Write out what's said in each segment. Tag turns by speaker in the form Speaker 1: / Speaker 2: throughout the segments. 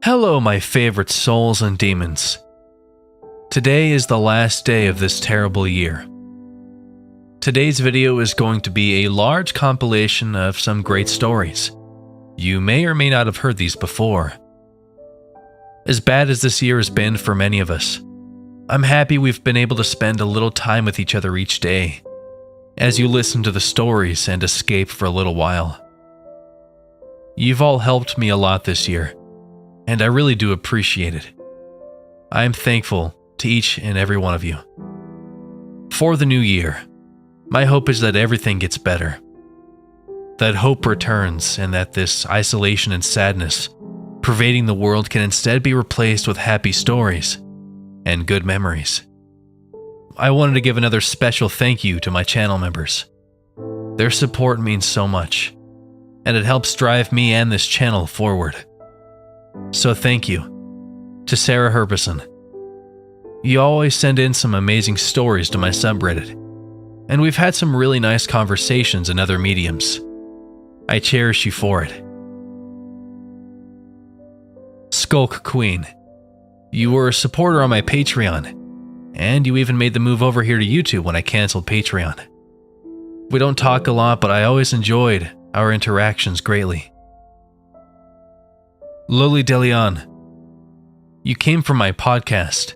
Speaker 1: Hello, my favorite souls and demons. Today is the last day of this terrible year. Today's video is going to be a large compilation of some great stories. You may or may not have heard these before. As bad as this year has been for many of us, I'm happy we've been able to spend a little time with each other each day, as you listen to the stories and escape for a little while. You've all helped me a lot this year, and I really do appreciate it. I am thankful to each and every one of you. For the new year, my hope is that everything gets better, that hope returns, and that this isolation and sadness pervading the world can instead be replaced with happy stories and good memories. I wanted to give another special thank you to my channel members. Their support means so much, and it helps drive me and this channel forward. So thank you to Sarah Herbison. You always send in some amazing stories to my subreddit, and we've had some really nice conversations in other mediums. I cherish you for it. Skulk Queen, you were a supporter on my Patreon, and you even made the move over here to YouTube when I canceled Patreon. We don't talk a lot, but I always enjoyed our interactions greatly. Lily DeLeon, you came from my podcast,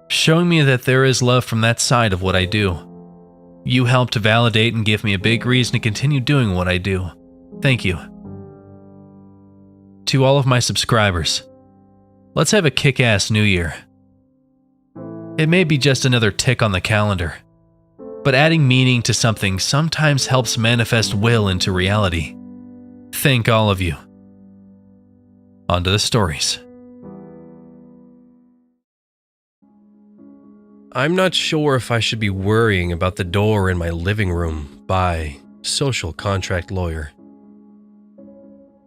Speaker 1: showing me that there is love from that side of what I do. You helped to validate and give me a big reason to continue doing what I do. Thank you. To all of my subscribers, let's have a kick-ass new year. It may be just another tick on the calendar, but adding meaning to something sometimes helps manifest will into reality. Thank all of you. On to the stories. I'm not sure if I should be worrying about the door in my living room by social contract lawyer.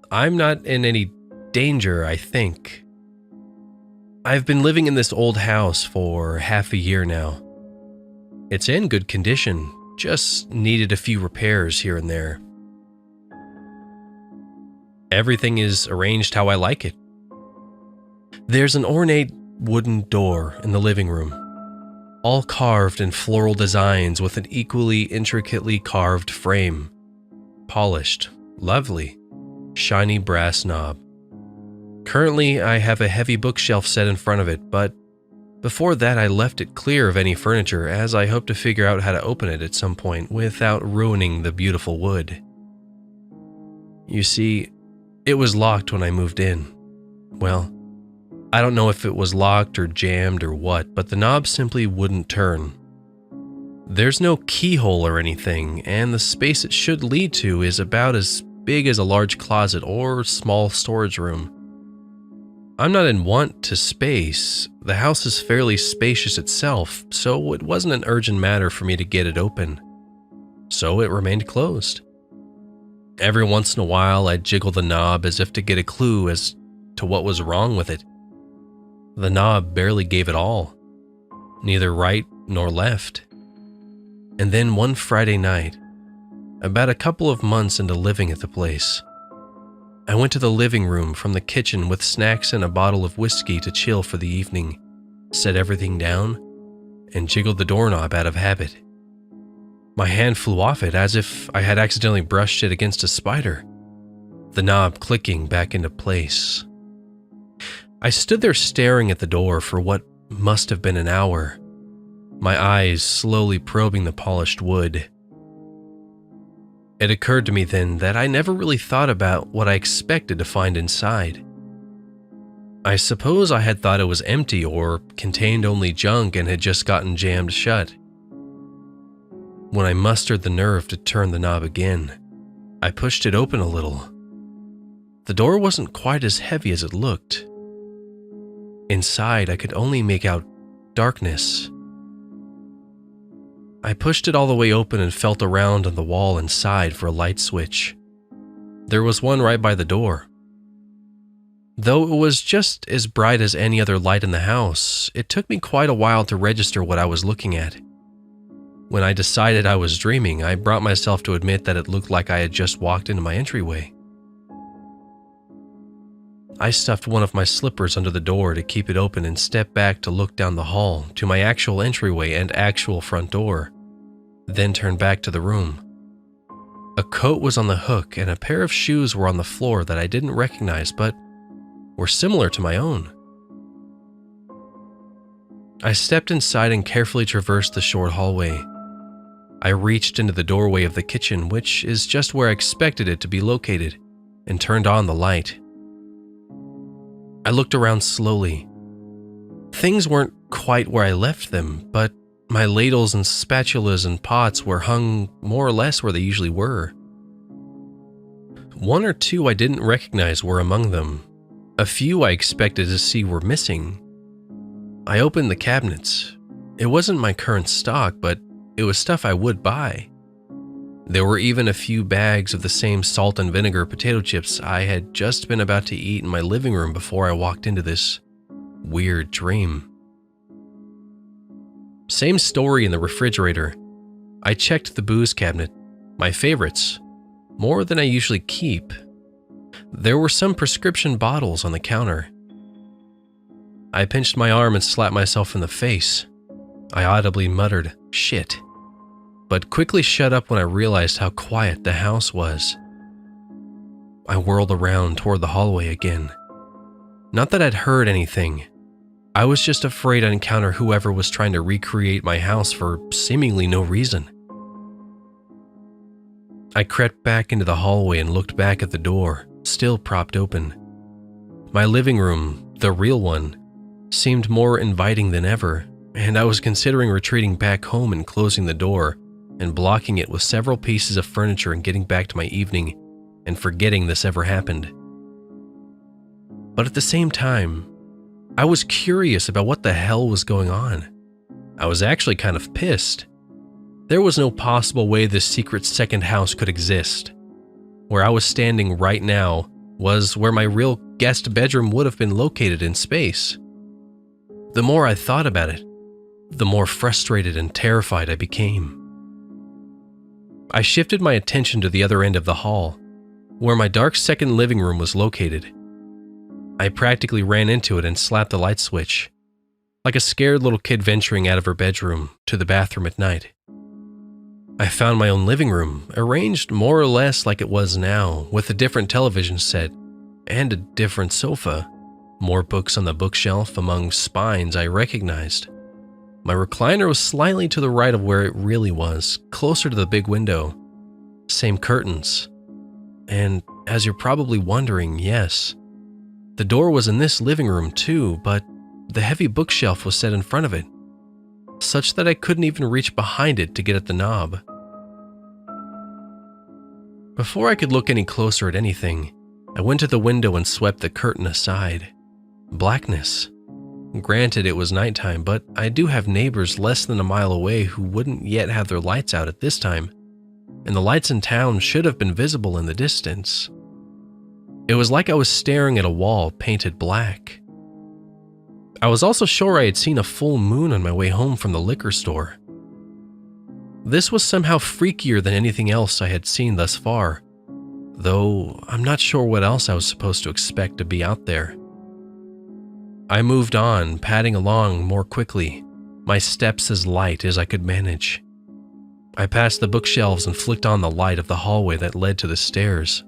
Speaker 1: I'm not in any danger, I think. I've been living in this old house for half a year now. It's in good condition, just needed a few repairs here and there. Everything is arranged how I like it. There's an ornate wooden door in the living room, all carved in floral designs with an equally intricately carved frame. Polished, lovely, shiny brass knob. Currently, I have a heavy bookshelf set in front of it, but before that I left it clear of any furniture as I hope to figure out how to open it at some point without ruining the beautiful wood. You see, it was locked when I moved in. Well, I don't know if it was locked or jammed or what, but the knob simply wouldn't turn. There's no keyhole or anything, and the space it should lead to is about as big as a large closet or small storage room. I'm not in want to space. The house is fairly spacious itself, so it wasn't an urgent matter for me to get it open. So it remained closed. Every once in a while, I'd jiggle the knob as if to get a clue as to what was wrong with it. The knob barely gave at all, neither right nor left. And then one Friday night, about a couple of months into living at the place, I went to the living room from the kitchen with snacks and a bottle of whiskey to chill for the evening, set everything down, and jiggled the doorknob out of habit. My hand flew off it as if I had accidentally brushed it against a spider, the knob clicking back into place. I stood there staring at the door for what must have been an hour, my eyes slowly probing the polished wood. It occurred to me then that I never really thought about what I expected to find inside. I suppose I had thought it was empty or contained only junk and had just gotten jammed shut. When I mustered the nerve to turn the knob again, I pushed it open a little. The door wasn't quite as heavy as it looked. Inside, I could only make out darkness. I pushed it all the way open and felt around on the wall inside for a light switch. There was one right by the door. Though it was just as bright as any other light in the house, it took me quite a while to register what I was looking at. When I decided I was dreaming, I brought myself to admit that it looked like I had just walked into my entryway. I stuffed one of my slippers under the door to keep it open and stepped back to look down the hall to my actual entryway and actual front door, then turned back to the room. A coat was on the hook and a pair of shoes were on the floor that I didn't recognize but were similar to my own. I stepped inside and carefully traversed the short hallway. I reached into the doorway of the kitchen, which is just where I expected it to be located, and turned on the light. I looked around slowly. Things weren't quite where I left them, but my ladles and spatulas and pots were hung more or less where they usually were. One or two I didn't recognize were among them. A few I expected to see were missing. I opened the cabinets. It wasn't my current stock, but it was stuff I would buy. There were even a few bags of the same salt and vinegar potato chips I had just been about to eat in my living room before I walked into this weird dream. Same story in the refrigerator. I checked the booze cabinet, my favorites, more than I usually keep. There were some prescription bottles on the counter. I pinched my arm and slapped myself in the face. I audibly muttered, "Shit," but quickly shut up when I realized how quiet the house was. I whirled around toward the hallway again. Not that I'd heard anything. I was just afraid I'd encounter whoever was trying to recreate my house for seemingly no reason. I crept back into the hallway and looked back at the door, still propped open. My living room, the real one, seemed more inviting than ever, and I was considering retreating back home and closing the door and blocking it with several pieces of furniture and getting back to my evening and forgetting this ever happened. But at the same time, I was curious about what the hell was going on. I was actually kind of pissed. There was no possible way this secret second house could exist. Where I was standing right now was where my real guest bedroom would have been located in space. The more I thought about it, the more frustrated and terrified I became. I shifted my attention to the other end of the hall, where my dark second living room was located. I practically ran into it and slapped the light switch, like a scared little kid venturing out of her bedroom to the bathroom at night. I found my own living room, arranged more or less like it was now, with a different television set and a different sofa, more books on the bookshelf among spines I recognized. My recliner was slightly to the right of where it really was, closer to the big window. Same curtains. And as you're probably wondering, yes, the door was in this living room too, but the heavy bookshelf was set in front of it, such that I couldn't even reach behind it to get at the knob. Before I could look any closer at anything, I went to the window and swept the curtain aside. Blackness. Granted, it was nighttime, but I do have neighbors less than a mile away who wouldn't yet have their lights out at this time, and the lights in town should have been visible in the distance. It was like I was staring at a wall painted black. I was also sure I had seen a full moon on my way home from the liquor store. This was somehow freakier than anything else I had seen thus far, though I'm not sure what else I was supposed to expect to be out there. I moved on, padding along more quickly, my steps as light as I could manage. I passed the bookshelves and flicked on the light of the hallway that led to the stairs.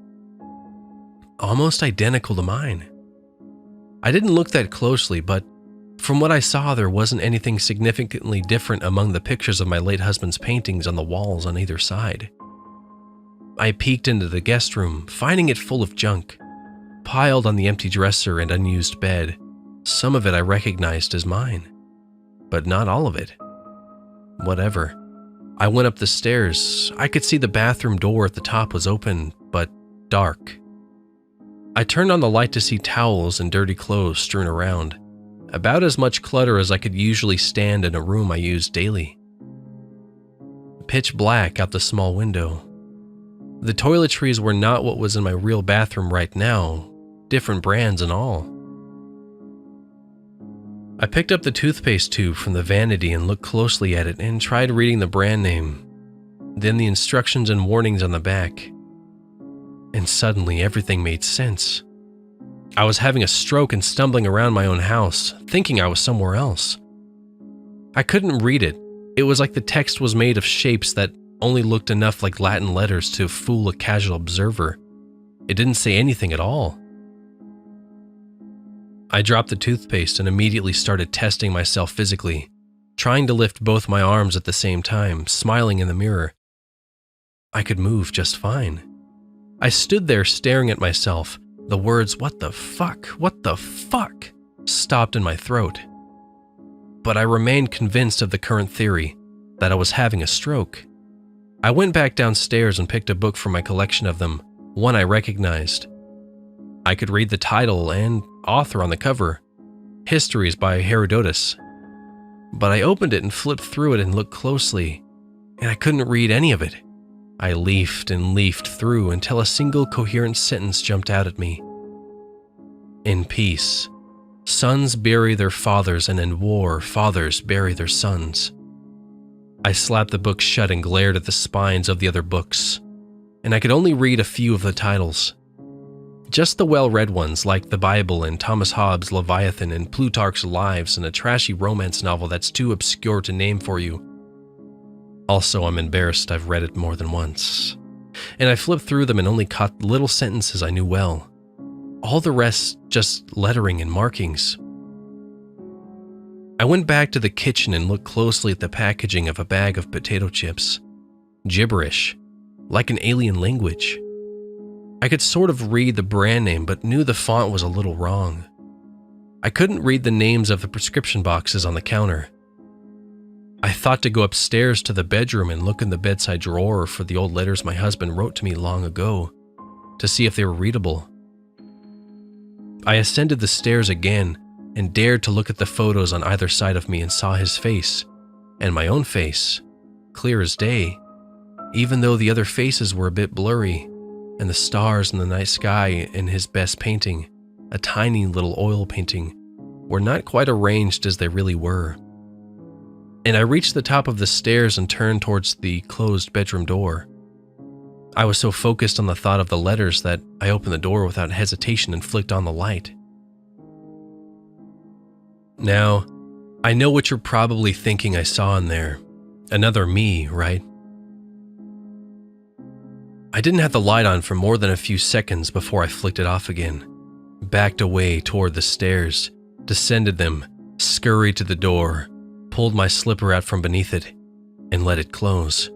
Speaker 1: Almost identical to mine. I didn't look that closely, but from what I saw, there wasn't anything significantly different among the pictures of my late husband's paintings on the walls on either side. I peeked into the guest room, finding it full of junk, piled on the empty dresser and unused bed. Some of it I recognized as mine, but not all of it. Whatever. I went up the stairs. I could see the bathroom door at the top was open, but dark. I turned on the light to see towels and dirty clothes strewn around, about as much clutter as I could usually stand in a room I used daily. Pitch black out the small window. The toiletries were not what was in my real bathroom right now, different brands and all. I picked up the toothpaste tube from the vanity and looked closely at it and tried reading the brand name, then the instructions and warnings on the back. And suddenly everything made sense. I was having a stroke and stumbling around my own house, thinking I was somewhere else. I couldn't read it. It was like the text was made of shapes that only looked enough like Latin letters to fool a casual observer. It didn't say anything at all. I dropped the toothpaste and immediately started testing myself physically, trying to lift both my arms at the same time, smiling in the mirror. I could move just fine. I stood there staring at myself. The words, "What the fuck? What the fuck?" stopped in my throat. But I remained convinced of the current theory, that I was having a stroke. I went back downstairs and picked a book from my collection of them, one I recognized. I could read the title and author on the cover, Histories by Herodotus. But I opened it and flipped through it and looked closely, and I couldn't read any of it. I leafed and leafed through until a single coherent sentence jumped out at me. In peace, sons bury their fathers, and in war, fathers bury their sons. I slapped the book shut and glared at the spines of the other books, and I could only read a few of the titles. Just the well-read ones like the Bible and Thomas Hobbes' Leviathan and Plutarch's Lives and a trashy romance novel that's too obscure to name for you. Also, I'm embarrassed I've read it more than once. And I flipped through them and only caught little sentences I knew well. All the rest just lettering and markings. I went back to the kitchen and looked closely at the packaging of a bag of potato chips. Gibberish, like an alien language. I could sort of read the brand name, but knew the font was a little wrong. I couldn't read the names of the prescription boxes on the counter. I thought to go upstairs to the bedroom and look in the bedside drawer for the old letters my husband wrote to me long ago, to see if they were readable. I ascended the stairs again and dared to look at the photos on either side of me and saw his face, and my own face, clear as day, even though the other faces were a bit blurry, and the stars in the night sky in his best painting, a tiny little oil painting, were not quite arranged as they really were. And I reached the top of the stairs and turned towards the closed bedroom door. I was so focused on the thought of the letters that I opened the door without hesitation and flicked on the light. Now, I know what you're probably thinking I saw in there. Another me, right? I didn't have the light on for more than a few seconds before I flicked it off again, backed away toward the stairs, descended them, scurried to the door, pulled my slipper out from beneath it, and let it close.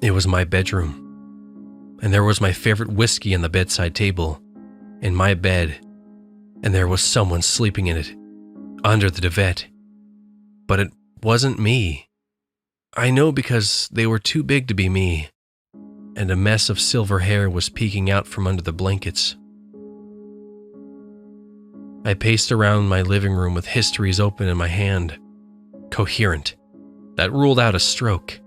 Speaker 1: It was my bedroom, and there was my favorite whiskey on the bedside table, and my bed, and there was someone sleeping in it, under the duvet. But it wasn't me. I know because they were too big to be me, and a mess of silver hair was peeking out from under the blankets. I paced around my living room with histories open in my hand. Coherent. That ruled out a stroke.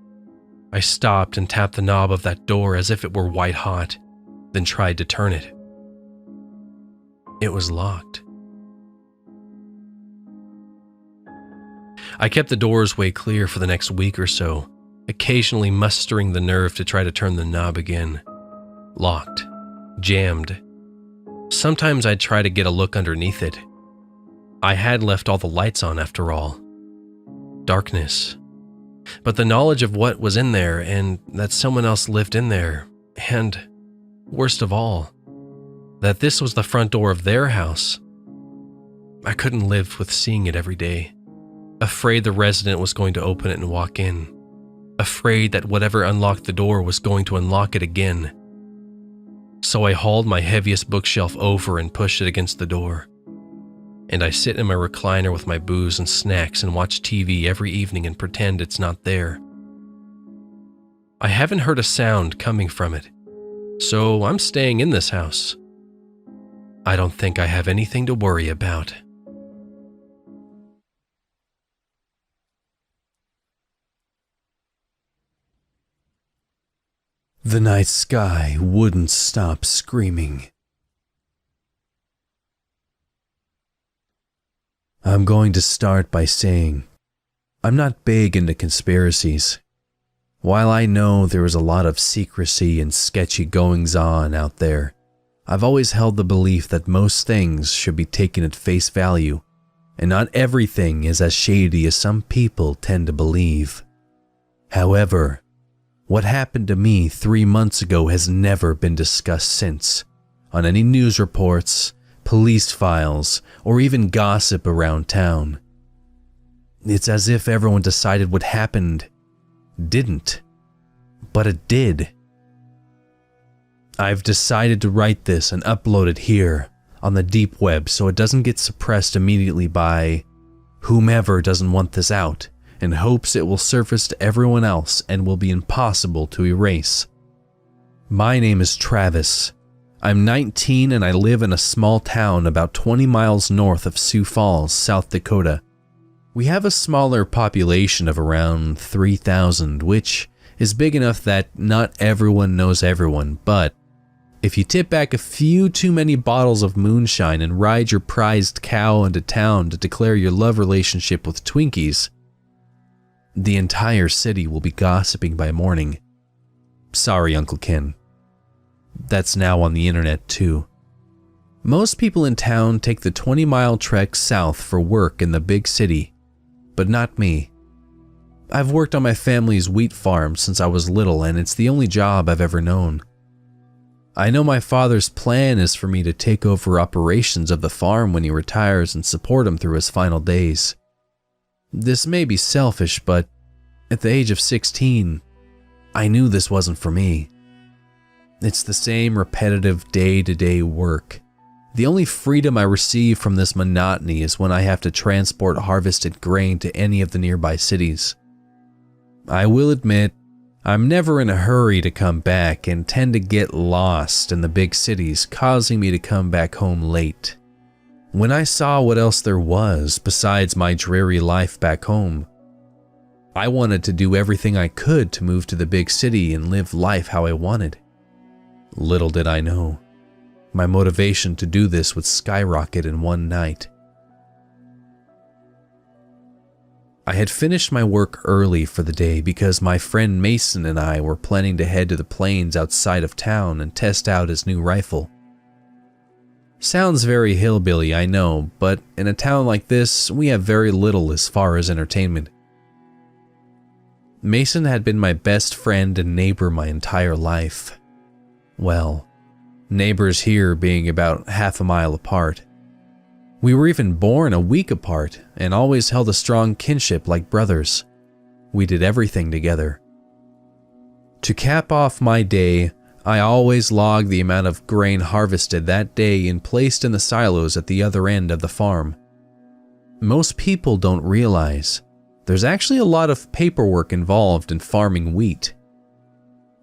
Speaker 1: I stopped and tapped the knob of that door as if it were white hot, then tried to turn it. It was locked. I kept the door's way clear for the next week or so, occasionally mustering the nerve to try to turn the knob again. Locked. Jammed. Sometimes I'd try to get a look underneath it. I had left all the lights on after all. Darkness. But the knowledge of what was in there and that someone else lived in there, and, worst of all, that this was the front door of their house. I couldn't live with seeing it every day. Afraid the resident was going to open it and walk in. Afraid that whatever unlocked the door was going to unlock it again. So I hauled my heaviest bookshelf over and pushed it against the door. And I sit in my recliner with my booze and snacks and watch TV every evening and pretend it's not there. I haven't heard a sound coming from it, so I'm staying in this house. I don't think I have anything to worry about.
Speaker 2: The night sky wouldn't stop screaming. I'm going to start by saying, I'm not big into conspiracies. While I know there is a lot of secrecy and sketchy goings-on out there, I've always held the belief that most things should be taken at face value, and not everything is as shady as some people tend to believe. However, what happened to me 3 months ago has never been discussed since, on any news reports, police files, or even gossip around town. It's as if everyone decided what happened didn't, but it did. I've decided to write this and upload it here on the deep web so it doesn't get suppressed immediately by whomever doesn't want this out and hopes it will surface to everyone else and will be impossible to erase. My name is Travis. I'm 19 and I live in a small town about 20 miles north of Sioux Falls, South Dakota. We have a smaller population of around 3,000, which is big enough that not everyone knows everyone, but if you tip back a few too many bottles of moonshine and ride your prized cow into town to declare your love relationship with Twinkies, the entire city will be gossiping by morning. Sorry, Uncle Ken. That's now on the internet too. Most people in town take the 20-mile trek south for work in the big city, but not me. I've worked on my family's wheat farm since I was little, and it's the only job I've ever known. I know my father's plan is for me to take over operations of the farm when he retires and support him through his final days. This may be selfish, but at the age of 16, I knew this wasn't for me. It's the same repetitive day-to-day work. The only freedom I receive from this monotony is when I have to transport harvested grain to any of the nearby cities. I will admit, I'm never in a hurry to come back and tend to get lost in the big cities, causing me to come back home late. When I saw what else there was besides my dreary life back home, I wanted to do everything I could to move to the big city and live life how I wanted. Little did I know, my motivation to do this would skyrocket in one night. I had finished my work early for the day because my friend Mason and I were planning to head to the plains outside of town and test out his new rifle. Sounds very hillbilly, I know, but in a town like this, we have very little as far as entertainment. Mason had been my best friend and neighbor my entire life. Well, neighbors here being about half a mile apart. We were even born a week apart and always held a strong kinship like brothers. We did everything together. To cap off my day, I always logged the amount of grain harvested that day and placed in the silos at the other end of the farm. Most people don't realize there's actually a lot of paperwork involved in farming wheat.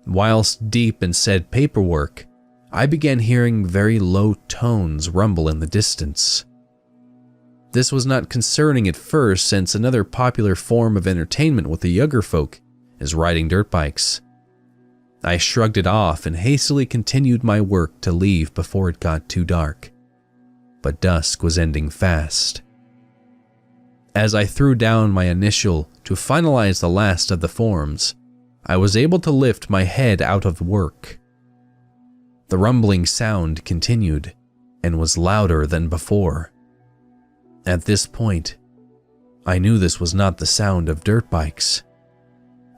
Speaker 2: Whilst deep in said paperwork, I began hearing very low tones rumble in the distance. This was not concerning at first, since another popular form of entertainment with the younger folk is riding dirt bikes. I shrugged it off and hastily continued my work to leave before it got too dark. But dusk was ending fast. As I threw down my initial to finalize the last of the forms, I was able to lift my head out of work. The rumbling sound continued and was louder than before. At this point, I knew this was not the sound of dirt bikes.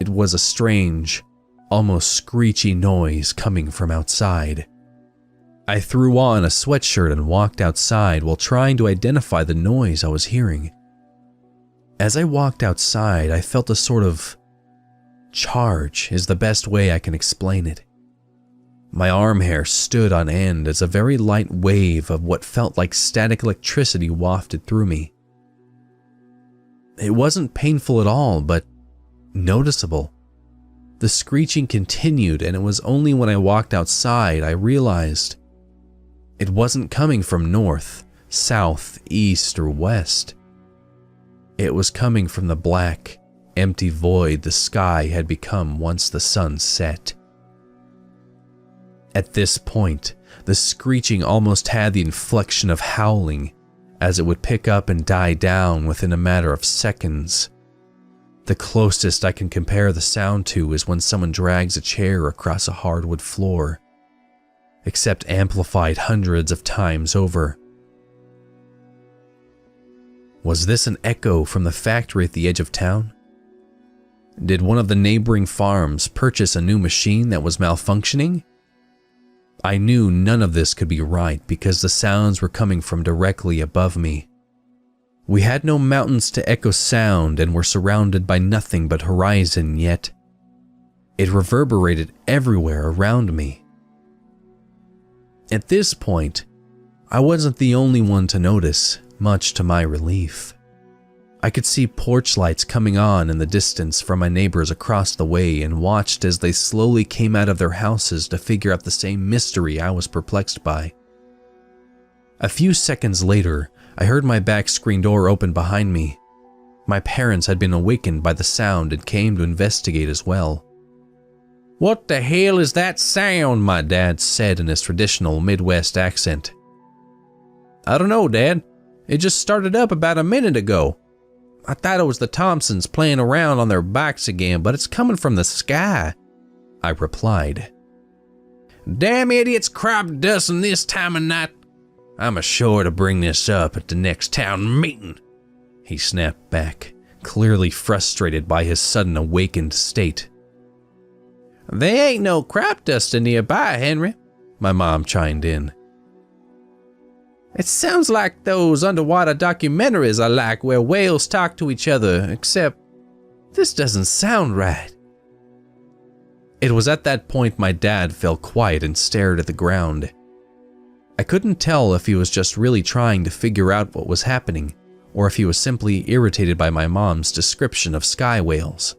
Speaker 2: It was a strange, almost screechy noise coming from outside. I threw on a sweatshirt and walked outside while trying to identify the noise I was hearing. As I walked outside, I felt a sort of charge is the best way I can explain it. My arm hair stood on end as a very light wave of what felt like static electricity wafted through me. It wasn't painful at all, but noticeable. The screeching continued, and it was only when I walked outside I realized it wasn't coming from north, south, east, or west. It was coming from the black, empty void the sky had become once the sun set. At this point, the screeching almost had the inflection of howling, as it would pick up and die down within a matter of seconds. The closest I can compare the sound to is when someone drags a chair across a hardwood floor. except amplified hundreds of times over. Was this an echo from the factory at the edge of town? Did one of the neighboring farms purchase a new machine that was malfunctioning? I knew none of this could be right because the sounds were coming from directly above me. We had no mountains to echo sound and were surrounded by nothing but horizon, yet it reverberated everywhere around me. At this point, I wasn't the only one to notice, much to my relief. I could see porch lights coming on in the distance from my neighbors across the way and watched as they slowly came out of their houses to figure out the same mystery I was perplexed by. A few seconds later, I heard my back screen door open behind me. My parents had been awakened by the sound and came to investigate as well. "What the hell is that sound?" my dad said in his traditional Midwest accent. "I don't know, Dad. It just started up about a minute ago. I thought it was the Thompsons playing around on their bikes again, but it's coming from the sky," I replied. "Damn idiots crop dusting this time of night. I'm sure to bring this up at the next town meeting," he snapped back, clearly frustrated by his sudden awakened state. "There ain't no crop dusting nearby, Henry," my mom chimed in. "It sounds like those underwater documentaries I like where whales talk to each other, except this doesn't sound right." It was at that point my dad fell quiet and stared at the ground. I couldn't tell if he was just really trying to figure out what was happening, or if he was simply irritated by my mom's description of sky whales.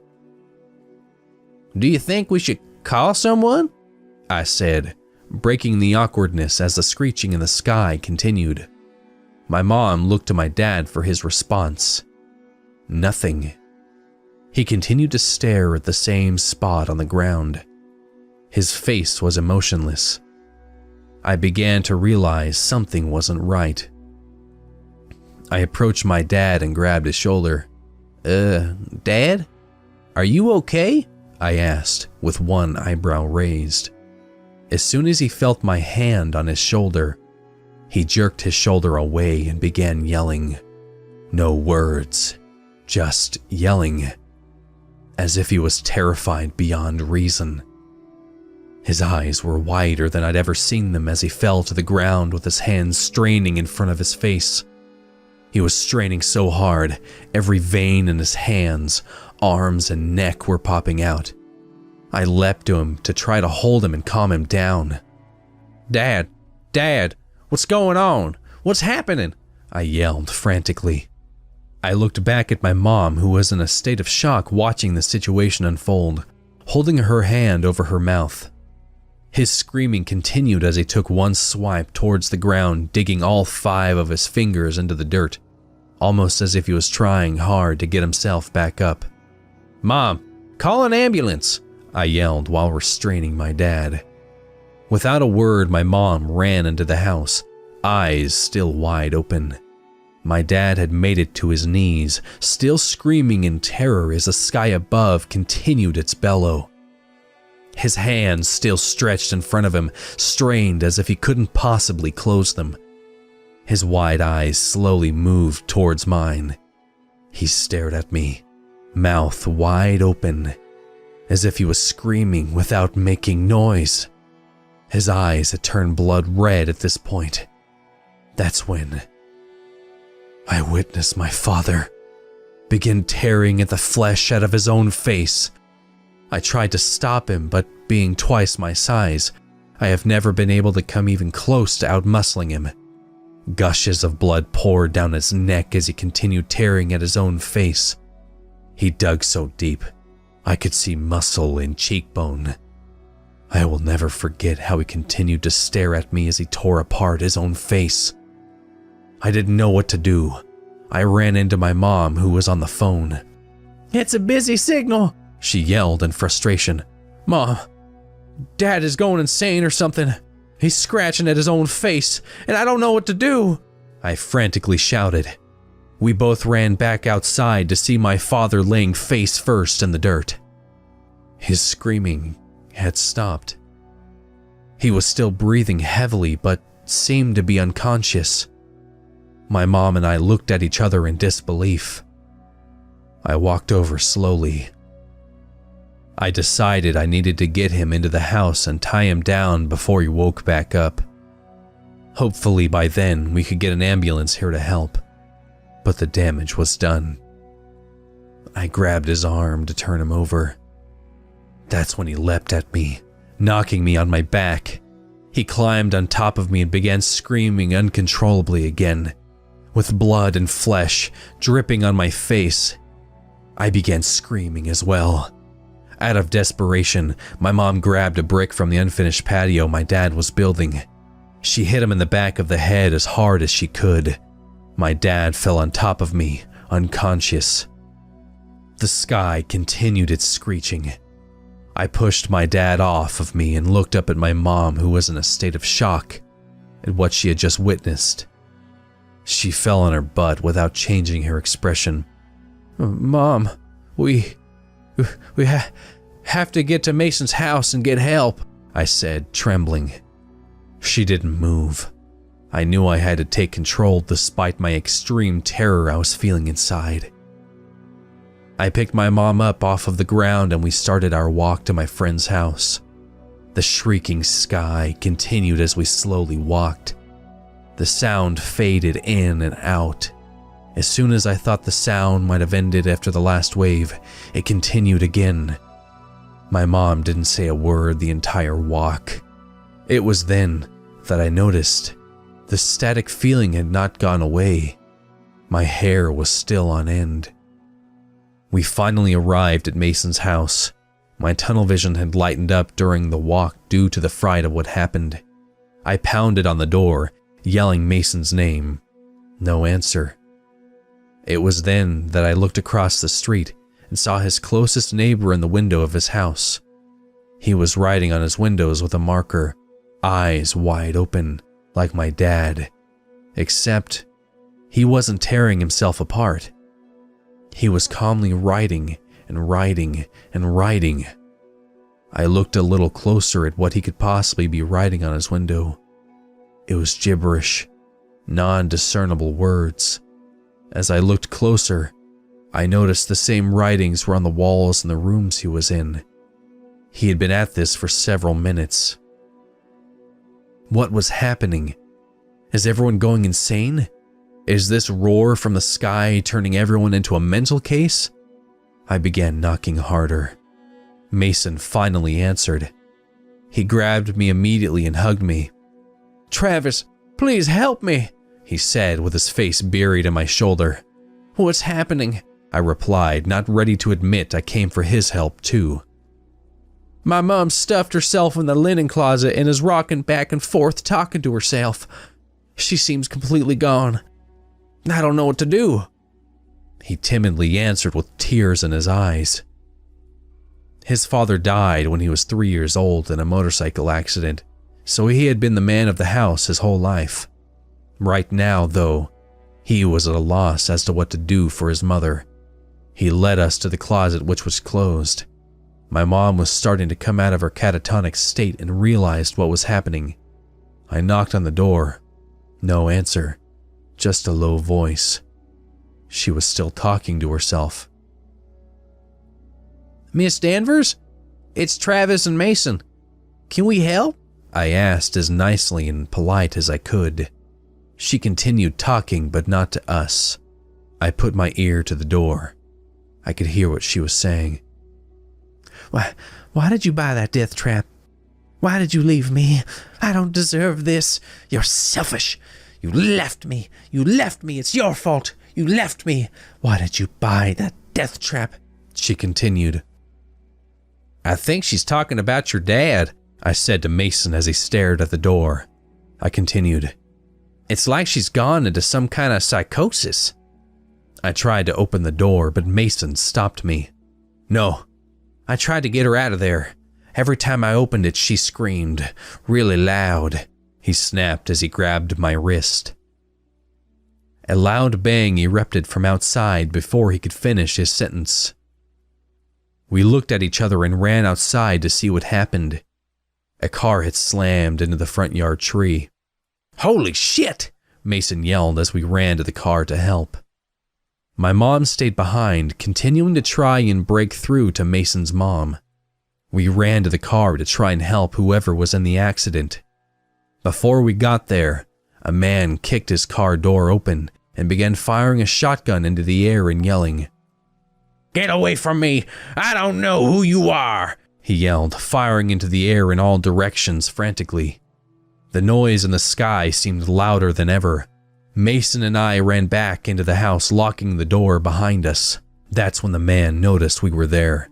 Speaker 2: "Do you think we should call someone?" I said, breaking the awkwardness as the screeching in the sky continued. My mom looked to my dad for his response. Nothing. He continued to stare at the same spot on the ground. His face was emotionless. I began to realize something wasn't right. I approached my dad and grabbed his shoulder. Dad? Are you okay?" I asked, with one eyebrow raised. As soon as he felt my hand on his shoulder, he jerked his shoulder away and began yelling. No words, just yelling, as if he was terrified beyond reason. His eyes were wider than I'd ever seen them as he fell to the ground with his hands straining in front of his face. He was straining so hard, every vein in his hands, arms, and neck were popping out. I leapt to him to try to hold him and calm him down. Dad, what's going on? What's happening?" I yelled frantically. I looked back at my mom, who was in a state of shock watching the situation unfold, holding her hand over her mouth. His screaming continued as he took one swipe towards the ground, digging all 5 of his fingers into the dirt, almost as if he was trying hard to get himself back up. "Mom, call an ambulance!" I yelled while restraining my dad. Without a word, my mom ran into the house, eyes still wide open. My dad had made it to his knees, still screaming in terror as the sky above continued its bellow. His hands still stretched in front of him, strained as if he couldn't possibly close them. His wide eyes slowly moved towards mine. He stared at me, mouth wide open, as if he was screaming without making noise. His eyes had turned blood red at this point. That's when I witnessed my father begin tearing at the flesh out of his own face. I tried to stop him, but being twice my size, I have never been able to come even close to outmuscling him. Gushes of blood poured down his neck as he continued tearing at his own face. He dug so deep, I could see muscle and cheekbone. I will never forget how he continued to stare at me as he tore apart his own face. I didn't know what to do. I ran into my mom, who was on the phone. "It's a busy signal," she yelled in frustration. "Mom, Dad is going insane or something. He's scratching at his own face, and I don't know what to do," I frantically shouted. We both ran back outside to see my father laying face first in the dirt. His screaming had stopped. He was still breathing heavily, but seemed to be unconscious. My mom and I looked at each other in disbelief. I walked over slowly. I decided I needed to get him into the house and tie him down before he woke back up. Hopefully by then we could get an ambulance here to help, but the damage was done. I grabbed his arm to turn him over. That's when he leapt at me, knocking me on my back. He climbed on top of me and began screaming uncontrollably again, with blood and flesh dripping on my face. I began screaming as well. Out of desperation, my mom grabbed a brick from the unfinished patio my dad was building. She hit him in the back of the head as hard as she could. My dad fell on top of me, unconscious. The sky continued its screeching. I pushed my dad off of me and looked up at my mom, who was in a state of shock at what she had just witnessed. She fell on her butt without changing her expression. "Mom, we have to get to Mason's house and get help," I said, trembling. She didn't move. I knew I had to take control despite my extreme terror I was feeling inside. I picked my mom up off of the ground and we started our walk to my friend's house. The shrieking sky continued as we slowly walked. The sound faded in and out. As soon as I thought the sound might have ended after the last wave, it continued again. My mom didn't say a word the entire walk. It was then that I noticed the static feeling had not gone away. My hair was still on end. We finally arrived at Mason's house. My tunnel vision had lightened up during the walk due to the fright of what happened. I pounded on the door, yelling Mason's name. No answer. It was then that I looked across the street and saw his closest neighbor in the window of his house. He was writing on his windows with a marker, eyes wide open, like my dad. Except, he wasn't tearing himself apart. He was calmly writing and writing and writing. I looked a little closer at what he could possibly be writing on his window. It was gibberish, non-discernible words. As I looked closer, I noticed the same writings were on the walls in the rooms he was in. He had been at this for several minutes. What was happening? Is everyone going insane? Is this roar from the sky turning everyone into a mental case? I began knocking harder. Mason finally answered. He grabbed me immediately and hugged me. "Travis, please help me," he said with his face buried in my shoulder. "What's happening?" I replied, not ready to admit I came for his help too. "My mom stuffed herself in the linen closet and is rocking back and forth talking to herself. She seems completely gone. I don't know what to do," he timidly answered with tears in his eyes. His father died when he was 3 years old in a motorcycle accident, so he had been the man of the house his whole life. Right now, though, he was at a loss as to what to do for his mother. He led us to the closet, which was closed. My mom was starting to come out of her catatonic state and realized what was happening. I knocked on the door. No answer. Just a low voice. She was still talking to herself. "Miss Danvers? It's Travis and Mason. Can we help?" I asked as nicely and polite as I could. She continued talking, but not to us. I put my ear to the door. I could hear what she was saying. Why did you buy that death trap? Why did you leave me? I don't deserve this. You're selfish. You left me. You left me. It's your fault. You left me. Why did you buy that death trap?" She continued. "I think she's talking about your dad," I said to Mason as he stared at the door. I continued. "It's like she's gone into some kind of psychosis." I tried to open the door, but Mason stopped me. "No. I tried to get her out of there. Every time I opened it, she screamed, really loud," he snapped as he grabbed my wrist. A loud bang erupted from outside before he could finish his sentence. We looked at each other and ran outside to see what happened. A car had slammed into the front yard tree. "Holy shit!" Mason yelled as we ran to the car to help. My mom stayed behind, continuing to try and break through to Mason's mom. We ran to the car to try and help whoever was in the accident. Before we got there, a man kicked his car door open and began firing a shotgun into the air and yelling, "Get away from me! I don't know who you are!" he yelled, firing into the air in all directions frantically. The noise in the sky seemed louder than ever. Mason and I ran back into the house, locking the door behind us. That's when the man noticed we were there.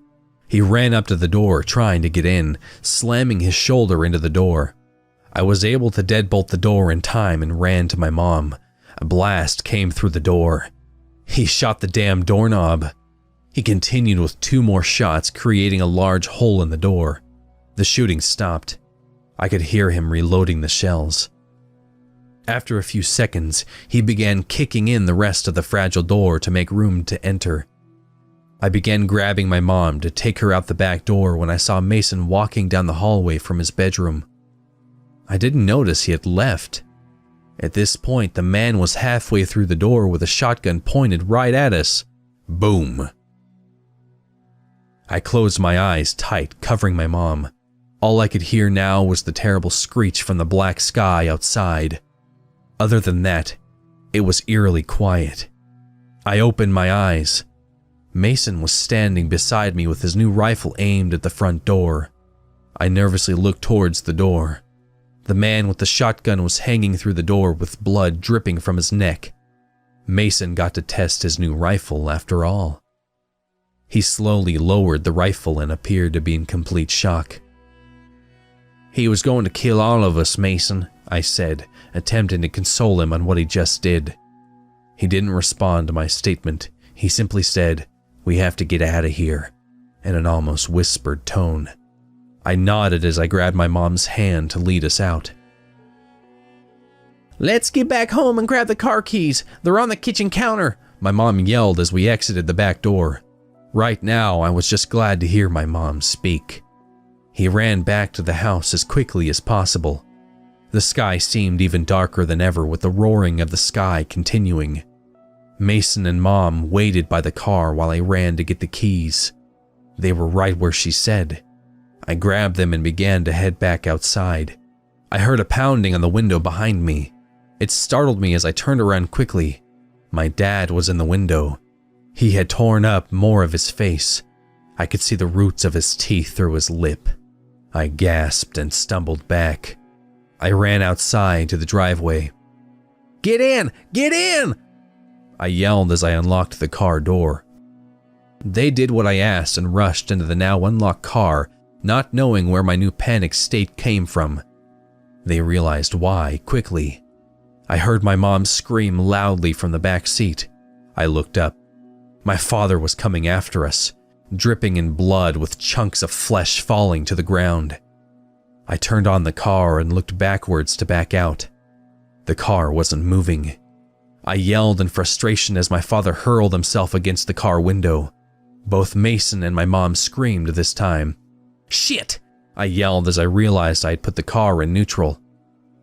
Speaker 2: He ran up to the door, trying to get in, slamming his shoulder into the door. I was able to deadbolt the door in time and ran to my mom. A blast came through the door. He shot the damn doorknob. He continued with 2 more shots, creating a large hole in the door. The shooting stopped. I could hear him reloading the shells. After a few seconds, he began kicking in the rest of the fragile door to make room to enter. I began grabbing my mom to take her out the back door when I saw Mason walking down the hallway from his bedroom. I didn't notice he had left. At this point, the man was halfway through the door with a shotgun pointed right at us. Boom. I closed my eyes tight, covering my mom. All I could hear now was the terrible screech from the black sky outside. Other than that, it was eerily quiet. I opened my eyes. Mason was standing beside me with his new rifle aimed at the front door. I nervously looked towards the door. The man with the shotgun was hanging through the door with blood dripping from his neck. Mason got to test his new rifle after all. He slowly lowered the rifle and appeared to be in complete shock. "He was going to kill all of us, Mason," I said, attempting to console him on what he just did. He didn't respond to my statement. He simply said, "We have to get out of here," in an almost whispered tone. I nodded as I grabbed my mom's hand to lead us out. "Let's get back home and grab the car keys. They're on the kitchen counter," my mom yelled as we exited the back door. Right now, I was just glad to hear my mom speak. He ran back to the house as quickly as possible. The sky seemed even darker than ever, with the roaring of the sky continuing. Mason and Mom waited by the car while I ran to get the keys. They were right where she said. I grabbed them and began to head back outside. I heard a pounding on the window behind me. It startled me as I turned around quickly. My dad was in the window. He had torn up more of his face. I could see the roots of his teeth through his lip. I gasped and stumbled back. I ran outside to the driveway. "Get in! Get in!" I yelled as I unlocked the car door. They did what I asked and rushed into the now unlocked car, not knowing where my new panic state came from. They realized why quickly. I heard my mom scream loudly from the back seat. I looked up. My father was coming after us, dripping in blood with chunks of flesh falling to the ground. I turned on the car and looked backwards to back out. The car wasn't moving. I yelled in frustration as my father hurled himself against the car window. Both Mason and my mom screamed this time. "Shit!" I yelled as I realized I had put the car in neutral.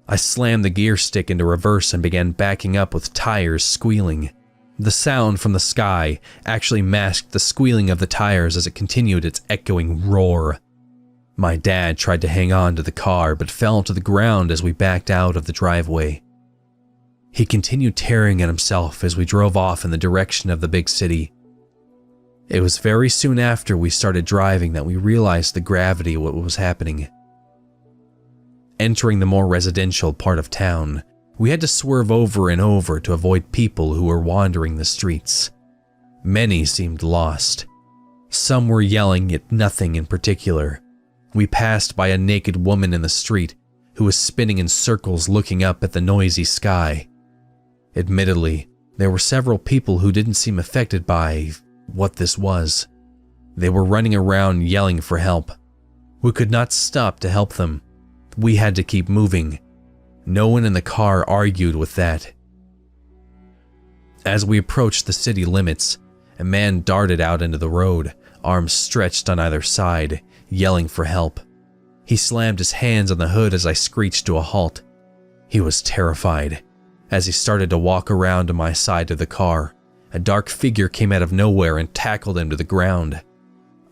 Speaker 2: I slammed the gear stick into reverse and began backing up with tires squealing. The sound from the sky actually masked the squealing of the tires as it continued its echoing roar. My dad tried to hang on to the car but fell to the ground as we backed out of the driveway. He continued tearing at himself as we drove off in the direction of the big city. It was very soon after we started driving that we realized the gravity of what was happening. Entering the more residential part of town, we had to swerve over and over to avoid people who were wandering the streets. Many seemed lost. Some were yelling at nothing in particular. We passed by a naked woman in the street who was spinning in circles looking up at the noisy sky. Admittedly, there were several people who didn't seem affected by what this was. They were running around yelling for help. We could not stop to help them. We had to keep moving. No one in the car argued with that. As we approached the city limits, a man darted out into the road, arms stretched on either side, yelling for help. He slammed his hands on the hood as I screeched to a halt. He was terrified. As he started to walk around to my side of the car, a dark figure came out of nowhere and tackled him to the ground.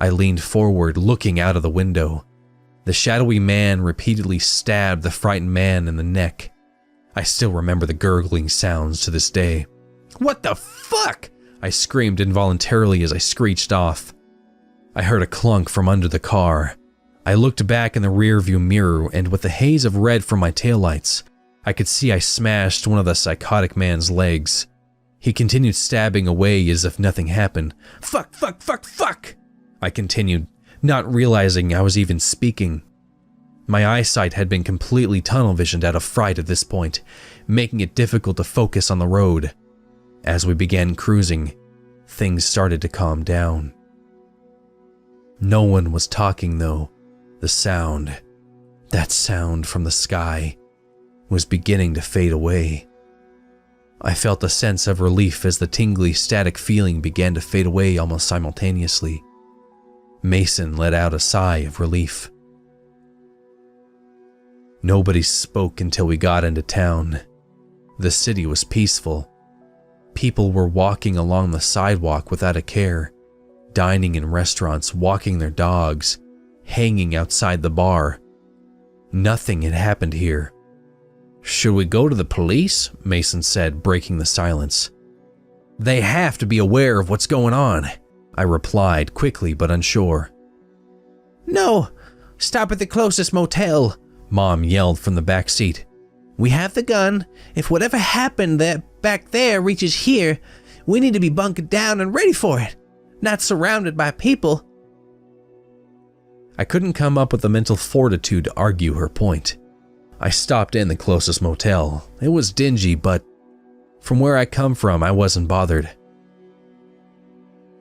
Speaker 2: I leaned forward, looking out of the window. The shadowy man repeatedly stabbed the frightened man in the neck. I still remember the gurgling sounds to this day. "What the fuck?" I screamed involuntarily as I screeched off. I heard a clunk from under the car. I looked back in the rearview mirror, and with the haze of red from my taillights, I could see I smashed one of the psychotic man's legs. He continued stabbing away as if nothing happened. "Fuck, fuck, fuck, fuck!" I continued, not realizing I was even speaking. My eyesight had been completely tunnel-visioned out of fright at this point, making it difficult to focus on the road. As we began cruising, things started to calm down. No one was talking though. The sound, that sound from the sky, was beginning to fade away. I felt a sense of relief as the tingly, static feeling began to fade away almost simultaneously. Mason let out a sigh of relief. Nobody spoke until we got into town. The city was peaceful. People were walking along the sidewalk without a care, dining in restaurants, walking their dogs, hanging outside the bar. Nothing had happened here. "Should we go to the police?" Mason said, breaking the silence. "They have to be aware of what's going on," I replied, quickly but unsure. "No, stop at the closest motel," Mom yelled from the back seat. "We have the gun. If whatever happened back there reaches here, we need to be bunkered down and ready for it, not surrounded by people." I couldn't come up with the mental fortitude to argue her point. I stopped in the closest motel. It was dingy, but from where I come from, I wasn't bothered.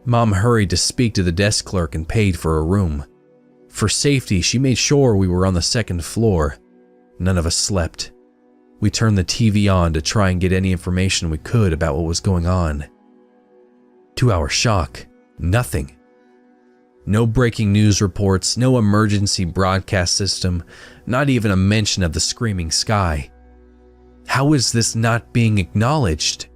Speaker 2: Mom hurried to speak to the desk clerk and paid for a room. For safety, she made sure we were on the second floor. None of us slept. We turned the TV on to try and get any information we could about what was going on. To our shock, nothing. No breaking news reports, no emergency broadcast system, not even a mention of the screaming sky. How is this not being acknowledged?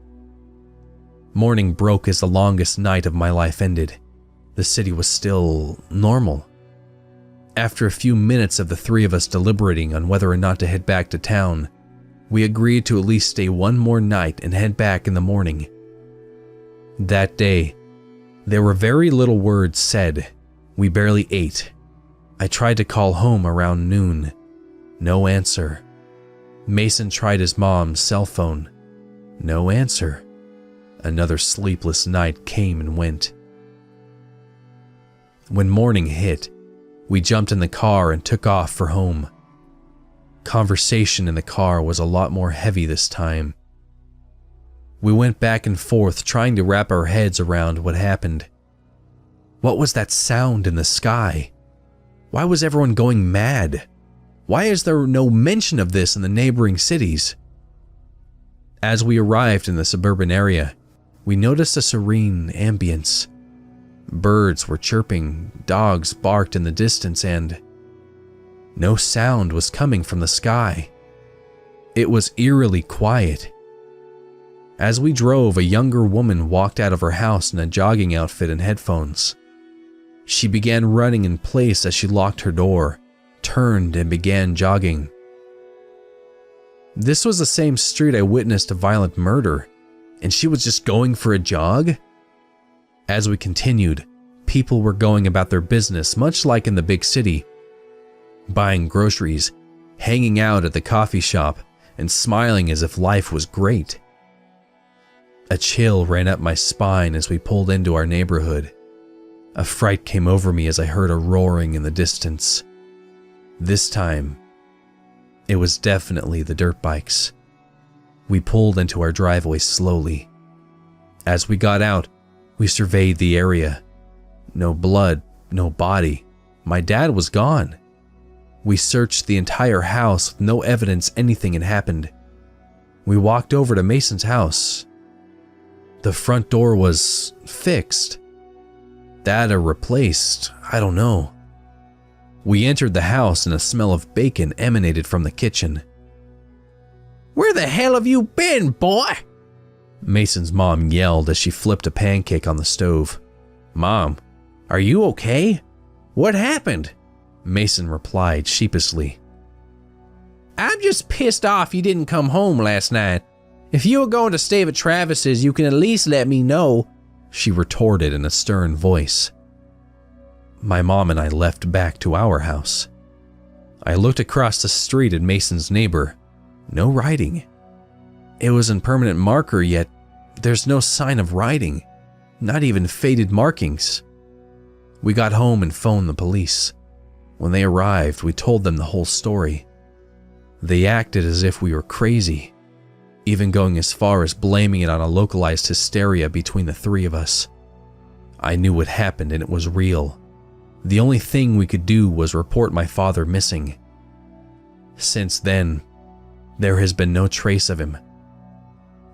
Speaker 2: Morning broke as the longest night of my life ended. The city was still normal. After a few minutes of the three of us deliberating on whether or not to head back to town, we agreed to at least stay one more night and head back in the morning. That day, there were very little words said. We barely ate. I tried to call home around noon. No answer. Mason tried his mom's cell phone. No answer. Another sleepless night came and went. When morning hit, we jumped in the car and took off for home. Conversation in the car was a lot more heavy this time. We went back and forth trying to wrap our heads around what happened. What was that sound in the sky? Why was everyone going mad? Why is there no mention of this in the neighboring cities? As we arrived in the suburban area, we noticed a serene ambience. Birds were chirping, dogs barked in the distance, and no sound was coming from the sky. It was eerily quiet. As we drove, a younger woman walked out of her house in a jogging outfit and headphones. She began running in place as she locked her door, turned and began jogging. This was the same street I witnessed a violent murder, and she was just going for a jog? As we continued, people were going about their business much like in the big city, buying groceries, hanging out at the coffee shop, and smiling as if life was great. A chill ran up my spine as we pulled into our neighborhood. A fright came over me as I heard a roaring in the distance. This time, it was definitely the dirt bikes. We pulled into our driveway slowly. As we got out, we surveyed the area. No blood, no body. My dad was gone. We searched the entire house with no evidence anything had happened. We walked over to Mason's house. The front door was fixed. That or replaced, I don't know. We entered the house and a smell of bacon emanated from the kitchen.
Speaker 3: "Where the hell have you been, boy?"
Speaker 2: Mason's mom yelled as she flipped a pancake on the stove.
Speaker 3: "Mom, are you okay? What happened?"
Speaker 2: Mason replied sheepishly.
Speaker 3: "I'm just pissed off you didn't come home last night. If you were going to stay at Travis's, you can at least let me know,"
Speaker 2: she retorted in a stern voice. My mom and I left back to our house. I looked across the street at Mason's neighbor. No writing. It was in permanent marker, yet there's no sign of writing, not even faded markings. We got home and phoned the police. When they arrived, we told them the whole story. They acted as if we were crazy, even going as far as blaming it on a localized hysteria between the three of us. I knew what happened and it was real. The only thing we could do was report my father missing. Since then, there has been no trace of him.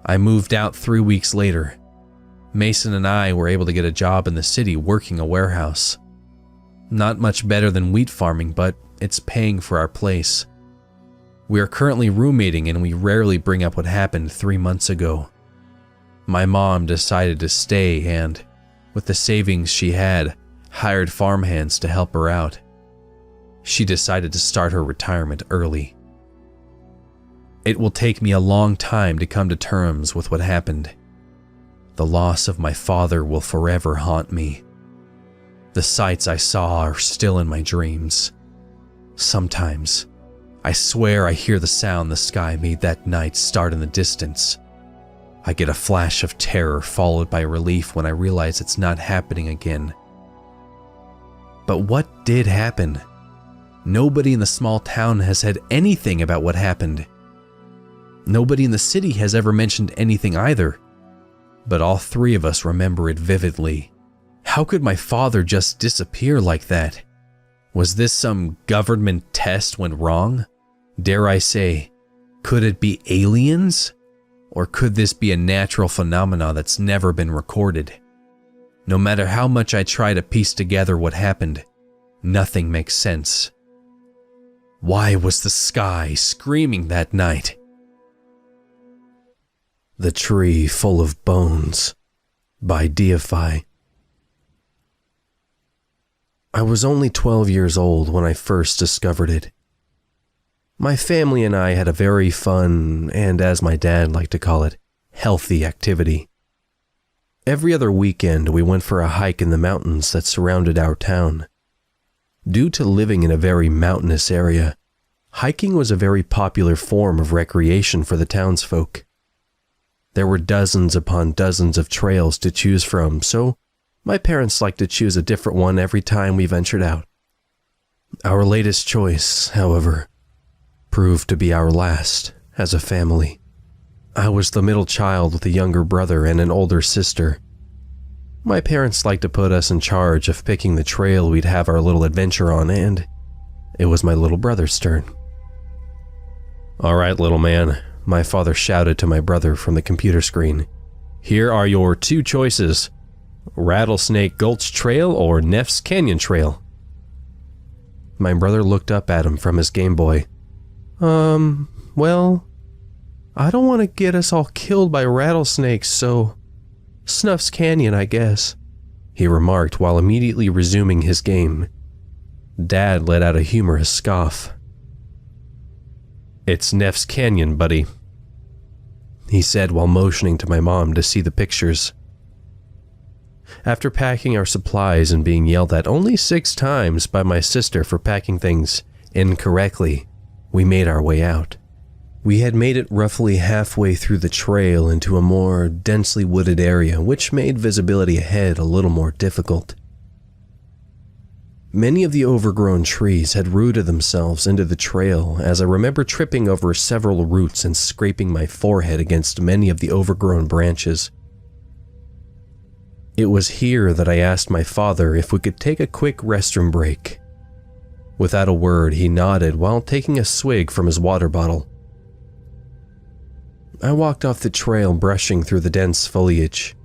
Speaker 2: I moved out 3 weeks later. Mason and I were able to get a job in the city working a warehouse. Not much better than wheat farming, but it's paying for our place. We are currently roommating and we rarely bring up what happened 3 months ago. My mom decided to stay and, with the savings she had, hired farmhands to help her out. She decided to start her retirement early. It will take me a long time to come to terms with what happened. The loss of my father will forever haunt me. The sights I saw are still in my dreams. Sometimes, I swear I hear the sound the sky made that night start in the distance. I get a flash of terror followed by relief when I realize it's not happening again. But what did happen? Nobody in the small town has said anything about what happened. Nobody in the city has ever mentioned anything either. But all three of us remember it vividly. How could my father just disappear like that? Was this some government test went wrong? Dare I say, could it be aliens? Or could this be a natural phenomena that's never been recorded? No matter how much I try to piece together what happened, nothing makes sense. Why was the sky screaming that night? The Tree Full of Bones by Deify. I was only 12 years old when I first discovered it. My family and I had a very fun, and as my dad liked to call it, healthy activity. Every other weekend we went for a hike in the mountains that surrounded our town. Due to living in a very mountainous area, hiking was a very popular form of recreation for the townsfolk. There were dozens upon dozens of trails to choose from, so my parents liked to choose a different one every time we ventured out. Our latest choice, however, proved to be our last as a family. I was the middle child with a younger brother and an older sister. My parents liked to put us in charge of picking the trail we'd have our little adventure on, and it was my little brother's turn. "All right, little man," my father shouted to my brother from the computer screen. "Here are your two choices. Rattlesnake Gulch Trail or Neff's Canyon Trail." My brother looked up at him from his Game Boy. Well, I don't want to get us all killed by rattlesnakes, so Snuff's Canyon, I guess," he remarked while immediately resuming his game. Dad let out a humorous scoff. "It's Neff's Canyon, buddy," he said while motioning to my mom to see the pictures. After packing our supplies and being yelled at only 6 times by my sister for packing things incorrectly, we made our way out. We had made it roughly halfway through the trail into a more densely wooded area, which made visibility ahead a little more difficult. Many of the overgrown trees had rooted themselves into the trail, as I remember tripping over several roots and scraping my forehead against many of the overgrown branches. It was here that I asked my father if we could take a quick restroom break. Without a word, he nodded while taking a swig from his water bottle. I walked off the trail, brushing through the dense foliage.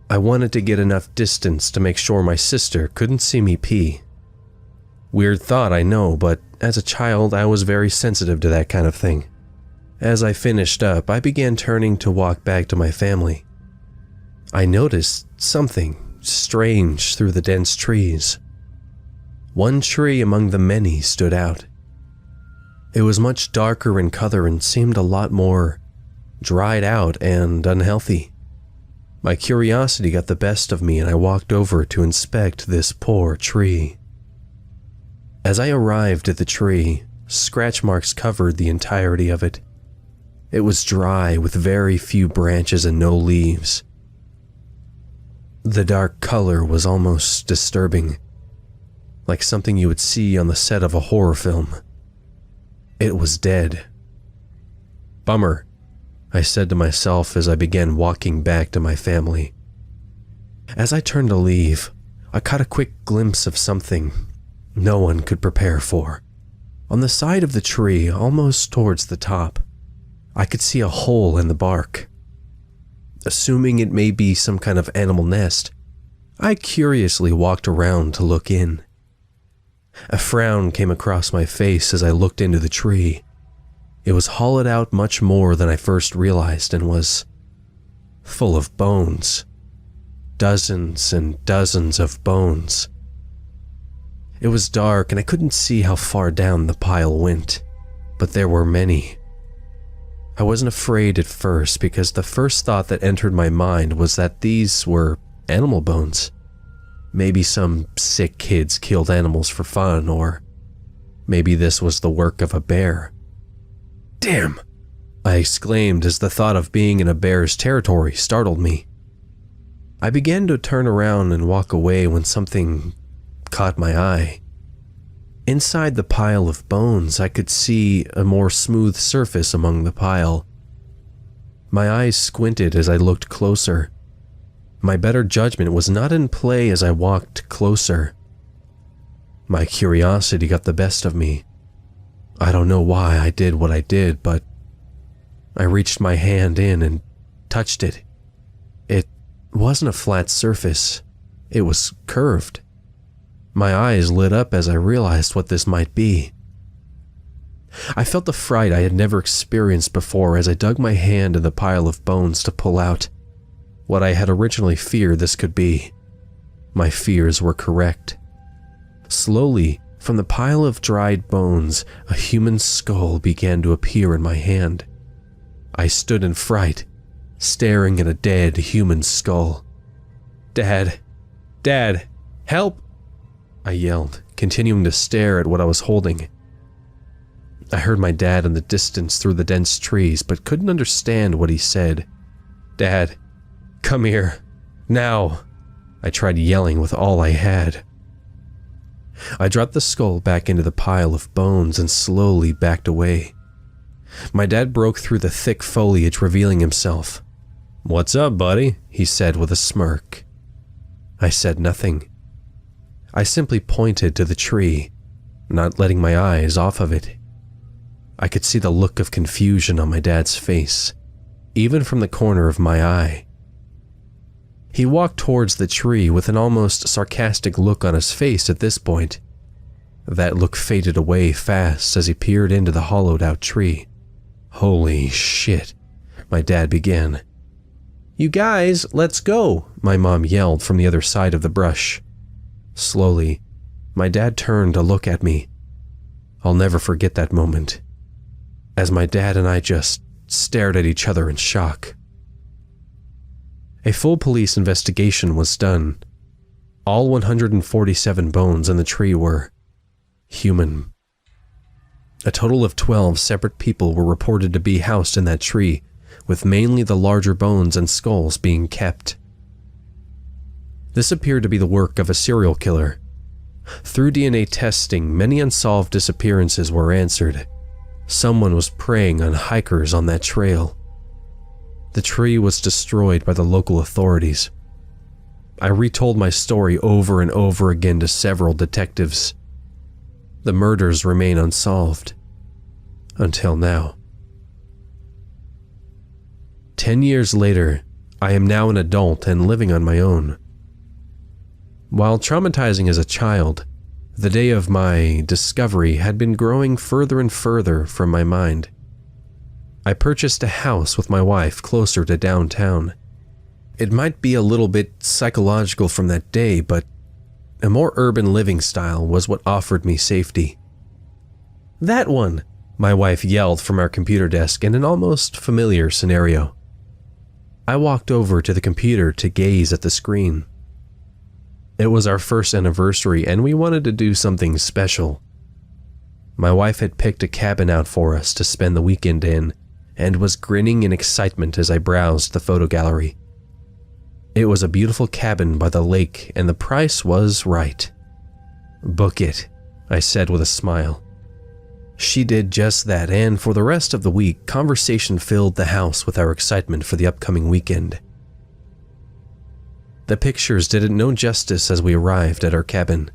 Speaker 2: I wanted to get enough distance to make sure my sister couldn't see me pee.
Speaker 1: Weird thought, I know, but as a child, I was very sensitive to that kind of thing. As I finished up, I began turning to walk back to my family. I noticed something strange through the dense trees. One tree among the many stood out. It was much darker in color and seemed a lot more dried out and unhealthy. My curiosity got the best of me and I walked over to inspect this poor tree. As I arrived at the tree, scratch marks covered the entirety of it. It was dry with very few branches and no leaves. The dark color was almost disturbing, like something you would see on the set of a horror film. It was dead. Bummer, I said to myself as I began walking back to my family. As I turned to leave, I caught a quick glimpse of something no one could prepare for. On the side of the tree, almost towards the top, I could see a hole in the bark. Assuming it may be some kind of animal nest, I curiously walked around to look in. A frown came across my face as I looked into the tree. It was hollowed out much more than I first realized and was full of bones. Dozens and dozens of bones. It was dark and I couldn't see how far down the pile went, but there were many. I wasn't afraid at first because the first thought that entered my mind was that these were animal bones. Maybe some sick kids killed animals for fun, or maybe this was the work of a bear. Damn! I exclaimed as the thought of being in a bear's territory startled me. I began to turn around and walk away when something caught my eye. Inside the pile of bones, I could see a more smooth surface among the pile. My eyes squinted as I looked closer. My better judgment was not in play as I walked closer. My curiosity got the best of me. I don't know why I did what I did, but I reached my hand in and touched it. It wasn't a flat surface. It was curved. My eyes lit up as I realized what this might be. I felt the fright I had never experienced before as I dug my hand in the pile of bones to pull out what I had originally feared this could be. My fears were correct. Slowly, from the pile of dried bones, a human skull began to appear in my hand. I stood in fright, staring at a dead human skull. "Dad! Dad! Help!" I yelled, continuing to stare at what I was holding. I heard my dad in the distance through the dense trees, but couldn't understand what he said. "Dad, come here. Now!" I tried yelling with all I had. I dropped the skull back into the pile of bones and slowly backed away. My dad broke through the thick foliage, revealing himself. "What's up, buddy?" he said with a smirk. I said nothing. I simply pointed to the tree, not letting my eyes off of it. I could see the look of confusion on my dad's face, even from the corner of my eye. He walked towards the tree with an almost sarcastic look on his face at this point. That look faded away fast as he peered into the hollowed-out tree. "Holy shit," my dad began. "You guys, let's go," my mom yelled from the other side of the brush. Slowly, my dad turned to look at me. I'll never forget that moment, as my dad and I just stared at each other in shock. A full police investigation was done. All 147 bones in the tree were human. A total of 12 separate people were reported to be housed in that tree, with mainly the larger bones and skulls being kept. This appeared to be the work of a serial killer. Through DNA testing, many unsolved disappearances were answered. Someone was preying on hikers on that trail. The tree was destroyed by the local authorities. I retold my story over and over again to several detectives. The murders remain unsolved. Until now. 10 years later, I am now an adult and living on my own. While traumatizing as a child, The day of my discovery had been growing further and further from my mind. I purchased a house with my wife closer to downtown. It might be a little bit psychological from that day, but a more urban living style was what offered me safety. "That one!" my wife yelled from our computer desk in an almost familiar scenario. I walked over to the computer to gaze at the screen. It was our first anniversary and we wanted to do something special. My wife had picked a cabin out for us to spend the weekend in and was grinning in excitement as I browsed the photo gallery. It was a beautiful cabin by the lake and the price was right. "Book it," I said with a smile. She did just that, and for the rest of the week, conversation filled the house with our excitement for the upcoming weekend. The pictures didn't know justice as we arrived at our cabin.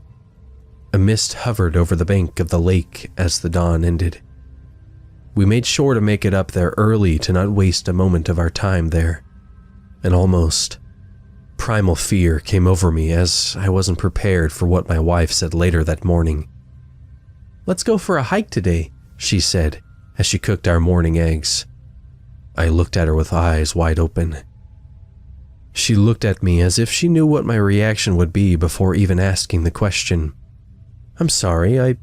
Speaker 1: A mist hovered over the bank of the lake as the dawn ended. We made sure to make it up there early to not waste a moment of our time there. An almost primal fear came over me as I wasn't prepared for what my wife said later that morning. "Let's go for a hike today," she said as she cooked our morning eggs. I looked at her with eyes wide open. She looked at me as if she knew what my reaction would be before even asking the question. "I'm sorry,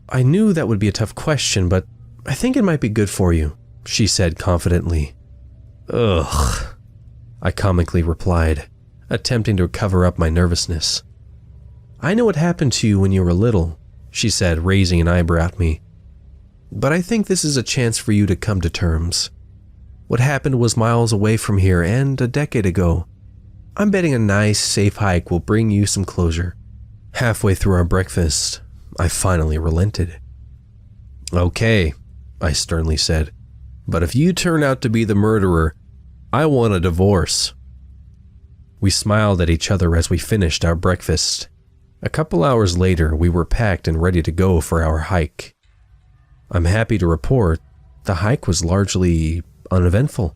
Speaker 1: I knew that would be a tough question, but I think it might be good for you," she said confidently. "Ugh," I comically replied, attempting to cover up my nervousness. "I know what happened to you when you were little," she said, raising an eyebrow at me. "But I think this is a chance for you to come to terms. What happened was miles away from here and a decade ago. I'm betting a nice, safe hike will bring you some closure." Halfway through our breakfast, I finally relented. "Okay," I sternly said, "but if you turn out to be the murderer, I want a divorce." We smiled at each other as we finished our breakfast. A couple hours later, we were packed and ready to go for our hike. I'm happy to report the hike was largely uneventful.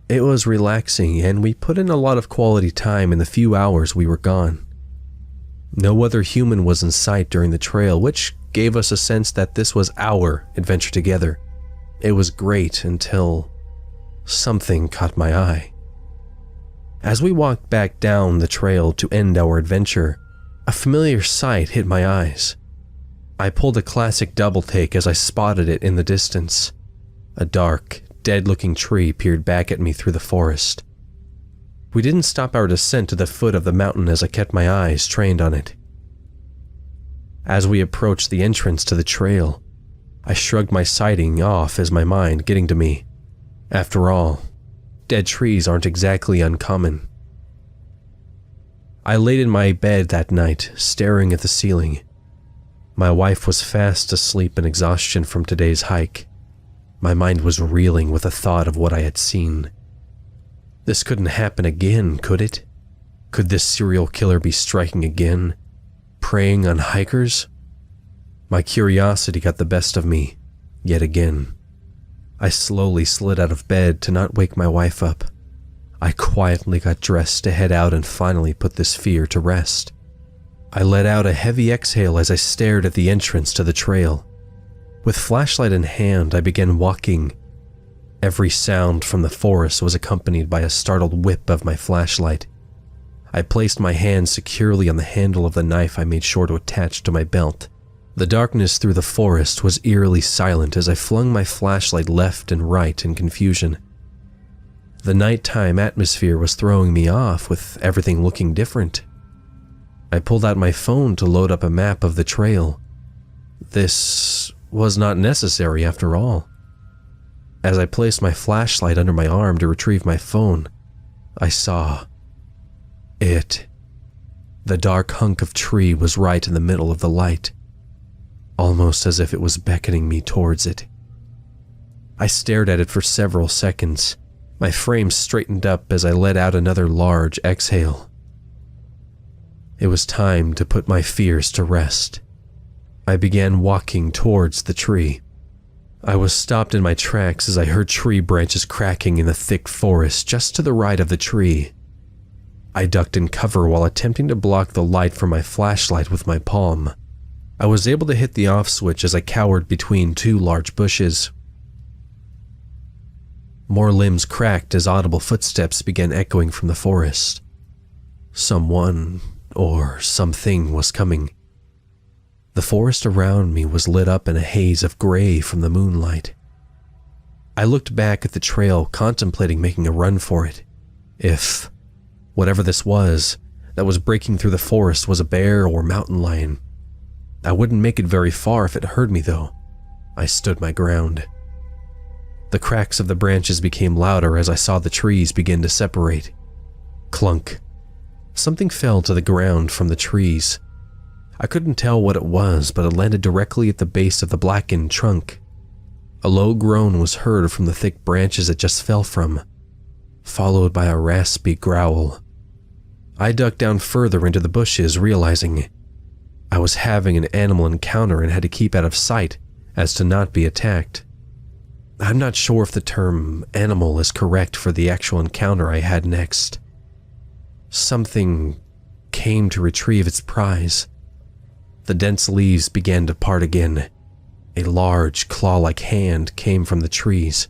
Speaker 1: It was relaxing and we put in a lot of quality time in the few hours we were gone. No other human was in sight during the trail, which gave us a sense that this was our adventure together. It was great until something caught my eye. As we walked back down the trail to end our adventure, a familiar sight hit my eyes. I pulled a classic double take as I spotted it in the distance. A dark, dead-looking tree peered back at me through the forest. We didn't stop our descent to the foot of the mountain as I kept my eyes trained on it. As we approached the entrance to the trail, I shrugged my sighting off as my mind getting to me. After all, dead trees aren't exactly uncommon. I laid in my bed that night, staring at the ceiling. My wife was fast asleep in exhaustion from today's hike. My mind was reeling with the thought of what I had seen. This couldn't happen again, could it? Could this serial killer be striking again, preying on hikers? My curiosity got the best of me, yet again. I slowly slid out of bed to not wake my wife up. I quietly got dressed to head out and finally put this fear to rest. I let out a heavy exhale as I stared at the entrance to the trail. With flashlight in hand, I began walking. Every sound from the forest was accompanied by a startled whip of my flashlight. I placed my hand securely on the handle of the knife I made sure to attach to my belt. The darkness through the forest was eerily silent as I flung my flashlight left and right in confusion. The nighttime atmosphere was throwing me off, with everything looking different. I pulled out my phone to load up a map of the trail. This was not necessary after all. As I placed my flashlight under my arm to retrieve my phone, I saw it. The dark hunk of tree was right in the middle of the light, almost as if it was beckoning me towards it. I stared at it for several seconds. My frame straightened up as I let out another large exhale. It was time to put my fears to rest. I began walking towards the tree. I was stopped in my tracks as I heard tree branches cracking in the thick forest just to the right of the tree. I ducked in cover while attempting to block the light from my flashlight with my palm.
Speaker 2: I was able to hit the off switch as I cowered between two large bushes. More limbs cracked as audible footsteps began echoing from the forest. Someone or something was coming. The forest around me was lit up in a haze of gray from the moonlight. I looked back at the trail, contemplating making a run for it. If whatever this was that was breaking through the forest was a bear or mountain lion. I wouldn't make it very far if it heard me, though. I stood my ground. The cracks of the branches became louder as I saw the trees begin to separate. Clunk. Something fell to the ground from the trees. I couldn't tell what it was, but it landed directly at the base of the blackened trunk. A low groan was heard from the thick branches it just fell from, followed by a raspy growl. I ducked down further into the bushes, realizing I was having an animal encounter and had to keep out of sight as to not be attacked. I'm not sure if the term animal is correct for the actual encounter I had next. Something came to retrieve its prize. The dense leaves began to part again. A large, claw-like hand came from the trees,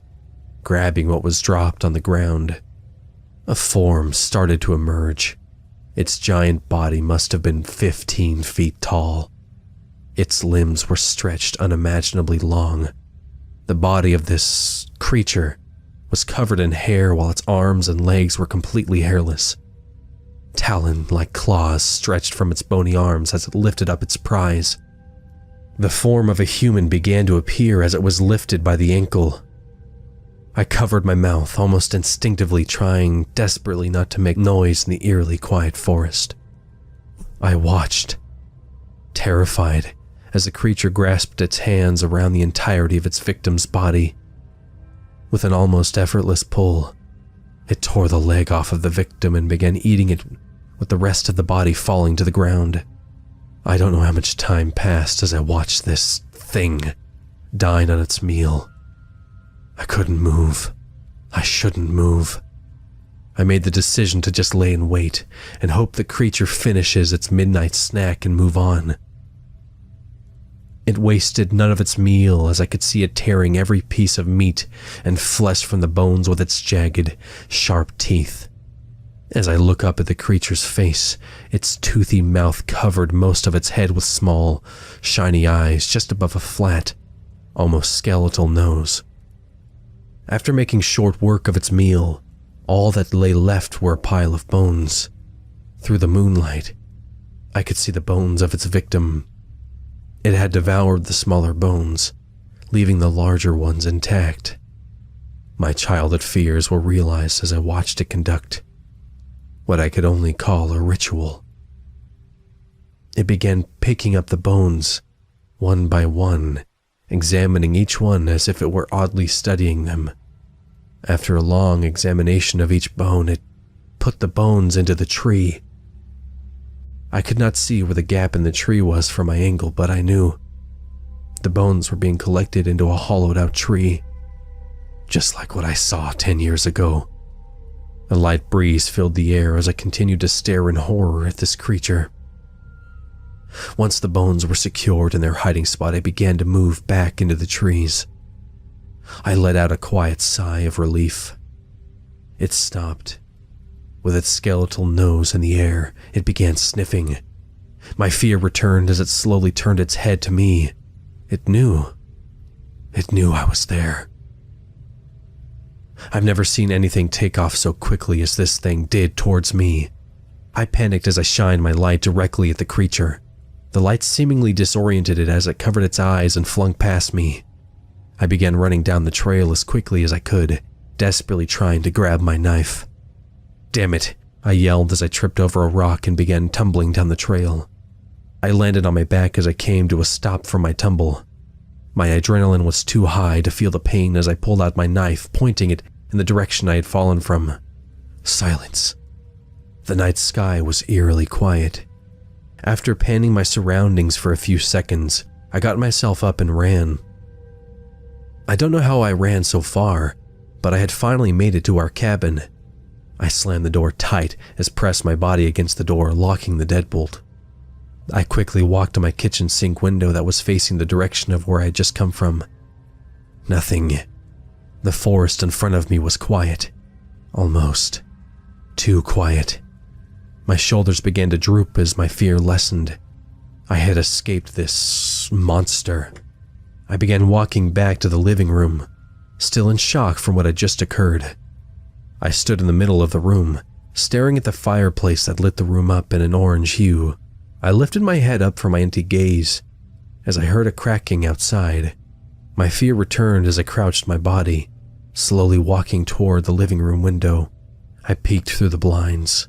Speaker 2: grabbing what was dropped on the ground. A form started to emerge. Its giant body must have been 15 feet tall. Its limbs were stretched unimaginably long. The body of this creature was covered in hair while its arms and legs were completely hairless. Talon-like claws stretched from its bony arms as it lifted up its prize. The form of a human began to appear as it was lifted by the ankle. I covered my mouth, almost instinctively, trying desperately not to make noise in the eerily quiet forest. I watched, terrified, as the creature grasped its hands around the entirety of its victim's body. With an almost effortless pull, it tore the leg off of the victim and began eating it, with the rest of the body falling to the ground. I don't know how much time passed as I watched this thing dine on its meal. I couldn't move. I shouldn't move. I made the decision to just lay in wait and hope the creature finishes its midnight snack and move on. It wasted none of its meal as I could see it tearing every piece of meat and flesh from the bones with its jagged, sharp teeth. As I look up at the creature's face, its toothy mouth covered most of its head with small, shiny eyes just above a flat, almost skeletal nose. After making short work of its meal, all that lay left were a pile of bones. Through the moonlight, I could see the bones of its victim. It had devoured the smaller bones, leaving the larger ones intact. My childhood fears were realized as I watched it conduct what I could only call a ritual. It began picking up the bones, one by one, examining each one as if it were oddly studying them. After a long examination of each bone, it put the bones into the tree. I could not see where the gap in the tree was from my angle, but I knew the bones were being collected into a hollowed-out tree, just like what I saw 10 years ago. A light breeze filled the air as I continued to stare in horror at this creature. Once the bones were secured in their hiding spot, I began to move back into the trees. I let out a quiet sigh of relief. It stopped. With its skeletal nose in the air, it began sniffing. My fear returned as it slowly turned its head to me. It knew. It knew I was there. I've never seen anything take off so quickly as this thing did towards me. I panicked as I shined my light directly at the creature. The light seemingly disoriented it as it covered its eyes and flung past me. I began running down the trail as quickly as I could, desperately trying to grab my knife. Damn it, I yelled as I tripped over a rock and began tumbling down the trail. I landed on my back as I came to a stop from my tumble. My adrenaline was too high to feel the pain as I pulled out my knife, pointing it in the direction I had fallen from. Silence. The night sky was eerily quiet. After panning my surroundings for a few seconds, I got myself up and ran. I don't know how I ran so far, but I had finally made it to our cabin. I slammed the door tight as pressed my body against the door, locking the deadbolt. I quickly walked to my kitchen sink window that was facing the direction of where I had just come from. Nothing. The forest in front of me was quiet. Almost. Too quiet. My shoulders began to droop as my fear lessened. I had escaped this monster. I began walking back to the living room, still in shock from what had just occurred. I stood in the middle of the room, staring at the fireplace that lit the room up in an orange hue. I lifted my head up from my empty gaze as I heard a cracking outside. My fear returned as I crouched my body, slowly walking toward the living room window. I peeked through the blinds.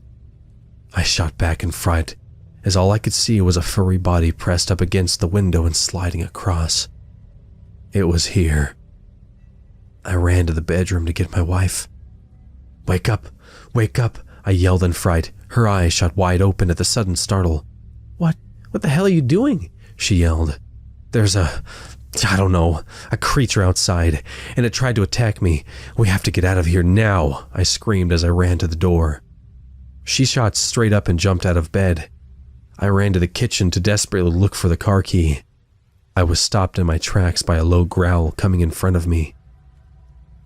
Speaker 2: I shot back in fright as all I could see was a furry body pressed up against the window and sliding across. It was here. I ran to the bedroom to get my wife. "Wake up! Wake up!" I yelled in fright. Her eyes shot wide open at the sudden startle. What the hell are you doing?" she yelled. "There's I don't know, a creature outside, and it tried to attack me. We have to get out of here now," I screamed as I ran to the door. She shot straight up and jumped out of bed. I ran to the kitchen to desperately look for the car key. I was stopped in my tracks by a low growl coming in front of me.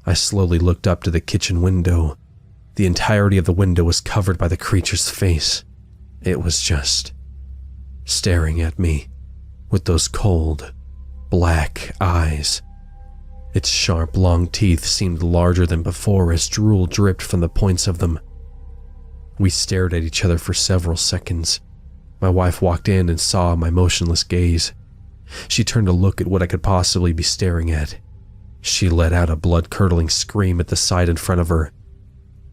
Speaker 2: I slowly looked up to the kitchen window. The entirety of the window was covered by the creature's face. It was just staring at me with those cold, black eyes. Its sharp, long teeth seemed larger than before as drool dripped from the points of them. We stared at each other for several seconds. My wife walked in and saw my motionless gaze. She turned to look at what I could possibly be staring at. She let out a blood-curdling scream at the sight in front of her.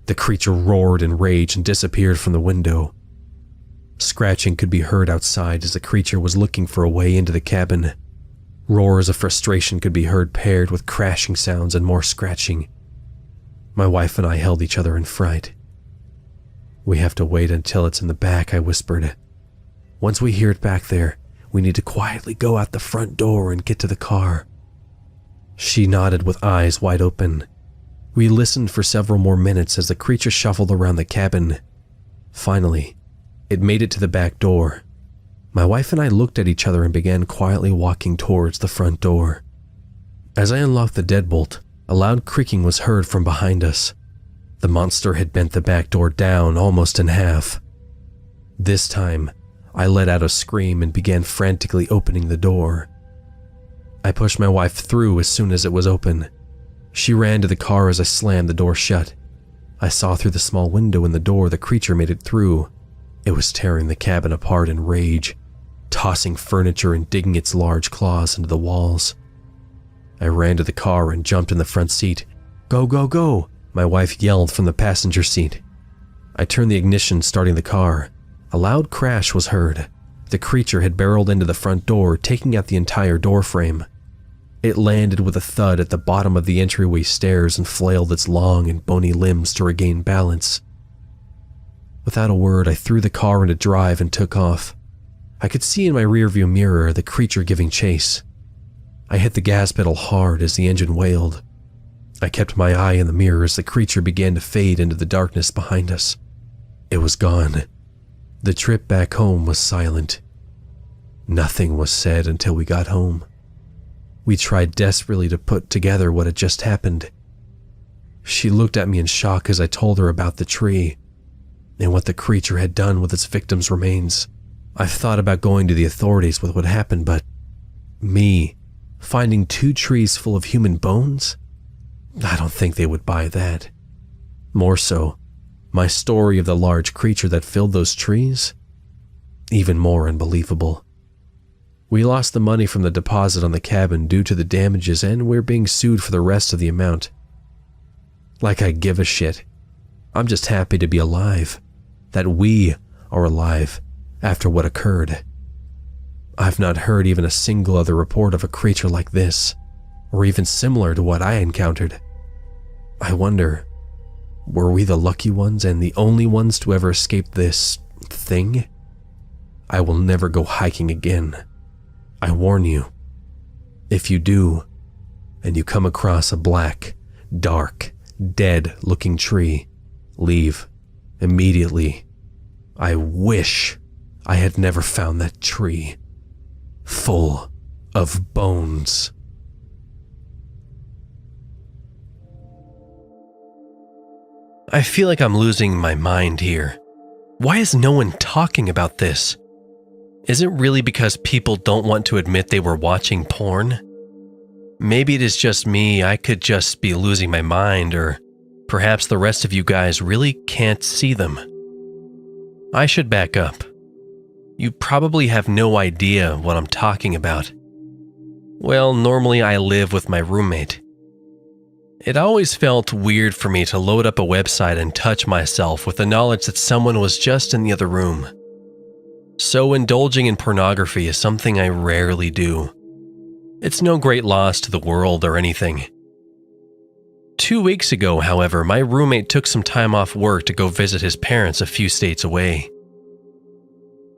Speaker 2: The creature roared in rage and disappeared from the window. Scratching could be heard outside as the creature was looking for a way into the cabin. Roars of frustration could be heard paired with crashing sounds and more scratching. My wife and I held each other in fright. "We have to wait until it's in the back," I whispered. "Once we hear it back there, we need to quietly go out the front door and get to the car." She nodded with eyes wide open. We listened for several more minutes as the creature shuffled around the cabin. Finally, it made it to the back door. My wife and I looked at each other and began quietly walking towards the front door. As I unlocked the deadbolt, a loud creaking was heard from behind us. The monster had bent the back door down almost in half. This time, I let out a scream and began frantically opening the door. I pushed my wife through as soon as it was open. She ran to the car as I slammed the door shut. I saw through the small window in the door the creature made it through. It was tearing the cabin apart in rage, tossing furniture and digging its large claws into the walls. I ran to the car and jumped in the front seat. "Go, go, go!" my wife yelled from the passenger seat. I turned the ignition, starting the car. A loud crash was heard. The creature had barreled into the front door, taking out the entire door frame. It landed with a thud at the bottom of the entryway stairs and flailed its long and bony limbs to regain balance. Without a word, I threw the car into drive and took off. I could see in my rearview mirror the creature giving chase. I hit the gas pedal hard as the engine wailed. I kept my eye in the mirror as the creature began to fade into the darkness behind us. It was gone. The trip back home was silent. Nothing was said until we got home. We tried desperately to put together what had just happened. She looked at me in shock as I told her about the tree and what the creature had done with its victim's remains. I've thought about going to the authorities with what happened, but me finding 2 trees full of human bones? I don't think they would buy that. More so, my story of the large creature that filled those trees? Even more unbelievable. We lost the money from the deposit on the cabin due to the damages, and we're being sued for the rest of the amount. Like I give a shit. I'm just happy to be alive. That we are alive after what occurred. I've not heard even a single other report of a creature like this, or even similar to what I encountered. I wonder, were we the lucky ones and the only ones to ever escape this thing? I will never go hiking again. I warn you, if you do, and you come across a black, dark, dead-looking tree, leave immediately. I wish I had never found that tree full of bones.
Speaker 1: I feel like I'm losing my mind here. Why is no one talking about this? Is it really because people don't want to admit they were watching porn? Maybe it is just me, I could just be losing my mind, or perhaps the rest of you guys really can't see them. I should back up. You probably have no idea what I'm talking about. Well, normally I live with my roommate. It always felt weird for me to load up a website and touch myself with the knowledge that someone was just in the other room. So indulging in pornography is something I rarely do. It's no great loss to the world or anything. 2 weeks ago, however, my roommate took some time off work to go visit his parents a few states away.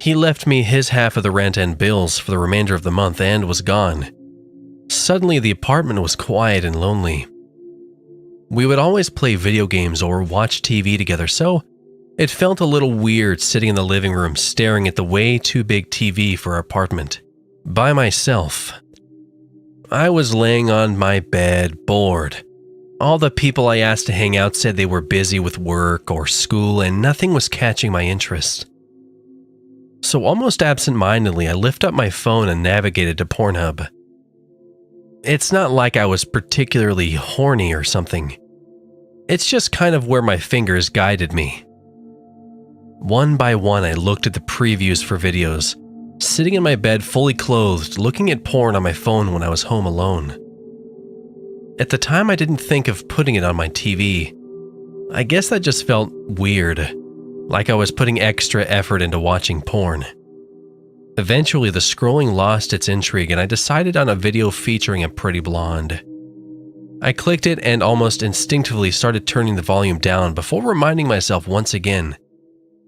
Speaker 1: He left me his half of the rent and bills for the remainder of the month and was gone. Suddenly, the apartment was quiet and lonely. We would always play video games or watch TV together, so it felt a little weird sitting in the living room staring at the way too big TV for our apartment, by myself. I was laying on my bed, bored. All the people I asked to hang out said they were busy with work or school and nothing was catching my interest. So almost absent-mindedly, I lifted up my phone and navigated to Pornhub. It's not like I was particularly horny or something. It's just kind of where my fingers guided me. One by one, I looked at the previews for videos, sitting in my bed fully clothed, looking at porn on my phone when I was home alone. At the time, I didn't think of putting it on my TV. I guess that just felt weird, like I was putting extra effort into watching porn. Eventually, the scrolling lost its intrigue and I decided on a video featuring a pretty blonde. I clicked it and almost instinctively started turning the volume down before reminding myself once again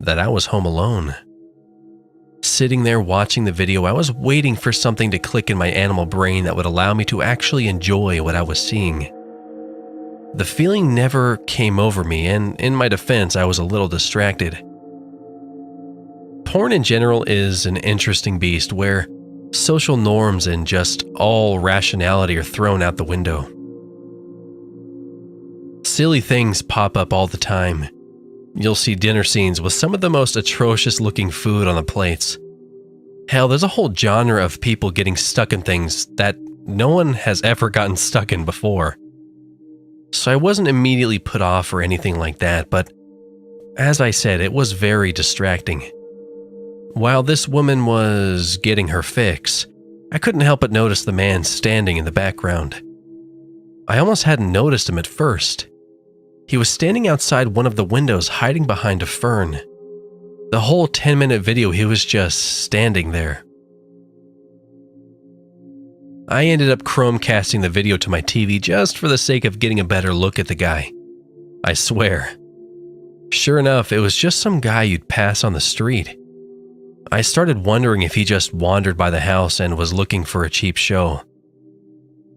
Speaker 1: that I was home alone. Sitting there watching the video, I was waiting for something to click in my animal brain that would allow me to actually enjoy what I was seeing. The feeling never came over me, and in my defense, I was a little distracted. Porn in general is an interesting beast where social norms and just all rationality are thrown out the window. Silly things pop up all the time. You'll see dinner scenes with some of the most atrocious looking food on the plates. Hell, there's a whole genre of people getting stuck in things that no one has ever gotten stuck in before. So I wasn't immediately put off or anything like that, but as I said, it was very distracting. While this woman was getting her fix, I couldn't help but notice the man standing in the background. I almost hadn't noticed him at first. He was standing outside one of the windows hiding behind a fern. The whole 10-minute video, he was just standing there. I ended up Chromecasting the video to my TV just for the sake of getting a better look at the guy. I swear. Sure enough, it was just some guy you'd pass on the street. I started wondering if he just wandered by the house and was looking for a cheap show.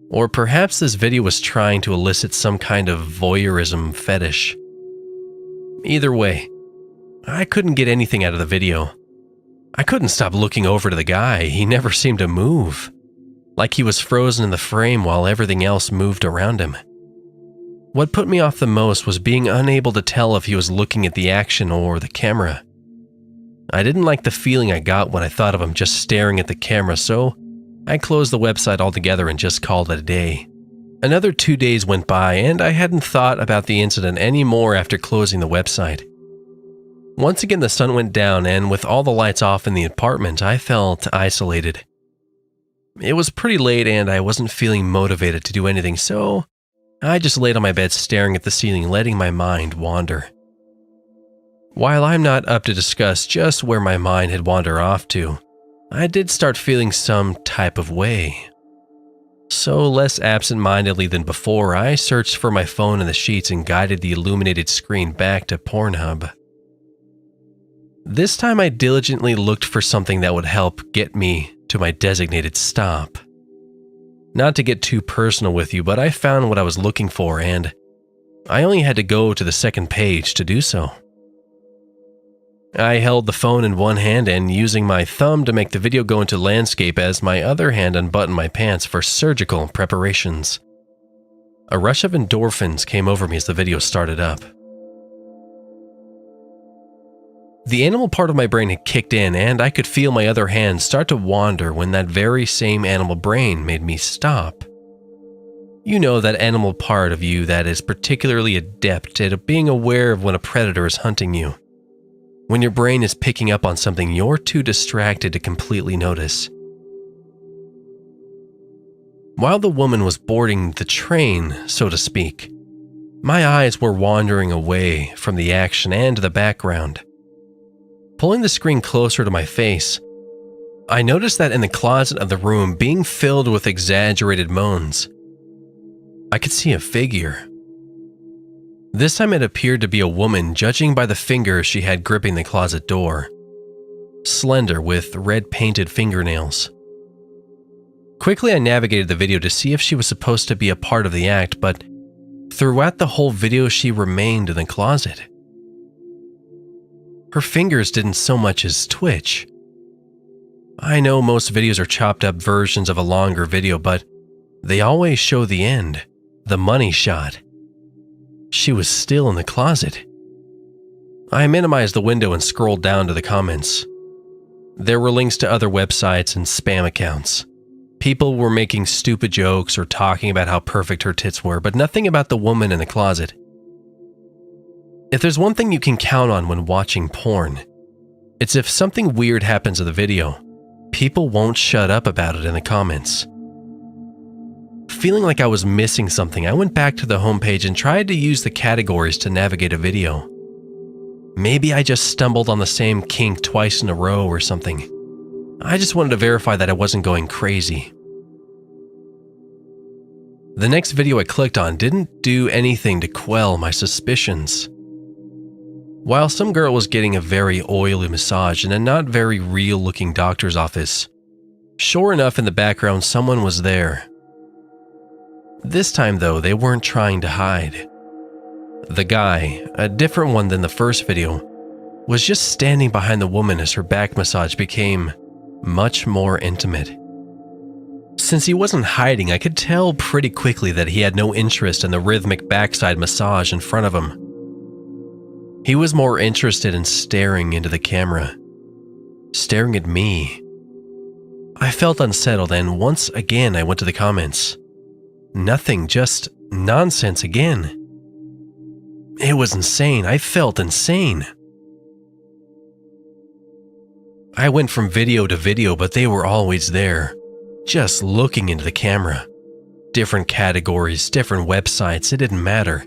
Speaker 1: Or perhaps this video was trying to elicit some kind of voyeurism fetish. Either way, I couldn't get anything out of the video. I couldn't stop looking over to the guy. He never seemed to move, like he was frozen in the frame while everything else moved around him. What put me off the most was being unable to tell if he was looking at the action or the camera. I didn't like the feeling I got when I thought of him just staring at the camera, so I closed the website altogether and just called it a day. Another 2 days went by, and I hadn't thought about the incident anymore after closing the website. Once again, the sun went down, and with all the lights off in the apartment, I felt isolated. It was pretty late, and I wasn't feeling motivated to do anything, so I just laid on my bed staring at the ceiling, letting my mind wander. While I'm not up to discuss just where my mind had wandered off to, I did start feeling some type of way. So less absent-mindedly than before, I searched for my phone in the sheets and guided the illuminated screen back to Pornhub. This time I diligently looked for something that would help get me to my designated stop. Not to get too personal with you, but I found what I was looking for, and I only had to go to the second page to do so. I held the phone in one hand and using my thumb to make the video go into landscape as my other hand unbuttoned my pants for surgical preparations. A rush of endorphins came over me as the video started up. The animal part of my brain had kicked in and I could feel my other hand start to wander when that very same animal brain made me stop. You know, that animal part of you that is particularly adept at being aware of when a predator is hunting you. When your brain is picking up on something you're too distracted to completely notice. While the woman was boarding the train, so to speak, my eyes were wandering away from the action and the background. Pulling the screen closer to my face, I noticed that in the closet of the room being filled with exaggerated moans, I could see a figure. This time it appeared to be a woman, judging by the fingers she had gripping the closet door. Slender with red painted fingernails. Quickly I navigated the video to see if she was supposed to be a part of the act, but throughout the whole video she remained in the closet. Her fingers didn't so much as twitch. I know most videos are chopped up versions of a longer video, but they always show the end, the money shot. She was still in the closet. I minimized the window and scrolled down to the comments. There were links to other websites and spam accounts. People were making stupid jokes or talking about how perfect her tits were, but nothing about the woman in the closet. If there's one thing you can count on when watching porn, it's if something weird happens in the video, people won't shut up about it in the comments. Feeling like I was missing something, I went back to the homepage and tried to use the categories to navigate a video. Maybe I just stumbled on the same kink twice in a row or something. I just wanted to verify that I wasn't going crazy. The next video I clicked on didn't do anything to quell my suspicions. While some girl was getting a very oily massage in a not very real-looking doctor's office, sure enough in the background someone was there. This time though, they weren't trying to hide. The guy, a different one than the first video, was just standing behind the woman as her back massage became much more intimate. Since he wasn't hiding, I could tell pretty quickly that he had no interest in the rhythmic backside massage in front of him. He was more interested in staring into the camera, staring at me. I felt unsettled and once again I went to the comments. Nothing, just nonsense again. It was insane. I felt insane. I went from video to video, but they were always there, just looking into the camera. Different categories, different websites, it didn't matter.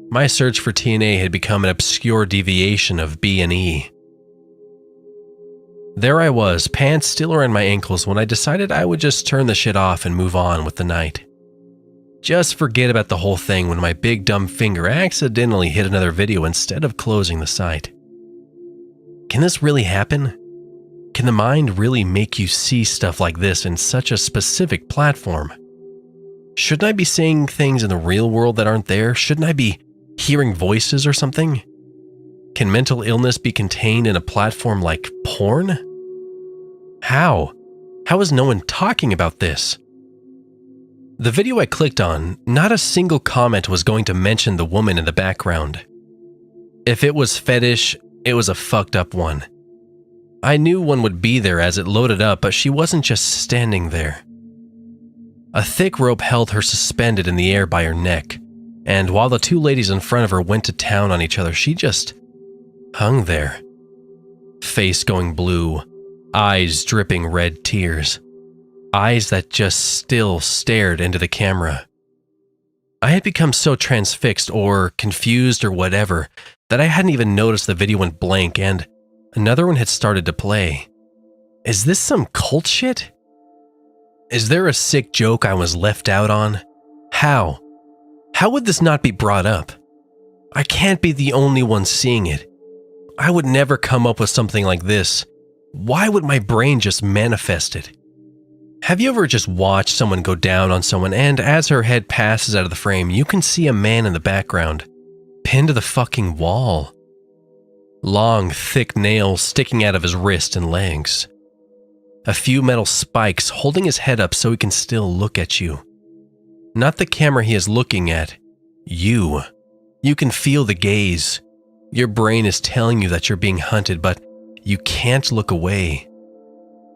Speaker 1: My search for TNA had become an obscure deviation of B&E. There I was, pants still around my ankles when I decided I would just turn the shit off and move on with the night. Just forget about the whole thing when my big dumb finger accidentally hit another video instead of closing the site. Can this really happen? Can the mind really make you see stuff like this in such a specific platform? Shouldn't I be seeing things in the real world that aren't there? Shouldn't I be hearing voices or something? Can mental illness be contained in a platform like porn? How? How is no one talking about this? The video I clicked on, not a single comment was going to mention the woman in the background. If it was fetish, it was a fucked up one. I knew one would be there as it loaded up, but she wasn't just standing there. A thick rope held her suspended in the air by her neck, and while the two ladies in front of her went to town on each other, she just hung there. Face going blue, eyes dripping red tears. Eyes that just still stared into the camera. I had become so transfixed or confused or whatever that I hadn't even noticed the video went blank and another one had started to play. Is this some cult shit? Is there a sick joke I was left out on? How? How would this not be brought up? I can't be the only one seeing it. I would never come up with something like this. Why would my brain just manifest it? Have you ever just watched someone go down on someone and as her head passes out of the frame, you can see a man in the background, pinned to the fucking wall? long, thick nails sticking out of his wrist and legs. A few metal spikes holding his head up so he can still look at you. Not the camera he is looking at, you. You can feel the gaze. Your brain is telling you that you're being hunted, but you can't look away.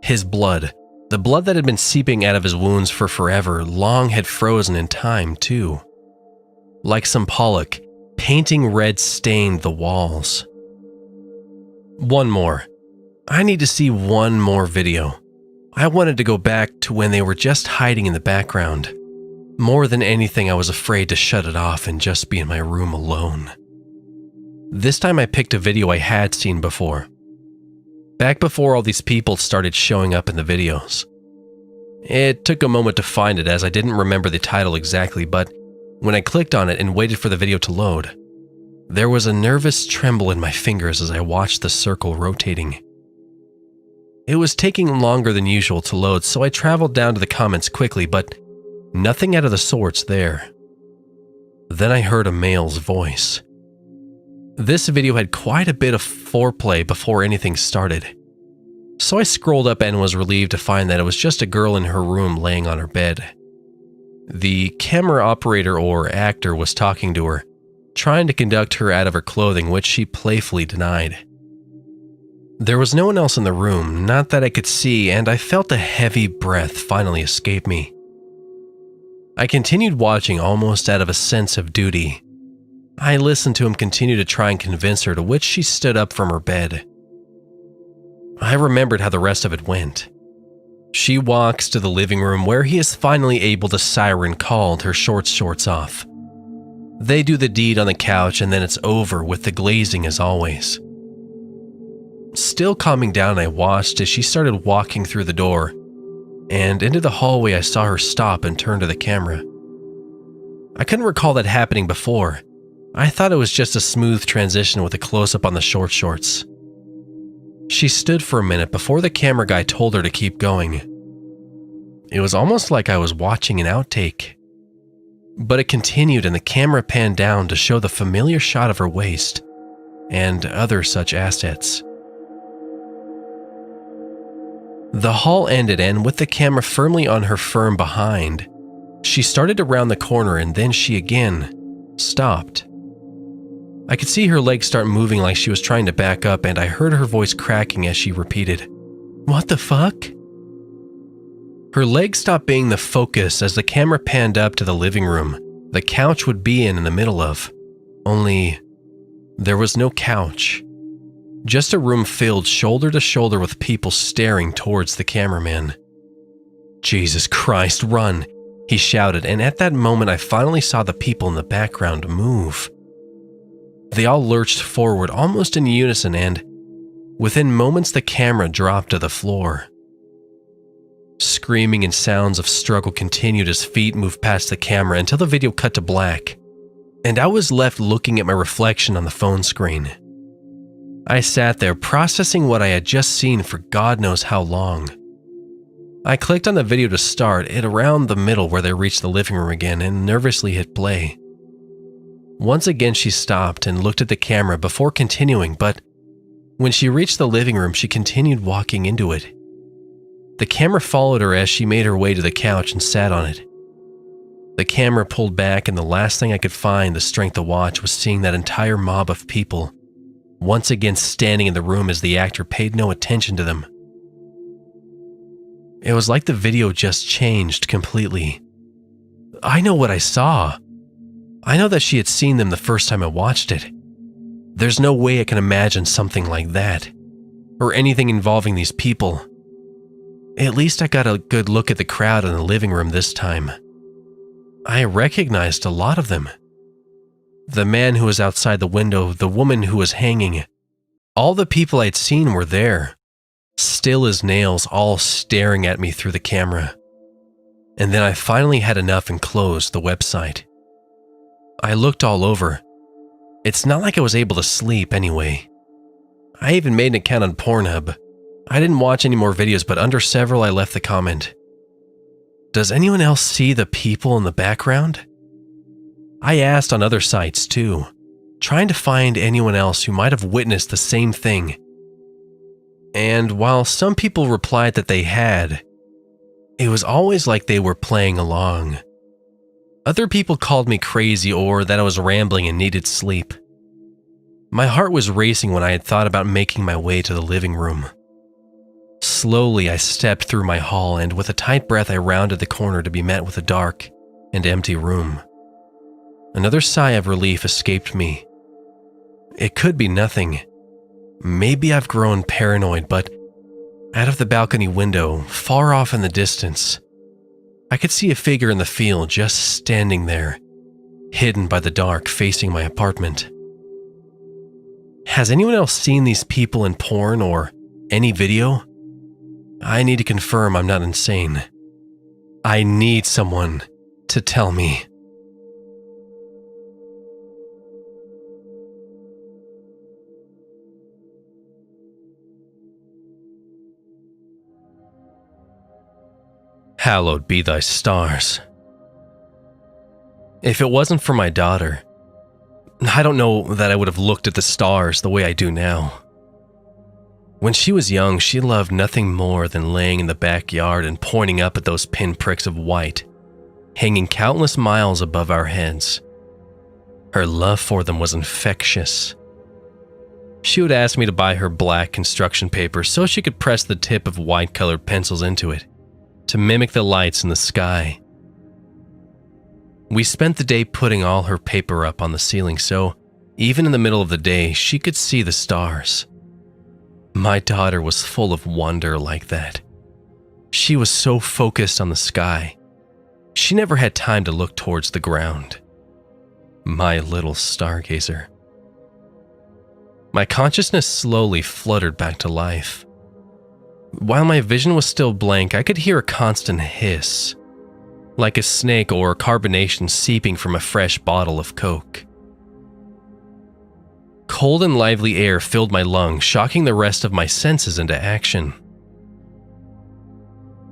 Speaker 1: His blood, the blood that had been seeping out of his wounds for forever, long had frozen in time too. Like some Pollock, painting red stained the walls. One more. I need to see one more video. I wanted to go back to when they were just hiding in the background. More than anything, I was afraid to shut it off and just be in my room alone. This time I picked a video I had seen before. Back before all these people started showing up in the videos. It took a moment to find it as I didn't remember the title exactly, but when I clicked on it and waited for the video to load, there was a nervous tremble in my fingers as I watched the circle rotating. It was taking longer than usual to load, so I traveled down to the comments quickly, but nothing out of the sorts there. Then I heard a male's voice. This video had quite a bit of foreplay before anything started, so I scrolled up and was relieved to find that it was just a girl in her room laying on her bed. The camera operator or actor was talking to her, trying to conduct her out of her clothing, which she playfully denied. There was no one else in the room, not that I could see, and I felt a heavy breath finally escape me. I continued watching almost out of a sense of duty. I listened to him continue to try and convince her, to which she stood up from her bed. I remembered how the rest of it went. She walks to the living room where he is finally able to siren call her shorts off. They do the deed on the couch and then it's over with the glazing as always. Still calming down, I watched as she started walking through the door, and into the hallway I saw her stop and turn to the camera. I couldn't recall that happening before. I thought it was just a smooth transition with a close-up on the shorts. She stood for a minute before the camera guy told her to keep going. It was almost like I was watching an outtake. But it continued and the camera panned down to show the familiar shot of her waist and other such assets. The hall ended, and with the camera firmly on her firm behind, she started to round the corner and then she again stopped. I could see her legs start moving like she was trying to back up, and I heard her voice cracking as she repeated, "What the fuck?" Her legs stopped being the focus as the camera panned up to the living room the couch would be in the middle of. Only, there was no couch. Just a room filled shoulder to shoulder with people staring towards the cameraman. "Jesus Christ, run!" he shouted, and at that moment I finally saw the people in the background move. They all lurched forward almost in unison, and within moments the camera dropped to the floor. Screaming and sounds of struggle continued as feet moved past the camera until the video cut to black, and I was left looking at my reflection on the phone screen. I sat there processing what I had just seen for God knows how long. I clicked on the video to start it around the middle where they reached the living room again and nervously hit play. Once again she stopped and looked at the camera before continuing, but when she reached the living room she continued walking into it. The camera followed her as she made her way to the couch and sat on it. The camera pulled back and the last thing I could find the strength to watch was seeing that entire mob of people once again standing in the room as the actor paid no attention to them. It was like the video just changed completely. I know what I saw. I know that she had seen them the first time I watched it. There's no way I can imagine something like that, or anything involving these people. At least I got a good look at the crowd in the living room this time. I recognized a lot of them. The man who was outside the window, the woman who was hanging. All the people I'd seen were there, still as nails, all staring at me through the camera. And then I finally had enough and closed the website. I looked all over. It's not like I was able to sleep anyway. I even made an account on Pornhub. I didn't watch any more videos, but under several I left the comment, "Does anyone else see the people in the background?" I asked on other sites too, trying to find anyone else who might have witnessed the same thing. And while some people replied that they had, it was always like they were playing along. Other people called me crazy or that I was rambling and needed sleep. My heart was racing when I had thought about making my way to the living room. Slowly, I stepped through my hall, and with a tight breath, I rounded the corner to be met with a dark and empty room. Another sigh of relief escaped me. It could be nothing. Maybe I've grown paranoid, but out of the balcony window, far off in the distance, I could see a figure in the field just standing there, hidden by the dark facing my apartment. Has anyone else seen these people in porn or any video? I need to confirm I'm not insane. I need someone to tell me. Hallowed be thy stars. If it wasn't for my daughter, I don't know that I would have looked at the stars the way I do now. When she was young, she loved nothing more than laying in the backyard and pointing up at those pinpricks of white, hanging countless miles above our heads. Her love for them was infectious. She would ask me to buy her black construction paper so she could press the tip of white-colored pencils into it to mimic the lights in the sky. We spent the day putting all her paper up on the ceiling so, even in the middle of the day, she could see the stars. My daughter was full of wonder like that. She was so focused on the sky, she never had time to look towards the ground. My little stargazer. My consciousness slowly fluttered back to life. While my vision was still blank, I could hear a constant hiss, like a snake or carbonation seeping from a fresh bottle of Coke. Cold and lively air filled my lungs, shocking the rest of my senses into action.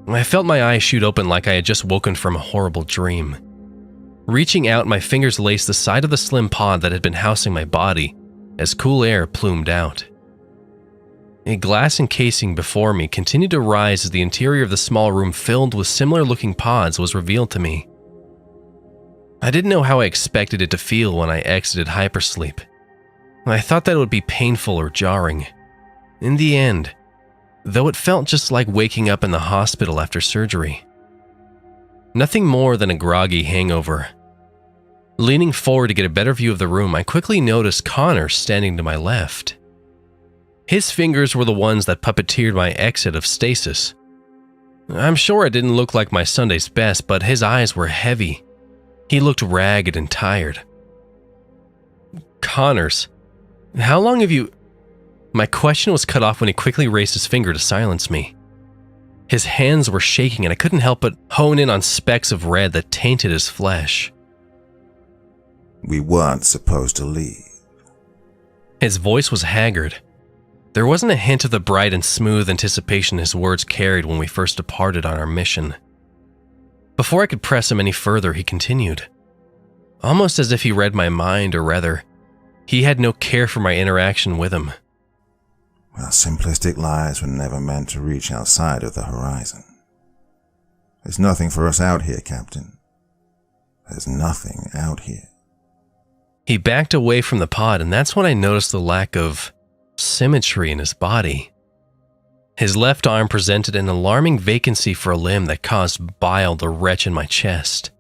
Speaker 1: I felt my eyes shoot open like I had just woken from a horrible dream. Reaching out, my fingers laced the side of the slim pod that had been housing my body as cool air plumed out. A glass encasing before me continued to rise as the interior of the small room filled with similar-looking pods was revealed to me. I didn't know how I expected it to feel when I exited hypersleep. I thought that it would be painful or jarring. In the end, though, it felt just like waking up in the hospital after surgery. Nothing more than a groggy hangover. Leaning forward to get a better view of the room, I quickly noticed Connor standing to my left. His fingers were the ones that puppeteered my exit of stasis. I'm sure I didn't look like my Sunday's best, but his eyes were heavy. He looked ragged and tired. Connors, how long have you... My question was cut off when he quickly raised his finger to silence me. His hands were shaking and I couldn't help but hone in on specks of red that tainted his flesh.
Speaker 4: We weren't supposed to leave.
Speaker 1: His voice was haggard. There wasn't a hint of the bright and smooth anticipation his words carried when we first departed on our mission. Before I could press him any further, he continued, almost as if he read my mind, or rather, he had no care for my interaction with him.
Speaker 4: Well, simplistic lies were never meant to reach outside of the horizon. There's nothing for us out here, Captain. There's nothing out here.
Speaker 1: He backed away from the pod, and that's when I noticed the lack of symmetry in his body. His left arm presented an alarming vacancy for a limb that caused bile to retch in my chest.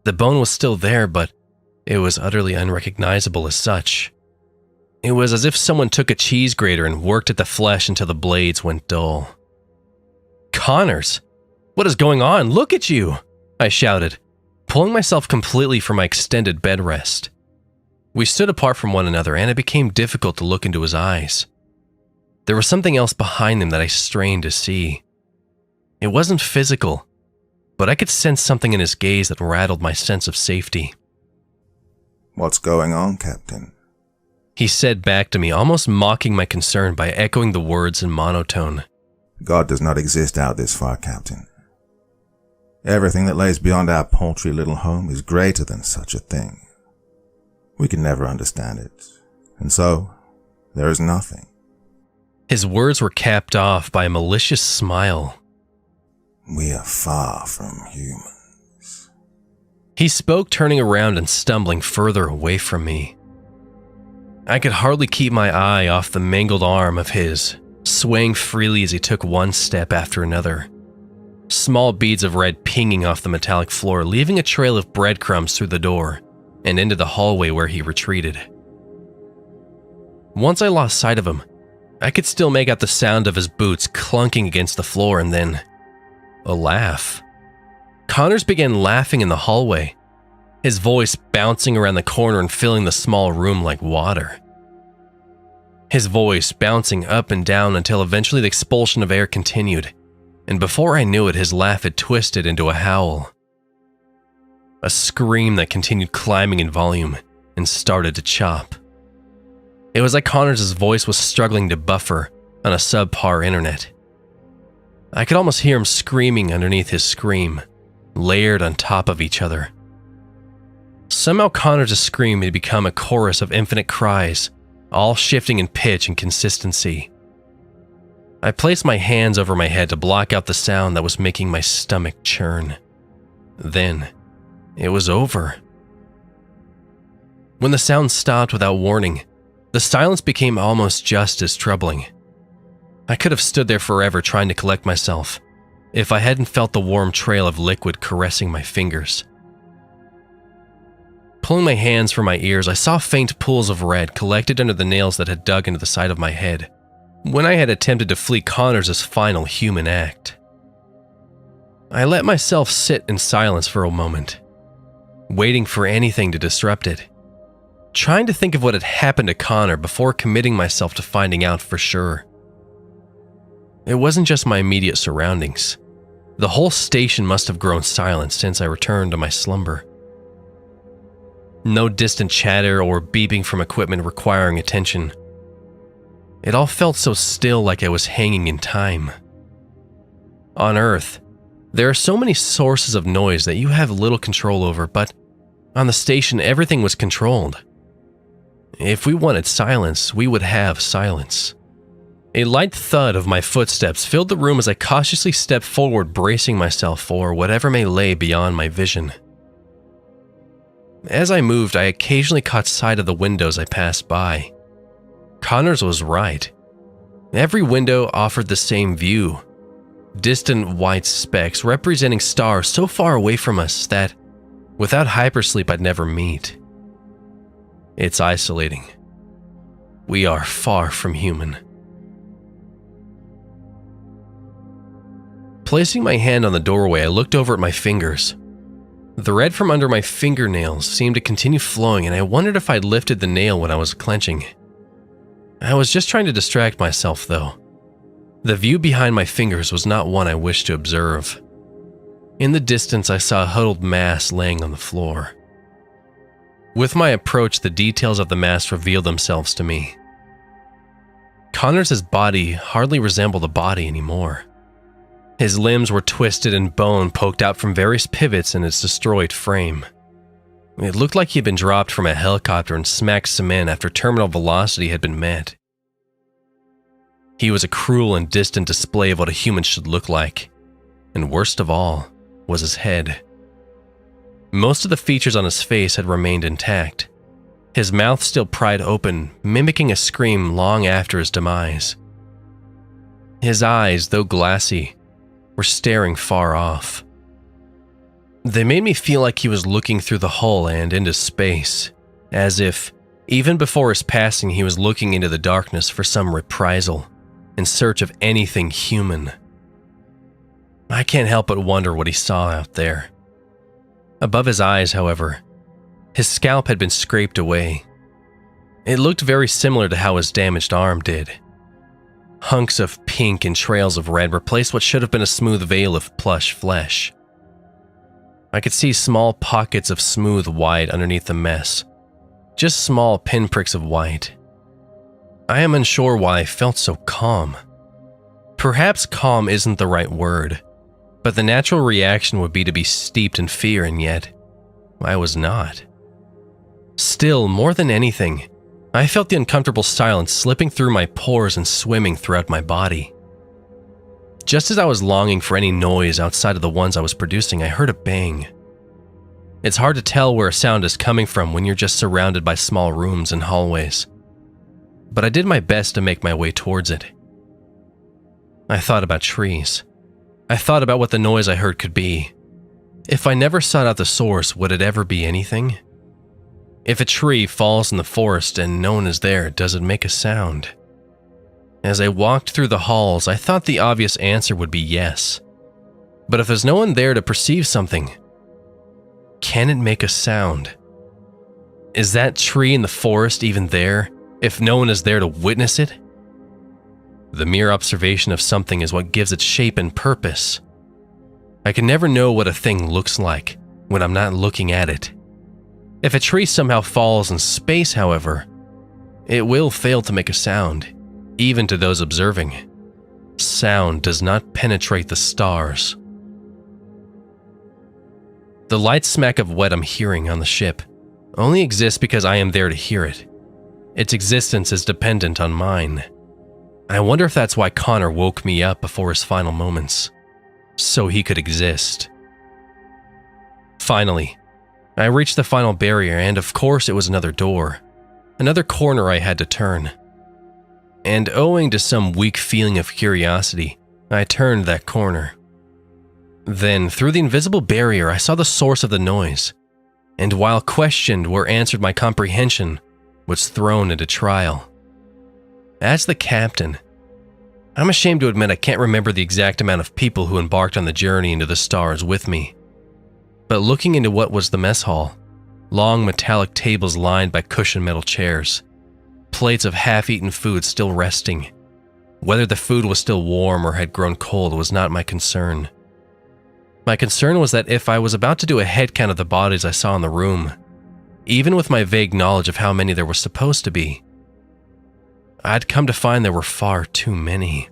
Speaker 1: The bone was still there, but it was utterly unrecognizable as such. It was as if someone took a cheese grater and worked at the flesh until the blades went dull. Connors, what is going on? Look at you! I shouted, pulling myself completely from my extended bed rest. We stood apart from one another, and it became difficult to look into his eyes. There was something else behind them that I strained to see. It wasn't physical, but I could sense something in his gaze that rattled my sense of safety.
Speaker 4: What's going on, Captain?
Speaker 1: He said back to me, almost mocking my concern by echoing the words in monotone.
Speaker 4: God does not exist out this far, Captain. Everything that lays beyond our paltry little home is greater than such a thing. We can never understand it. And so, there is nothing.
Speaker 1: His words were capped off by a malicious smile.
Speaker 4: We are far from human.
Speaker 1: He spoke, turning around and stumbling further away from me. I could hardly keep my eye off the mangled arm of his, swaying freely as he took one step after another. Small beads of red pinging off the metallic floor, leaving a trail of breadcrumbs through the door and into the hallway where he retreated. Once I lost sight of him, I could still make out the sound of his boots clunking against the floor, and then a laugh. Connors began laughing in the hallway, his voice bouncing around the corner and filling the small room like water. His voice bouncing up and down until eventually the expulsion of air continued, and before I knew it, his laugh had twisted into a howl. A scream that continued climbing in volume and started to chop. It was like Connors' voice was struggling to buffer on a subpar internet. I could almost hear him screaming underneath his scream, layered on top of each other. Somehow Connors' scream had become a chorus of infinite cries, all shifting in pitch and consistency. I placed my hands over my head to block out the sound that was making my stomach churn. Then, it was over. When the sound stopped without warning, the silence became almost just as troubling. I could have stood there forever trying to collect myself if I hadn't felt the warm trail of liquid caressing my fingers. Pulling my hands from my ears, I saw faint pools of red collected under the nails that had dug into the side of my head when I had attempted to flee Connors' final human act. I let myself sit in silence for a moment, waiting for anything to disrupt it, trying to think of what had happened to Connor before committing myself to finding out for sure. It wasn't just my immediate surroundings. The whole station must have grown silent since I returned to my slumber. No distant chatter or beeping from equipment requiring attention. It all felt so still, like I was hanging in time. On Earth, there are so many sources of noise that you have little control over, but on the station everything was controlled. If we wanted silence, we would have silence. A light thud of my footsteps filled the room as I cautiously stepped forward, bracing myself for whatever may lay beyond my vision. As I moved, I occasionally caught sight of the windows I passed by. Connors was right. Every window offered the same view. Distant white specks representing stars so far away from us that, without hypersleep, I'd never meet. It's isolating. We are far from human. Placing my hand on the doorway, I looked over at my fingers. The red from under my fingernails seemed to continue flowing, and I wondered if I'd lifted the nail when I was clenching. I was just trying to distract myself, though. The view behind my fingers was not one I wished to observe. In the distance, I saw a huddled mass laying on the floor. With my approach, the details of the mass revealed themselves to me. Connors' body hardly resembled a body anymore. His limbs were twisted and bone poked out from various pivots in its destroyed frame. It looked like he had been dropped from a helicopter and smacked cement after terminal velocity had been met. He was a cruel and distant display of what a human should look like, and worst of all was his head. Most of the features on his face had remained intact, his mouth still pried open, mimicking a scream long after his demise. His eyes, though glassy, were staring far off. They made me feel like he was looking through the hull and into space, as if, even before his passing, he was looking into the darkness for some reprisal, in search of anything human. I can't help but wonder what he saw out there. Above his eyes, however, his scalp had been scraped away. It looked very similar to how his damaged arm did. Hunks of pink and trails of red replaced what should have been a smooth veil of plush flesh. I could see small pockets of smooth white underneath the mess, just small pinpricks of white. I am unsure why I felt so calm. Perhaps calm isn't the right word, but the natural reaction would be to be steeped in fear, and yet I was not. Still, more than anything, I felt the uncomfortable silence slipping through my pores and swimming throughout my body. Just as I was longing for any noise outside of the ones I was producing, I heard a bang. It's hard to tell where a sound is coming from when you're just surrounded by small rooms and hallways, but I did my best to make my way towards it. I thought about trees. I thought about what the noise I heard could be. If I never sought out the source, would it ever be anything? If a tree falls in the forest and no one is there, does it make a sound? As I walked through the halls, I thought the obvious answer would be yes. But if there's no one there to perceive something, can it make a sound? Is that tree in the forest even there if no one is there to witness it? The mere observation of something is what gives it shape and purpose. I can never know what a thing looks like when I'm not looking at it. If a tree somehow falls in space, however, it will fail to make a sound, even to those observing. Sound does not penetrate the stars. The light smack of what I'm hearing on the ship only exists because I am there to hear it. Its existence is dependent on mine. I wonder if that's why Connor woke me up before his final moments, so he could exist. Finally, I reached the final barrier, and of course it was another door, another corner I had to turn. And owing to some weak feeling of curiosity, I turned that corner. Then, through the invisible barrier, I saw the source of the noise, and while questioned or answered, my comprehension was thrown into trial. As the captain, I'm ashamed to admit I can't remember the exact amount of people who embarked on the journey into the stars with me. But looking into what was the mess hall, long metallic tables lined by cushioned metal chairs, plates of half-eaten food still resting. Whether the food was still warm or had grown cold was not my concern. My concern was that if I was about to do a head count of the bodies I saw in the room, even with my vague knowledge of how many there was supposed to be, I'd come to find there were far too many.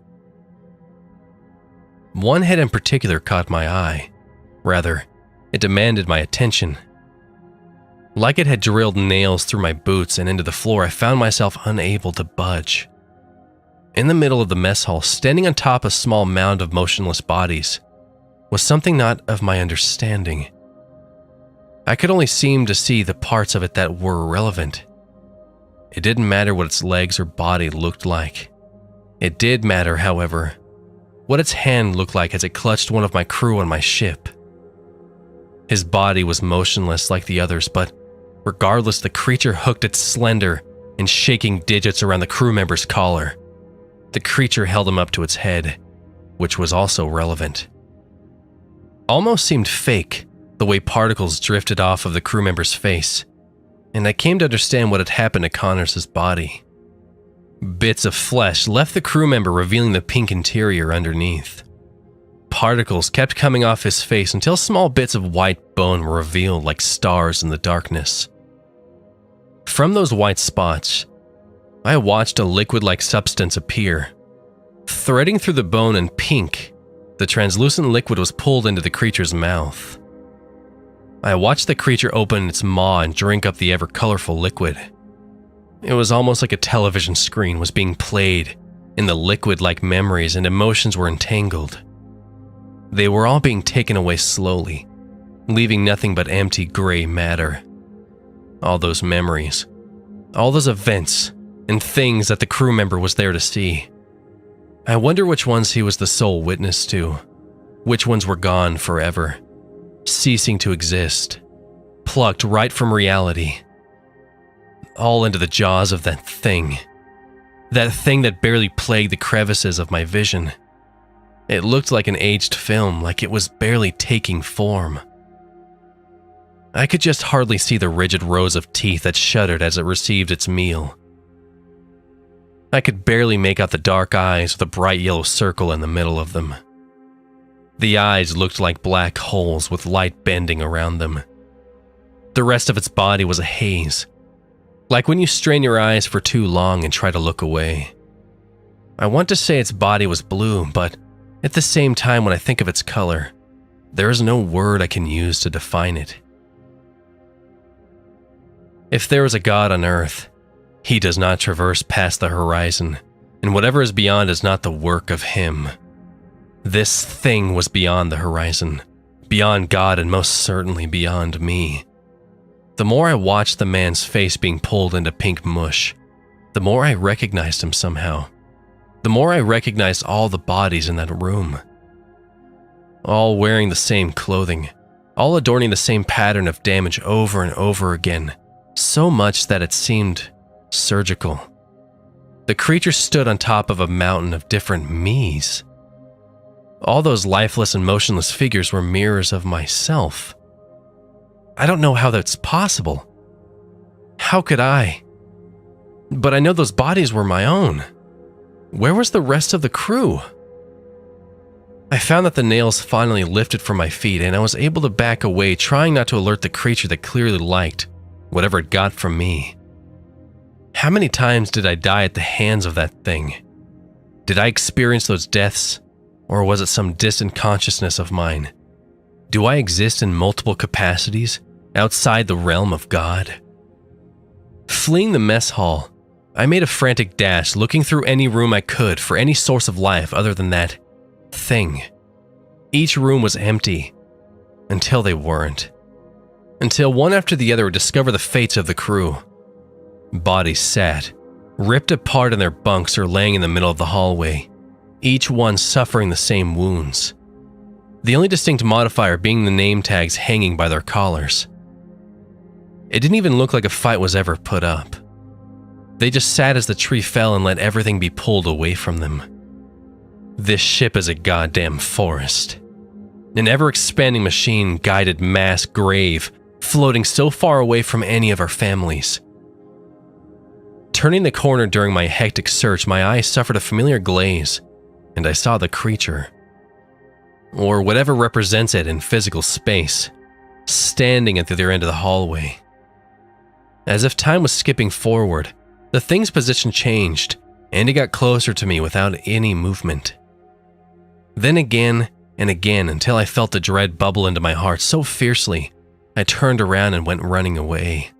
Speaker 1: One head in particular caught my eye. Rather, it demanded my attention. Like it had drilled nails through my boots and into the floor, I found myself unable to budge. In the middle of the mess hall, standing on top of a small mound of motionless bodies, was something not of my understanding. I could only seem to see the parts of it that were relevant. It didn't matter what its legs or body looked like. It did matter, however, what its hand looked like as it clutched one of my crew on my ship. His body was motionless like the others, but regardless, the creature hooked its slender and shaking digits around the crew member's collar. The creature held him up to its head, which was also relevant. Almost seemed fake, the way particles drifted off of the crew member's face, and I came to understand what had happened to Connor's body. Bits of flesh left the crew member, revealing the pink interior underneath. Particles kept coming off his face until small bits of white bone were revealed like stars in the darkness. From those white spots, I watched a liquid-like substance appear. Threading through the bone in pink, the translucent liquid was pulled into the creature's mouth. I watched the creature open its maw and drink up the ever-colorful liquid. It was almost like a television screen was being played, and the liquid-like memories and emotions were entangled. They were all being taken away slowly, leaving nothing but empty gray matter. All those memories, all those events, and things that the crew member was there to see. I wonder which ones he was the sole witness to, which ones were gone forever, ceasing to exist, plucked right from reality, all into the jaws of that thing that barely plagued the crevices of my vision. It looked like an aged film, like it was barely taking form. I could just hardly see the rigid rows of teeth that shuddered as it received its meal. I could barely make out the dark eyes with a bright yellow circle in the middle of them. The eyes looked like black holes with light bending around them. The rest of its body was a haze, like when you strain your eyes for too long and try to look away. I want to say its body was blue, but at the same time, when I think of its color, there is no word I can use to define it. If there is a God on earth, he does not traverse past the horizon, and whatever is beyond is not the work of him. This thing was beyond the horizon, beyond God, and most certainly beyond me. The more I watched the man's face being pulled into pink mush, the more I recognized him somehow. The more I recognized all the bodies in that room. All wearing the same clothing, all adorning the same pattern of damage over and over again, so much that it seemed surgical. The creature stood on top of a mountain of different me's. All those lifeless and motionless figures were mirrors of myself. I don't know how that's possible. How could I? But I know those bodies were my own. Where was the rest of the crew? I found that the nails finally lifted from my feet, and I was able to back away, trying not to alert the creature that clearly liked whatever it got from me. How many times did I die at the hands of that thing? Did I experience those deaths, or was it some distant consciousness of mine? Do I exist in multiple capacities, outside the realm of God? Fleeing the mess hall, I made a frantic dash, looking through any room I could for any source of life other than that thing. Each room was empty, until they weren't. Until one after the other would discover the fates of the crew. Bodies sat, ripped apart in their bunks or laying in the middle of the hallway, each one suffering the same wounds. The only distinct modifier being the name tags hanging by their collars. It didn't even look like a fight was ever put up. They just sat as the tree fell and let everything be pulled away from them. This ship is a goddamn forest. An ever-expanding machine-guided mass grave, floating so far away from any of our families. Turning the corner during my hectic search, my eyes suffered a familiar glaze, and I saw the creature, or whatever represents it in physical space, standing at the other end of the hallway. As if time was skipping forward, the thing's position changed, and it got closer to me without any movement. Then again and again, until I felt the dread bubble into my heart so fiercely, I turned around and went running away.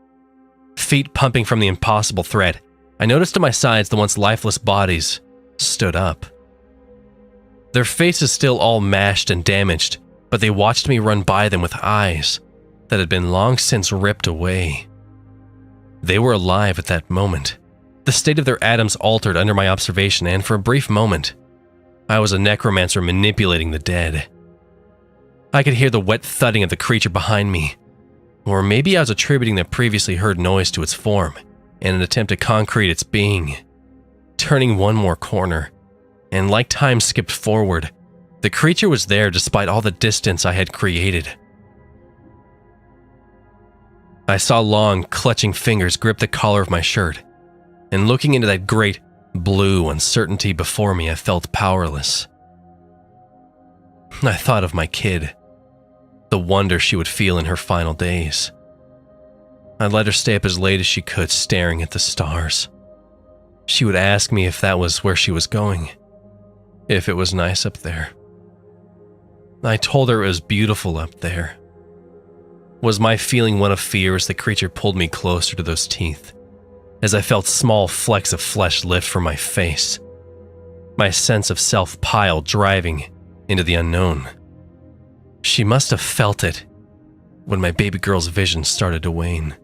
Speaker 1: Feet pumping from the impossible threat, I noticed to my sides the once lifeless bodies stood up. Their faces still all mashed and damaged, but they watched me run by them with eyes that had been long since ripped away. They were alive at that moment. The state of their atoms altered under my observation, and for a brief moment, I was a necromancer manipulating the dead. I could hear the wet thudding of the creature behind me, or maybe I was attributing the previously heard noise to its form in an attempt to concrete its being. Turning one more corner, and like time skipped forward, the creature was there despite all the distance I had created. I saw long, clutching fingers grip the collar of my shirt, and looking into that great, blue uncertainty before me, I felt powerless. I thought of my kid, the wonder she would feel in her final days. I let her stay up as late as she could, staring at the stars. She would ask me if that was where she was going, if it was nice up there. I told her it was beautiful up there. Was my feeling one of fear as the creature pulled me closer to those teeth, as I felt small flecks of flesh lift from my face, my sense of self piled, driving into the unknown? She must have felt it when my baby girl's vision started to wane.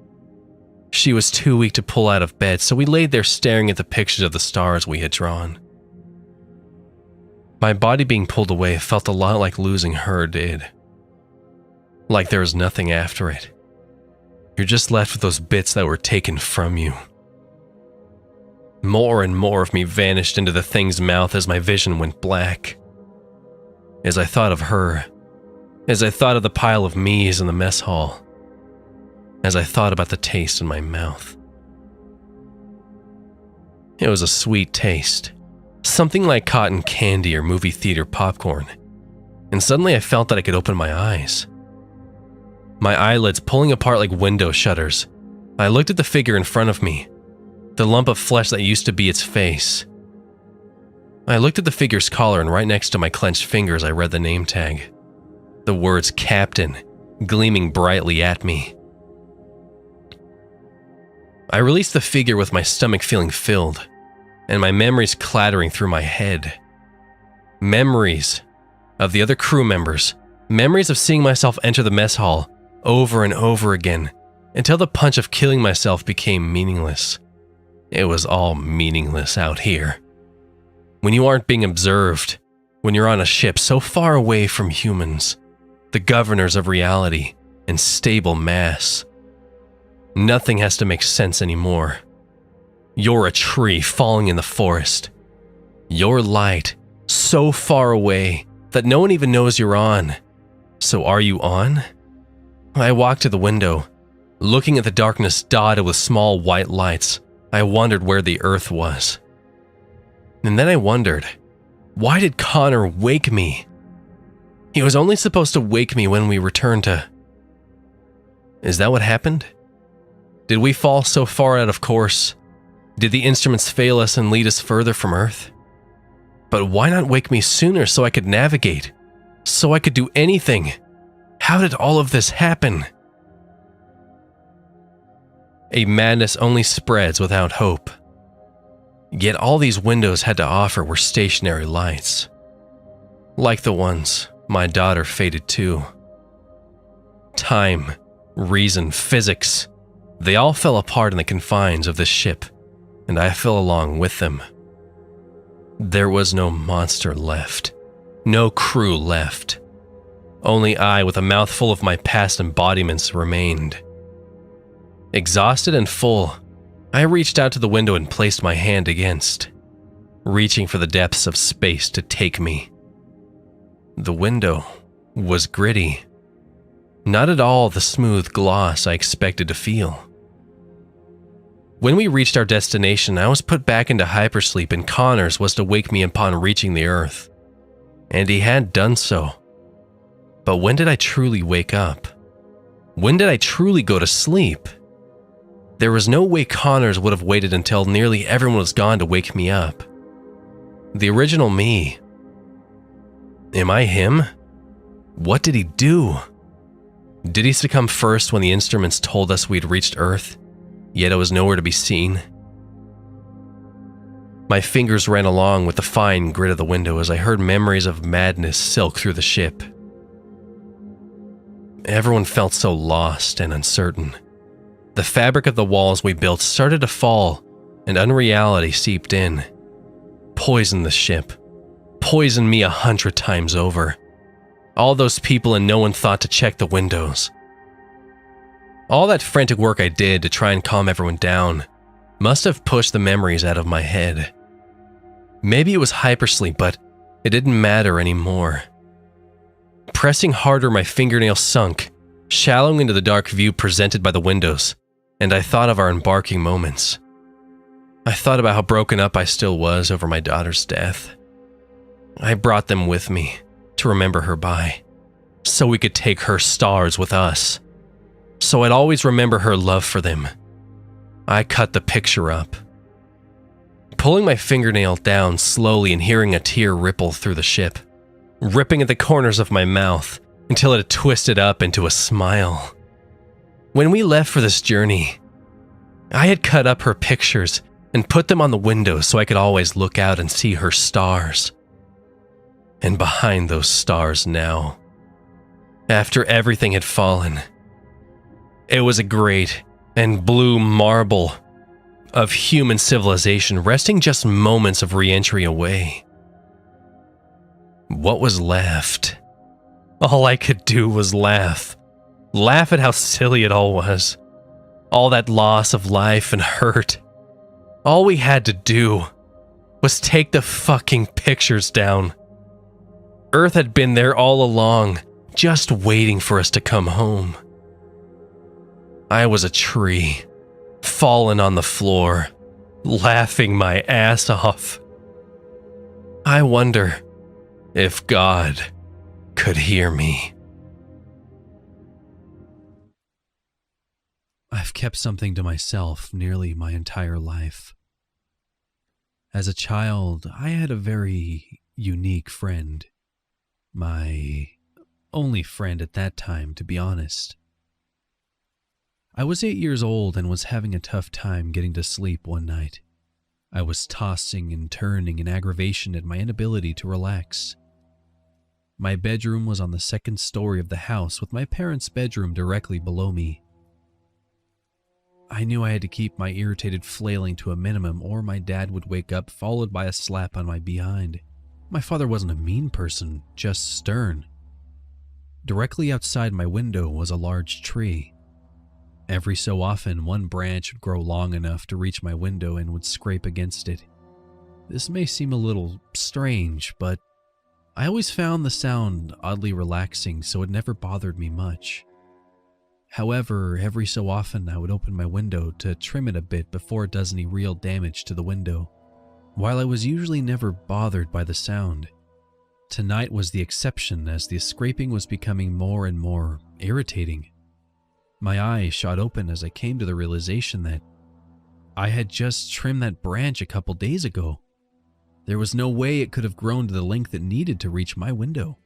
Speaker 1: She was too weak to pull out of bed, so we laid there staring at the pictures of the stars we had drawn. My body being pulled away felt a lot like losing her did. Like there was nothing after it. You're just left with those bits that were taken from you. More and more of me vanished into the thing's mouth as my vision went black. As I thought of her, as I thought of the pile of me's in the mess hall, as I thought about the taste in my mouth. It was a sweet taste, something like cotton candy or movie theater popcorn, and suddenly I felt that I could open my eyes. My eyelids pulling apart like window shutters, I looked at the figure in front of me, the lump of flesh that used to be its face. I looked at the figure's collar, and right next to my clenched fingers I read the name tag. The words Captain gleaming brightly at me. I released the figure with my stomach feeling filled, and my memories clattering through my head. Memories of the other crew members, memories of seeing myself enter the mess hall over and over again until the punch of killing myself became meaningless. It was all meaningless out here. When you aren't being observed, when you're on a ship so far away from humans, the governors of reality and stable mass, nothing has to make sense anymore. You're a tree falling in the forest. Your light so far away that no one even knows you're on. So are you on? I walked to the window. Looking at the darkness dotted with small white lights, I wondered where the earth was. And then I wondered, why did Connor wake me? He was only supposed to wake me when we returned to... Is that what happened? Did we fall so far out of course? Did the instruments fail us and lead us further from Earth? But why not wake me sooner so I could navigate? So I could do anything? How did all of this happen? A madness only spreads without hope. Yet all these windows had to offer were stationary lights. Like the ones my daughter faded to. Time, reason, physics, they all fell apart in the confines of this ship, and I fell along with them. There was no monster left, no crew left. Only I, with a mouthful of my past embodiments, remained. Exhausted and full, I reached out to the window and placed my hand against, reaching for the depths of space to take me. The window was gritty, not at all the smooth gloss I expected to feel. When we reached our destination, I was put back into hypersleep, and Connors was to wake me upon reaching the earth. And he had done so. But when did I truly wake up? When did I truly go to sleep? There was no way Connors would have waited until nearly everyone was gone to wake me up. The original me. Am I him? What did he do? Did he succumb first when the instruments told us we'd reached Earth, yet it was nowhere to be seen? My fingers ran along with the fine grit of the window as I heard memories of madness silk through the ship. Everyone felt so lost and uncertain. The fabric of the walls we built started to fall, and unreality seeped in. Poisoned the ship. Poisoned me 100 times over. All those people and no one thought to check the windows. All that frantic work I did to try and calm everyone down must have pushed the memories out of my head. Maybe it was hypersleep, but it didn't matter anymore. Pressing harder, my fingernails sunk, shallowing into the dark view presented by the windows, and I thought of our embarking moments. I thought about how broken up I still was over my daughter's death. I brought them with me to remember her by, so we could take her stars with us. So I'd always remember her love for them. I cut the picture up. Pulling my fingernail down slowly and hearing a tear ripple through the ship, ripping at the corners of my mouth until it had twisted up into a smile. When we left for this journey, I had cut up her pictures and put them on the window so I could always look out and see her stars. And behind those stars now, after everything had fallen, it was a great and blue marble of human civilization resting just moments of re-entry away. What was left? All I could do was laugh. Laugh at how silly it all was. All that loss of life and hurt. All we had to do was take the fucking pictures down. Earth had been there all along, just waiting for us to come home. I was a tree, fallen on the floor, laughing my ass off. I wonder if God could hear me.
Speaker 2: I've kept something to myself nearly my entire life. As a child, I had a very unique friend. My only friend at that time, to be honest. I was 8 years old and was having a tough time getting to sleep one night. I was tossing and turning in aggravation at my inability to relax. My bedroom was on the second story of the house, with my parents' bedroom directly below me. I knew I had to keep my irritated flailing to a minimum, or my dad would wake up, followed by a slap on my behind. My father wasn't a mean person, just stern. Directly outside my window was a large tree. Every so often, one branch would grow long enough to reach my window and would scrape against it. This may seem a little strange, but I always found the sound oddly relaxing, so it never bothered me much. However, every so often I would open my window to trim it a bit before it does any real damage to the window. While I was usually never bothered by the sound, tonight was the exception, as the scraping was becoming more and more irritating. My eyes shot open as I came to the realization that I had just trimmed that branch a couple days ago. There was no way it could have grown to the length it needed to reach my window.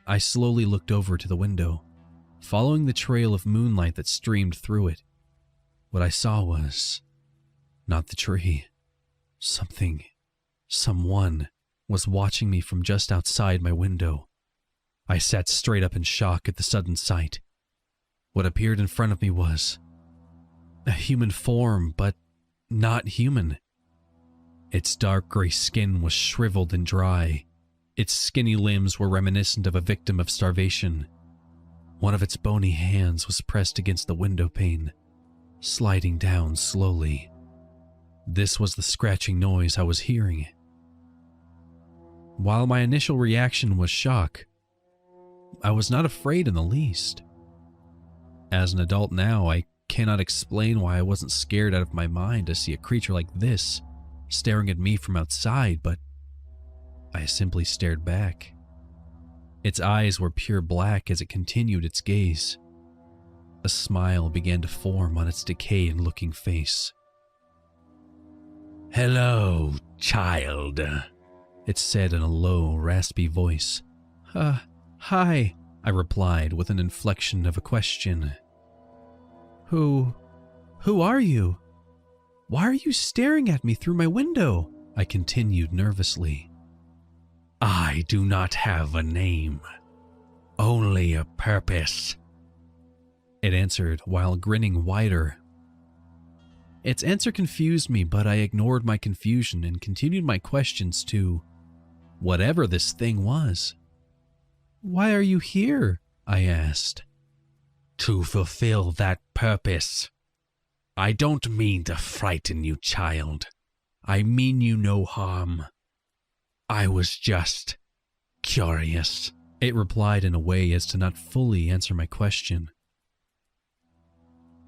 Speaker 2: I slowly looked over to the window, following the trail of moonlight that streamed through it. What I saw was not the tree. Someone was watching me from just outside my window. I sat straight up in shock at the sudden sight. What appeared in front of me was a human form, but not human. Its dark gray skin was shriveled and dry. Its skinny limbs were reminiscent of a victim of starvation. One of its bony hands was pressed against the window pane, sliding down slowly. This was the scratching noise I was hearing. While my initial reaction was shock, I was not afraid in the least. As an adult now, I cannot explain why I wasn't scared out of my mind to see a creature like this staring at me from outside, but I simply stared back. Its eyes were pure black as it continued its gaze. A smile began to form on its decayed-looking face. "Hello, child," it said in a low, raspy voice. Hi," I replied with an inflection of a question. Who are you? Why are you staring at me through my window?" I continued nervously. "I do not have a name, only a purpose," it answered while grinning wider. Its answer confused me, but I ignored my confusion and continued my questions to whatever this thing was. "Why are you here?" I asked. "To fulfill that purpose. I don't mean to frighten you, child. I mean you no harm. I was just curious," it replied in a way as to not fully answer my question.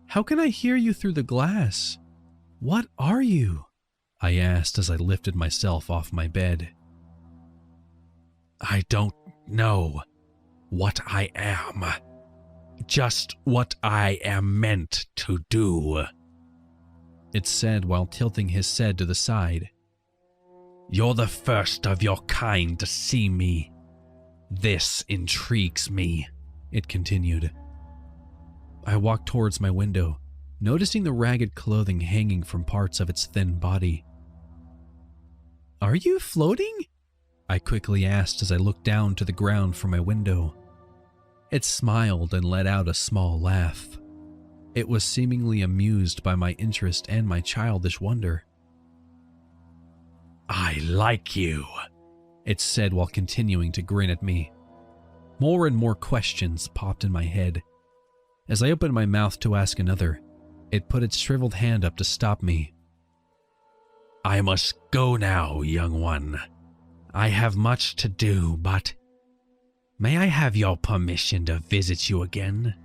Speaker 2: "How can I hear you through the glass? What are you?" I asked as I lifted myself off my bed. "I don't know what I am. Just what I am meant to do," it said while tilting his head to the side. "You're the first of your kind to see me. This intrigues me," it continued. I walked towards my window, noticing the ragged clothing hanging from parts of its thin body. "Are you floating?" I quickly asked as I looked down to the ground from my window. It smiled and let out a small laugh. It was seemingly amused by my interest and my childish wonder. "I like you," it said while continuing to grin at me. More and more questions popped in my head. As I opened my mouth to ask another, it put its shriveled hand up to stop me. "I must go now, young one. I have much to do, but may I have your permission to visit you again?"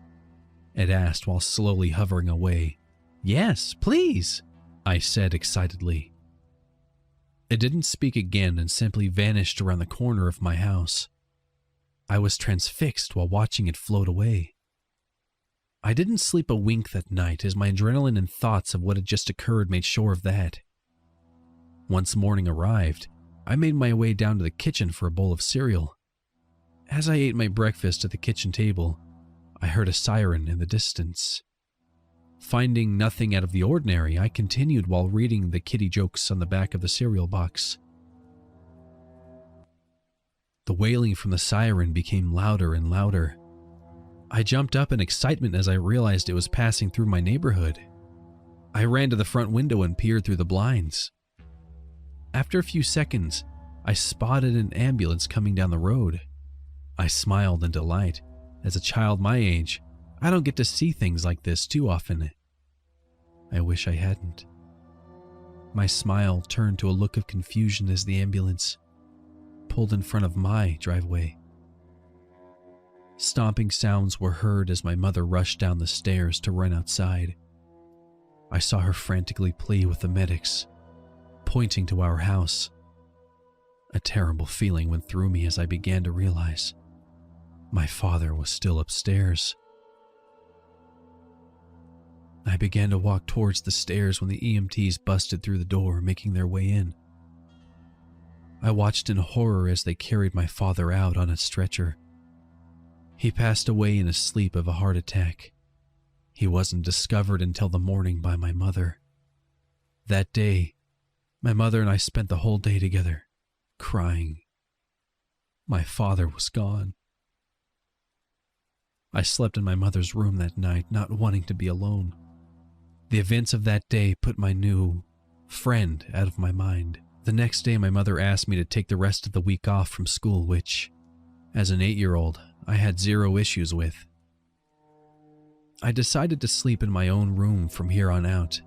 Speaker 2: it asked while slowly hovering away. "Yes, please," I said excitedly. It didn't speak again and simply vanished around the corner of my house. I was transfixed while watching it float away. I didn't sleep a wink that night as my adrenaline and thoughts of what had just occurred made sure of that. Once morning arrived, I made my way down to the kitchen for a bowl of cereal. As I ate my breakfast at the kitchen table, I heard a siren in the distance. Finding nothing out of the ordinary, I continued while reading the kitty jokes on the back of the cereal box. The wailing from the siren became louder and louder. I jumped up in excitement as I realized it was passing through my neighborhood. I ran to the front window and peered through the blinds. After a few seconds, I spotted an ambulance coming down the road. I smiled in delight. As a child my age, I don't get to see things like this too often. I wish I hadn't. My smile turned to a look of confusion as the ambulance pulled in front of my driveway. Stomping sounds were heard as my mother rushed down the stairs to run outside. I saw her frantically plead with the medics, pointing to our house. A terrible feeling went through me as I began to realize my father was still upstairs. I began to walk towards the stairs when the EMTs busted through the door, making their way in. I watched in horror as they carried my father out on a stretcher. He passed away in his sleep of a heart attack. He wasn't discovered until the morning by my mother. That day, my mother and I spent the whole day together, crying. My father was gone. I slept in my mother's room that night, not wanting to be alone. The events of that day put my new friend out of my mind. The next day, my mother asked me to take the rest of the week off from school, which, as an 8-year-old, I had zero issues with. I decided to sleep in my own room from here on out.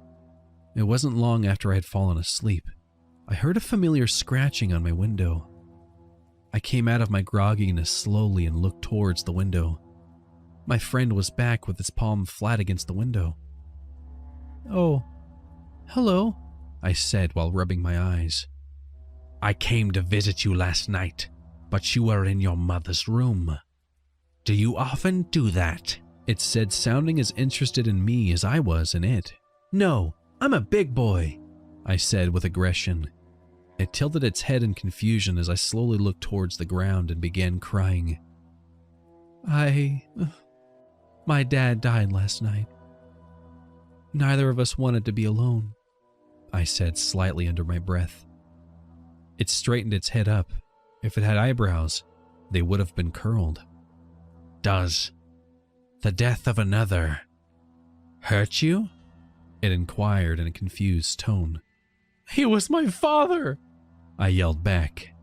Speaker 2: It wasn't long after I had fallen asleep. I heard a familiar scratching on my window. I came out of my grogginess slowly and looked towards the window. My friend was back with his palm flat against the window. "Oh, hello," I said while rubbing my eyes. "I came to visit you last night, but you were in your mother's room. Do you often do that?" It said, sounding as interested in me as I was in it. "No, I'm a big boy," I said with aggression. It tilted its head in confusion as I slowly looked towards the ground and began crying. My dad died last night. Neither of us wanted to be alone," I said slightly under my breath. It straightened its head up. If it had eyebrows, they would have been curled. "Does the death of another hurt you?" it inquired in a confused tone. "He was my father!" I yelled back.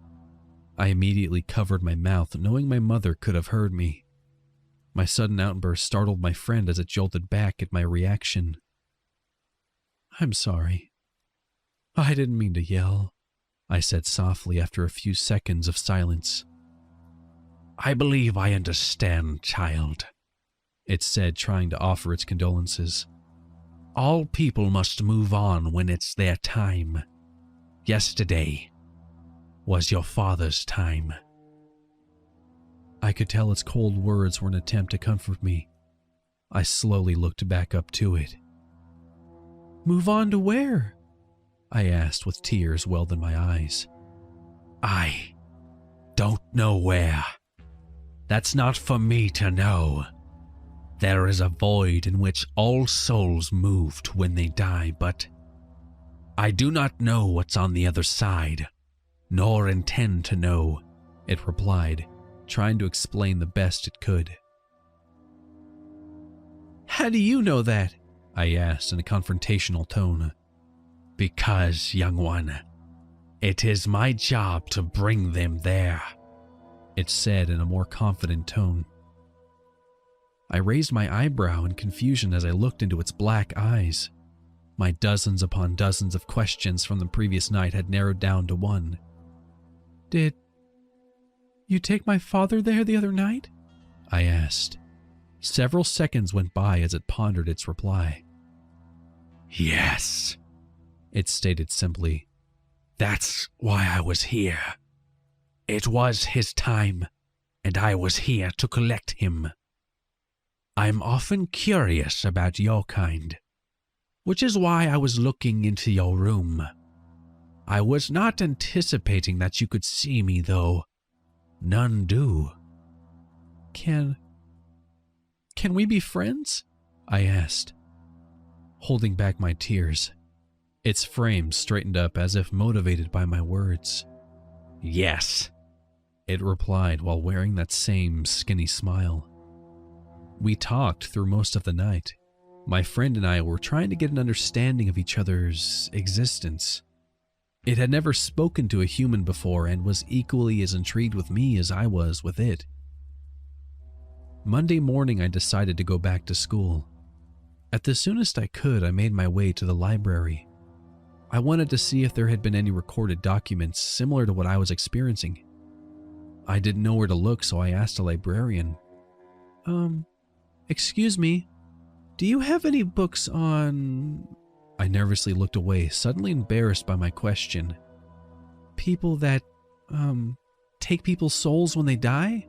Speaker 2: I immediately covered my mouth, knowing my mother could have heard me. My sudden outburst startled my friend as it jolted back at my reaction. "I'm sorry. I didn't mean to yell," I said softly after a few seconds of silence. "I believe I understand, child," it said, trying to offer its condolences. "All people must move on when it's their time. Yesterday was your father's time." I could tell its cold words were an attempt to comfort me. I slowly looked back up to it. "Move on to where?" I asked with tears welled in my eyes. "I don't know where. That's not for me to know. There is a void in which all souls moved when they die, but I do not know what's on the other side, nor intend to know," it replied, trying to explain the best it could. "How do you know that?" I asked in a confrontational tone. "Because, young one, it is my job to bring them there," it said in a more confident tone. I raised my eyebrow in confusion as I looked into its black eyes. My dozens upon dozens of questions from the previous night had narrowed down to one. "Did you take my father there the other night?" I asked. Several seconds went by as it pondered its reply. "Yes," it stated simply. "That's why I was here. It was his time, and I was here to collect him. I'm often curious about your kind, which is why I was looking into your room. I was not anticipating that you could see me, though. None do." Can Can we be friends? I asked, holding back my tears. Its frame straightened up as if motivated by my words. Yes, it replied while wearing that same skinny smile. We talked through most of the night. My friend and I were trying to get an understanding of each other's existence. It had never spoken to a human before and was equally as intrigued with me as I was with it. Monday morning, I decided to go back to school. At the soonest I could, I made my way to the library. I wanted to see if there had been any recorded documents similar to what I was experiencing. I didn't know where to look, so I asked a librarian, excuse me, do you have any books on... I nervously looked away, suddenly embarrassed by my question. People that, take people's souls when they die?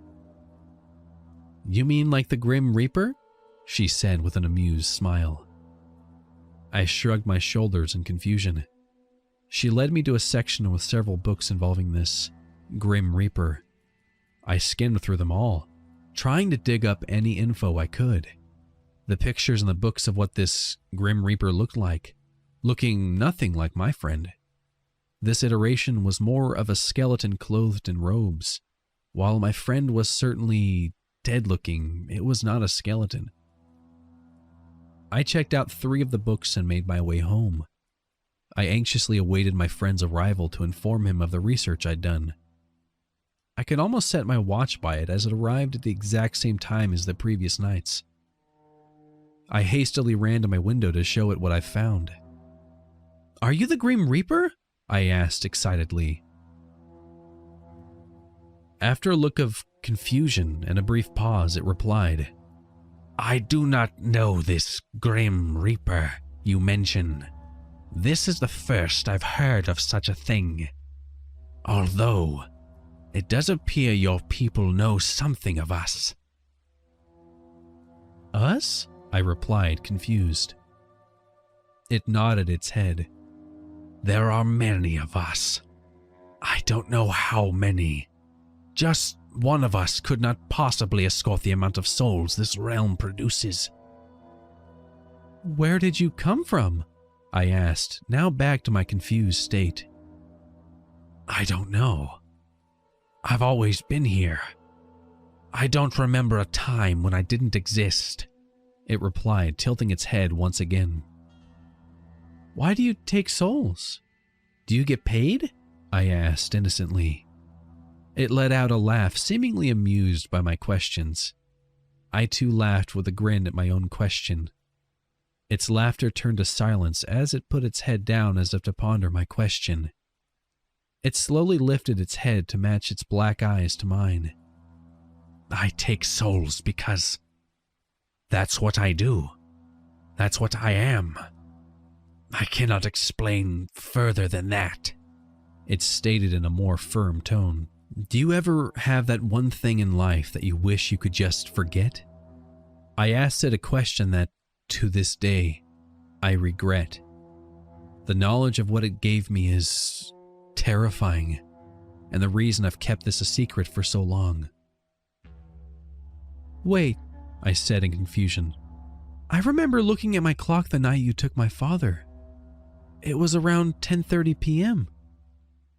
Speaker 2: You mean like the Grim Reaper? She said with an amused smile. I shrugged my shoulders in confusion. She led me to a section with several books involving this Grim Reaper. I skimmed through them all, trying to dig up any info I could. The pictures in the books of what this Grim Reaper looked like, looking nothing like my friend. This iteration was more of a skeleton clothed in robes. While my friend was certainly dead-looking, it was not a skeleton. I checked out 3 of the books and made my way home. I anxiously awaited my friend's arrival to inform him of the research I'd done. I could almost set my watch by it as it arrived at the exact same time as the previous nights. I hastily ran to my window to show it what I found. Are you the Grim Reaper? I asked excitedly. After a look of confusion and a brief pause, it replied, I do not know this Grim Reaper you mention. This is the first I've heard of such a thing. Although, it does appear your people know something of us. Us? I replied, confused. It nodded its head. There are many of us. I don't know how many. Just one of us could not possibly escort the amount of souls this realm produces. Where did you come from? I asked, now back to my confused state. I don't know. I've always been here. I don't remember a time when I didn't exist, it replied, tilting its head once again. Why do you take souls? Do you get paid? I asked innocently. It let out a laugh, seemingly amused by my questions. I too laughed with a grin at my own question. Its laughter turned to silence as it put its head down as if to ponder my question. It slowly lifted its head to match its black eyes to mine. I take souls because that's what I do. That's what I am. I cannot explain further than that, it stated in a more firm tone. Do you ever have that one thing in life that you wish you could just forget? I asked it a question that, to this day, I regret. The knowledge of what it gave me is terrifying, and the reason I've kept this a secret for so long. Wait, I said in confusion. I remember looking at my clock the night you took my father. It was around 10:30 p.m.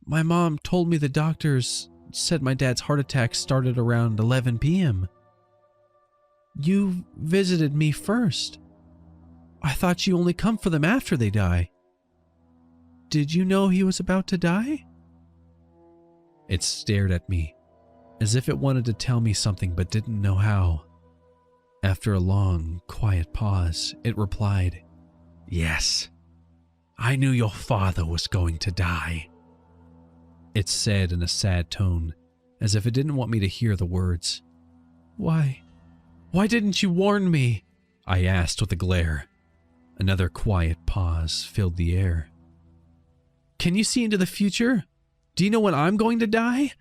Speaker 2: My mom told me the doctors said my dad's heart attack started around 11 p.m. You visited me first. I thought you only come for them after they die. Did you know he was about to die? It stared at me, as if it wanted to tell me something but didn't know how. After a long, quiet pause, it replied, Yes, I knew your father was going to die. It said in a sad tone, as if it didn't want me to hear the words. Why didn't you warn me? I asked with a glare. Another quiet pause filled the air. Can you see into the future? Do you know when I'm going to die?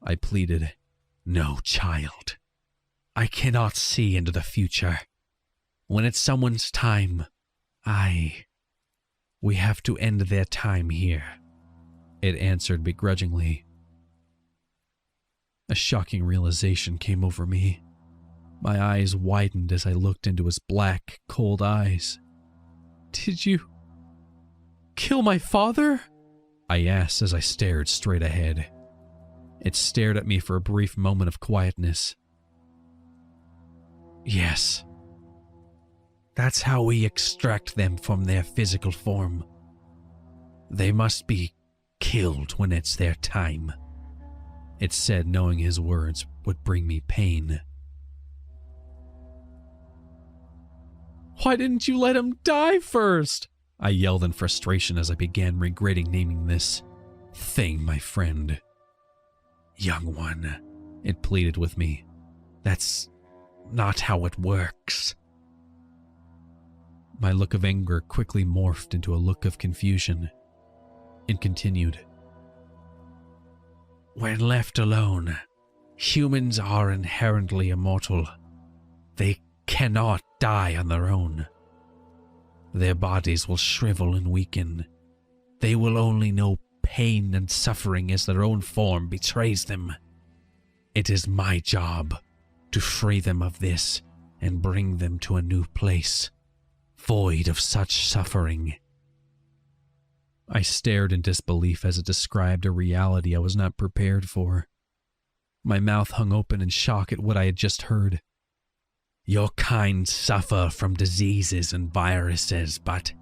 Speaker 2: I pleaded. No, child. I cannot see into the future. When it's someone's time, we have to end their time here, it answered begrudgingly. A shocking realization came over me. My eyes widened as I looked into his black, cold eyes. "Did you kill my father?" I asked as I stared straight ahead. It stared at me for a brief moment of quietness. "Yes. That's how we extract them from their physical form. They must be killed when it's their time," it said, knowing his words would bring me pain. "Why didn't you let him die first?" I yelled in frustration as I began regretting naming this thing my friend. "Young one," it pleaded with me, "that's not how it works." My look of anger quickly morphed into a look of confusion. It continued. "When left alone, humans are inherently immortal. They cannot die on their own. Their bodies will shrivel and weaken. They will only know pain and suffering as their own form betrays them. It is my job to free them of this and bring them to a new place, void of such suffering." I stared in disbelief as it described a reality I was not prepared for. My mouth hung open in shock at what I had just heard. "Your kind suffer from diseases and viruses, but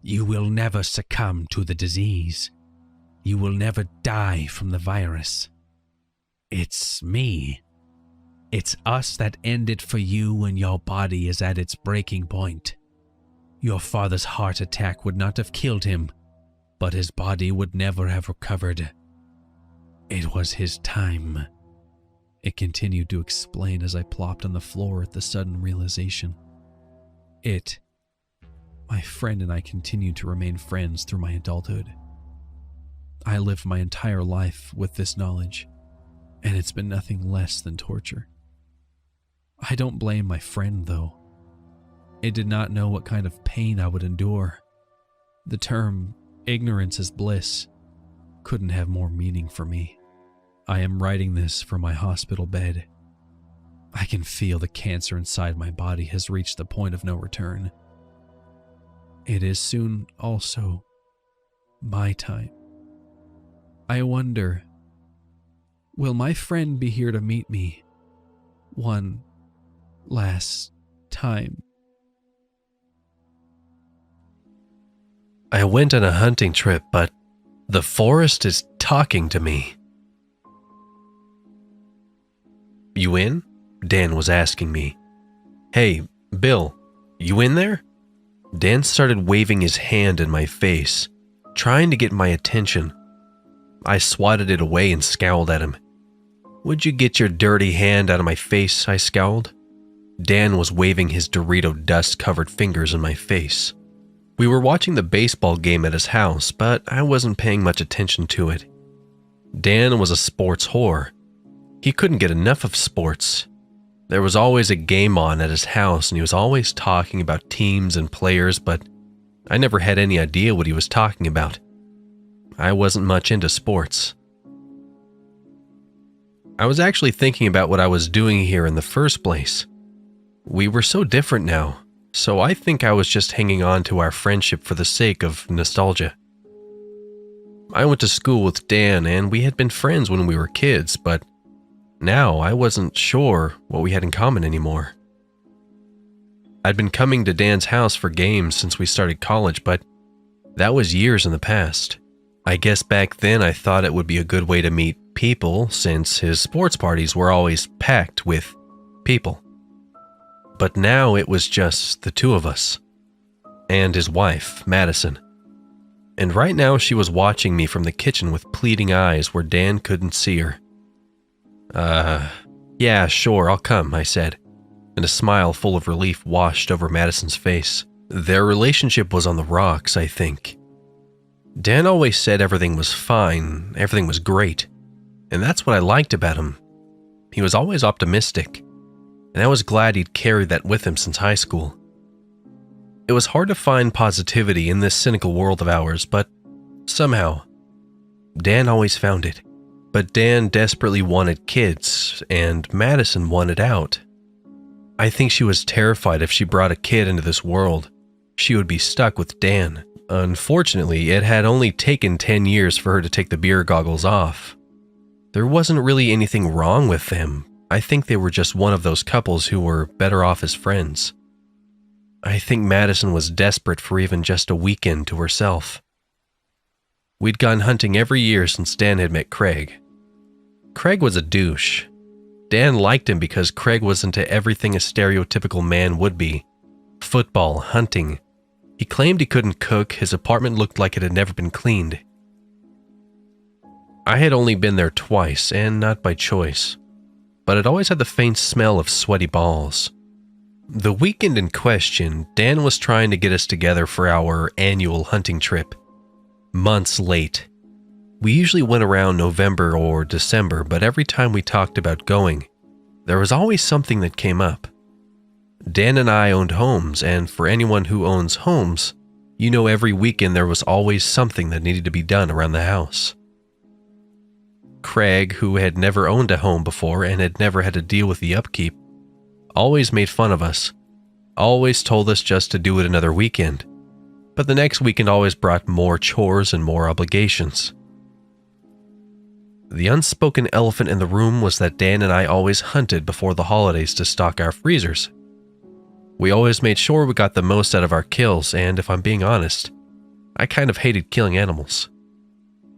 Speaker 2: you will never succumb to the disease. You will never die from the virus. It's me. It's us that end it for you when your body is at its breaking point. Your father's heart attack would not have killed him, but his body would never have recovered. It was his time," it continued to explain as I plopped on the floor at the sudden realization. My friend and I continued to remain friends through my adulthood. I lived my entire life with this knowledge, and it's been nothing less than torture. I don't blame my friend, though. It did not know what kind of pain I would endure. The term "ignorance is bliss" couldn't have more meaning for me. I am writing this from my hospital bed. I can feel the cancer inside my body has reached the point of no return. It is soon also my time. I wonder, will my friend be here to meet me one last time?
Speaker 1: I went on a hunting trip, but the forest is talking to me. "You in?" Dan was asking me. "Hey, Bill, you in there?" Dan started waving his hand in my face, trying to get my attention. I swatted it away and scowled at him. "Would you get your dirty hand out of my face?" I scowled. Dan was waving his Dorito dust-covered fingers in my face. We were watching the baseball game at his house, but I wasn't paying much attention to it. Dan was a sports whore. He couldn't get enough of sports. There was always a game on at his house, and he was always talking about teams and players, but I never had any idea what he was talking about. I wasn't much into sports. I was actually thinking about what I was doing here in the first place. We were so different now, so I think I was just hanging on to our friendship for the sake of nostalgia. I went to school with Dan, and we had been friends when we were kids, but now I wasn't sure what we had in common anymore. I'd been coming to Dan's house for games since we started college, but that was years in the past. I guess back then I thought it would be a good way to meet people since his sports parties were always packed with people. But now it was just the two of us and his wife, Madison. And right now she was watching me from the kitchen with pleading eyes where Dan couldn't see her. Yeah, sure, I'll come," I said, and a smile full of relief washed over Madison's face. Their relationship was on the rocks, I think. Dan always said everything was fine, everything was great, and that's what I liked about him. He was always optimistic, and I was glad he'd carried that with him since high school. It was hard to find positivity in this cynical world of ours, but somehow, Dan always found it. But Dan desperately wanted kids, and Madison wanted out. I think she was terrified if she brought a kid into this world, she would be stuck with Dan. Unfortunately, it had only taken 10 years for her to take the beer goggles off. There wasn't really anything wrong with them. I think they were just one of those couples who were better off as friends. I think Madison was desperate for even just a weekend to herself. We'd gone hunting every year since Dan had met Craig. Craig was a douche. Dan liked him because Craig was into everything a stereotypical man would be. Football, hunting. He claimed he couldn't cook, his apartment looked like it had never been cleaned. I had only been there twice, and not by choice, but it always had the faint smell of sweaty balls. The weekend in question, Dan was trying to get us together for our annual hunting trip. Months late. We usually went around November or December, but every time we talked about going, there was always something that came up. Dan and I owned homes, and for anyone who owns homes, you know every weekend there was always something that needed to be done around the house. Craig, who had never owned a home before and had never had to deal with the upkeep, always made fun of us, always told us just to do it another weekend, but the next weekend always brought more chores and more obligations. The unspoken elephant in the room was that Dan and I always hunted before the holidays to stock our freezers. We always made sure we got the most out of our kills, and if I'm being honest, I kind of hated killing animals.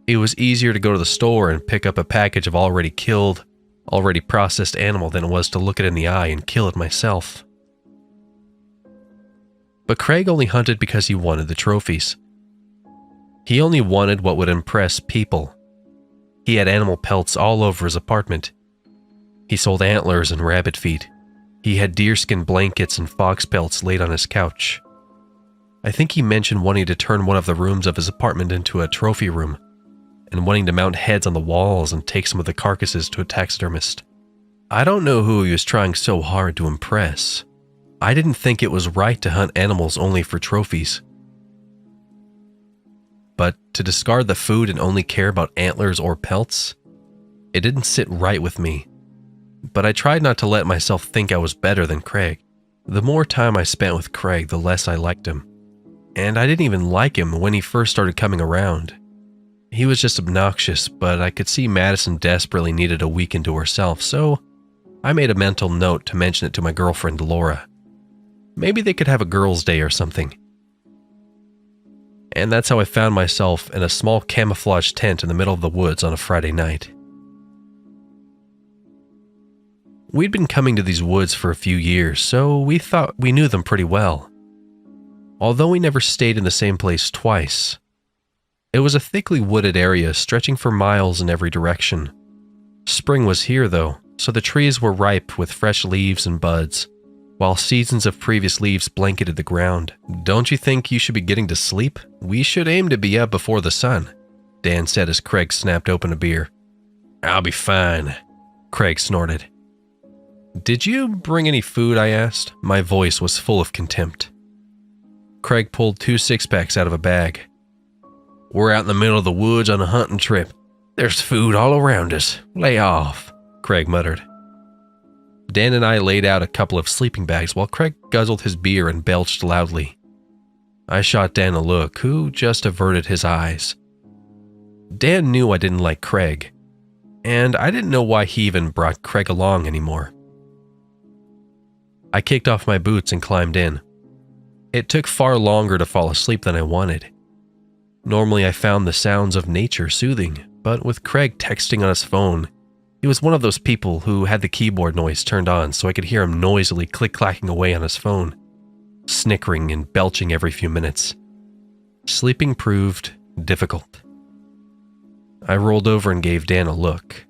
Speaker 1: It was easier to go to the store and pick up a package of already killed, already processed animal than it was to look it in the eye and kill it myself. But Craig only hunted because he wanted the trophies. He only wanted what would impress people. He had animal pelts all over his apartment. He sold antlers and rabbit feet. He had deerskin blankets and fox pelts laid on his couch. I think he mentioned wanting to turn one of the rooms of his apartment into a trophy room, and wanting to mount heads on the walls and take some of the carcasses to a taxidermist. I don't know who he was trying so hard to impress. I didn't think it was right to hunt animals only for trophies. But to discard the food and only care about antlers or pelts, it didn't sit right with me. But I tried not to let myself think I was better than Craig. The more time I spent with Craig, the less I liked him. And I didn't even like him when he first started coming around. He was just obnoxious, but I could see Madison desperately needed a weekend to herself, so I made a mental note to mention it to my girlfriend Laura. Maybe they could have a girls' day or something. And that's how I found myself in a small camouflage tent in the middle of the woods on a Friday night. We'd been coming to these woods for a few years, so we thought we knew them pretty well. Although we never stayed in the same place twice. It was a thickly wooded area stretching for miles in every direction. Spring was here though, so the trees were ripe with fresh leaves and buds, while seasons of previous leaves blanketed the ground. "Don't you think you should be getting to sleep? We should aim to be up before the sun," Dan said as Craig snapped open a beer. "I'll be fine," Craig snorted. "Did you bring any food?" I asked. My voice was full of contempt. Craig pulled 2 six-packs out of a bag. "We're out in the middle of the woods on a hunting trip. There's food all around us. Lay off," Craig muttered. Dan and I laid out a couple of sleeping bags while Craig guzzled his beer and belched loudly. I shot Dan a look, who just averted his eyes. Dan knew I didn't like Craig, and I didn't know why he even brought Craig along anymore. I kicked off my boots and climbed in. It took far longer to fall asleep than I wanted. Normally I found the sounds of nature soothing, but with Craig texting on his phone, he was one of those people who had the keyboard noise turned on so I could hear him noisily click-clacking away on his phone, snickering and belching every few minutes. Sleeping proved difficult. I rolled over and gave Dan a look.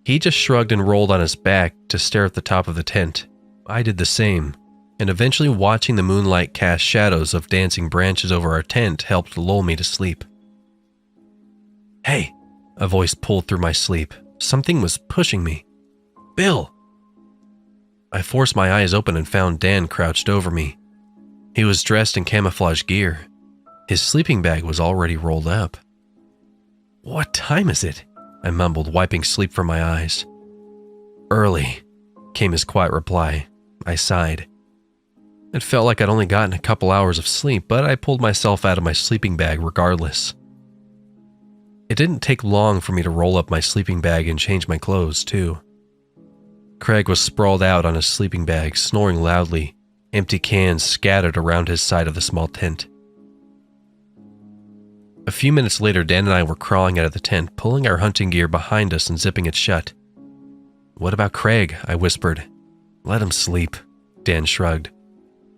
Speaker 1: He just shrugged and rolled on his back to stare at the top of the tent. I did the same, and eventually watching the moonlight cast shadows of dancing branches over our tent helped lull me to sleep. "Hey," a voice pulled through my sleep. Something was pushing me. "Bill!" I forced my eyes open and found Dan crouched over me. He was dressed in camouflage gear. His sleeping bag was already rolled up. "What time is it?" I mumbled, wiping sleep from my eyes. "Early," came his quiet reply. I sighed. It felt like I'd only gotten a couple hours of sleep, but I pulled myself out of my sleeping bag regardless. It didn't take long for me to roll up my sleeping bag and change my clothes, too. Craig was sprawled out on his sleeping bag, snoring loudly, empty cans scattered around his side of the small tent. A few minutes later, Dan and I were crawling out of the tent, pulling our hunting gear behind us and zipping it shut. "What about Craig?" I whispered. "Let him sleep," Dan shrugged.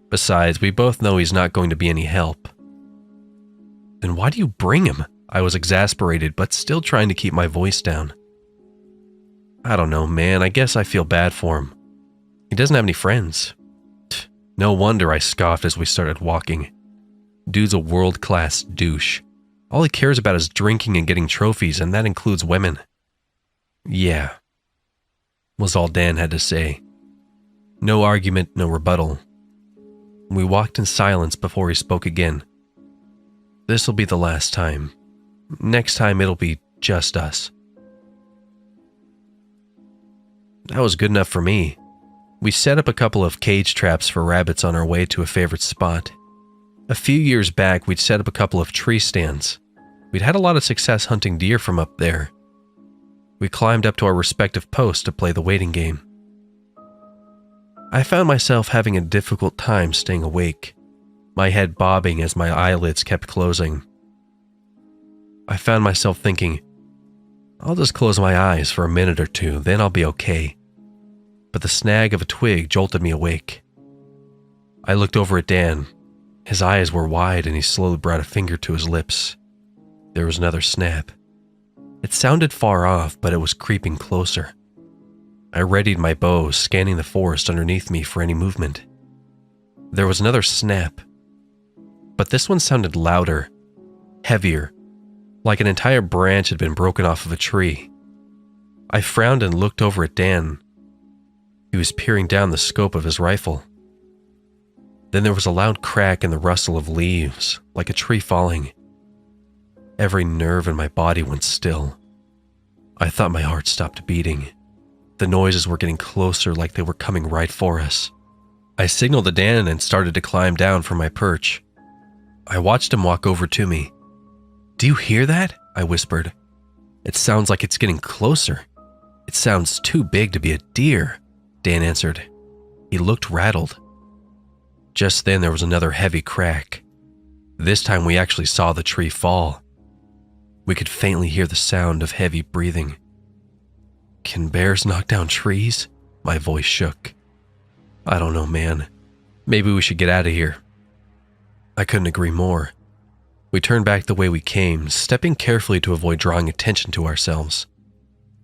Speaker 1: "Besides, we both know he's not going to be any help." "Then why do you bring him?" I was exasperated, but still trying to keep my voice down. "I don't know, man. I guess I feel bad for him. He doesn't have any friends." No wonder, I scoffed as we started walking. Dude's a world-class douche. All he cares about is drinking and getting trophies, and that includes women. "Yeah," was all Dan had to say. No argument, no rebuttal. We walked in silence before he spoke again. "This'll be the last time. Next time it'll be just us." That was good enough for me. We set up a couple of cage traps for rabbits on our way to a favorite spot. A few years back, we'd set up a couple of tree stands. We'd had a lot of success hunting deer from up there. We climbed up to our respective posts to play the waiting game. I found myself having a difficult time staying awake, my head bobbing as my eyelids kept closing. I found myself thinking, I'll just close my eyes for a minute or two, then I'll be okay. But the snag of a twig jolted me awake. I looked over at Dan. His eyes were wide and he slowly brought a finger to his lips. There was another snap. It sounded far off, but it was creeping closer. I readied my bow, scanning the forest underneath me for any movement. There was another snap, but this one sounded louder, heavier, like an entire branch had been broken off of a tree. I frowned and looked over at Dan. He was peering down the scope of his rifle. Then there was a loud crack and the rustle of leaves, like a tree falling. Every nerve in my body went still. I thought my heart stopped beating. The noises were getting closer, like they were coming right for us. I signaled to Dan and started to climb down from my perch. I watched him walk over to me. "Do you hear that?" I whispered. "It sounds like it's getting closer. It sounds too big to be a deer," Dan answered. He looked rattled. Just then there was another heavy crack. This time we actually saw the tree fall. We could faintly hear the sound of heavy breathing. "Can bears knock down trees?" My voice shook. "I don't know, man. Maybe we should get out of here." I couldn't agree more. We turned back the way we came, stepping carefully to avoid drawing attention to ourselves.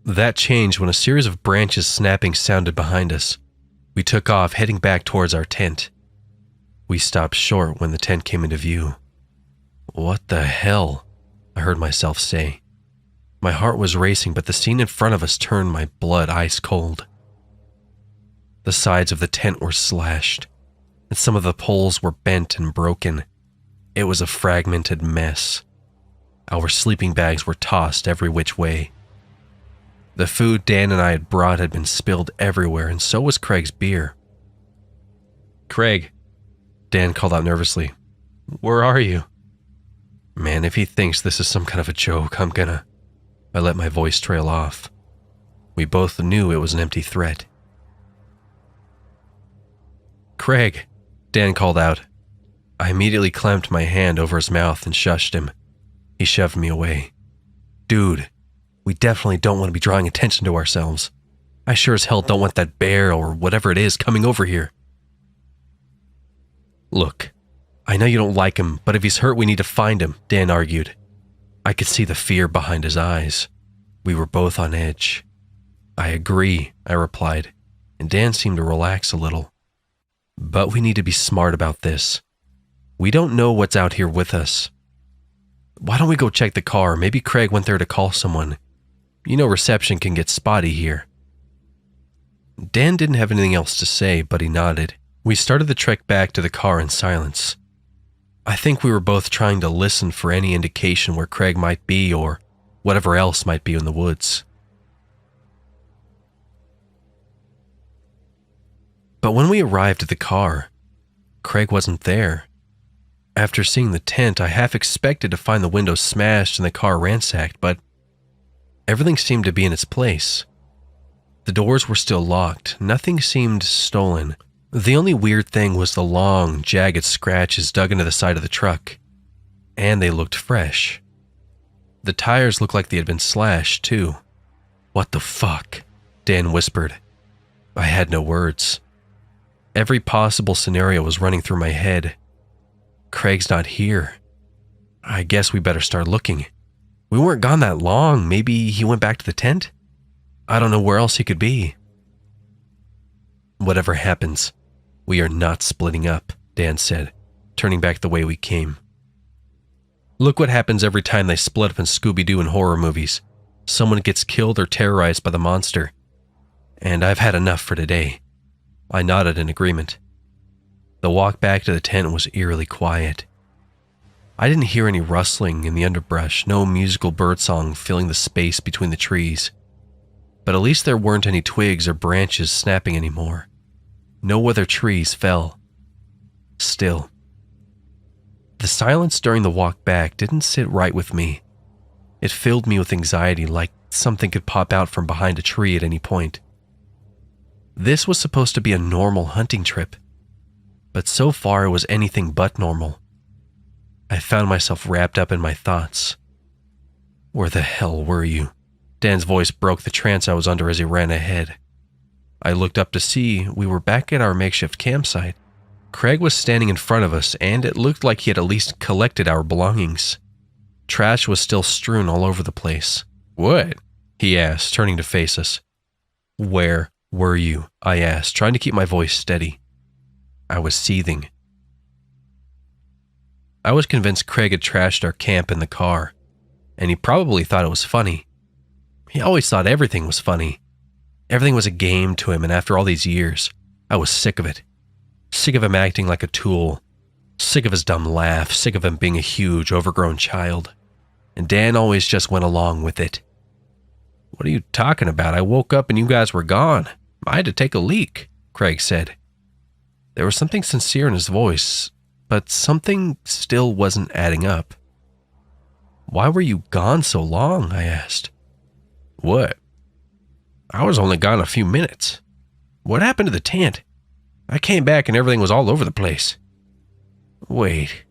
Speaker 1: That changed when a series of branches snapping sounded behind us. We took off, heading back towards our tent. We stopped short when the tent came into view. "What the hell?" I heard myself say. My heart was racing, but the scene in front of us turned my blood ice cold. The sides of the tent were slashed, and some of the poles were bent and broken. It was a fragmented mess. Our sleeping bags were tossed every which way. The food Dan and I had brought had been spilled everywhere, and so was Craig's beer. "Craig," Dan called out nervously. "Where are you?" Man, if he thinks this is some kind of a joke, I'm gonna... I let my voice trail off. We both knew it was an empty threat. "Craig," Dan called out. I immediately clamped my hand over his mouth and shushed him. He shoved me away. "Dude, we definitely don't want to be drawing attention to ourselves. I sure as hell don't want that bear or whatever it is coming over here." "Look, I know you don't like him, but if he's hurt, we need to find him," Dan argued. I could see the fear behind his eyes. We were both on edge. "I agree," I replied, and Dan seemed to relax a little. "But we need to be smart about this. We don't know what's out here with us. Why don't we go check the car? Maybe Craig went there to call someone. You know reception can get spotty here." Dan didn't have anything else to say, but he nodded. We started the trek back to the car in silence. I think we were both trying to listen for any indication where Craig might be or whatever else might be in the woods. But when we arrived at the car, Craig wasn't there. After seeing the tent, I half expected to find the windows smashed and the car ransacked, but everything seemed to be in its place. The doors were still locked. Nothing seemed stolen. The only weird thing was the long, jagged scratches dug into the side of the truck, and they looked fresh. The tires looked like they had been slashed, too. "What the fuck?" Dan whispered. I had no words. Every possible scenario was running through my head. Craig's not here. I guess we better start looking. We weren't gone that long. Maybe he went back to the tent? I don't know where else he could be. Whatever happens, we are not splitting up, Dan said, turning back the way we came. Look what happens every time they split up in Scooby-Doo and horror movies. Someone gets killed or terrorized by the monster. And I've had enough for today. I nodded in agreement. The walk back to the tent was eerily quiet. I didn't hear any rustling in the underbrush, no musical birdsong filling the space between the trees. But at least there weren't any twigs or branches snapping anymore. No other trees fell. Still. The silence during the walk back didn't sit right with me. It filled me with anxiety, like something could pop out from behind a tree at any point. This was supposed to be a normal hunting trip, but so far it was anything but normal. I found myself wrapped up in my thoughts. Where the hell were you? Dan's voice broke the trance I was under as he ran ahead. I looked up to see we were back at our makeshift campsite. Craig was standing in front of us, and it looked like he had at least collected our belongings. Trash was still strewn all over the place. What? He asked, turning to face us. Where were you? I asked, trying to keep my voice steady. I was seething. I was convinced Craig had trashed our camp in the car, and he probably thought it was funny. He always thought everything was funny. Everything was a game to him, and after all these years, I was sick of it. Sick of him acting like a tool. Sick of his dumb laugh. Sick of him being a huge, overgrown child. And Dan always just went along with it. What are you talking about? I woke up and you guys were gone. I had to take a leak, Craig said. There was something sincere in his voice, but something still wasn't adding up. Why were you gone so long? I asked. What? I was only gone a few minutes. What happened to the tent? I came back and everything was all over the place. Wait,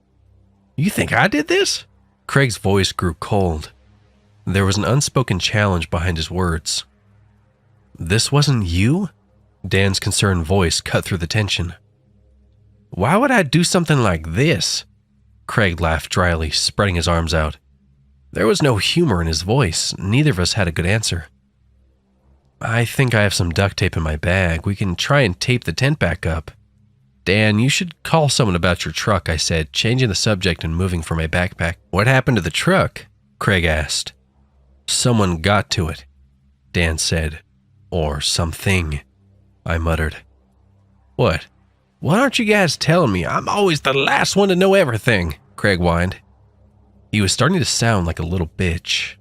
Speaker 1: you think I did this? Craig's voice grew cold. There was an unspoken challenge behind his words. This wasn't you? Dan's concerned voice cut through the tension. Why would I do something like this? Craig laughed dryly, spreading his arms out. There was no humor in his voice. Neither of us had a good answer. I think I have some duct tape in my bag. We can try and tape the tent back up. Dan, you should call someone about your truck, I said, changing the subject and moving for my backpack. What happened to the truck? Craig asked. Someone got to it, Dan said. Or something, I muttered. What? Why aren't you guys telling me? I'm always the last one to know everything, Craig whined. He was starting to sound like a little bitch.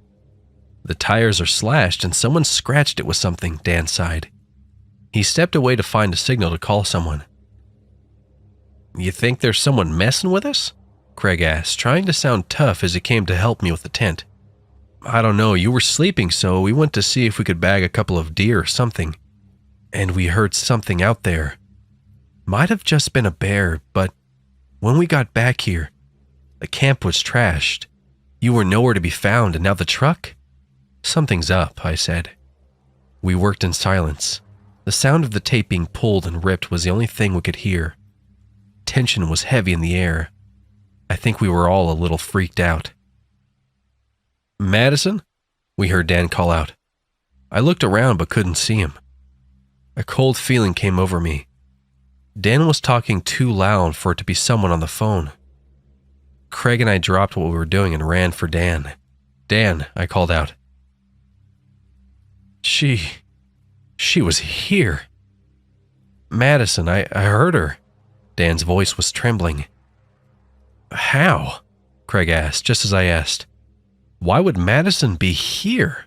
Speaker 1: The tires are slashed and someone scratched it with something, Dan sighed. He stepped away to find a signal to call someone. You think there's someone messing with us? Craig asked, trying to sound tough as he came to help me with the tent. I don't know, you were sleeping, so we went to see if we could bag a couple of deer or something. And we heard something out there. Might have just been a bear, but when we got back here, the camp was trashed. You were nowhere to be found, and now the truck? Something's up, I said. We worked in silence. The sound of the tape being pulled and ripped was the only thing we could hear. Tension was heavy in the air. I think we were all a little freaked out. Madison? We heard Dan call out. I looked around but couldn't see him. A cold feeling came over me. Dan was talking too loud for it to be someone on the phone. Craig and I dropped what we were doing and ran for Dan. Dan, I called out. She was here. Madison, I heard her. Dan's voice was trembling. How? Craig asked, just as I asked. Why would Madison be here?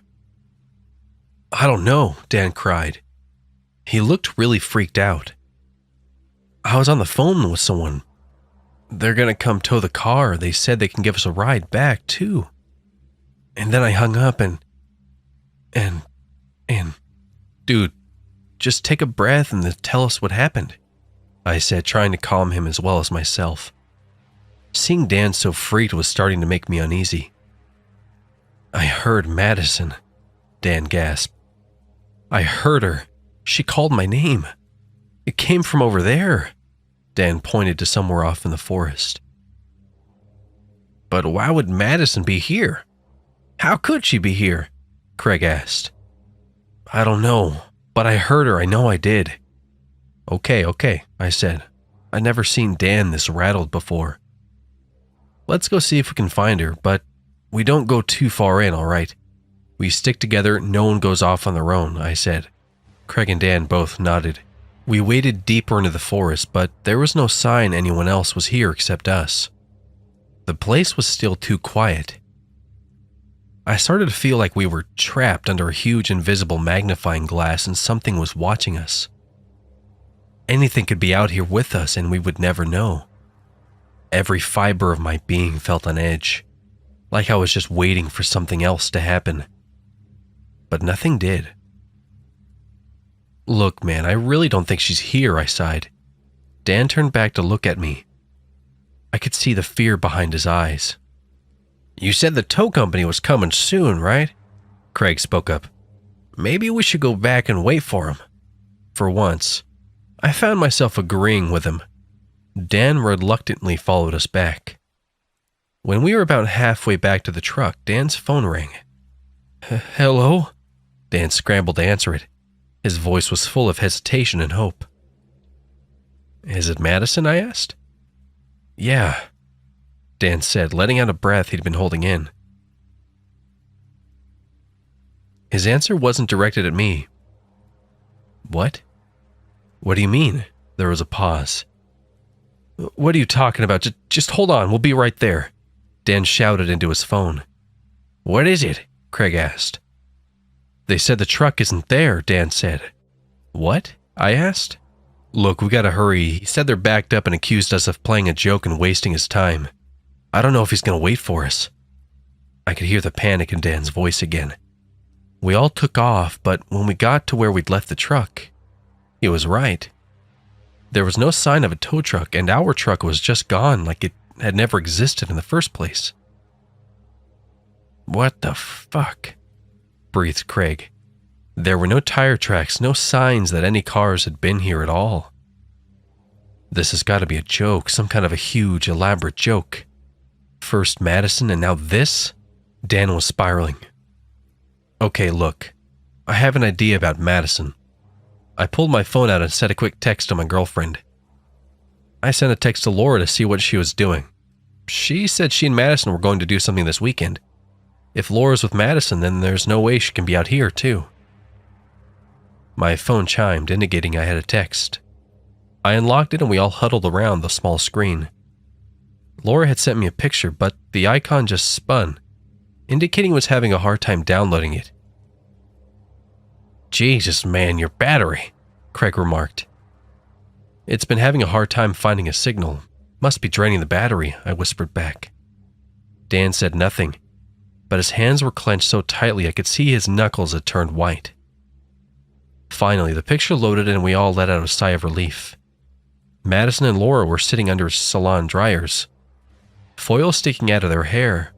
Speaker 1: I don't know, Dan cried. He looked really freaked out. I was on the phone with someone. They're gonna come tow the car. They said they can give us a ride back, too. And then I hung up and... Dude, just take a breath and then tell us what happened, I said, trying to calm him as well as myself. Seeing Dan so freaked was starting to make me uneasy. I heard Madison, Dan gasped. I heard her. She called my name. It came from over there. Dan pointed to somewhere off in the forest. But why would Madison be here? How could she be here? Craig asked. I don't know, but I heard her. I know I did. Okay, I said. I'd never seen Dan this rattled before. Let's go see if we can find her, but we don't go too far in, all right? We stick together, no one goes off on their own, I said. Craig and Dan both nodded. We waded deeper into the forest, but there was no sign anyone else was here except us. The place was still too quiet. I started to feel like we were trapped under a huge invisible magnifying glass and something was watching us. Anything could be out here with us and we would never know. Every fiber of my being felt on edge, like I was just waiting for something else to happen. But nothing did. Look, man, I really don't think she's here, I sighed. Dan turned back to look at me. I could see the fear behind his eyes. You said the tow company was coming soon, right? Craig spoke up. Maybe we should go back and wait for him. For once, I found myself agreeing with him. Dan reluctantly followed us back. When we were about halfway back to the truck, Dan's phone rang. Hello? Dan scrambled to answer it. His voice was full of hesitation and hope. Is it Madison? I asked. Yeah, Dan said, letting out a breath he'd been holding in. His answer wasn't directed at me. What? What do you mean? There was a pause. What are you talking about? Just hold on, we'll be right there. Dan shouted into his phone. What is it? Craig asked. They said the truck isn't there, Dan said. What? I asked. Look, we gotta hurry. He said they're backed up and accused us of playing a joke and wasting his time. I don't know if he's gonna wait for us. I could hear the panic in Dan's voice again. We all took off, but when we got to where we'd left the truck, he was right. There was no sign of a tow truck, and our truck was just gone like it had never existed in the first place. What the fuck? Breathed Craig. There were no tire tracks, no signs that any cars had been here at all. This has got to be a joke, some kind of a huge, elaborate joke. First Madison and now this? Dan was spiraling. Okay, look, I have an idea about Madison. I pulled my phone out and sent a quick text to my girlfriend. I sent a text to Laura to see what she was doing. She said she and Madison were going to do something this weekend. If Laura's with Madison, then there's no way she can be out here, too. My phone chimed, indicating I had a text. I unlocked it and we all huddled around the small screen. Laura had sent me a picture, but the icon just spun, indicating it was having a hard time downloading it. Jesus, man, your battery, Craig remarked. It's been having a hard time finding a signal. Must be draining the battery, I whispered back. Dan said nothing, but his hands were clenched so tightly I could see his knuckles had turned white. Finally, the picture loaded and we all let out a sigh of relief. Madison and Laura were sitting under salon dryers, foil sticking out of their hair.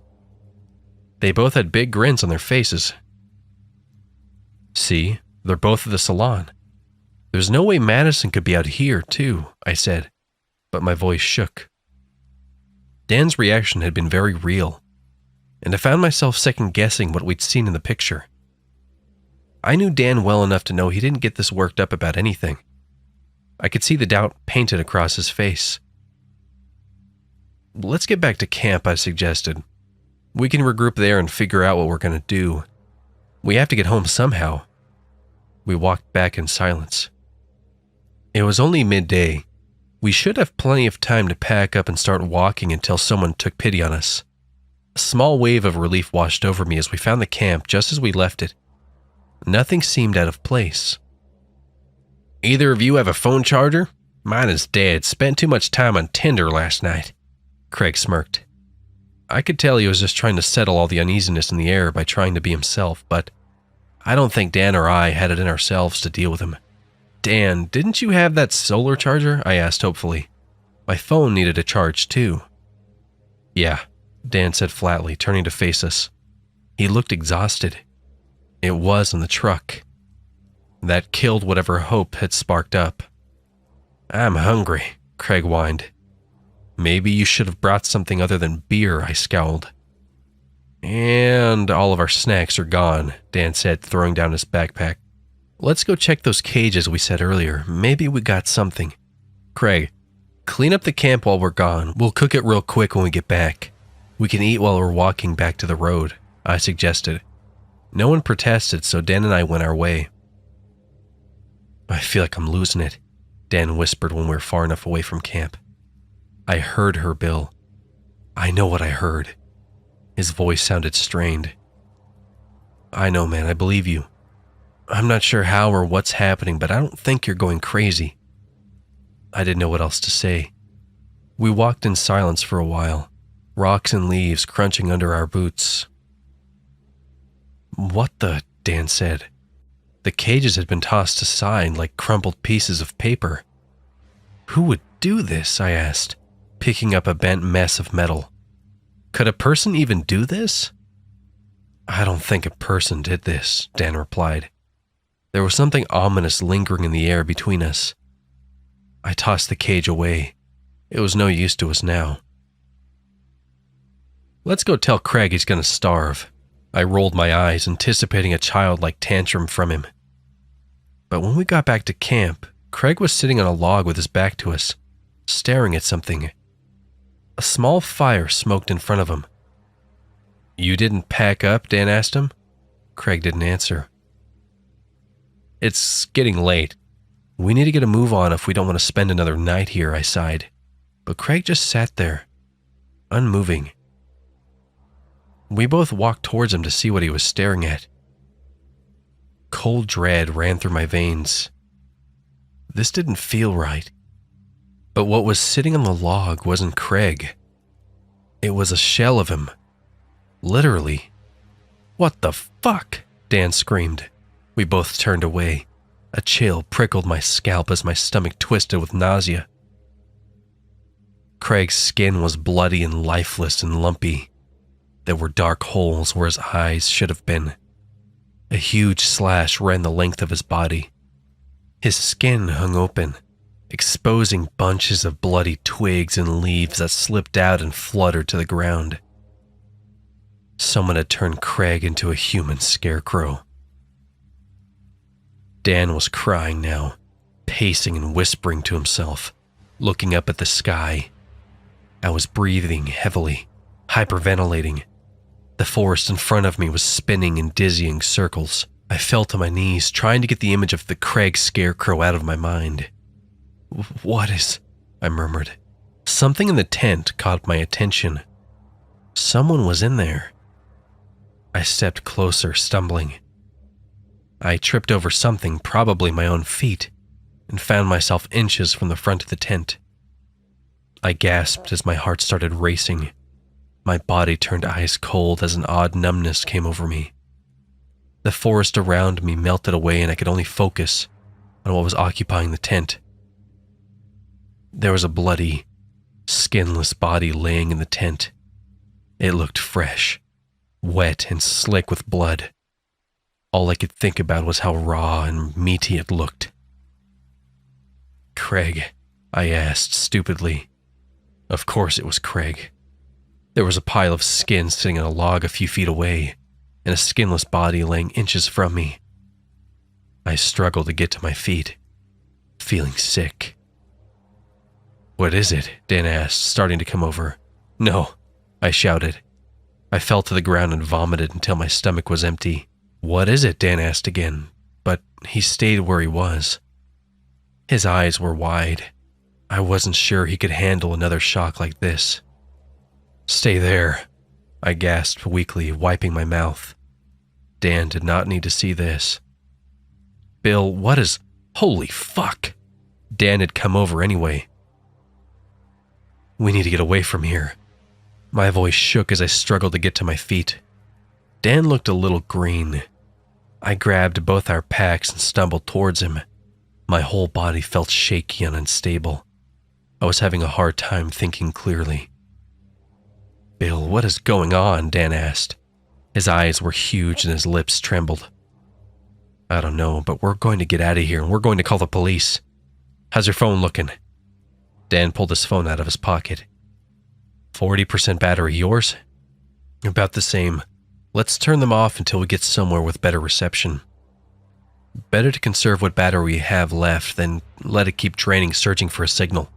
Speaker 1: They both had big grins on their faces. See, they're both at the salon. There's no way Madison could be out here, too, I said, but my voice shook. Dan's reaction had been very real, and I found myself second-guessing what we'd seen in the picture. I knew Dan well enough to know he didn't get this worked up about anything. I could see the doubt painted across his face. Let's get back to camp, I suggested. We can regroup there and figure out what we're going to do. We have to get home somehow. We walked back in silence. It was only midday. We should have plenty of time to pack up and start walking until someone took pity on us. A small wave of relief washed over me as we found the camp just as we left it. Nothing seemed out of place. Either of you have a phone charger? Mine is dead. Spent too much time on Tinder last night. Craig smirked. I could tell he was just trying to settle all the uneasiness in the air by trying to be himself, but I don't think Dan or I had it in ourselves to deal with him. Dan, didn't you have that solar charger? I asked hopefully. My phone needed a charge too. Yeah, Dan said flatly, turning to face us. He looked exhausted. It was in the truck. That killed whatever hope had sparked up. I'm hungry, Craig whined. Maybe you should have brought something other than beer, I scowled. And all of our snacks are gone, Dan said, throwing down his backpack. Let's go check those cages we said earlier. Maybe we got something. Craig, clean up the camp while we're gone. We'll cook it real quick when we get back. We can eat while we're walking back to the road, I suggested. No one protested, so Dan and I went our way. I feel like I'm losing it, Dan whispered when we were far enough away from camp. I heard her, Bill. I know what I heard. His voice sounded strained. I know, man, I believe you. I'm not sure how or what's happening, but I don't think you're going crazy. I didn't know what else to say. We walked in silence for a while, rocks and leaves crunching under our boots. What the? Dan said. The cages had been tossed aside like crumpled pieces of paper. Who would do this? I asked, picking up a bent mess of metal. Could a person even do this? I don't think a person did this, Dan replied. There was something ominous lingering in the air between us. I tossed the cage away. It was no use to us now. Let's go tell Craig he's going to starve. I rolled my eyes, anticipating a childlike tantrum from him. But when we got back to camp, Craig was sitting on a log with his back to us, staring at something. A small fire smoked in front of him. You didn't pack up? Dan asked him. Craig didn't answer. It's getting late. We need to get a move on if we don't want to spend another night here, I sighed. But Craig just sat there, unmoving. We both walked towards him to see what he was staring at. Cold dread ran through my veins. This didn't feel right. But what was sitting on the log wasn't Craig. It was a shell of him. Literally. What the fuck? Dan screamed. We both turned away. A chill prickled my scalp as my stomach twisted with nausea. Craig's skin was bloody and lifeless and lumpy. There were dark holes where his eyes should have been. A huge slash ran the length of his body. His skin hung open, exposing bunches of bloody twigs and leaves that slipped out and fluttered to the ground. Someone had turned Craig into a human scarecrow. Dan was crying now, pacing and whispering to himself, looking up at the sky. I was breathing heavily, hyperventilating. The forest in front of me was spinning in dizzying circles. I fell to my knees, trying to get the image of the Craig scarecrow out of my mind. What is? I murmured. Something in the tent caught my attention. Someone was in there. I stepped closer, stumbling. I tripped over something, probably my own feet, and found myself inches from the front of the tent. I gasped as my heart started racing. My body turned ice cold as an odd numbness came over me. The forest around me melted away and I could only focus on what was occupying the tent. There was a bloody, skinless body laying in the tent. It looked fresh, wet and slick with blood. All I could think about was how raw and meaty it looked. Craig, I asked stupidly. Of course it was Craig. There was a pile of skin sitting on a log a few feet away, and a skinless body laying inches from me. I struggled to get to my feet, feeling sick. What is it? Dan asked, starting to come over. No, I shouted. I fell to the ground and vomited until my stomach was empty. What is it? Dan asked again, but he stayed where he was. His eyes were wide. I wasn't sure he could handle another shock like this. Stay there, I gasped weakly, wiping my mouth. Dan did not need to see this. Bill, what is... Holy fuck! Dan had come over anyway. We need to get away from here. My voice shook as I struggled to get to my feet. Dan looked a little green. I grabbed both our packs and stumbled towards him. My whole body felt shaky and unstable. I was having a hard time thinking clearly. "Bill, what is going on?" Dan asked. His eyes were huge and his lips trembled. "I don't know, but we're going to get out of here and we're going to call the police. How's your phone looking?" Dan pulled his phone out of his pocket. 40% battery. Yours? About the same. Let's turn them off until we get somewhere with better reception. Better to conserve what battery we have left than let it keep draining, searching for a signal.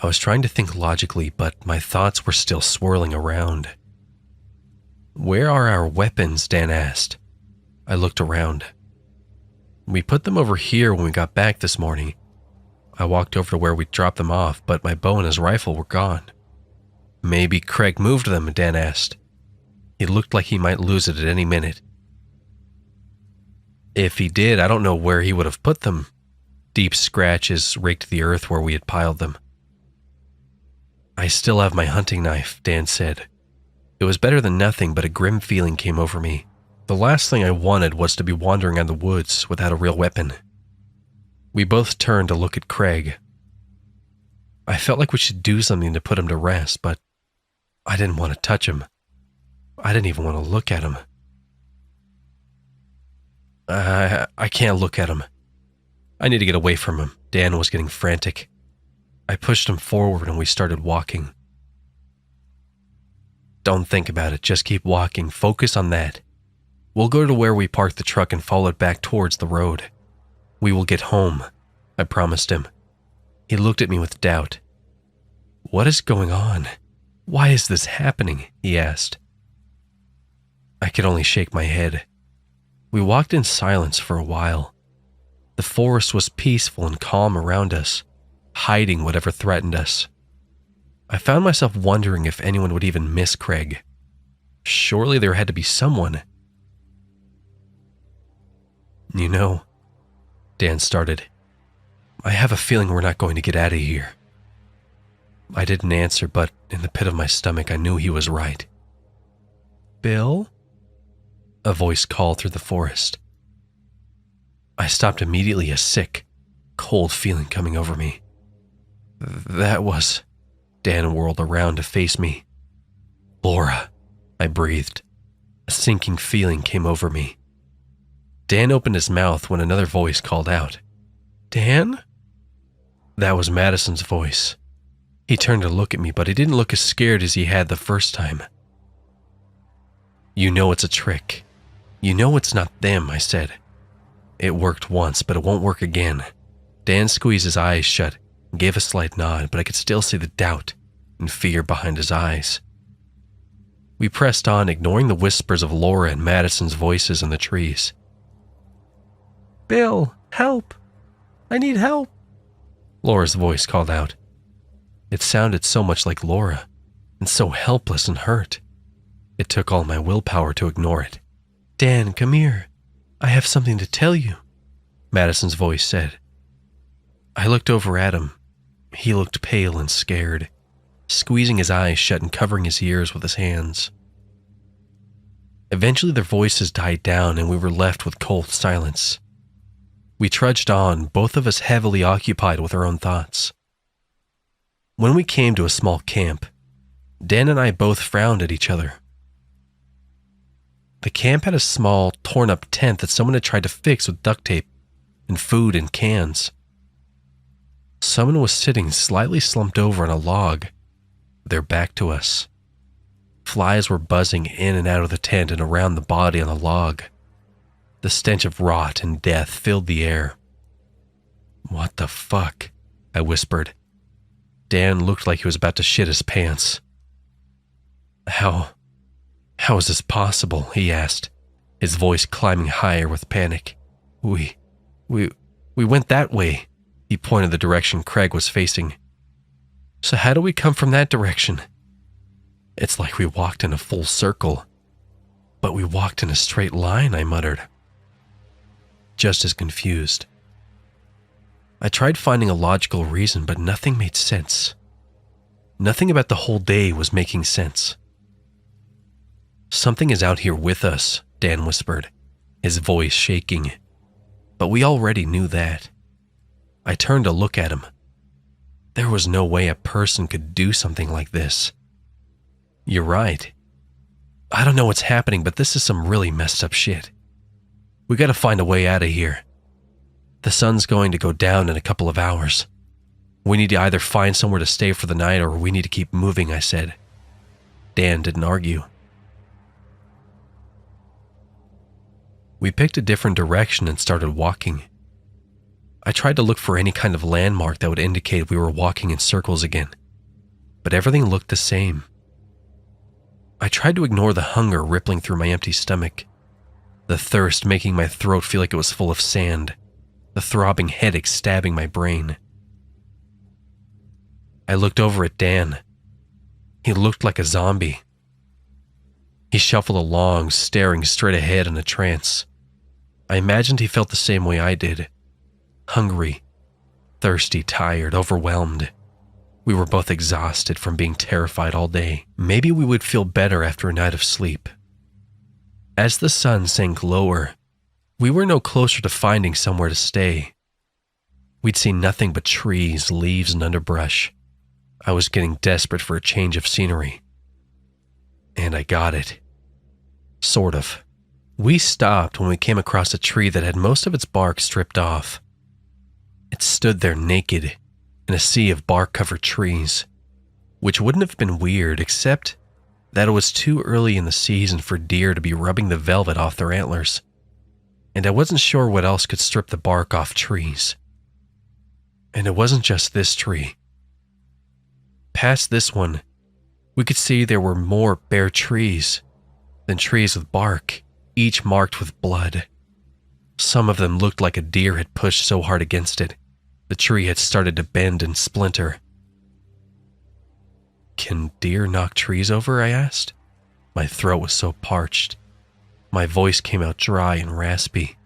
Speaker 1: I was trying to think logically, but my thoughts were still swirling around. "Where are our weapons?" Dan asked. I looked around. "We put them over here when we got back this morning." I walked over to where we dropped them off, but my bow and his rifle were gone. "Maybe Craig moved them," Dan asked. He looked like he might lose it at any minute. "If he did, I don't know where he would have put them." Deep scratches raked the earth where we had piled them. "I still have my hunting knife," Dan said. It was better than nothing, but a grim feeling came over me. The last thing I wanted was to be wandering in the woods without a real weapon. We both turned to look at Craig. I felt like we should do something to put him to rest, but I didn't want to touch him. I didn't even want to look at him. I can't look at him. I need to get away from him." Dan was getting frantic. I pushed him forward and we started walking. "Don't think about it. Just keep walking. Focus on that. We'll go to where we parked the truck and follow it back towards the road. We will get home," I promised him. He looked at me with doubt. "What is going on? Why is this happening?" he asked. I could only shake my head. We walked in silence for a while. The forest was peaceful and calm around us, hiding whatever threatened us. I found myself wondering if anyone would even miss Craig. Surely there had to be someone. "You know," Dan started, "I have a feeling we're not going to get out of here." I didn't answer, but in the pit of my stomach I knew he was right. "Bill?" A voice called through the forest. I stopped immediately, a sick, cold feeling coming over me. "That was..." Dan whirled around to face me. "Laura," I breathed. A sinking feeling came over me. Dan opened his mouth when another voice called out, "Dan?" That was Madison's voice. He turned to look at me, but he didn't look as scared as he had the first time. "You know it's a trick. You know it's not them," I said. "It worked once, but it won't work again." Dan squeezed his eyes shut and gave a slight nod, but I could still see the doubt and fear behind his eyes. We pressed on, ignoring the whispers of Laura and Madison's voices in the trees. "Bill, help! I need help!" Laura's voice called out. It sounded so much like Laura, and so helpless and hurt. It took all my willpower to ignore it. "Dan, come here. I have something to tell you," Madison's voice said. I looked over at him. He looked pale and scared, squeezing his eyes shut and covering his ears with his hands. Eventually their voices died down and we were left with cold silence. We trudged on, both of us heavily occupied with our own thoughts. When we came to a small camp, Dan and I both frowned at each other. The camp had a small, torn-up tent that someone had tried to fix with duct tape and food in cans. Someone was sitting slightly slumped over on a log, their back to us. Flies were buzzing in and out of the tent and around the body on the log. The stench of rot and death filled the air. "What the fuck?" I whispered. Dan looked like he was about to shit his pants. How is this possible?" he asked, his voice climbing higher with panic. We went that way." He pointed the direction Craig was facing. "So how do we come from that direction?" "It's like we walked in a full circle." "But we walked in a straight line," I muttered, just as confused. I tried finding a logical reason, but nothing made sense. Nothing about the whole day was making sense. "Something is out here with us," Dan whispered, his voice shaking. But we already knew that. I turned to look at him. There was no way a person could do something like this. "You're right. I don't know what's happening, but this is some really messed up shit. We gotta find a way out of here. The sun's going to go down in a couple of hours. We need to either find somewhere to stay for the night or we need to keep moving," I said. Dan didn't argue. We picked a different direction and started walking. I tried to look for any kind of landmark that would indicate we were walking in circles again, but everything looked the same. I tried to ignore the hunger rippling through my empty stomach, the thirst making my throat feel like it was full of sand, the throbbing headache stabbing my brain. I looked over at Dan. He looked like a zombie. He shuffled along, staring straight ahead in a trance. I imagined he felt the same way I did. Hungry, thirsty, tired, overwhelmed. We were both exhausted from being terrified all day. Maybe we would feel better after a night of sleep. As the sun sank lower, we were no closer to finding somewhere to stay. We'd seen nothing but trees, leaves, and underbrush. I was getting desperate for a change of scenery. And I got it. Sort of. We stopped when we came across a tree that had most of its bark stripped off. It stood there naked in a sea of bark-covered trees, which wouldn't have been weird except that it was too early in the season for deer to be rubbing the velvet off their antlers, and I wasn't sure what else could strip the bark off trees. And it wasn't just this tree. Past this one, we could see there were more bare trees than trees with bark, each marked with blood. Some of them looked like a deer had pushed so hard against it, the tree had started to bend and splinter. "Can deer knock trees over?" I asked. My throat was so parched. My voice came out dry and raspy.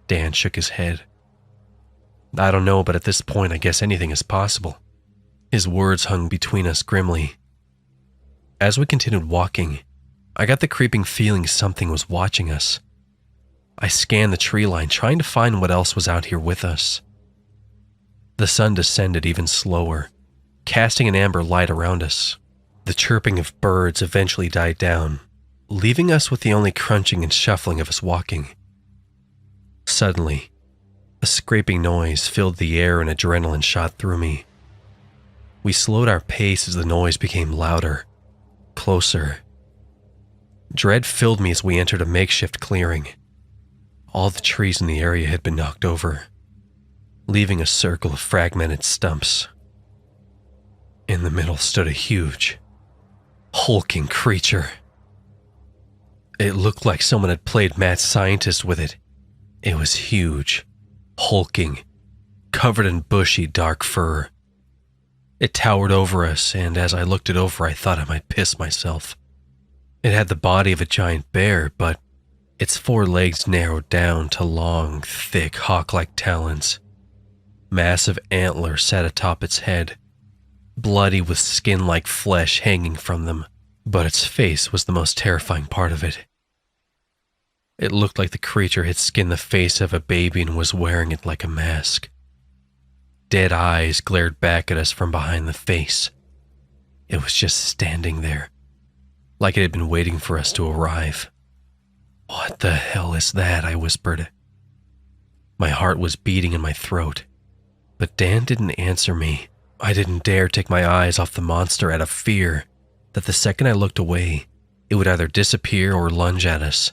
Speaker 1: Dan shook his head. "I don't know, but at this point I guess anything is possible." His words hung between us grimly. As we continued walking, I got the creeping feeling something was watching us. I scanned the tree line, trying to find what else was out here with us. The sun descended even slower, casting an amber light around us. The chirping of birds eventually died down, leaving us with the only crunching and shuffling of us walking. Suddenly, a scraping noise filled the air and adrenaline shot through me. We slowed our pace as the noise became louder, closer. Dread filled me as we entered a makeshift clearing. All the trees in the area had been knocked over, leaving a circle of fragmented stumps. In the middle stood a huge, hulking creature. It looked like someone had played mad scientist with it. It was huge, hulking, covered in bushy, dark fur. It towered over us, and as I looked it over, I thought I might piss myself. It had the body of a giant bear, but its four legs narrowed down to long, thick, hawk-like talons. Massive antlers sat atop its head, bloody with skin-like flesh hanging from them, but its face was the most terrifying part of it. It looked like the creature had skinned the face of a baby and was wearing it like a mask. Dead eyes glared back at us from behind the face. It was just standing there, like it had been waiting for us to arrive. "What the hell is that?" I whispered. My heart was beating in my throat, but Dan didn't answer me. I didn't dare take my eyes off the monster out of fear that the second I looked away, it would either disappear or lunge at us,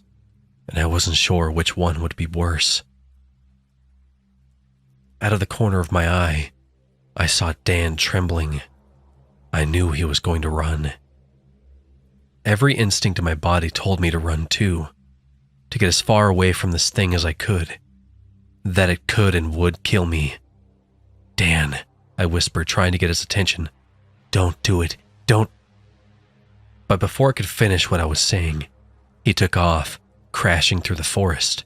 Speaker 1: and I wasn't sure which one would be worse. Out of the corner of my eye, I saw Dan trembling. I knew he was going to run. Every instinct in my body told me to run too, to get as far away from this thing as I could, that it could and would kill me. "Dan," I whispered, trying to get his attention. "Don't do it, don't." But before I could finish what I was saying, he took off, crashing through the forest.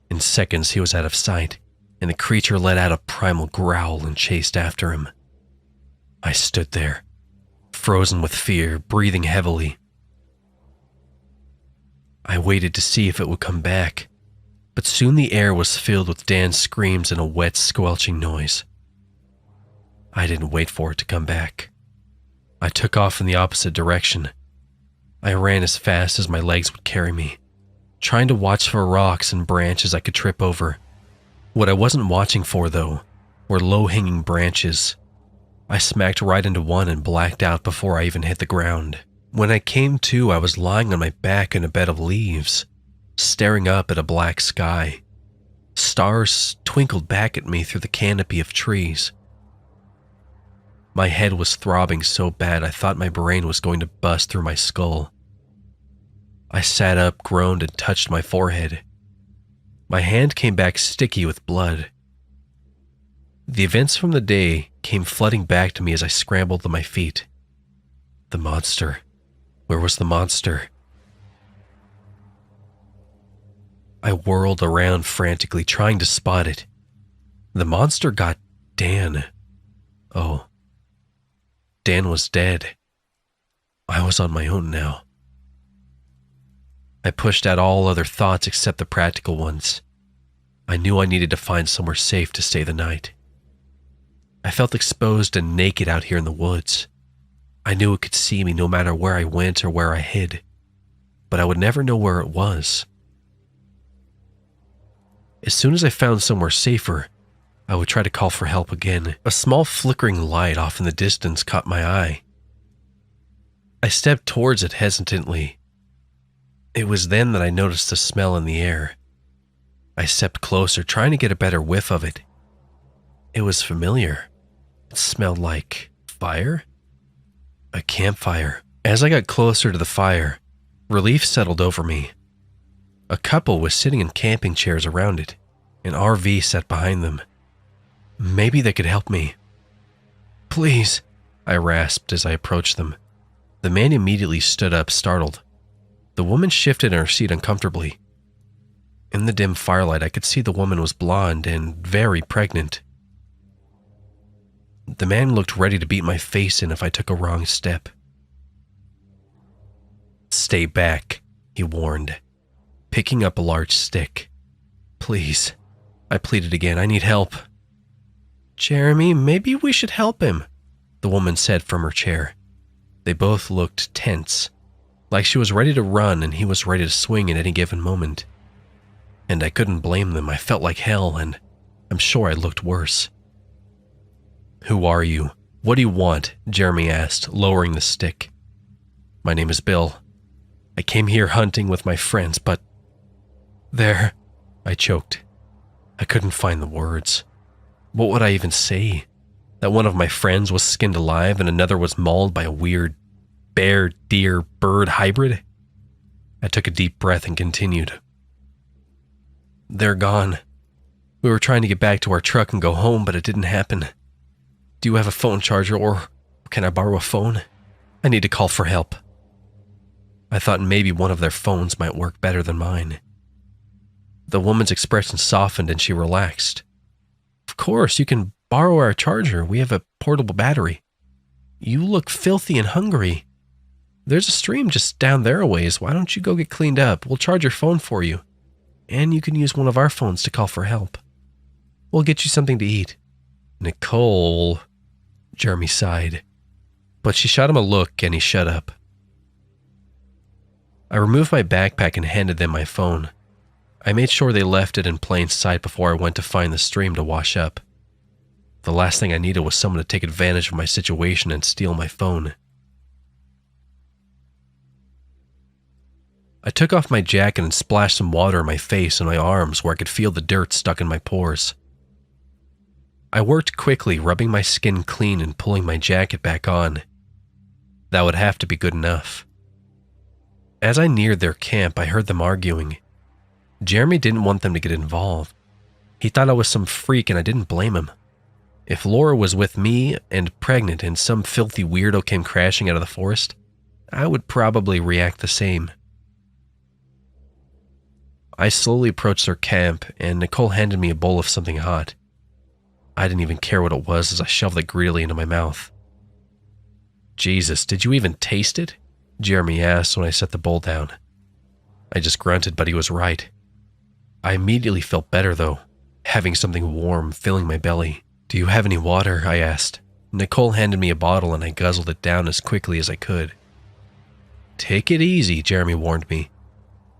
Speaker 1: In seconds, he was out of sight, and the creature let out a primal growl and chased after him. I stood there, frozen with fear, breathing heavily. I waited to see if it would come back, but soon the air was filled with Dan's screams and a wet, squelching noise. I didn't wait for it to come back. I took off in the opposite direction. I ran as fast as my legs would carry me, trying to watch for rocks and branches I could trip over. What I wasn't watching for, though, were low-hanging branches. I smacked right into one and blacked out before I even hit the ground. When I came to, I was lying on my back in a bed of leaves, staring up at a black sky. Stars twinkled back at me through the canopy of trees. My head was throbbing so bad I thought my brain was going to bust through my skull. I sat up, groaned, and touched my forehead. My hand came back sticky with blood. The events from the day came flooding back to me as I scrambled to my feet. The monster. Where was the monster? I whirled around frantically, trying to spot it. The monster got Dan. Oh. Dan was dead. I was on my own now. I pushed out all other thoughts except the practical ones. I knew I needed to find somewhere safe to stay the night. I felt exposed and naked out here in the woods. I knew it could see me no matter where I went or where I hid, but I would never know where it was. As soon as I found somewhere safer, I would try to call for help again. A small flickering light off in the distance caught my eye. I stepped towards it hesitantly. It was then that I noticed a smell in the air. I stepped closer, trying to get a better whiff of it. It was familiar. It smelled like fire? A campfire. As I got closer to the fire, relief settled over me. A couple was sitting in camping chairs around it. An RV sat behind them. Maybe they could help me. Please, I rasped as I approached them. The man immediately stood up, startled. The woman shifted in her seat uncomfortably. In the dim firelight, I could see the woman was blonde and very pregnant. The man looked ready to beat my face in if I took a wrong step. Stay back, he warned, picking up a large stick. Please, I pleaded again, I need help. Jeremy, maybe we should help him, the woman said from her chair. They both looked tense, like she was ready to run and he was ready to swing at any given moment. And I couldn't blame them. I felt like hell, and I'm sure I looked worse. Who are you? What do you want? Jeremy asked, lowering the stick. My name is Bill. I came here hunting with my friends, but... There, I choked. I couldn't find the words. What would I even say? That one of my friends was skinned alive and another was mauled by a weird bear-deer-bird hybrid? I took a deep breath and continued. They're gone. We were trying to get back to our truck and go home, but it didn't happen. Do you have a phone charger, or can I borrow a phone? I need to call for help. I thought maybe one of their phones might work better than mine. The woman's expression softened and she relaxed. Of course, you can borrow our charger. We have a portable battery. You look filthy and hungry. There's a stream just down there a ways. Why don't you go get cleaned up? We'll charge your phone for you. And you can use one of our phones to call for help. We'll get you something to eat. Nicole, Jeremy sighed. But she shot him a look and he shut up. I removed my backpack and handed them my phone. I made sure they left it in plain sight before I went to find the stream to wash up. The last thing I needed was someone to take advantage of my situation and steal my phone. I took off my jacket and splashed some water in my face and my arms where I could feel the dirt stuck in my pores. I worked quickly, rubbing my skin clean and pulling my jacket back on. That would have to be good enough. As I neared their camp, I heard them arguing. Jeremy didn't want them to get involved. He thought I was some freak and I didn't blame him. If Laura was with me and pregnant and some filthy weirdo came crashing out of the forest, I would probably react the same. I slowly approached their camp, and Nicole handed me a bowl of something hot. I didn't even care what it was as I shoved it greedily into my mouth. Jesus, did you even taste it? Jeremy asked when I set the bowl down. I just grunted, but he was right. I immediately felt better, though, having something warm filling my belly. Do you have any water? I asked. Nicole handed me a bottle and I guzzled it down as quickly as I could. Take it easy, Jeremy warned me.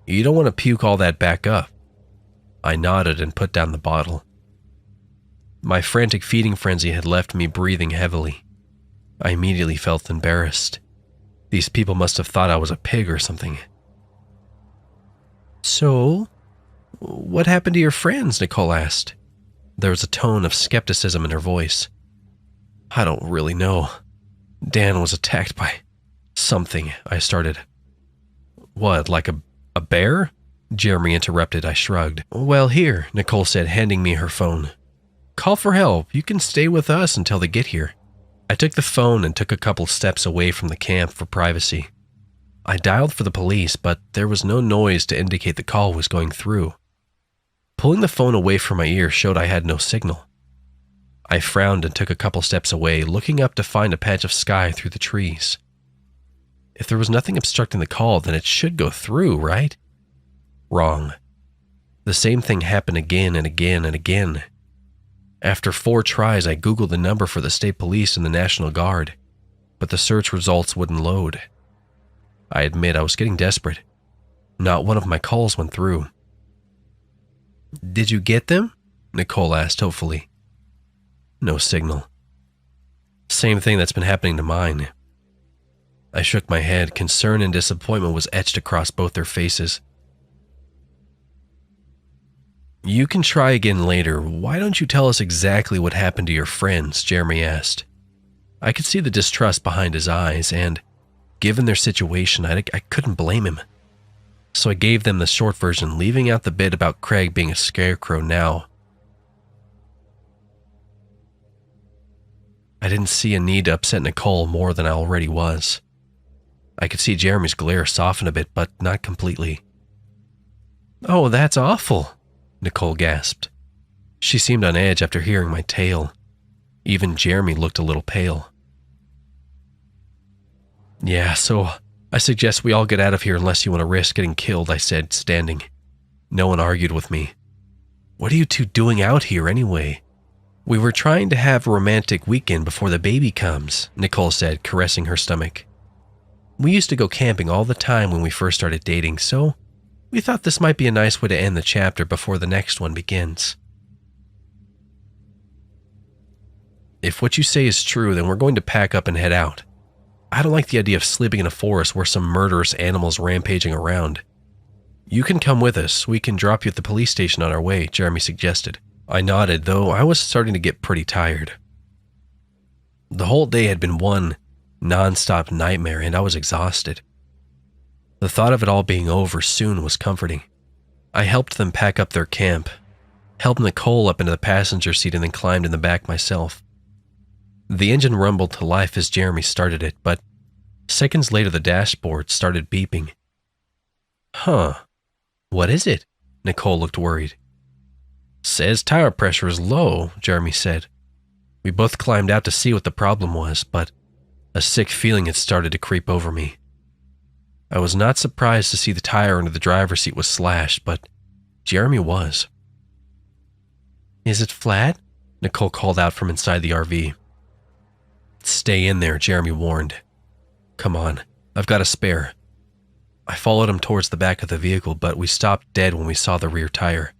Speaker 1: You don't want to puke all that back up. I nodded and put down the bottle. My frantic feeding frenzy had left me breathing heavily. I immediately felt embarrassed. These people must have thought I was a pig or something. So, what happened to your friends? Nicole asked. There was a tone of skepticism in her voice. I don't really know. Dan was attacked by something, I started. What, like a bear? Jeremy interrupted. I shrugged. Well, here, Nicole said, handing me her phone. Call for help. You can stay with us until they get here. I took the phone and took a couple steps away from the camp for privacy. I dialed for the police, but there was no noise to indicate the call was going through. Pulling the phone away from my ear showed I had no signal. I frowned and took a couple steps away, looking up to find a patch of sky through the trees. If there was nothing obstructing the call, then it should go through, right? Wrong. The same thing happened again and again and again. After 4 tries, I Googled the number for the state police and the National Guard, but the search results wouldn't load. I admit I was getting desperate. Not one of my calls went through. Did you get them? Nicole asked hopefully. No signal. Same thing that's been happening to mine. I shook my head. Concern and disappointment was etched across both their faces. You can try again later. Why don't you tell us exactly what happened to your friends? Jeremy asked. I could see the distrust behind his eyes, and given their situation, I couldn't blame him. So I gave them the short version, leaving out the bit about Craig being a scarecrow now. I didn't see a need to upset Nicole more than I already was. I could see Jeremy's glare soften a bit, but not completely. Oh, that's awful, Nicole gasped. She seemed on edge after hearing my tale. Even Jeremy looked a little pale. Yeah, so I suggest we all get out of here unless you want to risk getting killed, I said, standing. No one argued with me. What are you two doing out here anyway? We were trying to have a romantic weekend before the baby comes, Nicole said, caressing her stomach. We used to go camping all the time when we first started dating, so we thought this might be a nice way to end the chapter before the next one begins. If what you say is true, then we're going to pack up and head out. I don't like the idea of sleeping in a forest where some murderous animal's rampaging around. You can come with us. We can drop you at the police station on our way, Jeremy suggested. I nodded, though I was starting to get pretty tired. The whole day had been one non-stop nightmare, and I was exhausted. The thought of it all being over soon was comforting. I helped them pack up their camp, helped Nicole up into the passenger seat, and then climbed in the back myself. The engine rumbled to life as Jeremy started it, but seconds later the dashboard started beeping. Huh. What is it? Nicole looked worried. Says tire pressure is low, Jeremy said. We both climbed out to see what the problem was, but a sick feeling had started to creep over me. I was not surprised to see the tire under the driver's seat was slashed, but Jeremy was. Is it flat? Nicole called out from inside the RV. Stay in there, Jeremy warned. Come on, I've got a spare. I followed him towards the back of the vehicle, but we stopped dead when we saw the rear tire.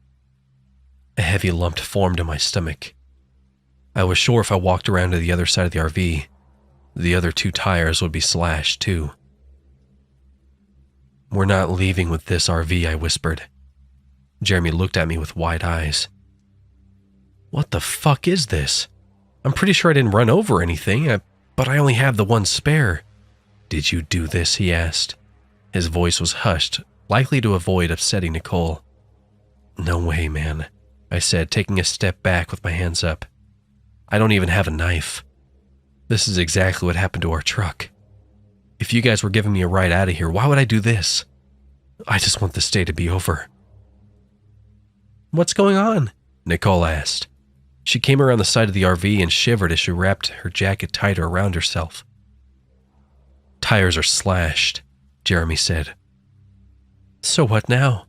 Speaker 1: A heavy lump formed in my stomach. I was sure if I walked around to the other side of the RV, the other 2 tires would be slashed too. We're not leaving with this RV, I whispered. Jeremy looked at me with wide eyes. What the fuck is this? I'm pretty sure I didn't run over anything, but I only have the one spare. Did you do this? He asked. His voice was hushed, likely to avoid upsetting Nicole. No way, man, I said, taking a step back with my hands up. I don't even have a knife. This is exactly what happened to our truck. If you guys were giving me a ride out of here, why would I do this? I just want this day to be over. What's going on?" Nicole asked. She came around the side of the RV and shivered as she wrapped her jacket tighter around herself. "Tires are slashed," Jeremy said. "So what now?"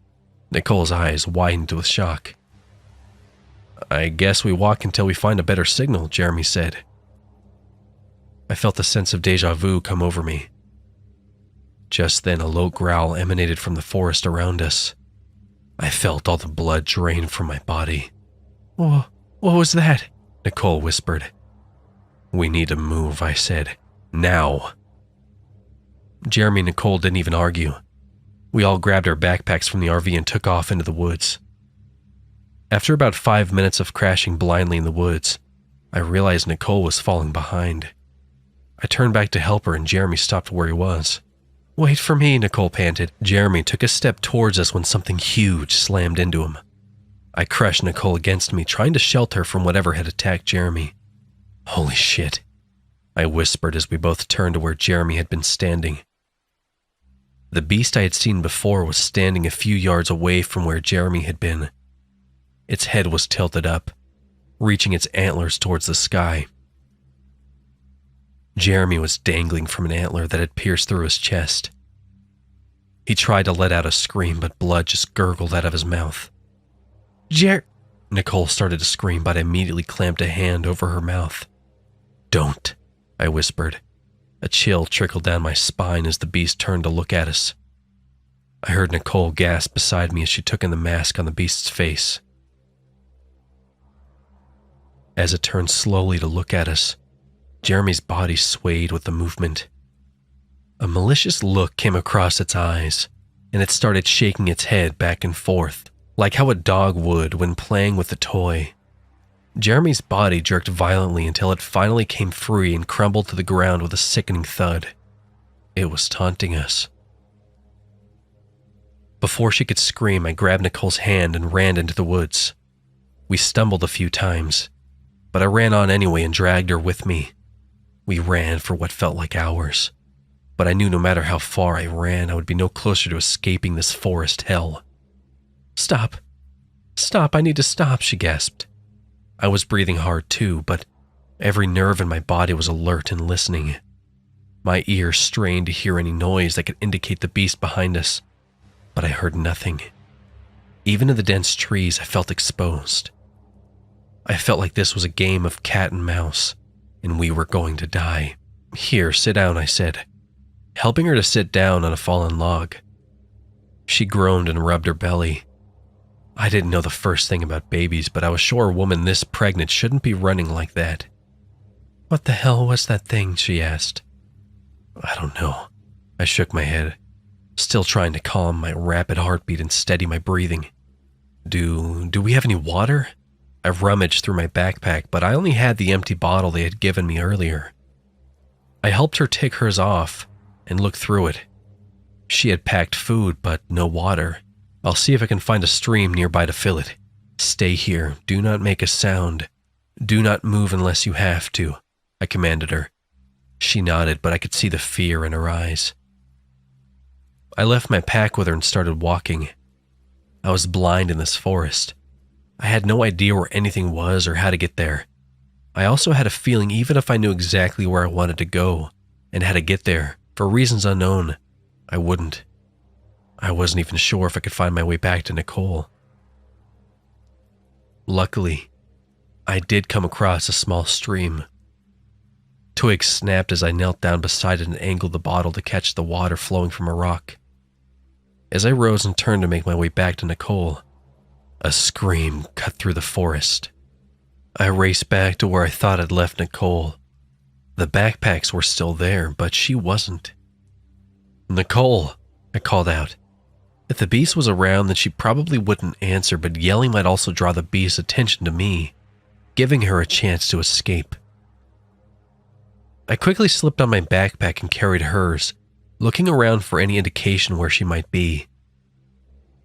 Speaker 1: Nicole's eyes widened with shock. "I guess we walk until we find a better signal," Jeremy said. I felt a sense of déjà vu come over me. Just then, a low growl emanated from the forest around us. I felt all the blood drain from my body. "What was that?" Nicole whispered. "We need to move," I said. "Now." Jeremy and Nicole didn't even argue. We all grabbed our backpacks from the RV and took off into the woods. After about 5 minutes of crashing blindly in the woods, I realized Nicole was falling behind. I turned back to help her and Jeremy stopped where he was. "Wait for me," Nicole panted. Jeremy took a step towards us when something huge slammed into him. I crushed Nicole against me, trying to shelter her from whatever had attacked Jeremy. "Holy shit," I whispered as we both turned to where Jeremy had been standing. The beast I had seen before was standing a few yards away from where Jeremy had been. Its head was tilted up, reaching its antlers towards the sky. Jeremy was dangling from an antler that had pierced through his chest. He tried to let out a scream, but blood just gurgled out of his mouth. Nicole started to scream, but I immediately clamped a hand over her mouth. "Don't," I whispered. A chill trickled down my spine as the beast turned to look at us. I heard Nicole gasp beside me as she took in the mask on the beast's face. As it turned slowly to look at us, Jeremy's body swayed with the movement. A malicious look came across its eyes, and it started shaking its head back and forth, like how a dog would when playing with a toy. Jeremy's body jerked violently until it finally came free and crumbled to the ground with a sickening thud. It was taunting us. Before she could scream, I grabbed Nicole's hand and ran into the woods. We stumbled a few times, but I ran on anyway and dragged her with me. We ran for what felt like hours, but I knew no matter how far I ran, I would be no closer to escaping this forest hell. Stop, I need to stop," she gasped. I was breathing hard too, but every nerve in my body was alert and listening. My ears strained to hear any noise that could indicate the beast behind us, but I heard nothing. Even in the dense trees, I felt exposed. I felt like this was a game of cat and mouse, and we were going to die. "Here, sit down," I said, helping her to sit down on a fallen log. She groaned and rubbed her belly. I didn't know the first thing about babies, but I was sure a woman this pregnant shouldn't be running like that. "What the hell was that thing?" she asked. "I don't know." I shook my head, still trying to calm my rapid heartbeat and steady my breathing. Do we have any water?" I rummaged through my backpack, but I only had the empty bottle they had given me earlier. I helped her take hers off and looked through it. She had packed food, but no water. "I'll see if I can find a stream nearby to fill it. Stay here. Do not make a sound. Do not move unless you have to," I commanded her. She nodded, but I could see the fear in her eyes. I left my pack with her and started walking. I was blind in this forest. I had no idea where anything was or how to get there. I also had a feeling even if I knew exactly where I wanted to go and how to get there, for reasons unknown, I wouldn't. I wasn't even sure if I could find my way back to Nicole. Luckily, I did come across a small stream. Twigs snapped as I knelt down beside it and angled the bottle to catch the water flowing from a rock. As I rose and turned to make my way back to Nicole, a scream cut through the forest. I raced back to where I thought I'd left Nicole. The backpacks were still there, but she wasn't. "Nicole," I called out. If the beast was around, then she probably wouldn't answer, but yelling might also draw the beast's attention to me, giving her a chance to escape. I quickly slipped on my backpack and carried hers, looking around for any indication where she might be.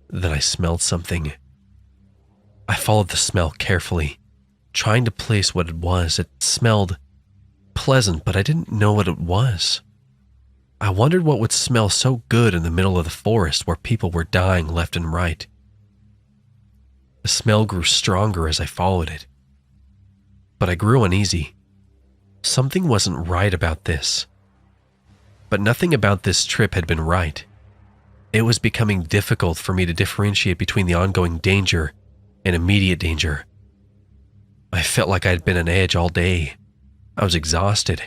Speaker 1: Then I smelled something. I followed the smell carefully, trying to place what it was. It smelled pleasant, but I didn't know what it was. I wondered what would smell so good in the middle of the forest where people were dying left and right. The smell grew stronger as I followed it. But I grew uneasy. Something wasn't right about this. But nothing about this trip had been right. It was becoming difficult for me to differentiate between the ongoing danger and immediate danger. I felt like I had been on edge all day. I was exhausted,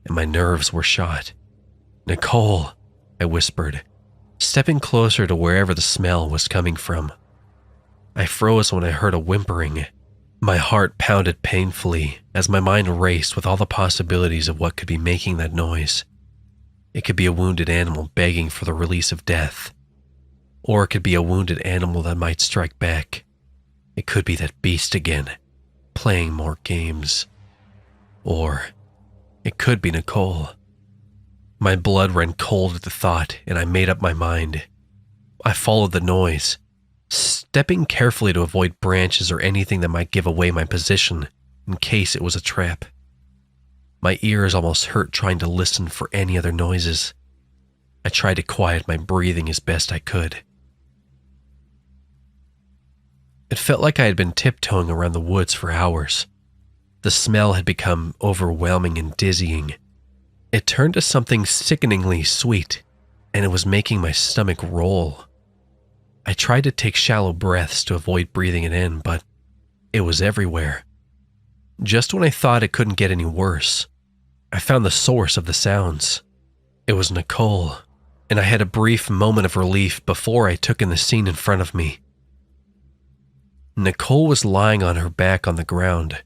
Speaker 1: and my nerves were shot. "Nicole," I whispered, stepping closer to wherever the smell was coming from. I froze when I heard a whimpering. My heart pounded painfully as my mind raced with all the possibilities of what could be making that noise. It could be a wounded animal begging for the release of death. Or it could be a wounded animal that might strike back. It could be that beast again, playing more games. Or it could be Nicole. My blood ran cold at the thought, and I made up my mind. I followed the noise, stepping carefully to avoid branches or anything that might give away my position in case it was a trap. My ears almost hurt trying to listen for any other noises. I tried to quiet my breathing as best I could. It felt like I had been tiptoeing around the woods for hours. The smell had become overwhelming and dizzying. It turned to something sickeningly sweet, and it was making my stomach roll. I tried to take shallow breaths to avoid breathing it in, but it was everywhere. Just when I thought it couldn't get any worse, I found the source of the sounds. It was Nicole, and I had a brief moment of relief before I took in the scene in front of me. Nicole was lying on her back on the ground.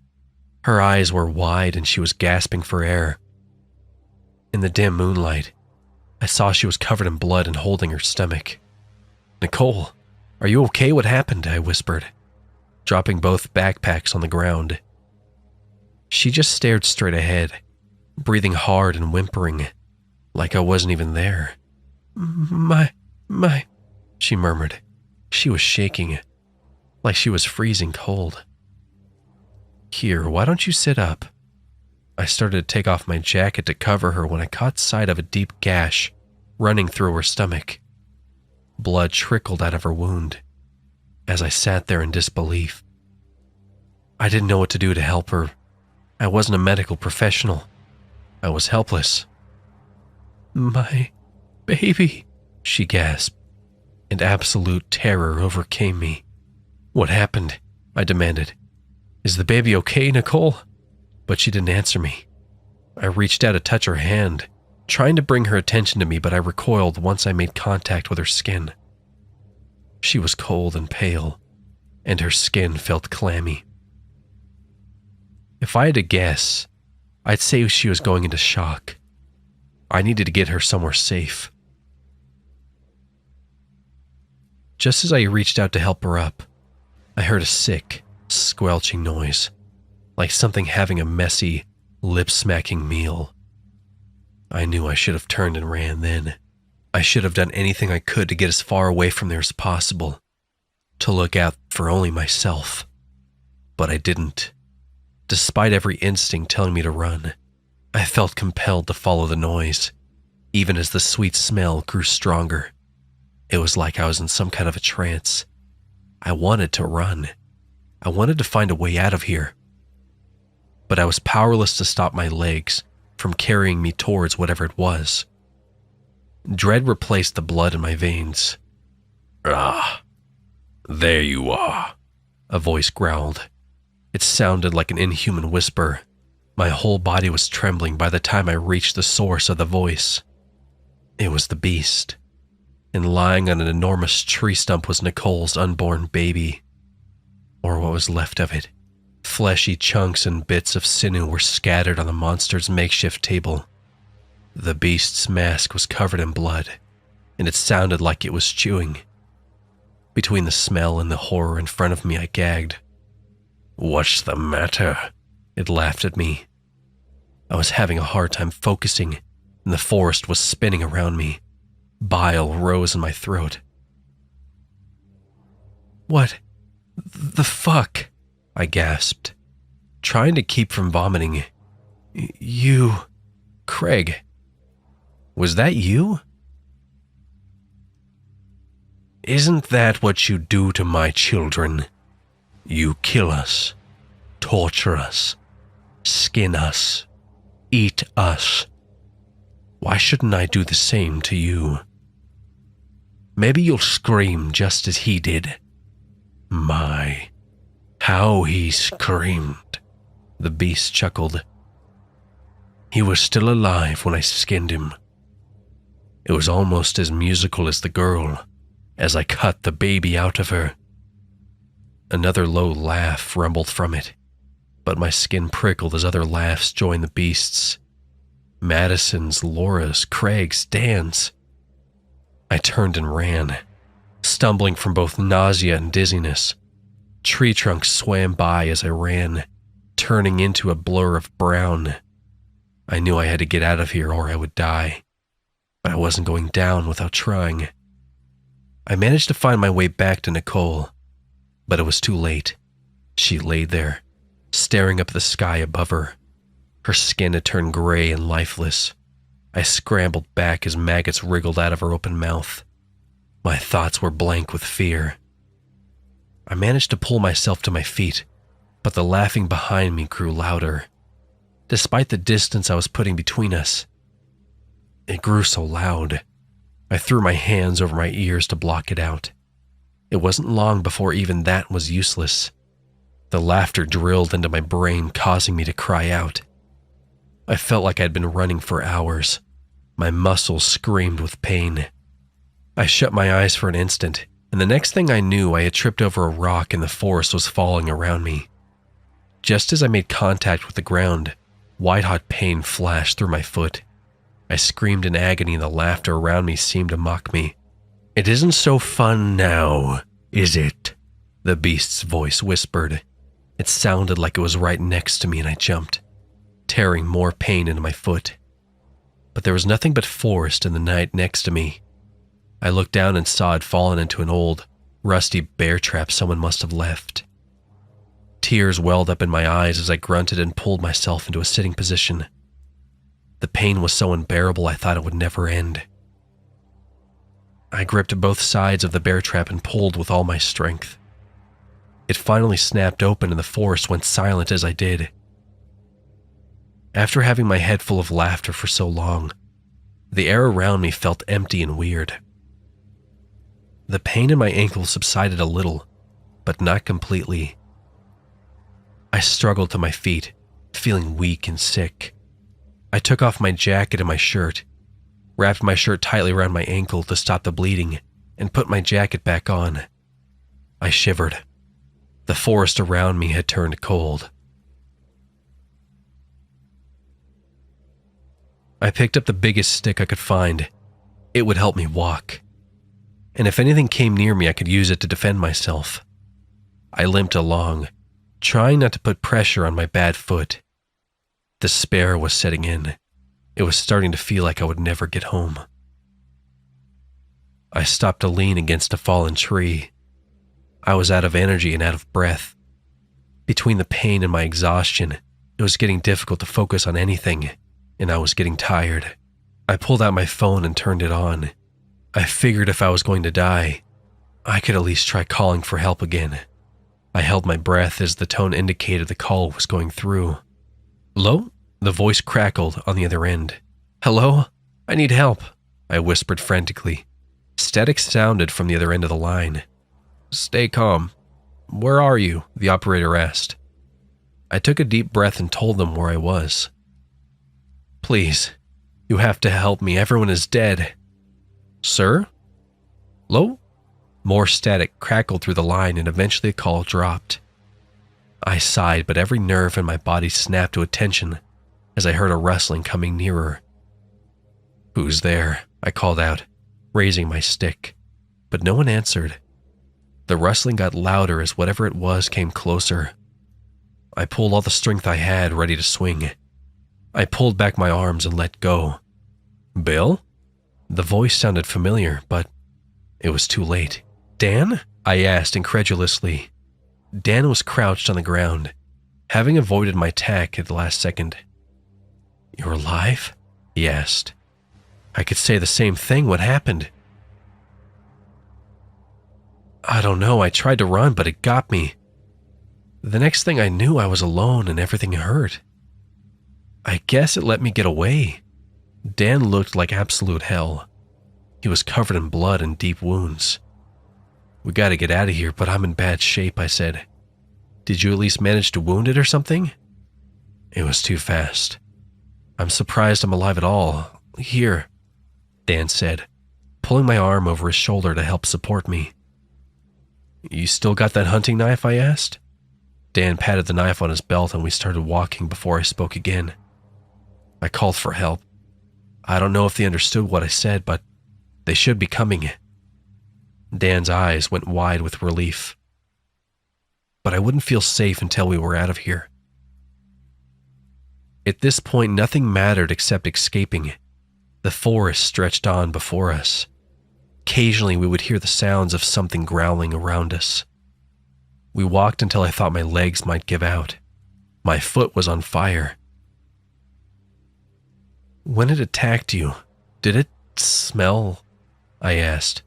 Speaker 1: Her eyes were wide and she was gasping for air. In the dim moonlight, I saw she was covered in blood and holding her stomach. "Nicole, are you okay? What happened?" I whispered, dropping both backpacks on the ground. She just stared straight ahead, breathing hard and whimpering, like I wasn't even there. My, she murmured. She was shaking, like she was freezing cold. "Here, why don't you sit up?" I started to take off my jacket to cover her when I caught sight of a deep gash running through her stomach. Blood trickled out of her wound as I sat there in disbelief. I didn't know what to do to help her. I wasn't a medical professional. I was helpless. "My baby," she gasped, and absolute terror overcame me. "What happened?" I demanded. "Is the baby okay, Nicole?" But she didn't answer me. I reached out to touch her hand, trying to bring her attention to me, but I recoiled once I made contact with her skin. She was cold and pale, and her skin felt clammy. If I had to guess, I'd say she was going into shock. I needed to get her somewhere safe. Just as I reached out to help her up, I heard a sick, squelching noise, like something having a messy, lip-smacking meal. I knew I should have turned and ran then. I should have done anything I could to get as far away from there as possible, to look out for only myself. But I didn't. Despite every instinct telling me to run, I felt compelled to follow the noise, even as the sweet smell grew stronger. It was like I was in some kind of a trance. I wanted to run. I wanted to find a way out of here. But I was powerless to stop my legs from carrying me towards whatever it was. Dread replaced the blood in my veins. "Ah, there you are," a voice growled. It sounded like an inhuman whisper. My whole body was trembling by the time I reached the source of the voice. It was the beast, and lying on an enormous tree stump was Nicole's unborn baby, or what was left of it. Fleshy chunks and bits of sinew were scattered on the monster's makeshift table. The beast's mask was covered in blood, and it sounded like it was chewing. Between the smell and the horror in front of me, I gagged. "What's the matter?" It laughed at me. I was having a hard time focusing, and the forest was spinning around me. Bile rose in my throat. "What the fuck?" I gasped, trying to keep from vomiting. You, Craig. Was that you?" "Isn't that what you do to my children?" You kill us, torture us, skin us, eat us. Why shouldn't I do the same to you? Maybe you'll scream just as he did. My, how he screamed. The beast chuckled. He was still alive when I skinned him. It was almost as musical as the girl, as I cut the baby out of her. Another low laugh rumbled from it, but my skin prickled as other laughs joined the beast's. Madison's, Laura's, Craig's, Dan's. I turned and ran, stumbling from both nausea and dizziness. Tree trunks swam by as I ran, turning into a blur of brown. I knew I had to get out of here or I would die, but I wasn't going down without trying. I managed to find my way back to Nicole, but it was too late. She lay there, staring up at the sky above her. Her skin had turned gray and lifeless. I scrambled back as maggots wriggled out of her open mouth. My thoughts were blank with fear. I managed to pull myself to my feet, but the laughing behind me grew louder. Despite the distance I was putting between us, it grew so loud. I threw my hands over my ears to block it out. It wasn't long before even that was useless. The laughter drilled into my brain, causing me to cry out. I felt like I'd been running for hours. My muscles screamed with pain. I shut my eyes for an instant, and the next thing I knew, I had tripped over a rock and the forest was falling around me. Just as I made contact with the ground, white-hot pain flashed through my foot. I screamed in agony and the laughter around me seemed to mock me. It isn't so fun now, is it? The beast's voice whispered. It sounded like it was right next to me and I jumped, tearing more pain into my foot. But there was nothing but forest in the night next to me. I looked down and saw it fallen into an old, rusty bear trap someone must have left. Tears welled up in my eyes as I grunted and pulled myself into a sitting position. The pain was so unbearable I thought it would never end. I gripped both sides of the bear trap and pulled with all my strength. It finally snapped open and the forest went silent as I did. After having my head full of laughter for so long, the air around me felt empty and weird. The pain in my ankle subsided a little, but not completely. I struggled to my feet, feeling weak and sick. I took off my jacket and my shirt, wrapped my shirt tightly around my ankle to stop the bleeding, and put my jacket back on. I shivered. The forest around me had turned cold. I picked up the biggest stick I could find. It would help me walk. And if anything came near me, I could use it to defend myself. I limped along, trying not to put pressure on my bad foot. Despair was setting in. It was starting to feel like I would never get home. I stopped to lean against a fallen tree. I was out of energy and out of breath. Between the pain and my exhaustion, it was getting difficult to focus on anything, and I was getting tired. I pulled out my phone and turned it on. I figured if I was going to die, I could at least try calling for help again. I held my breath as the tone indicated the call was going through. "Hello?" The voice crackled on the other end. "Hello? I need help," I whispered frantically. Static sounded from the other end of the line. "Stay calm. Where are you?" the operator asked. I took a deep breath and told them where I was. "Please, you have to help me. Everyone is dead." "Sir? Hello?" More static crackled through the line and eventually the call dropped. I sighed, but every nerve in my body snapped to attention as I heard a rustling coming nearer. "Who's there?" I called out, raising my stick, but no one answered. The rustling got louder as whatever it was came closer. I pulled all the strength I had, ready to swing. I pulled back my arms and let go. "Bill?" The voice sounded familiar, but it was too late. "Dan?" I asked incredulously. Dan was crouched on the ground, having avoided my attack at the last second. "You're alive?" he asked. I could say the same thing. What happened? "I don't know. I tried to run, but it got me." The next thing I knew, I was alone and everything hurt. I guess it let me get away. Dan looked like absolute hell. He was covered in blood and deep wounds. "We gotta get out of here, but I'm in bad shape," I said. "Did you at least manage to wound it or something?" "It was too fast. I'm surprised I'm alive at all. Here," Dan said, pulling my arm over his shoulder to help support me. "You still got that hunting knife?" I asked. Dan patted the knife on his belt and we started walking before I spoke again. I called for help. I don't know if they understood what I said, but they should be coming. Dan's eyes went wide with relief. But I wouldn't feel safe until we were out of here. At this point, nothing mattered except escaping. The forest stretched on before us. Occasionally, we would hear the sounds of something growling around us. We walked until I thought my legs might give out. My foot was on fire. "When it attacked you, did it smell?" I asked.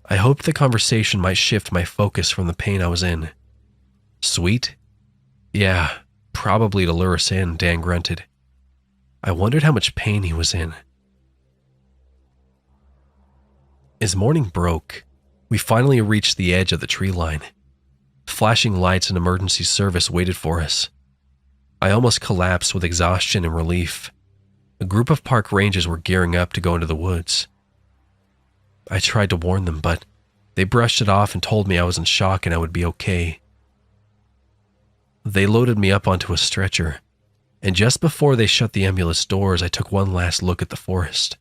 Speaker 1: I hoped the conversation might shift my focus from the pain I was in. "Sweet?" "Yeah, probably to lure us in," Dan grunted. I wondered how much pain he was in. As morning broke, we finally reached the edge of the tree line. Flashing lights and emergency service waited for us. I almost collapsed with exhaustion and relief. A group of park rangers were gearing up to go into the woods. I tried to warn them, but they brushed it off and told me I was in shock and I would be okay. They loaded me up onto a stretcher, and just before they shut the ambulance doors, I took one last look at the forest.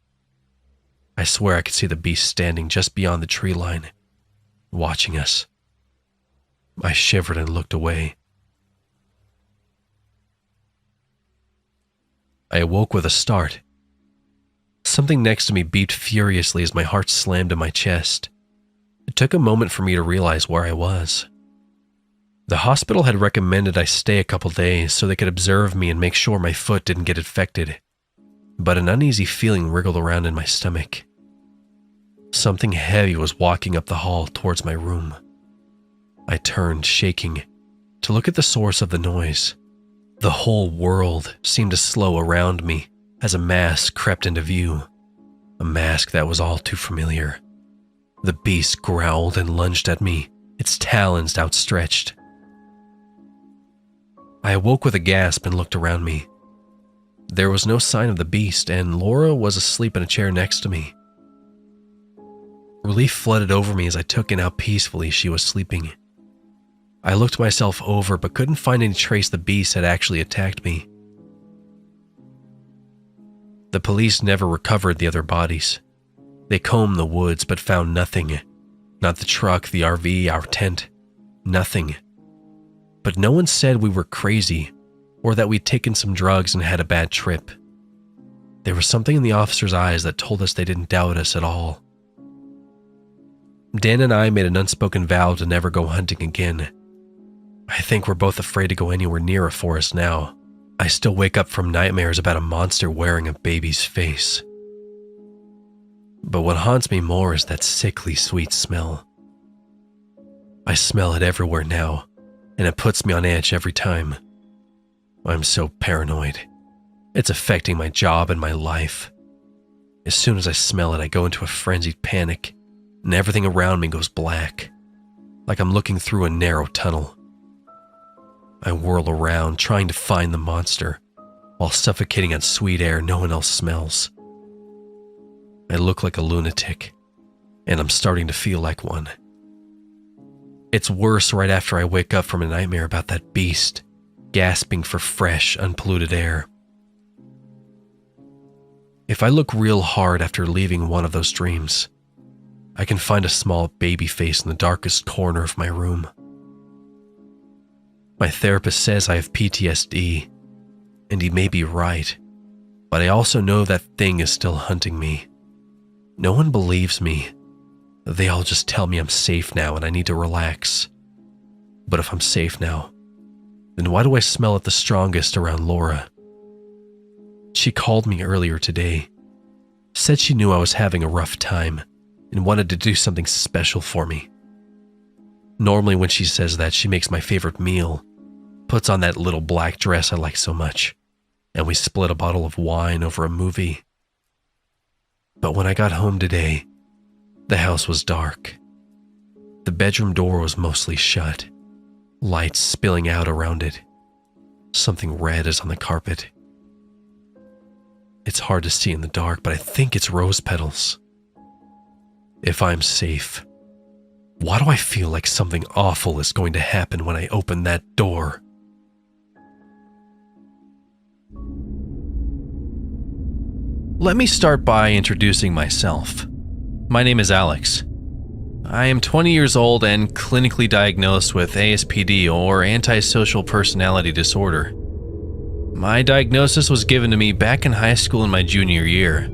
Speaker 1: I swear I could see the beast standing just beyond the tree line, watching us. I shivered and looked away. I awoke with a start. Something next to me beat furiously as my heart slammed in my chest. It took a moment for me to realize where I was. The hospital had recommended I stay a couple days so they could observe me and make sure my foot didn't get infected, but an uneasy feeling wriggled around in my stomach. Something heavy was walking up the hall towards my room. I turned, shaking, to look at the source of the noise. The whole world seemed to slow around me as a mask crept into view, a mask that was all too familiar. The beast growled and lunged at me, its talons outstretched. I awoke with a gasp and looked around me. There was no sign of the beast, and Laura was asleep in a chair next to me. Relief flooded over me as I took in how peacefully she was sleeping. I looked myself over but couldn't find any trace the beast had actually attacked me. The police never recovered the other bodies. They combed the woods but found nothing. Not the truck, the RV, our tent. Nothing. But no one said we were crazy or that we'd taken some drugs and had a bad trip. There was something in the officers' eyes that told us they didn't doubt us at all. Dan and I made an unspoken vow to never go hunting again. I think we're both afraid to go anywhere near a forest now. I still wake up from nightmares about a monster wearing a baby's face. But what haunts me more is that sickly sweet smell. I smell it everywhere now, and it puts me on edge every time. I'm so paranoid. It's affecting my job and my life. As soon as I smell it, I go into a frenzied panic, and everything around me goes black, like I'm looking through a narrow tunnel. I whirl around, trying to find the monster, while suffocating on sweet air no one else smells. I look like a lunatic, and I'm starting to feel like one. It's worse right after I wake up from a nightmare about that beast, gasping for fresh, unpolluted air. If I look real hard after leaving one of those dreams, I can find a small baby face in the darkest corner of my room. My therapist says I have PTSD, and he may be right, but I also know that thing is still hunting me. No one believes me. They all just tell me I'm safe now and I need to relax. But if I'm safe now, then why do I smell it the strongest around Laura? She called me earlier today, said she knew I was having a rough time and wanted to do something special for me. Normally when she says that, she makes my favorite meal puts on that little black dress I like so much, and we split a bottle of wine over a movie. But when I got home today, the house was dark. The bedroom door was mostly shut, lights spilling out around it. Something red is on the carpet. It's hard to see in the dark, but I think it's rose petals. If I'm safe, why do I feel like something awful is going to happen when I open that door? Let me start by introducing myself. My name is Alex. I am 20 years old and clinically diagnosed with ASPD, or antisocial personality disorder. My diagnosis was given to me back in high school in my junior year.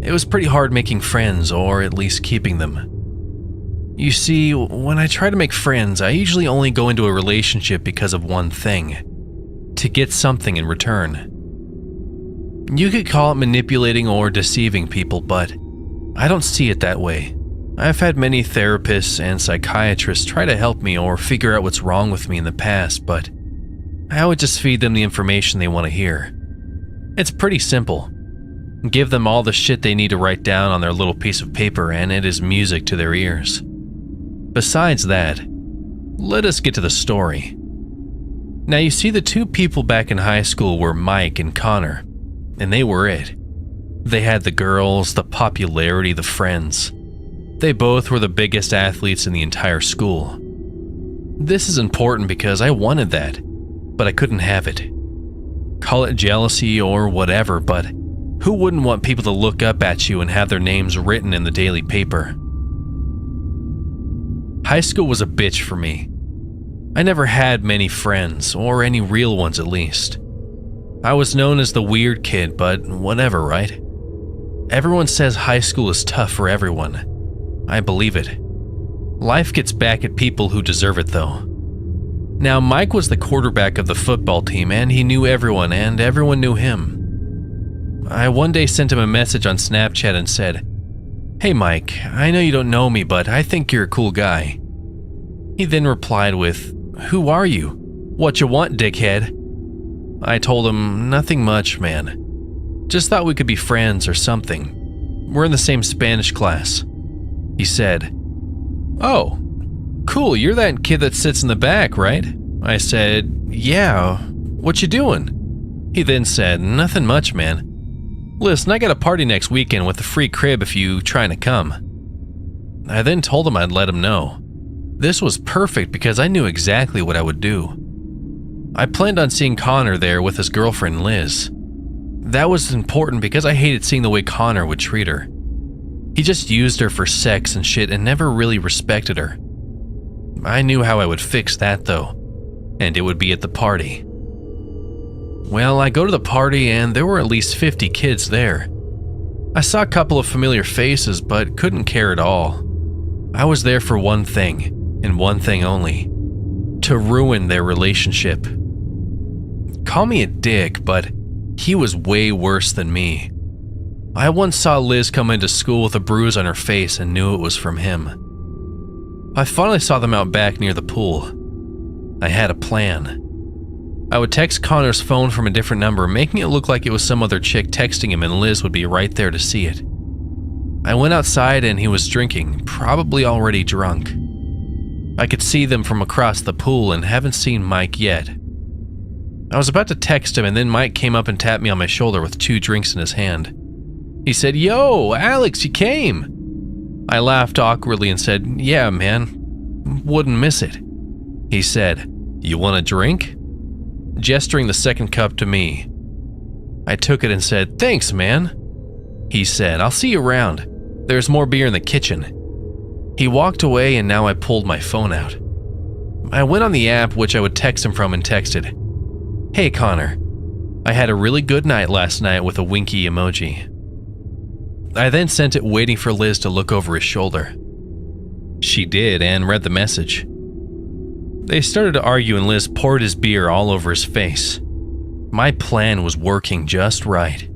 Speaker 1: It was pretty hard making friends, or at least keeping them. You see, when I try to make friends, I usually only go into a relationship because of one thing: to get something in return. You could call it manipulating or deceiving people, but I don't see it that way. I've had many therapists and psychiatrists try to help me or figure out what's wrong with me in the past, but I would just feed them the information they want to hear. It's pretty simple. Give them all the shit they need to write down on their little piece of paper, and it is music to their ears. Besides that, let us get to the story. Now, you see, the two people back in high school were Mike and Connor, and they were it. They had the girls, the popularity, the friends. They both were the biggest athletes in the entire school. This is important because I wanted that, but I couldn't have it. Call it jealousy or whatever, but who wouldn't want people to look up at you and have their names written in the daily paper? High school was a bitch for me. I never had many friends, or any real ones at least. I was known as the weird kid, but whatever, right? Everyone says high school is tough for everyone. I believe it. Life gets back at people who deserve it, though. Now, Mike was the quarterback of the football team, and he knew everyone, and everyone knew him. I one day sent him a message on Snapchat and said, "Hey Mike, I know you don't know me, but I think you're a cool guy." He then replied with, "Who are you? What you want, dickhead?" I told him, "Nothing much, man. Just thought we could be friends or something. We're in the same Spanish class." He said, "Oh, cool, you're that kid that sits in the back, right?" I said, "Yeah, what you doing?" He then said, "Nothing much, man. Listen, I got a party next weekend with a free crib if you trying to come." I then told him I'd let him know. This was perfect because I knew exactly what I would do. I planned on seeing Connor there with his girlfriend Liz. That was important because I hated seeing the way Connor would treat her. He just used her for sex and shit and never really respected her. I knew how I would fix that though, and it would be at the party. Well, I go to the party and there were at least 50 kids there. I saw a couple of familiar faces but couldn't care at all. I was there for one thing, and one thing only: to ruin their relationship. Call me a dick, but he was way worse than me. I once saw Liz come into school with a bruise on her face and knew it was from him. I finally saw them out back near the pool. I had a plan. I would text Connor's phone from a different number, making it look like it was some other chick texting him, and Liz would be right there to see it. I went outside and he was drinking, probably already drunk. I could see them from across the pool and haven't seen Mike yet. I was about to text him and then Mike came up and tapped me on my shoulder with 2 drinks in his hand. He said, "Yo, Alex, you came." I laughed awkwardly and said, "Yeah, man, wouldn't miss it." He said, "You want a drink?" Gesturing the second cup to me. I took it and said, "Thanks, man." He said, "I'll see you around. There's more beer in the kitchen." He walked away and now I pulled my phone out. I went on the app which I would text him from and texted, "Hey Connor, I had a really good night last night," with a winky emoji. I then sent it waiting for Liz to look over his shoulder. She did and read the message. They started to argue and Liz poured his beer all over his face. My plan was working just right.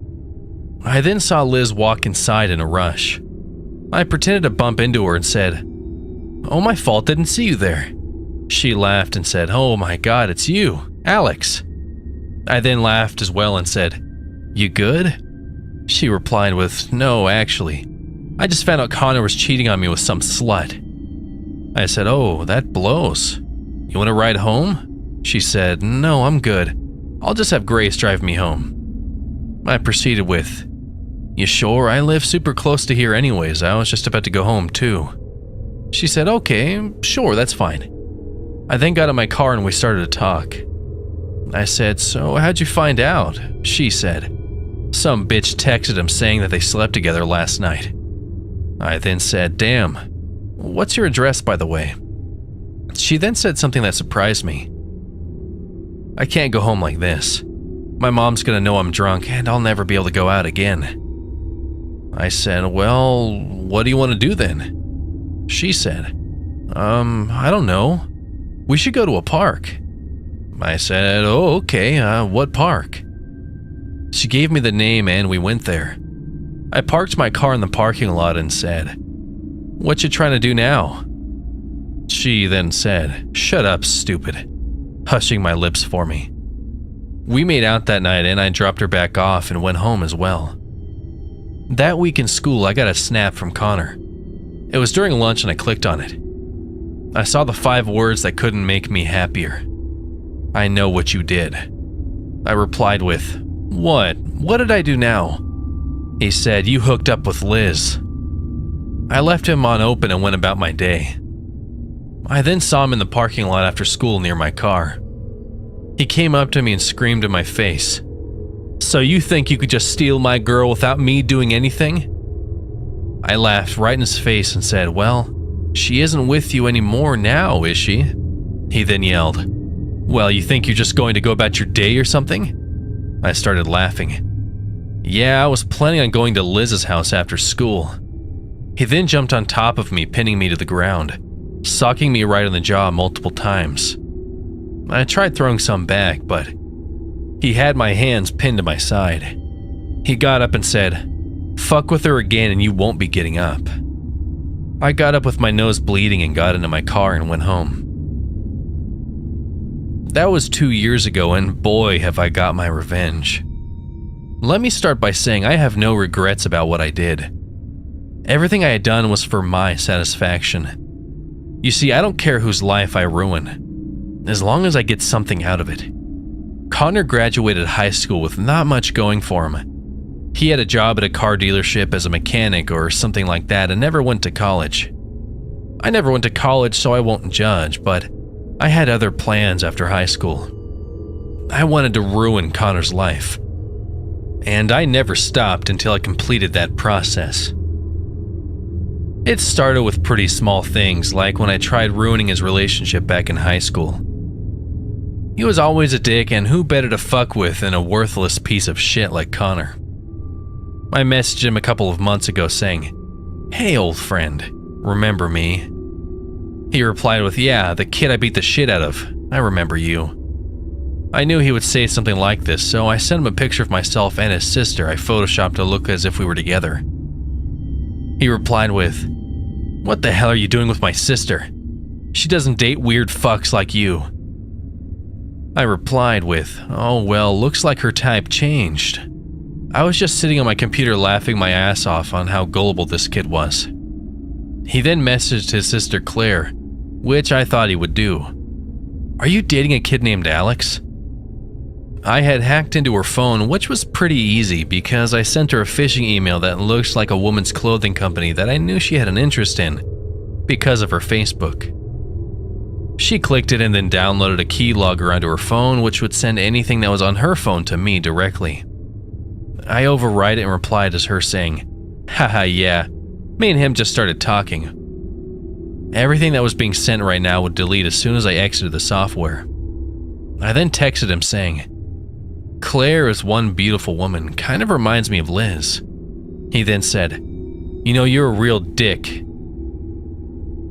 Speaker 1: I then saw Liz walk inside in a rush. I pretended to bump into her and said, "Oh, my fault, didn't see you there." She laughed and said, "Oh my God, it's you, Alex." I then laughed as well and said, "You good?" She replied with, "No, actually. I just found out Connor was cheating on me with some slut." I said, "Oh, that blows. You want to ride home?" She said, "No, I'm good. I'll just have Grace drive me home." I proceeded with, "You sure? I live super close to here anyways. I was just about to go home too." She said, "Okay, sure, that's fine." I then got in my car and we started to talk. I said, "So how'd you find out?" She said, "Some bitch texted him saying that they slept together last night." I then said, "Damn, what's your address, by the way?" She then said something that surprised me. "I can't go home like this. My mom's gonna know I'm drunk and I'll never be able to go out again." I said, "Well, what do you want to do then?" She said, I don't know. We should go to a park." I said, "Oh, okay, what park?" She gave me the name and we went there. I parked my car in the parking lot and said, "What you trying to do now?" She then said, "Shut up, stupid," hushing my lips for me. We made out that night and I dropped her back off and went home as well. That week in school, I got a snap from Connor. It was during lunch and I clicked on it. I saw the 5 words that couldn't make me happier. "I know what you did." I replied with, "What? What did I do now?" He said, "You hooked up with Liz." I left him on open and went about my day. I then saw him in the parking lot after school near my car. He came up to me and screamed in my face, "So you think you could just steal my girl without me doing anything?" I laughed right in his face and said, "Well, she isn't with you anymore now, is she?" He then yelled, "Well, you think you're just going to go about your day or something?" I started laughing. "Yeah, I was planning on going to Liz's house after school." He then jumped on top of me, pinning me to the ground, socking me right in the jaw multiple times. I tried throwing some back, but he had my hands pinned to my side. He got up and said, "Fuck with her again and you won't be getting up." I got up with my nose bleeding and got into my car and went home. That was 2 years ago and boy have I got my revenge. Let me start by saying I have no regrets about what I did. Everything I had done was for my satisfaction. You see, I don't care whose life I ruin, as long as I get something out of it. Connor graduated high school with not much going for him. He had a job at a car dealership as a mechanic or something like that and never went to college. I never went to college, so I won't judge, but I had other plans after high school. I wanted to ruin Connor's life, and I never stopped until I completed that process. It started with pretty small things, like when I tried ruining his relationship back in high school. He was always a dick, and who better to fuck with than a worthless piece of shit like Connor? I messaged him a couple of months ago saying, "Hey old friend, remember me?" He replied with, "Yeah, the kid I beat the shit out of. I remember you." I knew he would say something like this, so I sent him a picture of myself and his sister I photoshopped to look as if we were together. He replied with, "What the hell are you doing with my sister? She doesn't date weird fucks like you." I replied with, "Oh well, looks like her type changed." I was just sitting on my computer laughing my ass off on how gullible this kid was. He then messaged his sister Claire, which I thought he would do. "Are you dating a kid named Alex?" I had hacked into her phone, which was pretty easy because I sent her a phishing email that looked like a woman's clothing company that I knew she had an interest in because of her Facebook. She clicked it and then downloaded a keylogger onto her phone, which would send anything that was on her phone to me directly. I override it and replied as her saying, "Haha, yeah, me and him just started talking." Everything that was being sent right now would delete as soon as I exited the software. I then texted him saying, "Claire is one beautiful woman, kind of reminds me of Liz." He then said, "You know, you're a real dick."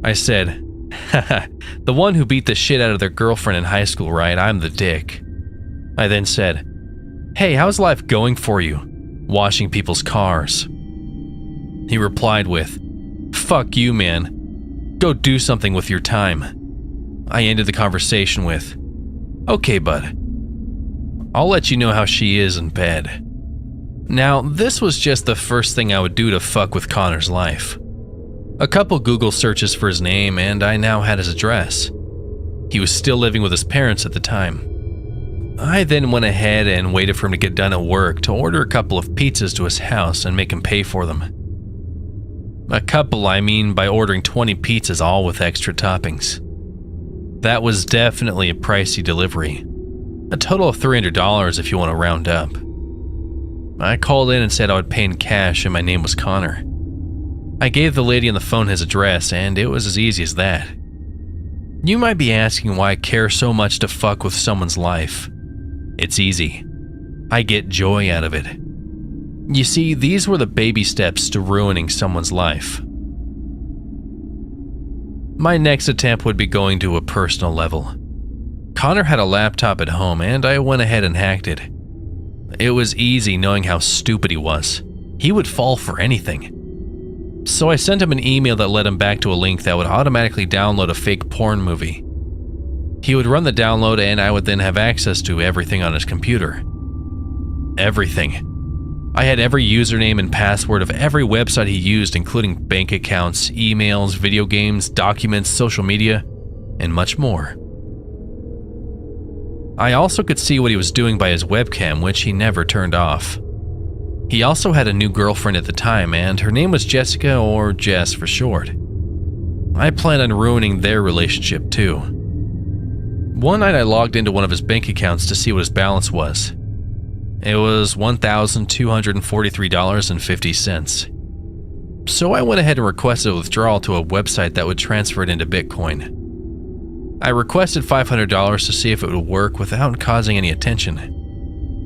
Speaker 1: I said, "Haha, the one who beat the shit out of their girlfriend in high school, right? I'm the dick." I then said, "Hey, how's life going for you? Washing people's cars?" He replied with, "Fuck you, man. Go do something with your time." I ended the conversation with, "Okay, bud. I'll let you know how she is in bed." Now, this was just the first thing I would do to fuck with Connor's life. A couple Google searches for his name, and I now had his address. He was still living with his parents at the time. I then went ahead and waited for him to get done at work to order a couple of pizzas to his house and make him pay for them. A couple, I mean by ordering 20 pizzas, all with extra toppings. That was definitely a pricey delivery. A total of $300 if you want to round up. I called in and said I would pay in cash and my name was Connor. I gave the lady on the phone his address, and it was as easy as that. You might be asking why I care so much to fuck with someone's life. It's easy. I get joy out of it. You see, these were the baby steps to ruining someone's life. My next attempt would be going to a personal level. Connor had a laptop at home, and I went ahead and hacked it. It was easy knowing how stupid he was. He would fall for anything. So I sent him an email that led him back to a link that would automatically download a fake porn movie. He would run the download, and I would then have access to everything on his computer. Everything. I had every username and password of every website he used, including bank accounts, emails, video games, documents, social media, and much more. I also could see what he was doing by his webcam, which he never turned off. He also had a new girlfriend at the time, and her name was Jessica, or Jess for short. I planned on ruining their relationship too. One night I logged into one of his bank accounts to see what his balance was. It was $1,243.50. So I went ahead and requested a withdrawal to a website that would transfer it into Bitcoin. I requested $500 to see if it would work without causing any attention.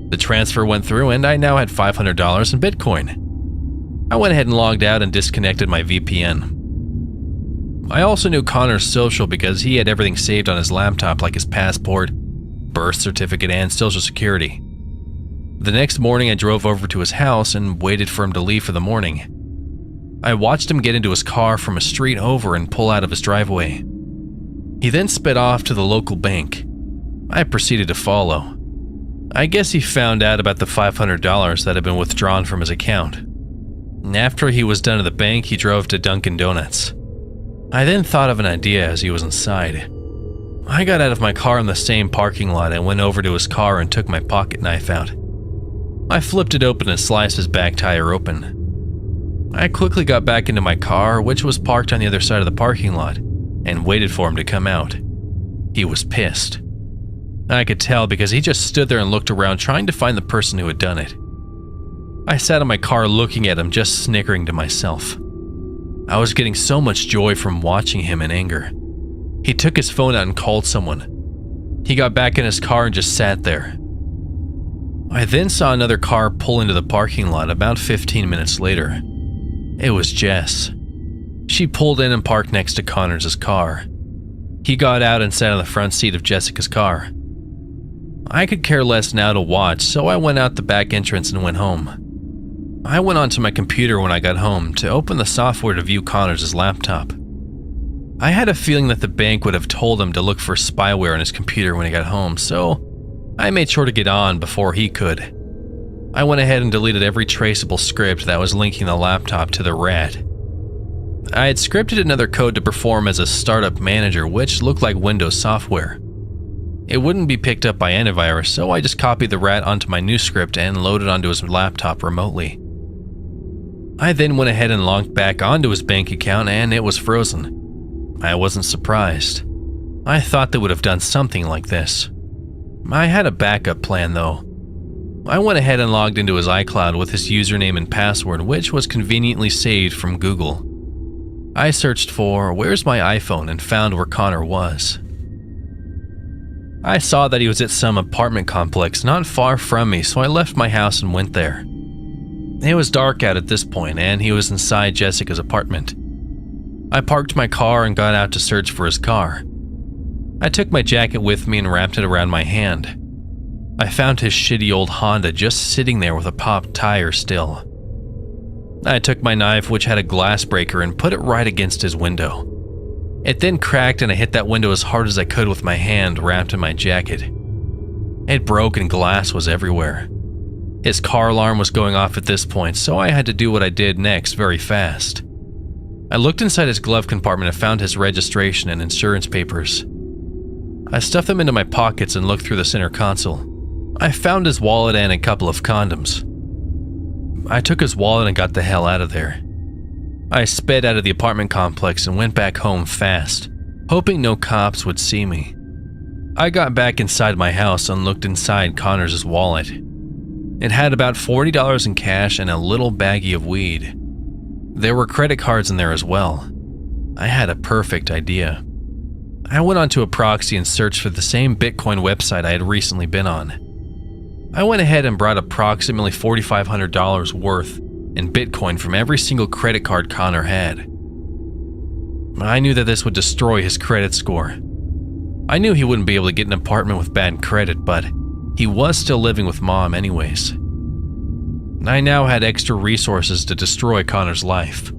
Speaker 1: The transfer went through, and I now had $500 in Bitcoin. I went ahead and logged out and disconnected my VPN. I also knew Connor's social because he had everything saved on his laptop, like his passport, birth certificate, and social security. The next morning I drove over to his house and waited for him to leave for the morning. I watched him get into his car from a street over and pull out of his driveway. He then sped off to the local bank. I proceeded to follow. I guess he found out about the $500 that had been withdrawn from his account. After he was done at the bank, he drove to Dunkin' Donuts. I then thought of an idea as he was inside. I got out of my car in the same parking lot and went over to his car and took my pocket knife out. I flipped it open and sliced his back tire open. I quickly got back into my car, which was parked on the other side of the parking lot, and waited for him to come out. He was pissed. I could tell because he just stood there and looked around trying to find the person who had done it. I sat in my car looking at him, just snickering to myself. I was getting so much joy from watching him in anger. He took his phone out and called someone. He got back in his car and just sat there. I then saw another car pull into the parking lot about 15 minutes later. It was Jess. She pulled in and parked next to Connor's car. He got out and sat on the front seat of Jessica's car. I could care less now to watch, so I went out the back entrance and went home. I went onto my computer when I got home to open the software to view Connor's laptop. I had a feeling that the bank would have told him to look for spyware on his computer when he got home, so I made sure to get on before he could. I went ahead and deleted every traceable script that was linking the laptop to the rat. I had scripted another code to perform as a startup manager, which looked like Windows software. It wouldn't be picked up by antivirus, so I just copied the rat onto my new script and loaded onto his laptop remotely. I then went ahead and logged back onto his bank account, and it was frozen. I wasn't surprised. I thought they would have done something like this. I had a backup plan though. I went ahead and logged into his iCloud with his username and password, which was conveniently saved from Google. I searched for "Where's my iPhone?" and found where Connor was. I saw that he was at some apartment complex not far from me, so I left my house and went there. It was dark out at this point, and he was inside Jessica's apartment. I parked my car and got out to search for his car. I took my jacket with me and wrapped it around my hand. I found his shitty old Honda just sitting there with a popped tire still. I took my knife, which had a glass breaker, and put it right against his window. It then cracked and I hit that window as hard as I could with my hand wrapped in my jacket. It broke and glass was everywhere. His car alarm was going off at this point, so I had to do what I did next very fast. I looked inside his glove compartment and found his registration and insurance papers. I stuffed them into my pockets and looked through the center console. I found his wallet and a couple of condoms. I took his wallet and got the hell out of there. I sped out of the apartment complex and went back home fast, hoping no cops would see me. I got back inside my house and looked inside Connor's wallet. It had about $40 in cash and a little baggie of weed. There were credit cards in there as well. I had a perfect idea. I went onto a proxy and searched for the same Bitcoin website I had recently been on. I went ahead and brought approximately $4,500 worth in Bitcoin from every single credit card Connor had. I knew that this would destroy his credit score. I knew he wouldn't be able to get an apartment with bad credit, but he was still living with Mom anyways. I now had extra resources to destroy Connor's life.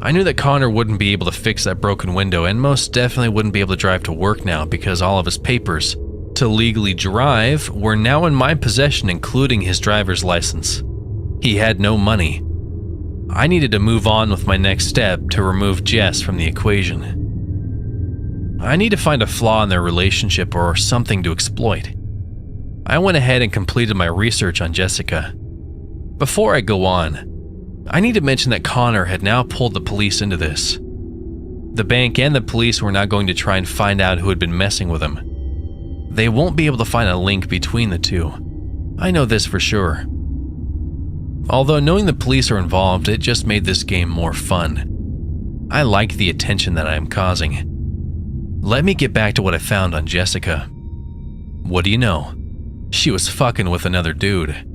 Speaker 1: I knew that Connor wouldn't be able to fix that broken window and most definitely wouldn't be able to drive to work now because all of his papers to legally drive were now in my possession, including his driver's license. He had no money. I needed to move on with my next step to remove Jess from the equation. I need to find a flaw in their relationship or something to exploit. I went ahead and completed my research on Jessica. Before I go on, I need to mention that Connor had now pulled the police into this. The bank and the police were now going to try and find out who had been messing with him. They won't be able to find a link between the two. I know this for sure. Although knowing the police are involved, it just made this game more fun. I like the attention that I am causing. Let me get back to what I found on Jessica. What do you know? She was fucking with another dude.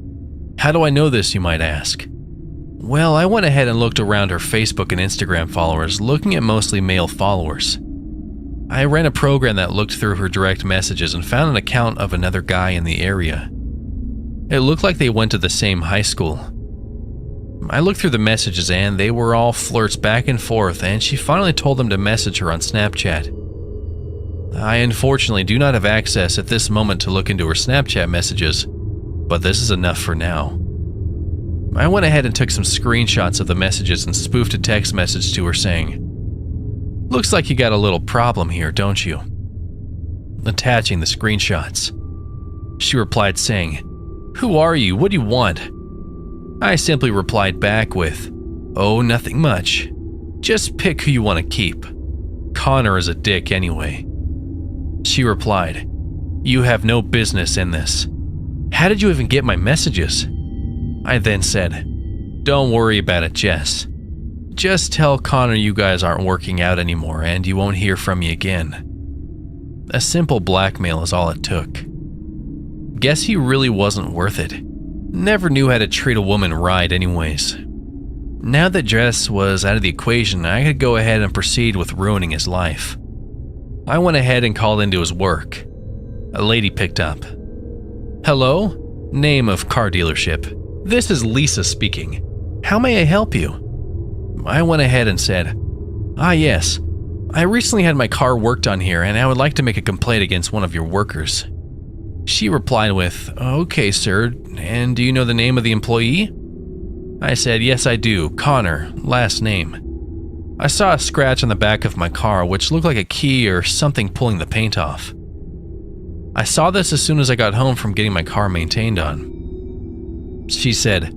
Speaker 1: How do I know this, you might ask? Well, I went ahead and looked around her Facebook and Instagram followers, looking at mostly male followers. I ran a program that looked through her direct messages and found an account of another guy in the area. It looked like they went to the same high school. I looked through the messages and they were all flirts back and forth, and she finally told them to message her on Snapchat. I unfortunately do not have access at this moment to look into her Snapchat messages, but this is enough for now. I went ahead and took some screenshots of the messages and spoofed a text message to her saying, "Looks like you got a little problem here, don't you?" Attaching the screenshots. She replied saying, "Who are you? What do you want?" I simply replied back with, "Oh, nothing much. Just pick who you want to keep. Connor is a dick anyway." She replied, "You have no business in this. How did you even get my messages?" I then said, "Don't worry about it, Jess. Just tell Connor you guys aren't working out anymore and you won't hear from me again." A simple blackmail is all it took. Guess he really wasn't worth it. Never knew how to treat a woman right anyways. Now that Jess was out of the equation, I could go ahead and proceed with ruining his life. I went ahead and called into his work. A lady picked up. "Hello? Name of car dealership. This is Lisa speaking. How may I help you?" I went ahead and said, "Yes. I recently had my car worked on here and I would like to make a complaint against one of your workers." She replied with, "Okay, sir, and do you know the name of the employee?" I said, "Yes, I do. Connor, last name." I saw a scratch on the back of my car which looked like a key or something pulling the paint off. I saw this as soon as I got home from getting my car maintained on. She said,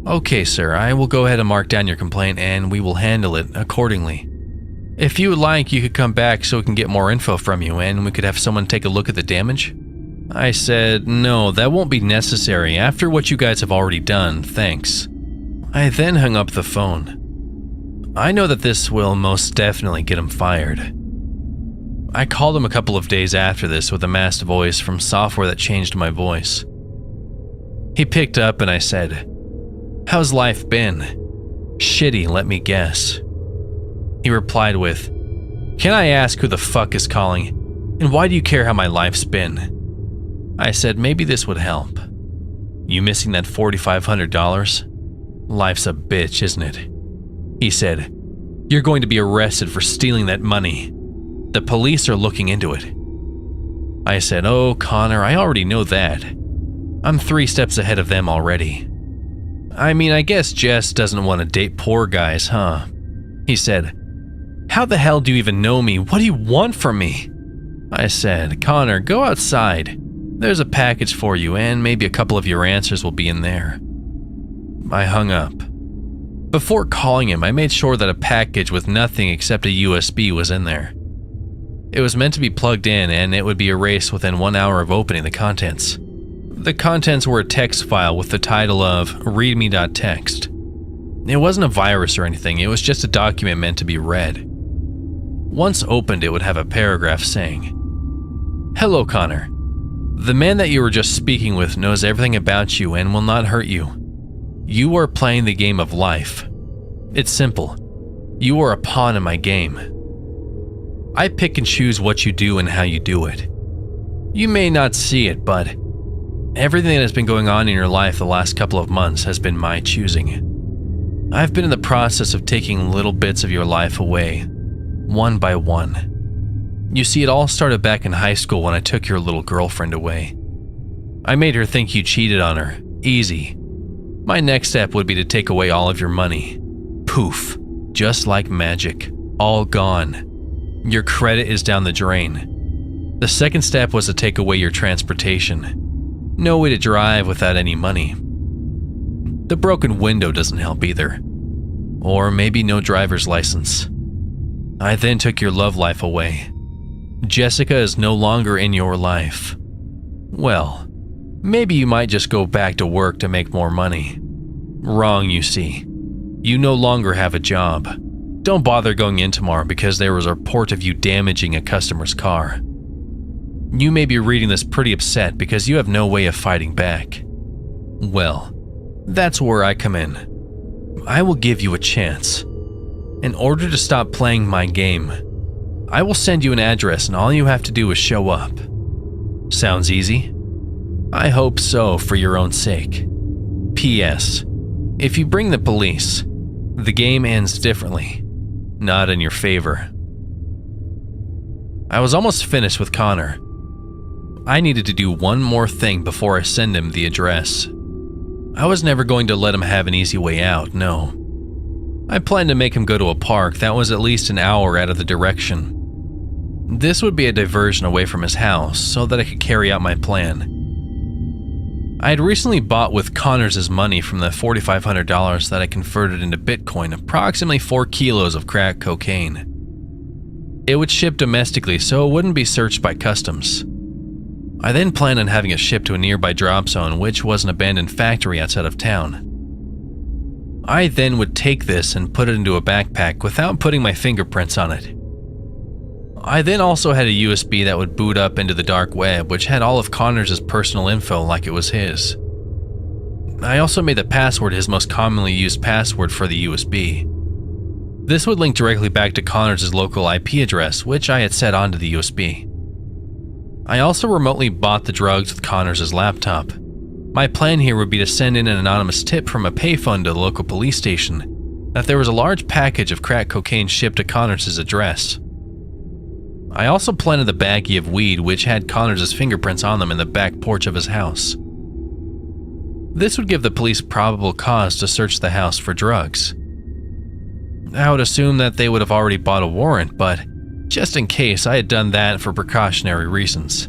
Speaker 1: "Okay, sir, I will go ahead and mark down your complaint and we will handle it accordingly. If you would like, you could come back so we can get more info from you and we could have someone take a look at the damage." I said, "No, that won't be necessary after what you guys have already done, thanks." I then hung up the phone. I know that this will most definitely get him fired. I called him a couple of days after this with a masked voice from software that changed my voice. He picked up and I said, "How's life been?" "Shitty, let me guess." He replied with, "Can I ask who the fuck is calling? And why do you care how my life's been?" I said, "Maybe this would help. You missing that $4,500? Life's a bitch, isn't it?" He said, You're going to be arrested for stealing that money. The police are looking into it." I said, "Oh, Connor, I already know that. I'm 3 steps ahead of them already. I mean, I guess Jess doesn't want to date poor guys, huh?" He said, "How the hell do you even know me? What do you want from me?" I said, "Connor, go outside. There's a package for you, and maybe a couple of your answers will be in there." I hung up. Before calling him, I made sure that a package with nothing except a USB was in there. It was meant to be plugged in, and it would be erased within 1 hour of opening the contents. The contents were a text file with the title of readme.txt. It wasn't a virus or anything, it was just a document meant to be read. Once opened, it would have a paragraph saying, "Hello, Connor. The man that you were just speaking with knows everything about you and will not hurt you. You are playing the game of life. It's simple. You are a pawn in my game. I pick and choose what you do and how you do it. You may not see it, but everything that has been going on in your life the last couple of months has been my choosing. I've been in the process of taking little bits of your life away, one by one. You see, it all started back in high school when I took your little girlfriend away. I made her think you cheated on her. Easy. My next step would be to take away all of your money. Poof. Just like magic. All gone. Your credit is down the drain. The second step was to take away your transportation. No way to drive without any money. The broken window doesn't help either. Or maybe no driver's license. I then took your love life away. Jessica is no longer in your life. Well, maybe you might just go back to work to make more money. Wrong, you see. You no longer have a job. Don't bother going in tomorrow because there was a report of you damaging a customer's car. You may be reading this pretty upset because you have no way of fighting back. Well, that's where I come in. I will give you a chance. In order to stop playing my game, I will send you an address and all you have to do is show up. Sounds easy? I hope so for your own sake. P.S. If you bring the police, the game ends differently, not in your favor. I was almost finished with Connor. I needed to do one more thing before I send him the address. I was never going to let him have an easy way out, no. I planned to make him go to a park that was at least an hour out of the direction. This would be a diversion away from his house so that I could carry out my plan. I had recently bought with Connor's money from the $4,500 that I converted into Bitcoin approximately 4 kilos of crack cocaine. It would ship domestically so it wouldn't be searched by customs. I then planned on having it shipped to a nearby drop zone, which was an abandoned factory outside of town. I then would take this and put it into a backpack without putting my fingerprints on it. I then also had a USB that would boot up into the dark web, which had all of Connor's personal info like it was his. I also made the password his most commonly used password for the USB. This would link directly back to Connor's local IP address, which I had set onto the USB. I also remotely bought the drugs with Connor's laptop. My plan here would be to send in an anonymous tip from a payphone to the local police station that there was a large package of crack cocaine shipped to Connor's address. I also planted the baggie of weed which had Connor's fingerprints on them in the back porch of his house. This would give the police probable cause to search the house for drugs. I would assume that they would have already bought a warrant, but just in case, I had done that for precautionary reasons.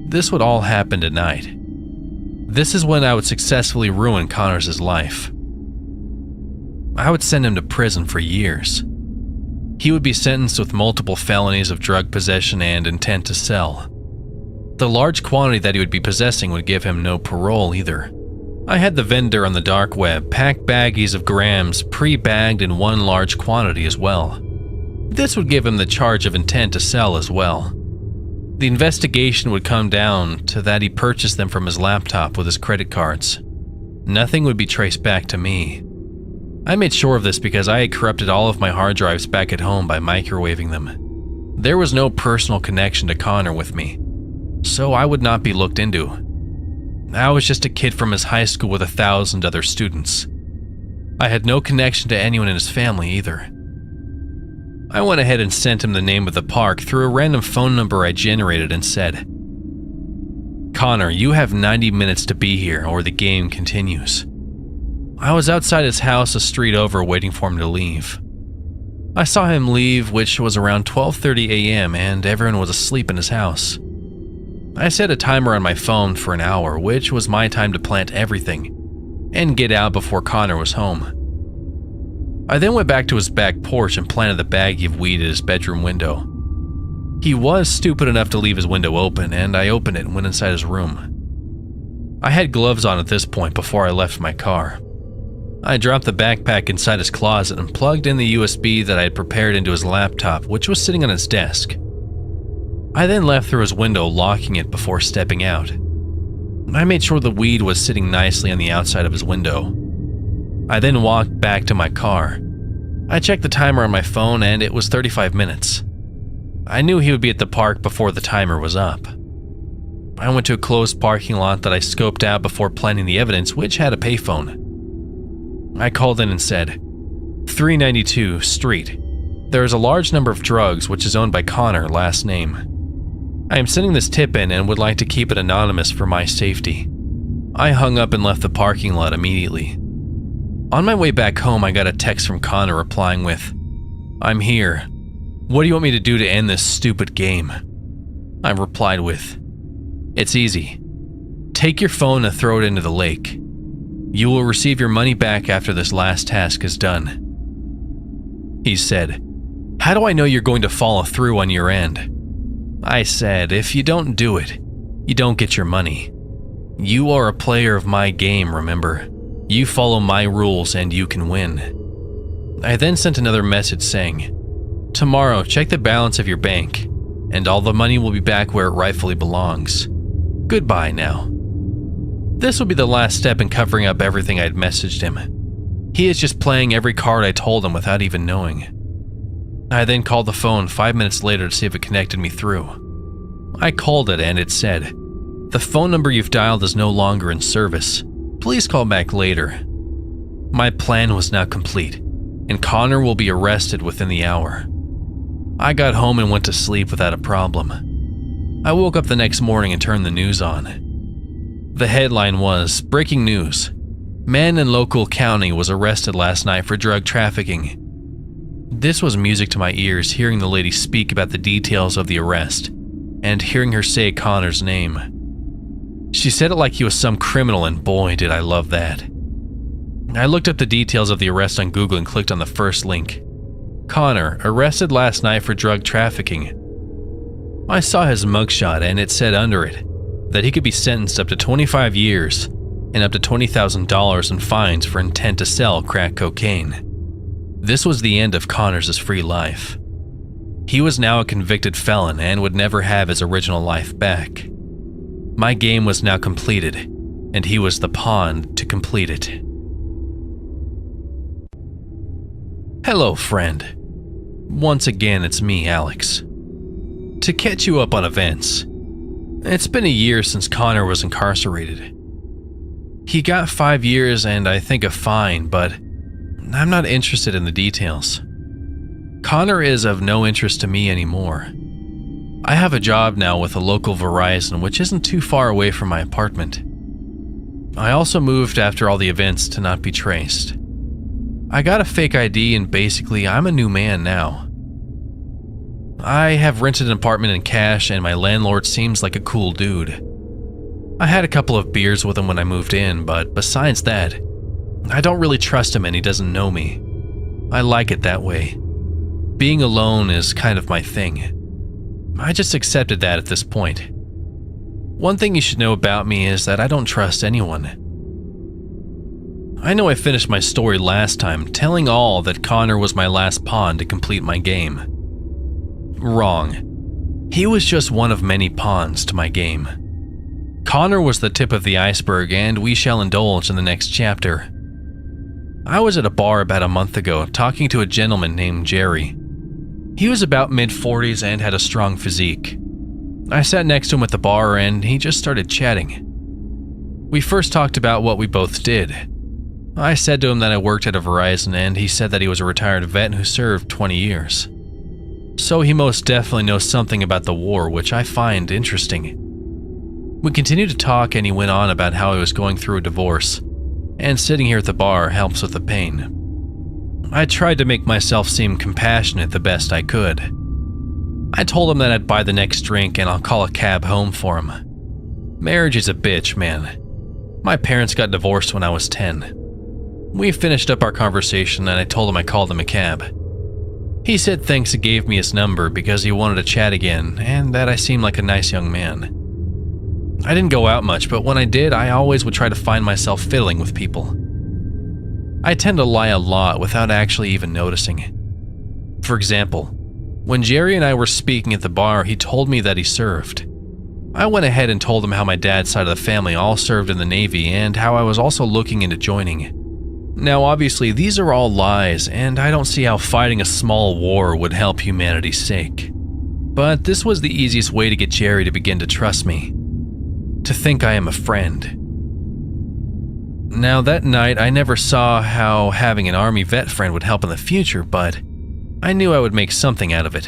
Speaker 1: This would all happen tonight. This is when I would successfully ruin Connor's life. I would send him to prison for years. He would be sentenced with multiple felonies of drug possession and intent to sell. The large quantity that he would be possessing would give him no parole either. I had the vendor on the dark web pack baggies of grams pre-bagged in one large quantity as well. This would give him the charge of intent to sell as well. The investigation would come down to that he purchased them from his laptop with his credit cards. Nothing would be traced back to me. I made sure of this because I had corrupted all of my hard drives back at home by microwaving them. There was no personal connection to Connor with me, so I would not be looked into. I was just a kid from his high school with 1,000 other students. I had no connection to anyone in his family either. I went ahead and sent him the name of the park through a random phone number I generated and said, "Connor, you have 90 minutes to be here or the game continues." I was outside his house a street over waiting for him to leave. I saw him leave, which was around 12:30 a.m., and everyone was asleep in his house. I set a timer on my phone for an hour, which was my time to plant everything and get out before Connor was home. I then went back to his back porch and planted the baggie of weed at his bedroom window. He was stupid enough to leave his window open, and I opened it and went inside his room. I had gloves on at this point before I left my car. I dropped the backpack inside his closet and plugged in the USB that I had prepared into his laptop, which was sitting on his desk. I then left through his window, locking it before stepping out. I made sure the weed was sitting nicely on the outside of his window. I then walked back to my car. I checked the timer on my phone and it was 35 minutes. I knew he would be at the park before the timer was up. I went to a closed parking lot that I scoped out before planting the evidence, which had a payphone. I called in and said, 392 Street. There is a large number of drugs which is owned by Connor, last name. I am sending this tip in and would like to keep it anonymous for my safety. I hung up and left the parking lot immediately. On my way back home, I got a text from Connor replying with, "I'm here. What do you want me to do to end this stupid game?" I replied with, "It's easy. Take your phone and throw it into the lake. You will receive your money back after this last task is done." He said, "How do I know you're going to follow through on your end?" I said, "If you don't do it, you don't get your money. You are a player of my game, remember? You follow my rules and you can win." I then sent another message saying, "Tomorrow, check the balance of your bank, and all the money will be back where it rightfully belongs. Goodbye now." This will be the last step in covering up everything I'd messaged him. He is just playing every card I told him without even knowing. I then called the phone 5 minutes later to see if it connected me through. I called it and it said, "The phone number you've dialed is no longer in service. Please call back later." My plan was now complete, and Connor will be arrested within the hour. I got home and went to sleep without a problem. I woke up the next morning and turned the news on. The headline was, "Breaking news. Man in local county was arrested last night for drug trafficking." This was music to my ears, hearing the lady speak about the details of the arrest, and hearing her say Connor's name. She said it like he was some criminal, and boy did I love that. I looked up the details of the arrest on Google and clicked on the first link. Connor, arrested last night for drug trafficking. I saw his mugshot and it said under it that he could be sentenced up to 25 years and up to $20,000 in fines for intent to sell crack cocaine. This was the end of Connor's free life. He was now a convicted felon and would never have his original life back. My game was now completed, and he was the pawn to complete it. Hello, friend. Once again, it's me, Alex. To catch you up on events, it's been a year since Connor was incarcerated. He got 5 years and I think a fine, but I'm not interested in the details. Connor is of no interest to me anymore. I have a job now with a local Verizon, which isn't too far away from my apartment. I also moved after all the events to not be traced. I got a fake ID and basically I'm a new man now. I have rented an apartment in cash and my landlord seems like a cool dude. I had a couple of beers with him when I moved in, but besides that, I don't really trust him and he doesn't know me. I like it that way. Being alone is kind of my thing. I just accepted that at this point. One thing you should know about me is that I don't trust anyone. I know I finished my story last time, telling all that Connor was my last pawn to complete my game. Wrong. He was just one of many pawns to my game. Connor was the tip of the iceberg, and we shall indulge in the next chapter. I was at a bar about a month ago talking to a gentleman named Jerry. He was about mid-40s and had a strong physique. I sat next to him at the bar and he just started chatting. We first talked about what we both did. I said to him that I worked at a Verizon and he said that he was a retired vet who served 20 years. So he most definitely knows something about the war, which I find interesting. We continued to talk and he went on about how he was going through a divorce, and sitting here at the bar helps with the pain. I tried to make myself seem compassionate the best I could. I told him that I'd buy the next drink and I'll call a cab home for him. Marriage is a bitch, man. My parents got divorced when I was 10. We finished up our conversation and I told him I called him a cab. He said thanks and gave me his number because he wanted to chat again and that I seemed like a nice young man. I didn't go out much, but when I did, I always would try to find myself fiddling with people. I tend to lie a lot without actually even noticing. For example, when Jerry and I were speaking at the bar, he told me that he served. I went ahead and told him how my dad's side of the family all served in the Navy and how I was also looking into joining. Now obviously these are all lies and I don't see how fighting a small war would help humanity's sake. But this was the easiest way to get Jerry to begin to trust me. To think I am a friend. Now that night I never saw how having an army vet friend would help in the future, but I knew I would make something out of it.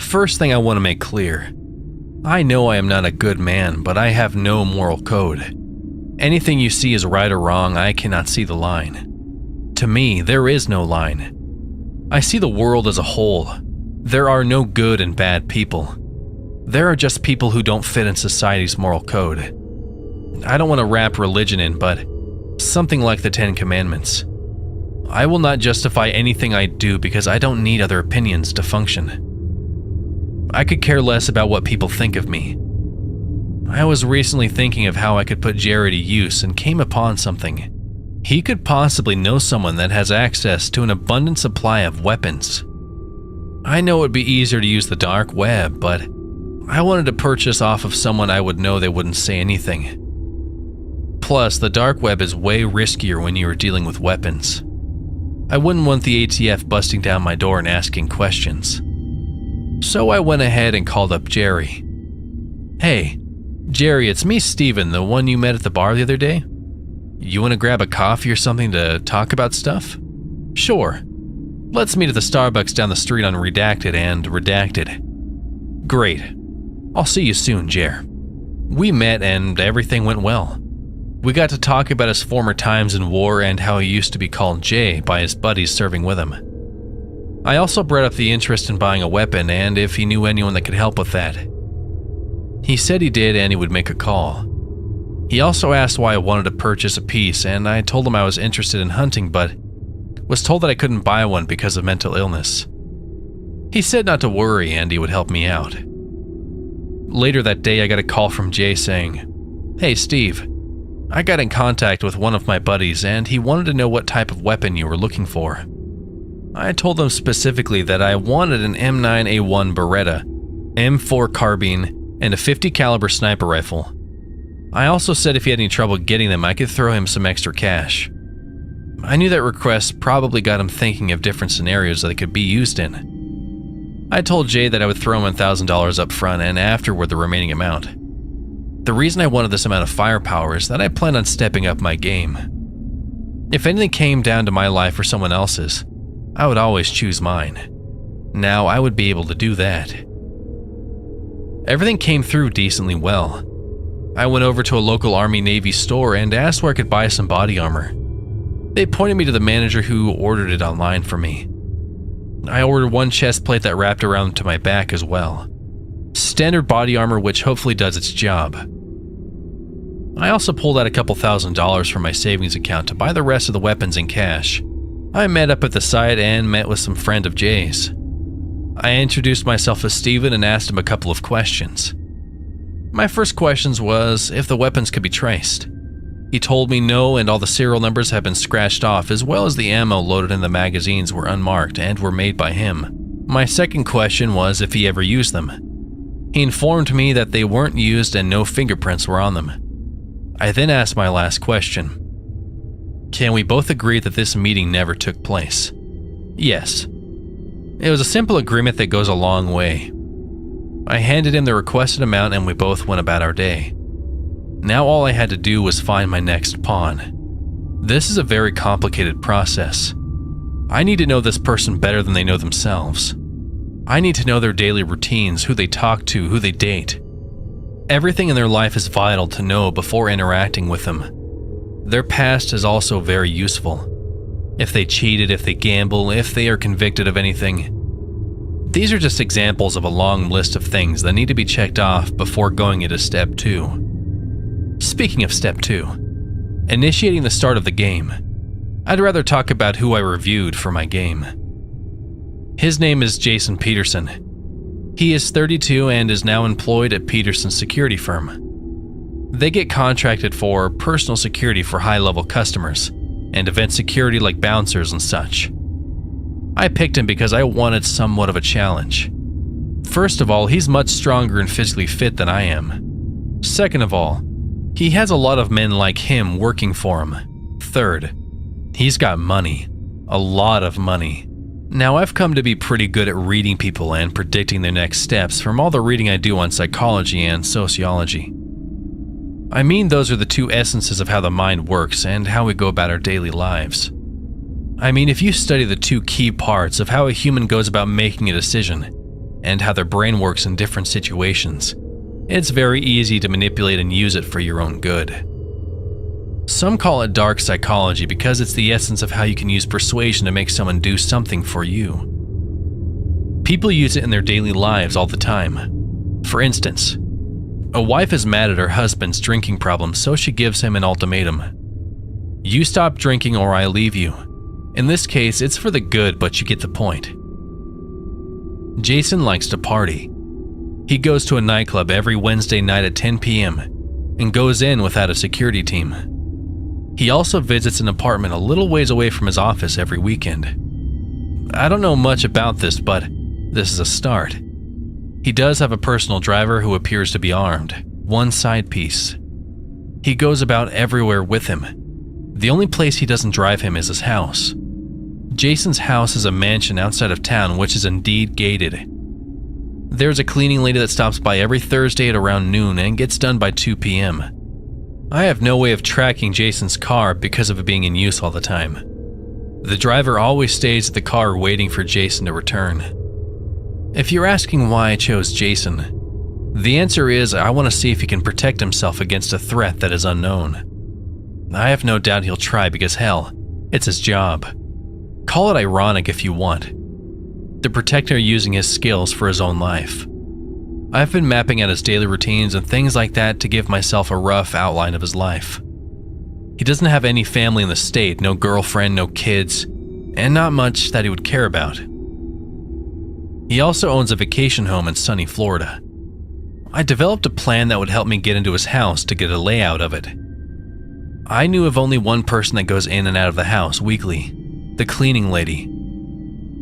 Speaker 1: First thing I want to make clear, I know I am not a good man, but I have no moral code. Anything you see is right or wrong, I cannot see the line. To me, there is no line. I see the world as a whole. There are no good and bad people. There are just people who don't fit in society's moral code. I don't want to wrap religion in, but something like the 10 Commandments. I will not justify anything I do because I don't need other opinions to function. I could care less about what people think of me. I was recently thinking of how I could put Jerry to use and came upon something. He could possibly know someone that has access to an abundant supply of weapons. I know it would be easier to use the dark web, but I wanted to purchase off of someone I would know they wouldn't say anything. Plus, the dark web is way riskier when you are dealing with weapons. I wouldn't want the ATF busting down my door and asking questions. So I went ahead and called up Jerry. Hey, Jerry, it's me, Steven, the one you met at the bar the other day. You want to grab a coffee or something to talk about stuff? Sure. Let's meet at the Starbucks down the street on Redacted and Redacted. Great. I'll see you soon, Jer. We met and everything went well. We got to talk about his former times in war and how he used to be called Jay by his buddies serving with him. I also brought up the interest in buying a weapon and if he knew anyone that could help with that. He said he did and he would make a call. He also asked why I wanted to purchase a piece and I told him I was interested in hunting but was told that I couldn't buy one because of mental illness. He said not to worry and he would help me out. Later that day I got a call from Jay saying, "Hey Steve, I got in contact with one of my buddies and he wanted to know what type of weapon you were looking for." I told him specifically that I wanted an M9A1 Beretta, M4 carbine, and a .50 caliber sniper rifle. I also said if he had any trouble getting them, I could throw him some extra cash. I knew that request probably got him thinking of different scenarios that they could be used in. I told Jay that I would throw him $1,000 up front and afterward the remaining amount. The reason I wanted this amount of firepower is that I planned on stepping up my game. If anything came down to my life or someone else's, I would always choose mine. Now I would be able to do that. Everything came through decently well. I went over to a local Army-Navy store and asked where I could buy some body armor. They pointed me to the manager who ordered it online for me. I ordered one chest plate that wrapped around to my back as well. Standard body armor which hopefully does its job. I also pulled out a couple $1,000s from my savings account to buy the rest of the weapons in cash. I met up at the site and met with some friend of Jay's. I introduced myself as Steven and asked him a couple of questions. My first questions was if the weapons could be traced. He told me no and all the serial numbers had been scratched off as well as the ammo loaded in the magazines were unmarked and were made by him. My second question was if he ever used them. He informed me that they weren't used and no fingerprints were on them. I then asked my last question. Can we both agree that this meeting never took place? Yes. It was a simple agreement that goes a long way. I handed him the requested amount and we both went about our day. Now all I had to do was find my next pawn. This is a very complicated process. I need to know this person better than they know themselves. I need to know their daily routines, who they talk to, who they date. Everything in their life is vital to know before interacting with them. Their past is also very useful. If they cheated, if they gamble, if they are convicted of anything. These are just examples of a long list of things that need to be checked off before going into Step 2. Speaking of Step 2, initiating the start of the game, I'd rather talk about who I reviewed for my game. His name is Jason Peterson. He is 32 and is now employed at Peterson's security firm. They get contracted for personal security for high-level customers and event security like bouncers and such. I picked him because I wanted somewhat of a challenge. First of all, he's much stronger and physically fit than I am. Second of all, he has a lot of men like him working for him. Third, he's got money. A lot of money. Now, I've come to be pretty good at reading people and predicting their next steps from all the reading I do on psychology and sociology. I mean, those are the two essences of how the mind works and how we go about our daily lives. I mean, if you study the two key parts of how a human goes about making a decision and how their brain works in different situations, it's very easy to manipulate and use it for your own good. Some call it dark psychology because it's the essence of how you can use persuasion to make someone do something for you. People use it in their daily lives all the time. For instance, a wife is mad at her husband's drinking problem, so she gives him an ultimatum. You stop drinking or I leave you. In this case, it's for the good, but you get the point. Jason likes to party. He goes to a nightclub every Wednesday night at 10 p.m. and goes in without a security team. He also visits an apartment a little ways away from his office every weekend. I don't know much about this, but this is a start. He does have a personal driver who appears to be armed, one side piece. He goes about everywhere with him. The only place he doesn't drive him is his house. Jason's house is a mansion outside of town, which is indeed gated. There's a cleaning lady that stops by every Thursday at around noon and gets done by 2 p.m. I have no way of tracking Jason's car because of it being in use all the time. The driver always stays at the car waiting for Jason to return. If you're asking why I chose Jason, the answer is I want to see if he can protect himself against a threat that is unknown. I have no doubt he'll try because hell, it's his job. Call it ironic if you want. The protector using his skills for his own life. I've been mapping out his daily routines and things like that to give myself a rough outline of his life. He doesn't have any family in the state, no girlfriend, no kids, and not much that he would care about. He also owns a vacation home in sunny Florida. I developed a plan that would help me get into his house to get a layout of it. I knew of only one person that goes in and out of the house weekly, the cleaning lady.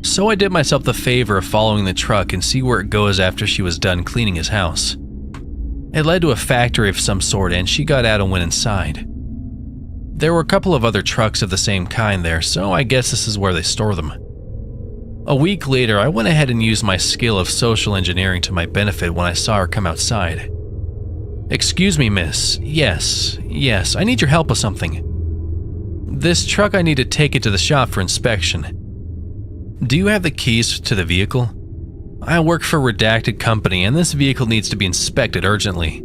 Speaker 1: So I did myself the favor of following the truck and see where it goes after she was done cleaning his house. It led to a factory of some sort and she got out and went inside. There were a couple of other trucks of the same kind there, so I guess this is where they store them. A week later, I went ahead and used my skill of social engineering to my benefit when I saw her come outside. "Excuse me, miss. Yes, I need your help with something. This truck, I need to take it to the shop for inspection. Do you have the keys to the vehicle? I work for a redacted company and this vehicle needs to be inspected urgently."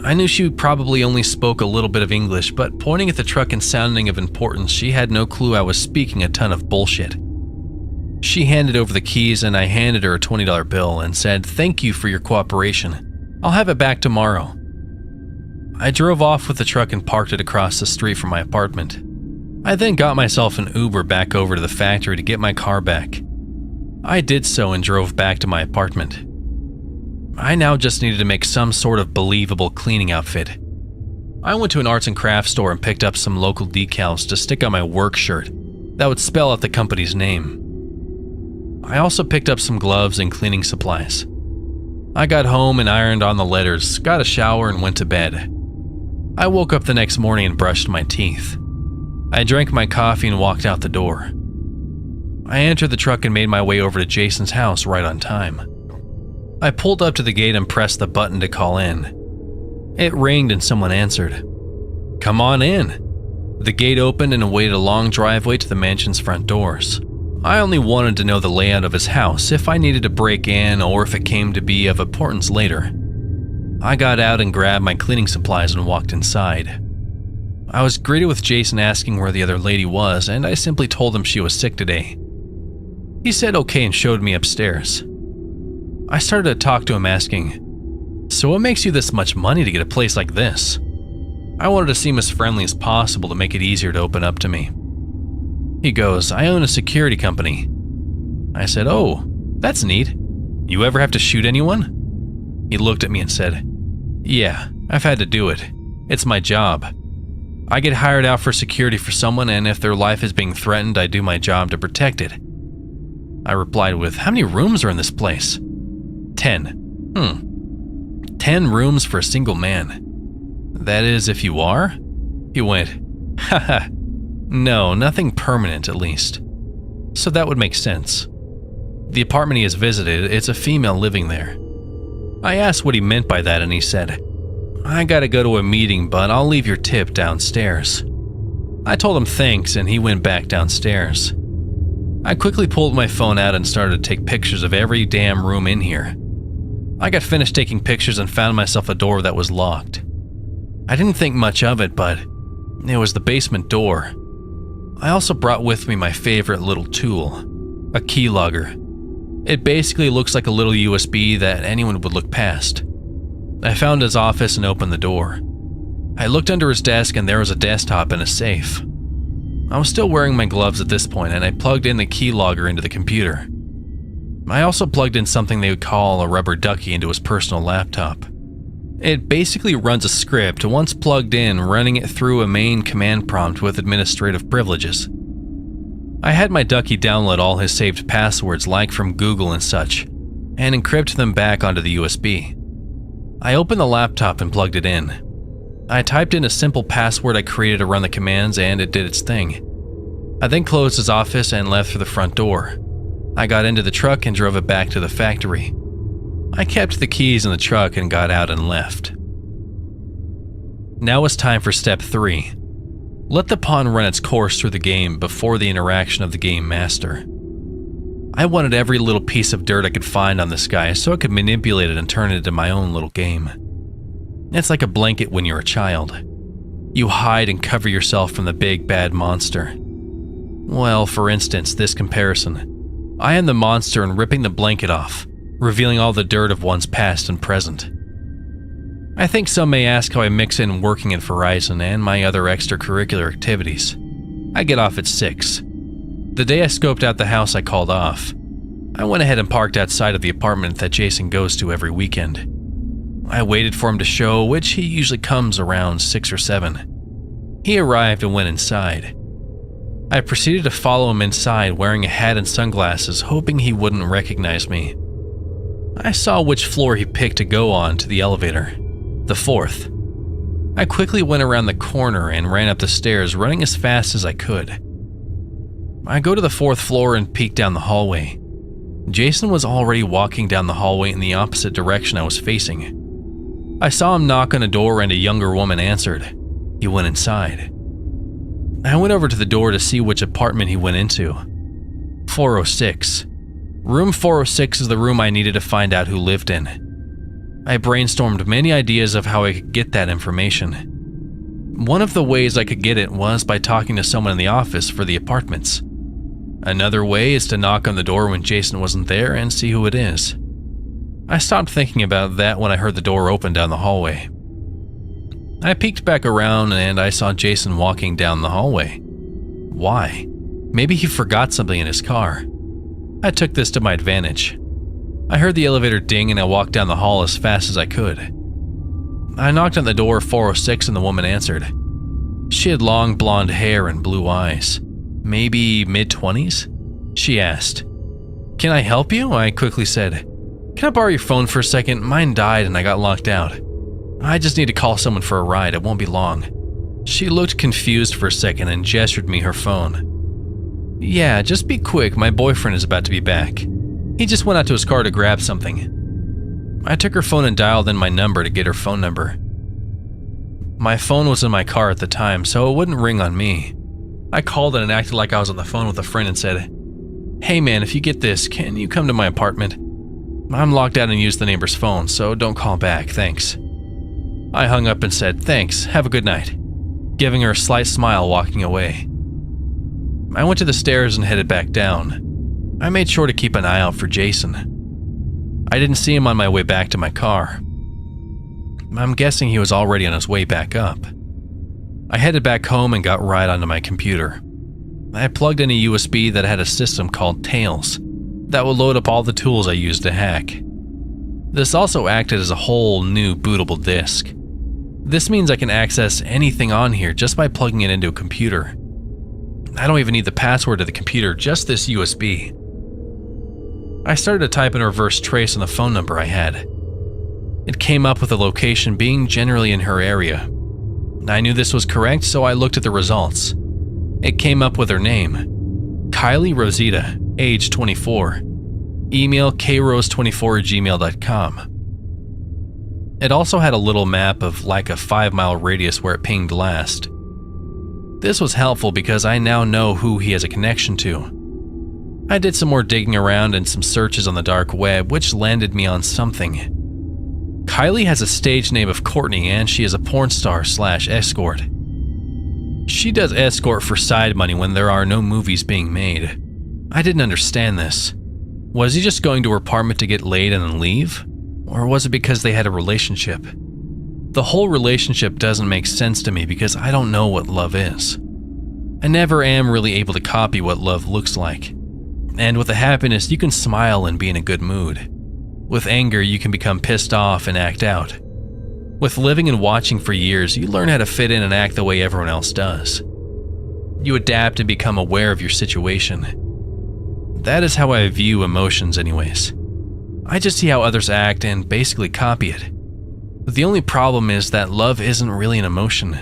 Speaker 1: I knew she probably only spoke a little bit of English, but pointing at the truck and sounding of importance, she had no clue I was speaking a ton of bullshit. She handed over the keys and I handed her a $20 bill and said, "Thank you for your cooperation. I'll have it back tomorrow." I drove off with the truck and parked it across the street from my apartment. I then got myself an Uber back over to the factory to get my car back. I did so and drove back to my apartment. I now just needed to make some sort of believable cleaning outfit. I went to an arts and crafts store and picked up some local decals to stick on my work shirt that would spell out the company's name. I also picked up some gloves and cleaning supplies. I got home and ironed on the letters, got a shower and went to bed. I woke up the next morning and brushed my teeth. I drank my coffee and walked out the door. I entered the truck and made my way over to Jason's house right on time. I pulled up to the gate and pressed the button to call in. It rang and someone answered. "Come on in." The gate opened and awaited a long driveway to the mansion's front doors. I only wanted to know the layout of his house if I needed to break in or if it came to be of importance later. I got out and grabbed my cleaning supplies and walked inside. I was greeted with Jason asking where the other lady was, and I simply told him she was sick today. He said okay and showed me upstairs. I started to talk to him asking, "So what makes you this much money to get a place like this?" I wanted to seem as friendly as possible to make it easier to open up to me. He goes, "I own a security company." I said, "Oh, that's neat. You ever have to shoot anyone?" He looked at me and said, "Yeah, I've had to do it. It's my job. I get hired out for security for someone, and if their life is being threatened, I do my job to protect it." I replied with, "How many rooms are in this place?" 10. 10 rooms for a single man. That is, if you are? He went, "Haha, no, nothing permanent at least." So that would make sense. The apartment he has visited, it's a female living there. I asked what he meant by that, and he said, "I gotta go to a meeting, but I'll leave your tip downstairs." I told him thanks, and he went back downstairs. I quickly pulled my phone out and started to take pictures of every damn room in here. I got finished taking pictures and found myself a door that was locked. I didn't think much of it, but it was the basement door. I also brought with me my favorite little tool, a keylogger. It basically looks like a little USB that anyone would look past. I found his office and opened the door. I looked under his desk and there was a desktop and a safe. I was still wearing my gloves at this point, and I plugged in the keylogger into the computer. I also plugged in something they would call a rubber ducky into his personal laptop. It basically runs a script, once plugged in, running it through a main command prompt with administrative privileges. I had my ducky download all his saved passwords like from Google and such, and encrypt them back onto the USB. I opened the laptop and plugged it in. I typed in a simple password I created to run the commands, and it did its thing. I then closed his office and left through the front door. I got into the truck and drove it back to the factory. I kept the keys in the truck and got out and left. Now it's time for step 3. Let the pawn run its course through the game before the interaction of the game master. I wanted every little piece of dirt I could find on this guy so I could manipulate it and turn it into my own little game. It's like a blanket when you're a child. You hide and cover yourself from the big bad monster. Well, for instance, this comparison. I am the monster and ripping the blanket off, revealing all the dirt of one's past and present. I think some may ask how I mix in working at Verizon and my other extracurricular activities. I get off at 6. The day I scoped out the house, I called off. I went ahead and parked outside of the apartment that Jason goes to every weekend. I waited for him to show, which he usually comes around 6 or 7. He arrived and went inside. I proceeded to follow him inside wearing a hat and sunglasses, hoping he wouldn't recognize me. I saw which floor he picked to go on to the elevator, the 4th. I quickly went around the corner and ran up the stairs, running as fast as I could. I go to the 4th floor and peek down the hallway. Jason was already walking down the hallway in the opposite direction I was facing. I saw him knock on a door and a younger woman answered. He went inside. I went over to the door to see which apartment he went into. 406. Room 406 is the room I needed to find out who lived in. I brainstormed many ideas of how I could get that information. One of the ways I could get it was by talking to someone in the office for the apartments. Another way is to knock on the door when Jason wasn't there and see who it is. I stopped thinking about that when I heard the door open down the hallway. I peeked back around and I saw Jason walking down the hallway. Why? Maybe he forgot something in his car. I took this to my advantage. I heard the elevator ding and I walked down the hall as fast as I could. I knocked on the door of 406 and the woman answered. She had long blonde hair and blue eyes, maybe mid-20s. She asked, "Can I help you?" I quickly said, "Can I borrow your phone for a second? Mine died and I got locked out. I just need to call someone for a ride, it won't be long." She looked confused for a second and gestured me her phone. "Yeah, just be quick, my boyfriend is about to be back. He just went out to his car to grab something." I took her phone and dialed in my number to get her phone number. My phone was in my car at the time, so it wouldn't ring on me. I called it and acted like I was on the phone with a friend and said, "Hey man, if you get this, can you come to my apartment? I'm locked out and use the neighbor's phone, so don't call back, thanks." I hung up and said, "Thanks, have a good night," giving her a slight smile, walking away. I went to the stairs and headed back down. I made sure to keep an eye out for Jason. I didn't see him on my way back to my car. I'm guessing he was already on his way back up. I headed back home and got right onto my computer. I plugged in a USB that had a system called Tails that would load up all the tools I used to hack. This also acted as a whole new bootable disk. This means I can access anything on here just by plugging it into a computer. I don't even need the password to the computer, just this USB. I started to type in a reverse trace on the phone number I had. It came up with a location being generally in her area. I knew this was correct, so I looked at the results. It came up with her name, Kylie Rosita, age 24, email krose24@gmail.com. It also had a little map of like a 5-mile radius where it pinged last. This was helpful because I now know who he has a connection to. I did some more digging around and some searches on the dark web, which landed me on something. Kylie has a stage name of Courtney, and she is a porn star / escort. She does escort for side money when there are no movies being made. I didn't understand this. Was he just going to her apartment to get laid and then leave? Or was it because they had a relationship? The whole relationship doesn't make sense to me because I don't know what love is. I never am really able to copy what love looks like. And with the happiness, you can smile and be in a good mood. With anger, you can become pissed off and act out. With living and watching for years, you learn how to fit in and act the way everyone else does. You adapt and become aware of your situation. That is how I view emotions anyways. I just see how others act and basically copy it. The only problem is that love isn't really an emotion.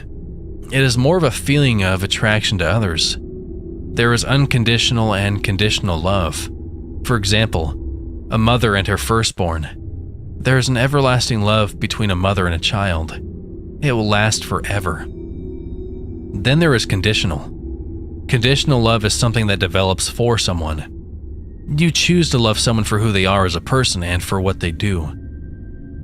Speaker 1: It is more of a feeling of attraction to others. There is unconditional and conditional love. For example, a mother and her firstborn. There is an everlasting love between a mother and a child. It will last forever. Then there is conditional. Conditional love is something that develops for someone. You choose to love someone for who they are as a person and for what they do.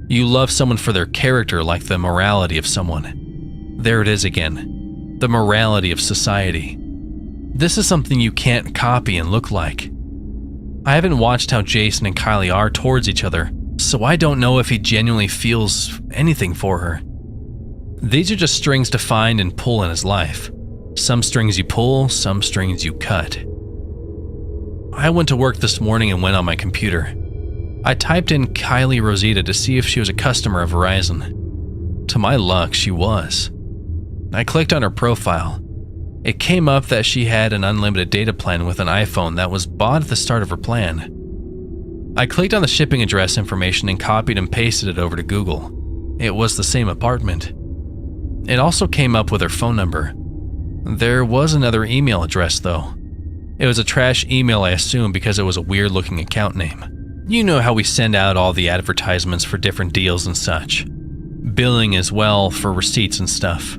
Speaker 1: You love someone for their character, like the morality of someone. There it is again. The morality of society. This is something you can't copy and look like. I haven't watched how Jason and Kylie are towards each other, so I don't know if he genuinely feels anything for her. These are just strings to find and pull in his life. Some strings you pull, some strings you cut. I went to work this morning and went on my computer. I typed in Kylie Rosita to see if she was a customer of Verizon. To my luck, she was. I clicked on her profile. It came up that she had an unlimited data plan with an iPhone that was bought at the start of her plan. I clicked on the shipping address information and copied and pasted it over to Google. It was the same apartment. It also came up with her phone number. There was another email address though. It was a trash email, I assume, because it was a weird looking account name. You know how we send out all the advertisements for different deals and such. Billing as well for receipts and stuff.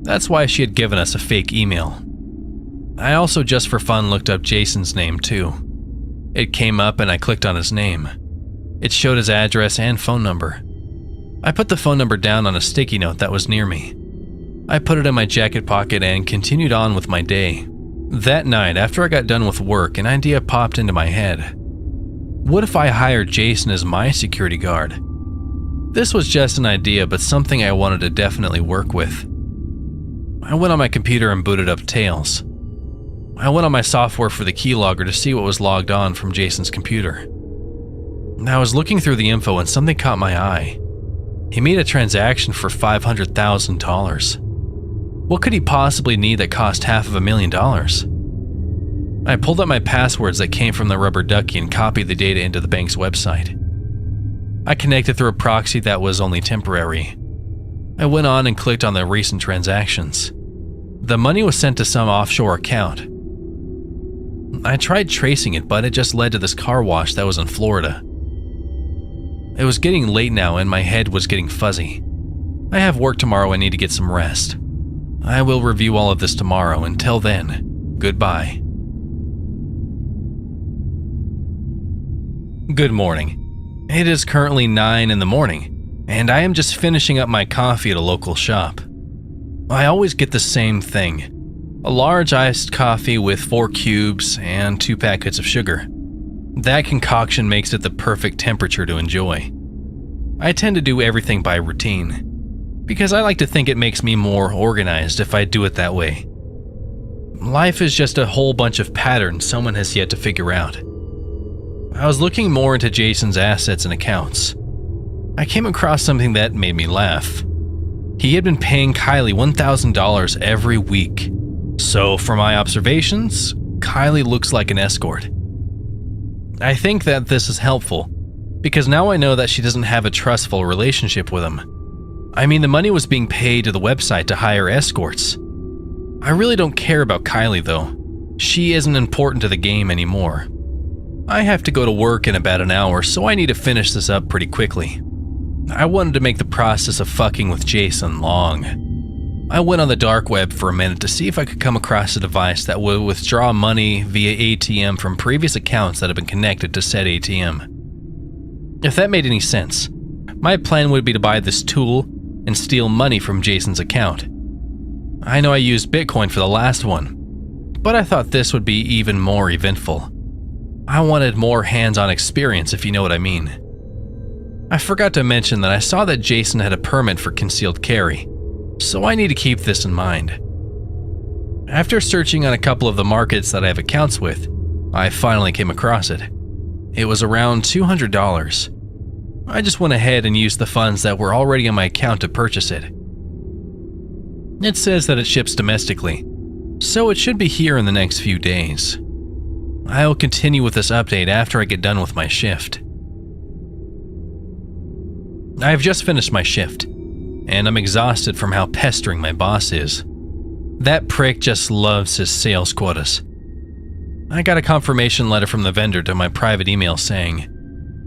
Speaker 1: That's why she had given us a fake email. I also just for fun looked up Jason's name too. It came up and I clicked on his name. It showed his address and phone number. I put the phone number down on a sticky note that was near me. I put it in my jacket pocket and continued on with my day. That night, after I got done with work, an idea popped into my head. What if I hired Jason as my security guard? This was just an idea, but something I wanted to definitely work with. I went on my computer and booted up Tails. I went on my software for the keylogger to see what was logged on from Jason's computer. I was looking through the info and something caught my eye. He made a transaction for $500,000. What could he possibly need that cost $500,000? I pulled up my passwords that came from the rubber ducky and copied the data into the bank's website. I connected through a proxy that was only temporary. I went on and clicked on the recent transactions. The money was sent to some offshore account. I tried tracing it, but it just led to this car wash that was in Florida. It was getting late now and my head was getting fuzzy. I have work tomorrow and need to get some rest. I will review all of this tomorrow. Until then, goodbye. Good morning. It is currently 9 in the morning, and I am just finishing up my coffee at a local shop. I always get the same thing: a large iced coffee with 4 cubes and 2 packets of sugar. That concoction makes it the perfect temperature to enjoy. I tend to do everything by routine, because I like to think it makes me more organized if I do it that way. Life is just a whole bunch of patterns someone has yet to figure out. I was looking more into Jason's assets and accounts. I came across something that made me laugh. He had been paying Kylie $1,000 every week. So, from my observations, Kylie looks like an escort. I think that this is helpful, because now I know that she doesn't have a trustful relationship with him. I mean, the money was being paid to the website to hire escorts. I really don't care about Kylie though. She isn't important to the game anymore. I have to go to work in about an hour, so I need to finish this up pretty quickly. I wanted to make the process of fucking with Jason long. I went on the dark web for a minute to see if I could come across a device that would withdraw money via ATM from previous accounts that have been connected to said ATM. If that made any sense, my plan would be to buy this tool and steal money from Jason's account. I know I used Bitcoin for the last one, but I thought this would be even more eventful. I wanted more hands-on experience, if you know what I mean. I forgot to mention that I saw that Jason had a permit for concealed carry, so I need to keep this in mind. After searching on a couple of the markets that I have accounts with, I finally came across it. It was around $200. I just went ahead and used the funds that were already on my account to purchase it. It says that it ships domestically, so it should be here in the next few days. I'll continue with this update after I get done with my shift. I have just finished my shift, and I'm exhausted from how pestering my boss is. That prick just loves his sales quotas. I got a confirmation letter from the vendor to my private email saying,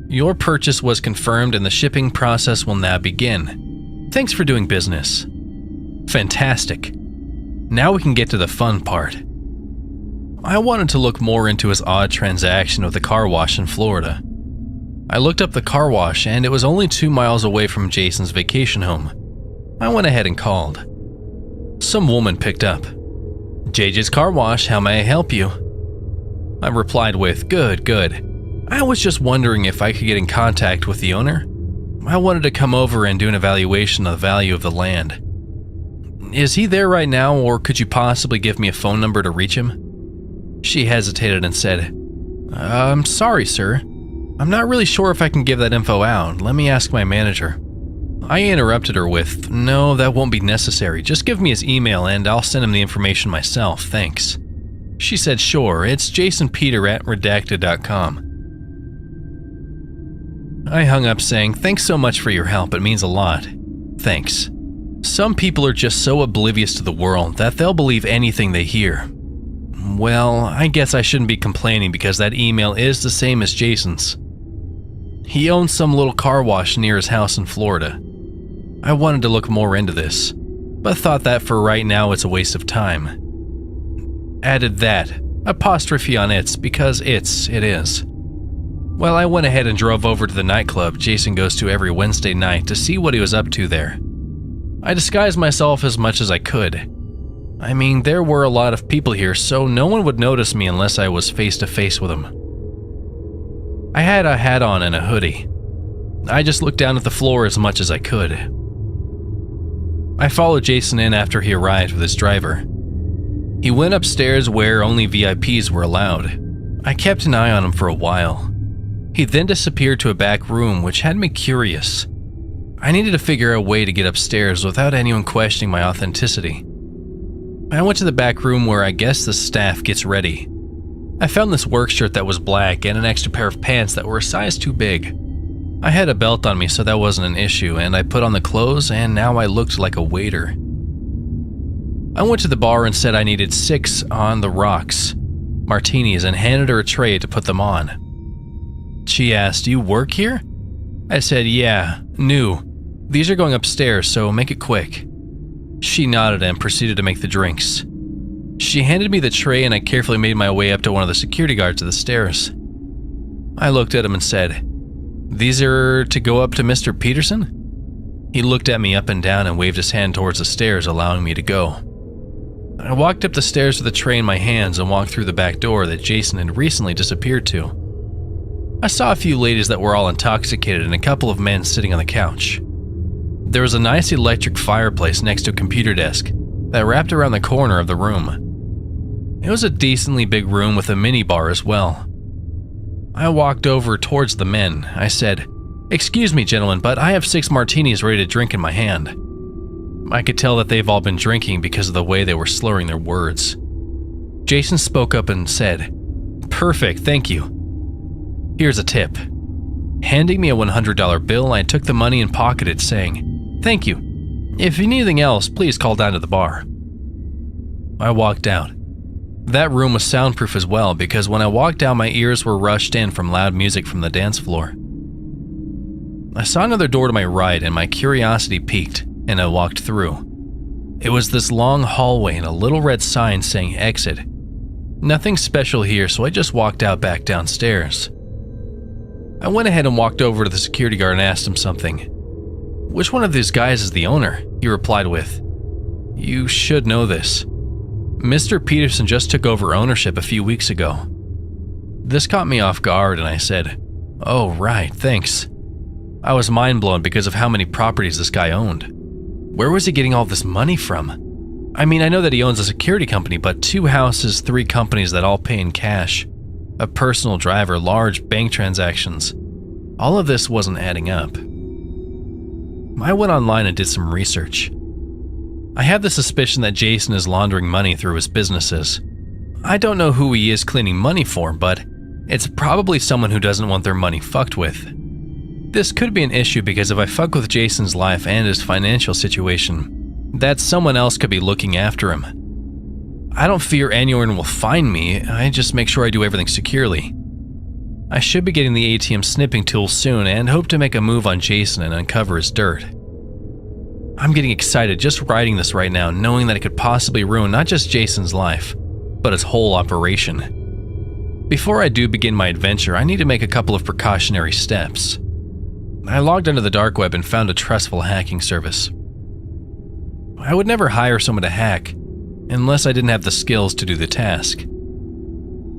Speaker 1: "Your purchase was confirmed and the shipping process will now begin. Thanks for doing business." Fantastic. Now we can get to the fun part. I wanted to look more into his odd transaction with the car wash in Florida. I looked up the car wash and it was only 2 miles away from Jason's vacation home. I went ahead and called. Some woman picked up. "JJ's Car Wash, how may I help you?" I replied with, Good. I was just wondering if I could get in contact with the owner. I wanted to come over and do an evaluation of the value of the land. Is he there right now, or could you possibly give me a phone number to reach him?" She hesitated and said, "I'm sorry, sir. I'm not really sure if I can give that info out. Let me ask my manager." I interrupted her with, "No, that won't be necessary. Just give me his email and I'll send him the information myself, thanks." She said, "Sure, it's jasonpeter@redacted.com. I hung up saying, "Thanks so much for your help, it means a lot. Thanks." Some people are just so oblivious to the world that they'll believe anything they hear. Well, I guess I shouldn't be complaining because that email is the same as Jason's. He owns some little car wash near his house in Florida. I wanted to look more into this, but thought that for right now it's a waste of time. Added that, apostrophe on it's because it is. Well, I went ahead and drove over to the nightclub Jason goes to every Wednesday night to see what he was up to there. I disguised myself as much as I could. I mean, there were a lot of people here, so no one would notice me unless I was face to face with them. I had a hat on and a hoodie. I just looked down at the floor as much as I could. I followed Jason in after he arrived with his driver. He went upstairs where only VIPs were allowed. I kept an eye on him for a while. He then disappeared to a back room, which had me curious. I needed to figure out a way to get upstairs without anyone questioning my authenticity. I went to the back room where I guess the staff gets ready. I found this work shirt that was black and an extra pair of pants that were a size too big. I had a belt on me, so that wasn't an issue, and I put on the clothes and now I looked like a waiter. I went to the bar and said I needed 6 on the rocks martinis and handed her a tray to put them on. She asked, "You work here?" I said, "Yeah, new. These are going upstairs, so make it quick." She nodded and proceeded to make the drinks. She handed me the tray and I carefully made my way up to one of the security guards of the stairs.
Speaker 2: I looked at him and said, "These are to go up to Mr. Peterson?" He looked at me up and down and waved his hand towards the stairs, allowing me to go. I walked up the stairs with the tray in my hands and walked through the back door that Jason had recently disappeared to. I saw a few ladies that were all intoxicated and a couple of men sitting on the couch. There was a nice electric fireplace next to a computer desk that wrapped around the corner of the room. It was a decently big room with a mini bar as well. I walked over towards the men. I said, "Excuse me, gentlemen, but I have 6 martinis ready to drink in my hand." I could tell that they've all been drinking because of the way they were slurring their words. Jason spoke up and said, "Perfect, thank you. Here's a tip." Handing me a $100 bill, I took the money and pocketed, saying, "Thank you. If you need anything else, please call down to the bar." I walked out. That room was soundproof as well because when I walked out, my ears were rushed in from loud music from the dance floor. I saw another door to my right and my curiosity piqued, and I walked through. It was this long hallway and a little red sign saying exit. Nothing special here, so I just walked out back downstairs. I went ahead and walked over to the security guard and asked him something. "Which one of these guys is the owner?" He replied with, "You should know this. Mr. Peterson just took over ownership a few weeks ago." This caught me off guard and I said, "Oh, right, thanks." I was mind blown because of how many properties this guy owned. Where was he getting all this money from? I mean, I know that he owns a security company, but 2 houses, 3 companies that all pay in cash, a personal driver, large bank transactions. All of this wasn't adding up. I went online and did some research. I have the suspicion that Jason is laundering money through his businesses. I don't know who he is cleaning money for, but it's probably someone who doesn't want their money fucked with. This could be an issue because if I fuck with Jason's life and his financial situation, that someone else could be looking after him. I don't fear anyone will find me, I just make sure I do everything securely. I should be getting the ATM snipping tool soon and hope to make a move on Jason and uncover his dirt. I'm getting excited just writing this right now, knowing that it could possibly ruin not just Jason's life, but his whole operation. Before I do begin my adventure, I need to make a couple of precautionary steps. I logged onto the dark web and found a trustful hacking service. I would never hire someone to hack, unless I didn't have the skills to do the task.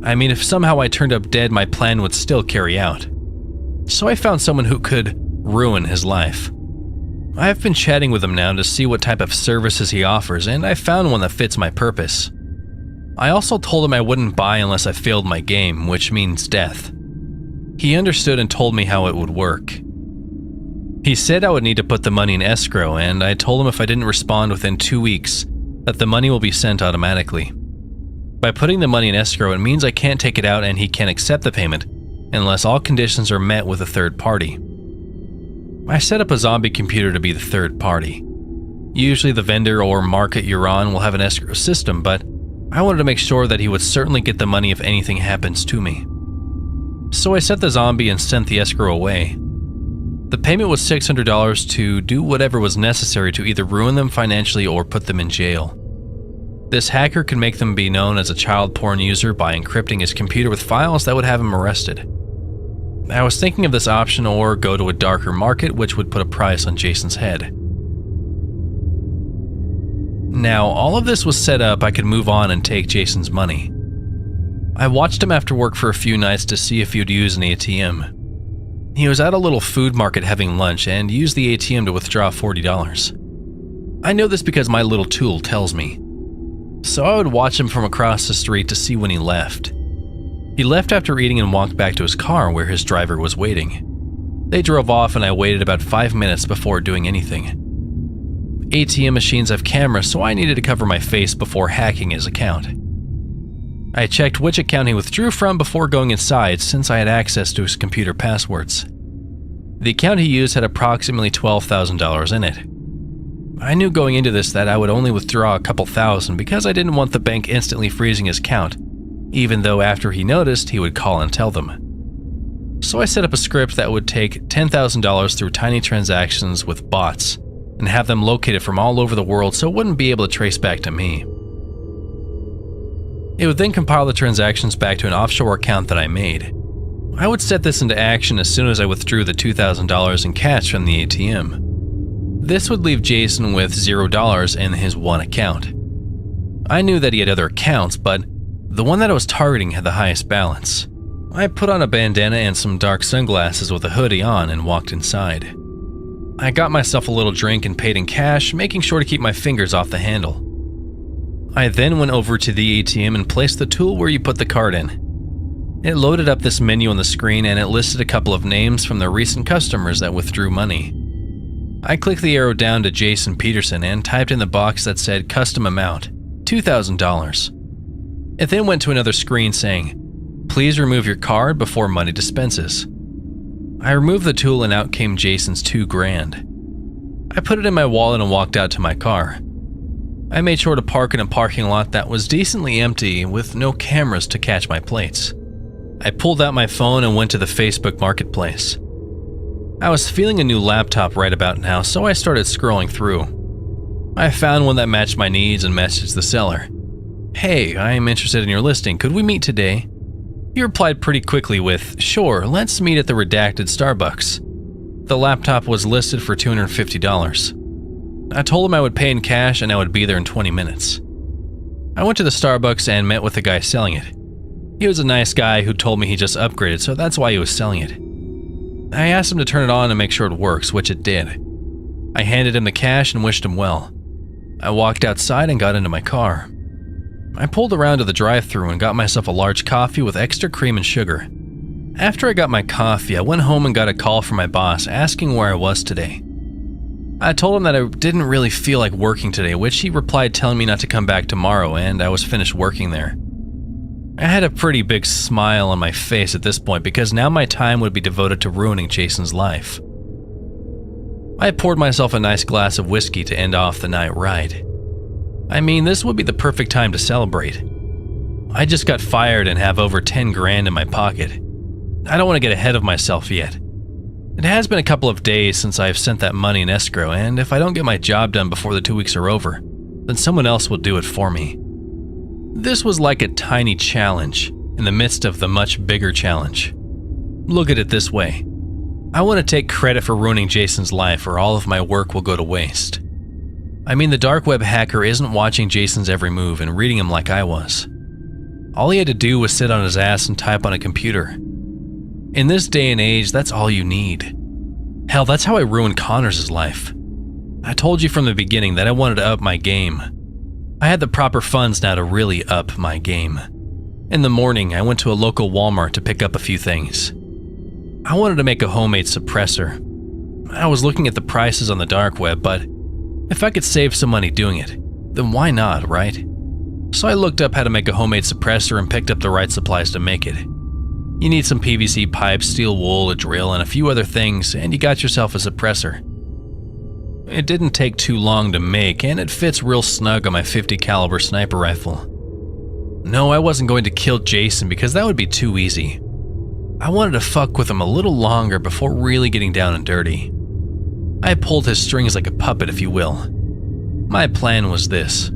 Speaker 2: I mean, if somehow I turned up dead, my plan would still carry out. So I found someone who could ruin his life. I have been chatting with him now to see what type of services he offers, and I found one that fits my purpose. I also told him I wouldn't buy unless I failed my game, which means death. He understood and told me how it would work. He said I would need to put the money in escrow, and I told him if I didn't respond within 2 weeks, that the money will be sent automatically. By putting the money in escrow, it means I can't take it out and he can't accept the payment unless all conditions are met with a third party. I set up a zombie computer to be the third party. Usually the vendor or market you're on will have an escrow system, but I wanted to make sure that he would certainly get the money if anything happens to me. So I set the zombie and sent the escrow away. The payment was $600 to do whatever was necessary to either ruin them financially or put them in jail. This hacker could make them be known as a child porn user by encrypting his computer with files that would have him arrested. I was thinking of this option or go to a darker market which would put a price on Jason's head. Now, all of this was set up I could move on and take Jason's money. I watched him after work for a few nights to see if he would use an ATM. He was at a little food market having lunch and used the ATM to withdraw $40. I know this because my little tool tells me. So I would watch him from across the street to see when he left. He left after eating and walked back to his car where his driver was waiting. They drove off and I waited about 5 minutes before doing anything. ATM machines have cameras, so I needed to cover my face before hacking his account. I checked which account he withdrew from before going inside since I had access to his computer passwords. The account he used had approximately $12,000 in it. I knew going into this that I would only withdraw a couple thousand because I didn't want the bank instantly freezing his account, even though after he noticed he would call and tell them. So I set up a script that would take $10,000 through tiny transactions with bots and have them located from all over the world so it wouldn't be able to trace back to me. It would then compile the transactions back to an offshore account that I made.
Speaker 1: I would set this into action as soon as I withdrew the $2,000 in cash from the ATM. This would leave Jason with $0 in his one account. I knew that he had other accounts, but the one that I was targeting had the highest balance. I put on a bandana and some dark sunglasses with a hoodie on and walked inside. I got myself a little drink and paid in cash, making sure to keep my fingers off the handle. I then went over to the ATM and placed the tool where you put the card in. It loaded up this menu on the screen and it listed a couple of names from the recent customers that withdrew money. I clicked the arrow down to Jason Peterson and typed in the box that said custom amount, $2,000. It then went to another screen saying, "Please remove your card before money dispenses." I removed the tool and out came Jason's $2,000. I put it in my wallet and walked out to my car. I made sure to park in a parking lot that was decently empty with no cameras to catch my plates. I pulled out my phone and went to the Facebook Marketplace. I was feeling a new laptop right about now, so I started scrolling through. I found one that matched my needs and messaged the seller. "Hey, I am interested in your listing. Could we meet today?" He replied pretty quickly with, "Sure, let's meet at the redacted Starbucks." The laptop was listed for $250. I told him I would pay in cash and I would be there in 20 minutes. I went to the Starbucks and met with the guy selling it. He was a nice guy who told me he just upgraded, so that's why he was selling it. I asked him to turn it on and make sure it works, which it did. I handed him the cash and wished him well. I walked outside and got into my car. I pulled around to the drive-thru and got myself a large coffee with extra cream and sugar. After I got my coffee, I went home and got a call from my boss asking where I was today. I told him that I didn't really feel like working today, which he replied telling me not to come back tomorrow, and I was finished working there. I had a pretty big smile on my face at this point because now my time would be devoted to ruining Jason's life. I poured myself a nice glass of whiskey to end off the night right. I mean, this would be the perfect time to celebrate. I just got fired and have over $10,000 in my pocket. I don't want to get ahead of myself yet. It has been a couple of days since I have sent that money in escrow, and if I don't get my job done before the 2 weeks are over, then someone else will do it for me. This was like a tiny challenge in the midst of the much bigger challenge. Look at it this way. I want to take credit for ruining Jason's life or all of my work will go to waste. I mean, the dark web hacker isn't watching Jason's every move and reading him like I was. All he had to do was sit on his ass and type on a computer. In this day and age, that's all you need. Hell, that's how I ruined Connors' life. I told you from the beginning that I wanted to up my game. I had the proper funds now to really up my game. In the morning, I went to a local Walmart to pick up a few things. I wanted to make a homemade suppressor. I was looking at the prices on the dark web, but if I could save some money doing it, then why not, right? So I looked up how to make a homemade suppressor and picked up the right supplies to make it. You need some PVC pipes, steel wool, a drill, and a few other things, and you got yourself a suppressor. It didn't take too long to make, and it fits real snug on my .50 caliber sniper rifle. No, I wasn't going to kill Jason because that would be too easy. I wanted to fuck with him a little longer before really getting down and dirty. I pulled his strings like a puppet, if you will. My plan was this.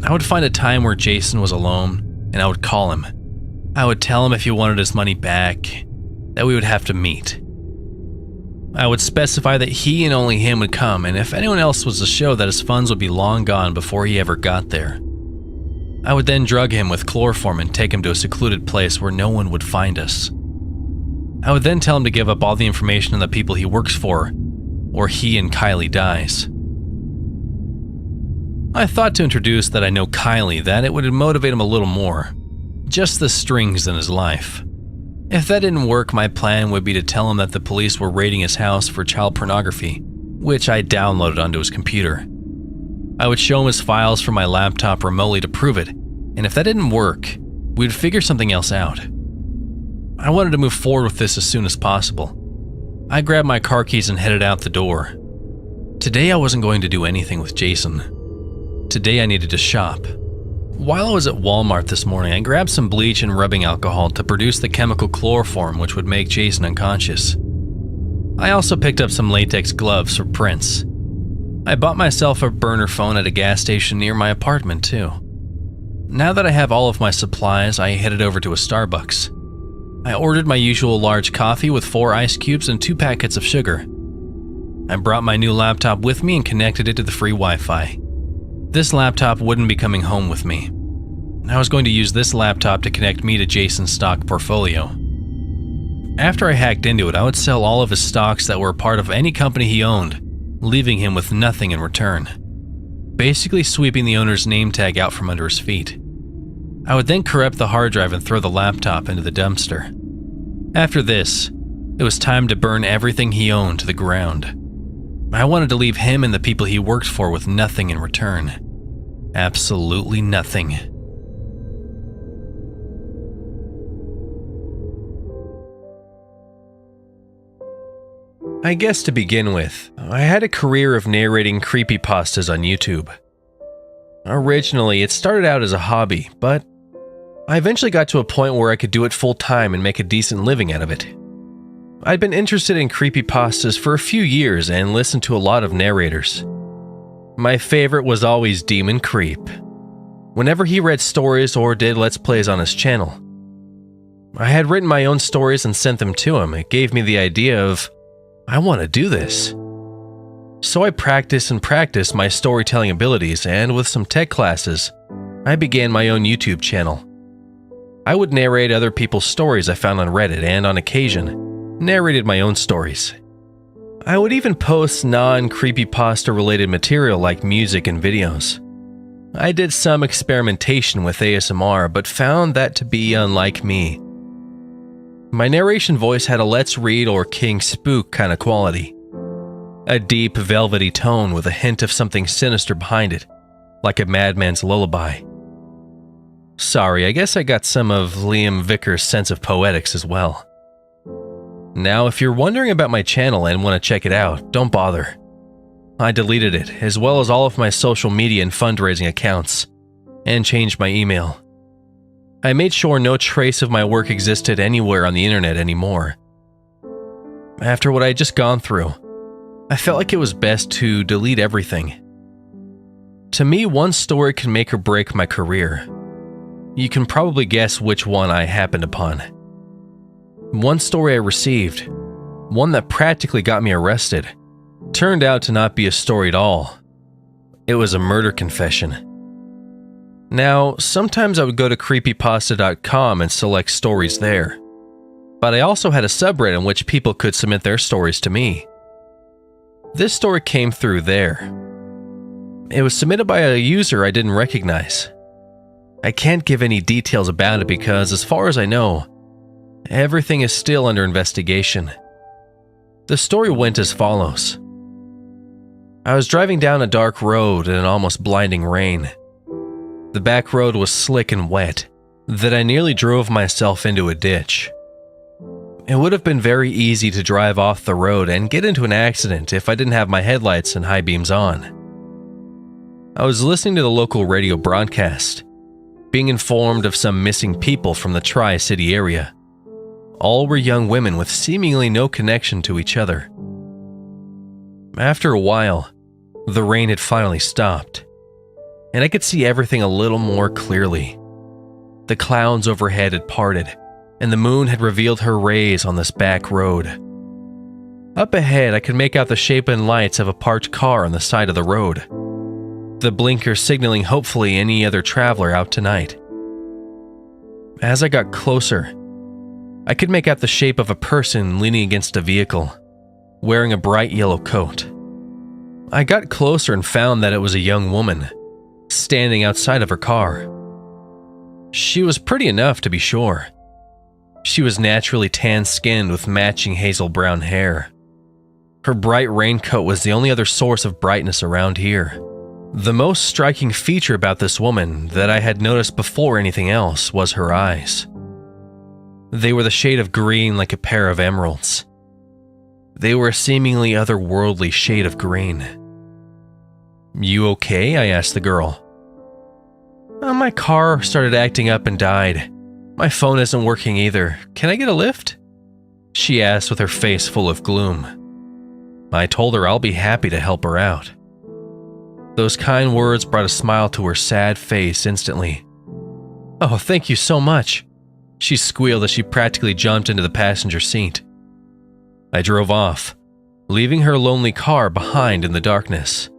Speaker 1: I would find a time where Jason was alone, and I would call him. I would tell him if he wanted his money back, that we would have to meet. I would specify that he and only him would come, and if anyone else was to show that his funds would be long gone before he ever got there. I would then drug him with chloroform and take him to a secluded place where no one would find us. I would then tell him to give up all the information on the people he works for, or he and Kylie dies. I thought to introduce that I know Kylie, that it would motivate him a little more. Just the strings in his life. If that didn't work, my plan would be to tell him that the police were raiding his house for child pornography, which I downloaded onto his computer. I would show him his files from my laptop remotely to prove it, and if that didn't work, we would figure something else out. I wanted to move forward with this as soon as possible. I grabbed my car keys and headed out the door. Today I wasn't going to do anything with Jason. Today I needed to shop. While I was at Walmart this morning, I grabbed some bleach and rubbing alcohol to produce the chemical chloroform which would make Jason unconscious. I also picked up some latex gloves for prints. I bought myself a burner phone at a gas station near my apartment too. Now that I have all of my supplies, I headed over to a Starbucks. I ordered my usual large coffee with 4 ice cubes and 2 packets of sugar. I brought my new laptop with me and connected it to the free Wi-Fi. This laptop wouldn't be coming home with me. I was going to use this laptop to connect me to Jason's stock portfolio. After I hacked into it, I would sell all of his stocks that were part of any company he owned, leaving him with nothing in return. Basically sweeping the owner's name tag out from under his feet. I would then corrupt the hard drive and throw the laptop into the dumpster. After this, it was time to burn everything he owned to the ground. I wanted to leave him and the people he worked for with nothing in return. Absolutely nothing. I guess to begin with, I had a career of narrating creepypastas on YouTube. Originally, it started out as a hobby, but I eventually got to a point where I could do it full-time and make a decent living out of it. I'd been interested in creepypastas for a few years and listened to a lot of narrators. My favorite was always Demon Creep. Whenever he read stories or did Let's Plays on his channel, I had written my own stories and sent them to him. It gave me the idea of, I want to do this. So I practiced my storytelling abilities, and with some tech classes, I began my own YouTube channel. I would narrate other people's stories I found on Reddit, and on occasion, narrated my own stories. I would even post non-creepypasta related material like music and videos. I did some experimentation with ASMR, but found that to be unlike me. My narration voice had a Let's Read or King Spook kind of quality. A deep, velvety tone with a hint of something sinister behind it, like a madman's lullaby. Sorry, I guess I got some of Liam Vickers' sense of poetics as well. Now, if you're wondering about my channel and want to check it out, don't bother. I deleted it, as well as all of my social media and fundraising accounts, and changed my email. I made sure no trace of my work existed anywhere on the internet anymore. After what I had just gone through, I felt like it was best to delete everything. To me, one story can make or break my career. You can probably guess which one I happened upon. One story I received, one that practically got me arrested, turned out to not be a story at all. It was a murder confession. Now, sometimes I would go to creepypasta.com and select stories there, but I also had a subreddit in which people could submit their stories to me. This story came through there. It was submitted by a user I didn't recognize. I can't give any details about it because, as far as I know, everything is still under investigation. The story went as follows. I was driving down a dark road in an almost blinding rain. The back road was slick and wet, that I nearly drove myself into a ditch. It would have been very easy to drive off the road and get into an accident if I didn't have my headlights and high beams on. I was listening to the local radio broadcast, being informed of some missing people from the Tri-City area. All were young women with seemingly no connection to each other. After a while, the rain had finally stopped, and I could see everything a little more clearly. The clouds overhead had parted, and the moon had revealed her rays on this back road. Up ahead, I could make out the shape and lights of a parked car on the side of the road, the blinker signaling hopefully any other traveler out tonight. As I got closer, I could make out the shape of a person leaning against a vehicle, wearing a bright yellow coat. I got closer and found that it was a young woman, standing outside of her car. She was pretty enough, to be sure. She was naturally tan-skinned with matching hazel brown hair. Her bright raincoat was the only other source of brightness around here. The most striking feature about this woman that I had noticed before anything else was her eyes. They were the shade of green like a pair of emeralds. They were a seemingly otherworldly shade of green. "You okay?" I asked the girl. My car started acting up and died. My phone isn't working either. Can I get a lift?" she asked with her face full of gloom. I told her I'll be happy to help her out. Those kind words brought a smile to her sad face instantly. "Oh, thank you so much. She squealed as she practically jumped into the passenger seat. I drove off, leaving her lonely car behind in the darkness.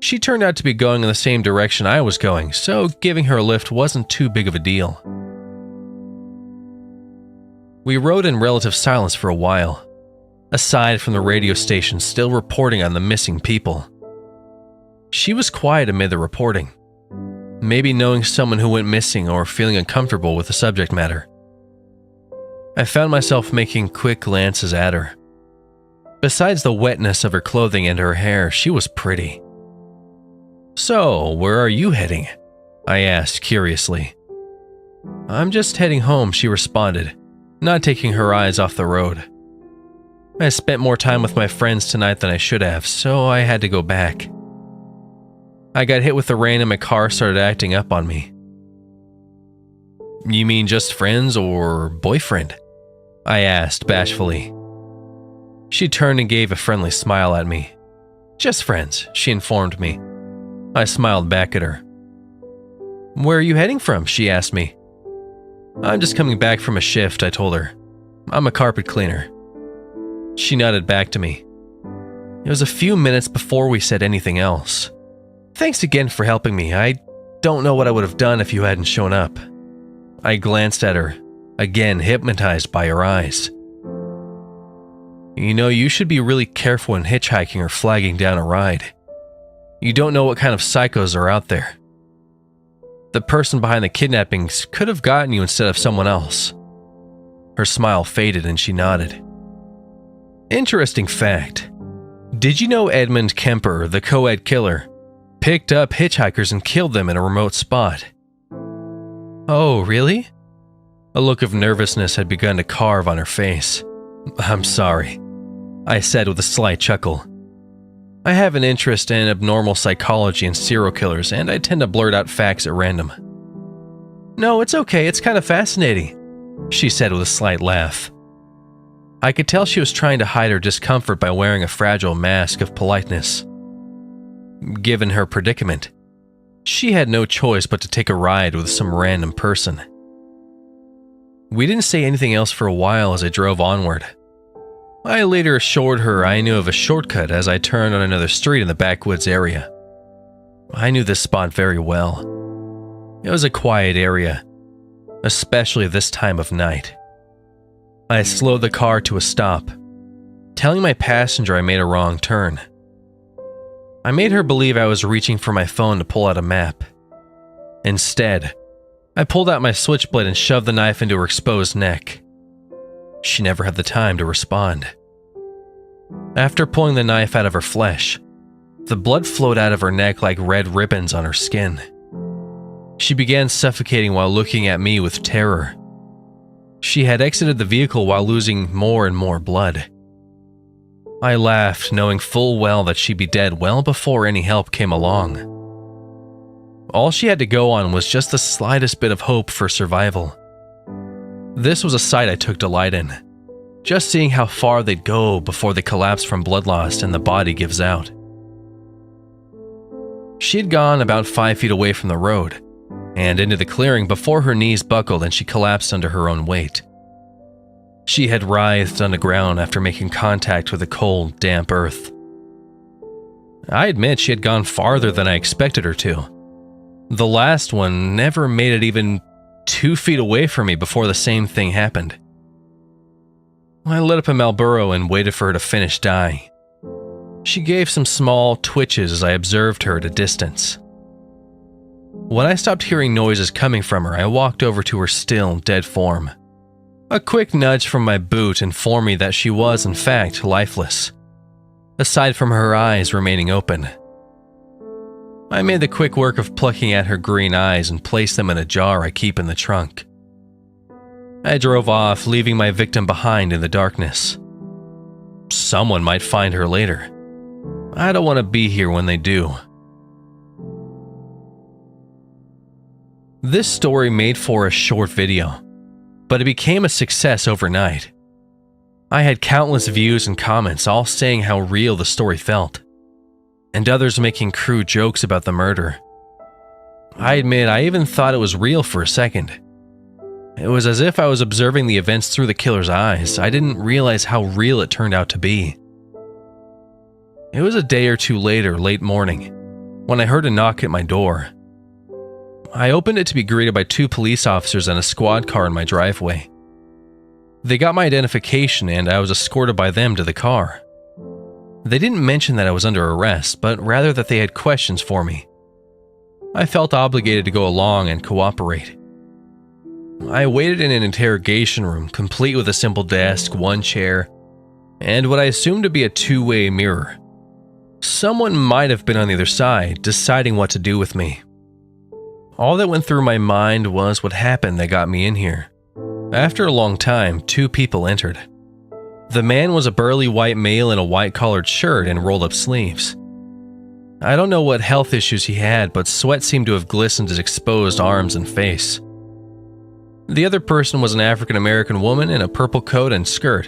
Speaker 1: She turned out to be going in the same direction I was going, so giving her a lift wasn't too big of a deal. We rode in relative silence for a while, aside from the radio station still reporting on the missing people. She was quiet amid the reporting, maybe knowing someone who went missing or feeling uncomfortable with the subject matter. I found myself making quick glances at her. Besides the wetness of her clothing and her hair, she was pretty. "So, where are you heading?" I asked curiously. "I'm just heading home," she responded, not taking her eyes off the road. "I spent more time with my friends tonight than I should have, so I had to go back. I got hit with the rain and my car started acting up on me." "You mean just friends or boyfriend?" I asked bashfully. She turned and gave a friendly smile at me. "Just friends," she informed me. I smiled back at her. "Where are you heading from?" she asked me. "I'm just coming back from a shift," I told her. "I'm a carpet cleaner." She nodded back to me. It was a few minutes before we said anything else. "Thanks again for helping me. I don't know what I would have done if you hadn't shown up." I glanced at her, again hypnotized by her eyes. "You know, you should be really careful when hitchhiking or flagging down a ride. You don't know what kind of psychos are out there. The person behind the kidnappings could have gotten you instead of someone else." Her smile faded and she nodded. "Interesting fact. Did you know Edmund Kemper, the co-ed killer, picked up hitchhikers and killed them in a remote spot?" "Oh, really?" A look of nervousness had begun to carve on her face. "I'm sorry," I said with a slight chuckle. I have an interest in abnormal psychology and serial killers, and I tend to blurt out facts at random. "No, it's okay, it's kind of fascinating," she said with a slight laugh. I could tell she was trying to hide her discomfort by wearing a fragile mask of politeness. Given her predicament, she had no choice but to take a ride with some random person. We didn't say anything else for a while as I drove onward. I later assured her I knew of a shortcut as I turned on another street in the backwoods area. I knew this spot very well. It was a quiet area, especially this time of night. I slowed the car to a stop, telling my passenger I made a wrong turn. I made her believe I was reaching for my phone to pull out a map. Instead, I pulled out my switchblade and shoved the knife into her exposed neck. She never had the time to respond. After pulling the knife out of her flesh, the blood flowed out of her neck like red ribbons on her skin. She began suffocating while looking at me with terror. She had exited the vehicle while losing more and more blood. I laughed, knowing full well that she'd be dead well before any help came along. All she had to go on was just the slightest bit of hope for survival. This was a sight I took delight in, just seeing how far they'd go before they collapse from blood loss and the body gives out. She had gone about 5 feet away from the road, and into the clearing before her knees buckled and she collapsed under her own weight. She had writhed on the ground after making contact with the cold, damp earth. I admit she had gone farther than I expected her to. The last one never made it even 2 feet away from me before the same thing happened. I lit up a Marlboro and waited for her to finish dying. She gave some small twitches as I observed her at a distance. When I stopped hearing noises coming from her, I walked over to her still, dead form. A quick nudge from my boot informed me that she was, in fact, lifeless, aside from her eyes remaining open. I made the quick work of plucking at her green eyes and placed them in a jar I keep in the trunk. I drove off, leaving my victim behind in the darkness. Someone might find her later. I don't want to be here when they do. This story made for a short video, but it became a success overnight. I had countless views and comments all saying how real the story felt, and others making crude jokes about the murder. I admit I even thought it was real for a second. It was as if I was observing the events through the killer's eyes. I didn't realize how real it turned out to be. It was a day or two later, late morning, when I heard a knock at my door. I opened it to be greeted by 2 police officers and a squad car in my driveway. They got my identification and I was escorted by them to the car. They didn't mention that I was under arrest, but rather that they had questions for me. I felt obligated to go along and cooperate. I waited in an interrogation room, complete with a simple desk, 1 chair, and what I assumed to be a 2-way mirror. Someone might have been on the other side, deciding what to do with me. All that went through my mind was what happened that got me in here. After a long time, 2 people entered. The man was a burly white male in a white collared shirt and rolled up sleeves. I don't know what health issues he had, but sweat seemed to have glistened his exposed arms and face. The other person was an African American woman in a purple coat and skirt.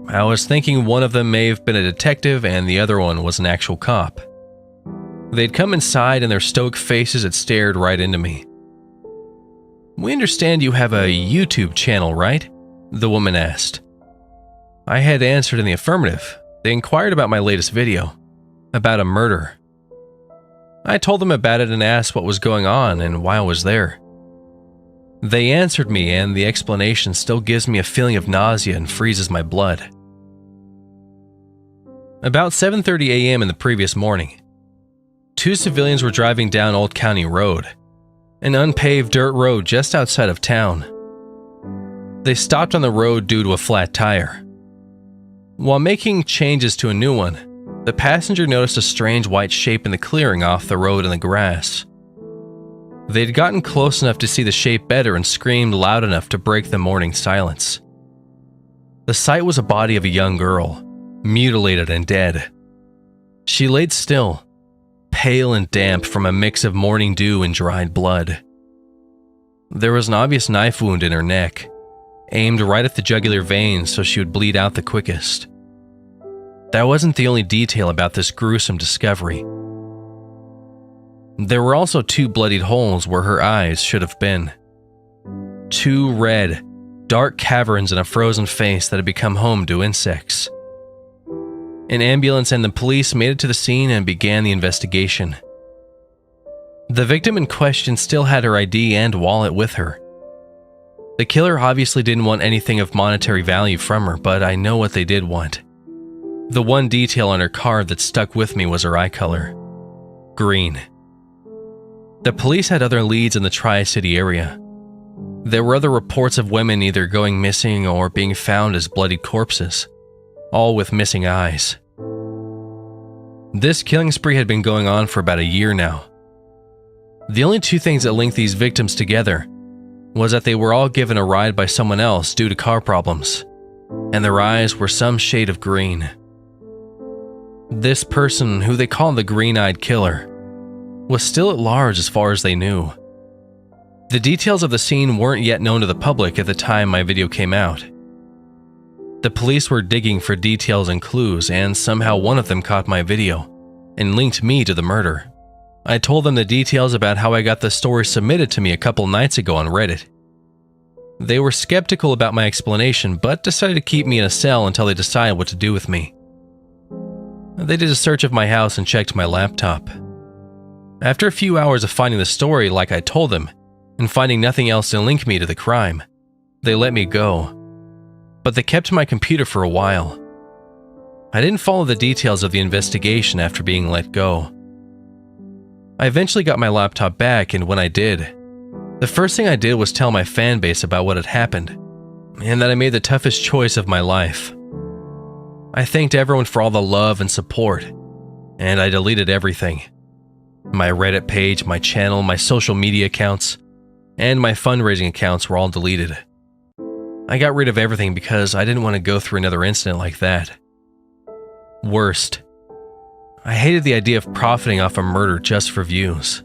Speaker 1: I was thinking one of them may have been a detective and the other one was an actual cop. They'd come inside and their stoic faces had stared right into me. "We understand you have a YouTube channel, right?" the woman asked. I had answered in the affirmative. They inquired about my latest video, about a murder. I told them about it and asked what was going on and why I was there. They answered me, and the explanation still gives me a feeling of nausea and freezes my blood. About 7:30 a.m. in the previous morning, 2 civilians were driving down Old County Road, an unpaved dirt road just outside of town. They stopped on the road due to a flat tire. While making changes to a new one, the passenger noticed a strange white shape in the clearing off the road in the grass. They'd gotten close enough to see the shape better and screamed loud enough to break the morning silence. The sight was a body of a young girl, mutilated and dead. She laid still, pale and damp from a mix of morning dew and dried blood. There was an obvious knife wound in her neck, aimed right at the jugular vein so she would bleed out the quickest. That wasn't the only detail about this gruesome discovery. There were also 2 bloodied holes where her eyes should have been. 2 red, dark caverns in a frozen face that had become home to insects. An ambulance and the police made it to the scene and began the investigation. The victim in question still had her ID and wallet with her. The killer obviously didn't want anything of monetary value from her, but I know what they did want. The one detail on her card that stuck with me was her eye color: green. The police had other leads in the Tri-City area. There were other reports of women either going missing or being found as bloodied corpses, all with missing eyes. This killing spree had been going on for about a year now. The only 2 things that linked these victims together was that they were all given a ride by someone else due to car problems, and their eyes were some shade of green. This person, who they called the Green-Eyed Killer, was still at large as far as they knew. The details of the scene weren't yet known to the public at the time my video came out. The police were digging for details and clues, and somehow one of them caught my video and linked me to the murder. I told them the details about how I got the story submitted to me a couple nights ago on Reddit. They were skeptical about my explanation, but decided to keep me in a cell until they decided what to do with me. They did a search of my house and checked my laptop. After a few hours of finding the story like I told them, and finding nothing else to link me to the crime, they let me go. But they kept my computer for a while. I didn't follow the details of the investigation after being let go. I eventually got my laptop back, and when I did, the first thing I did was tell my fan base about what had happened, and that I made the toughest choice of my life. I thanked everyone for all the love and support, and I deleted everything. My Reddit page, my channel, my social media accounts, and my fundraising accounts were all deleted. I got rid of everything because I didn't want to go through another incident like that. Worst, I hated the idea of profiting off a murder just for views.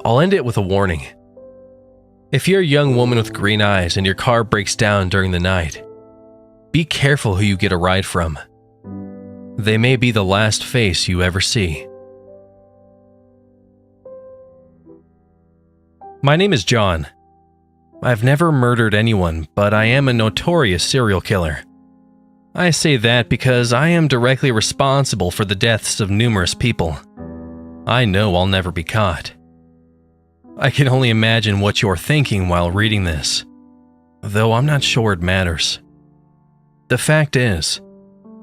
Speaker 1: I'll end it with a warning. If you're a young woman with green eyes and your car breaks down during the night, be careful who you get a ride from. They may be the last face you ever see. My name is John. I've never murdered anyone, but I am a notorious serial killer. I say that because I am directly responsible for the deaths of numerous people. I know I'll never be caught. I can only imagine what you're thinking while reading this, though I'm not sure it matters. The fact is,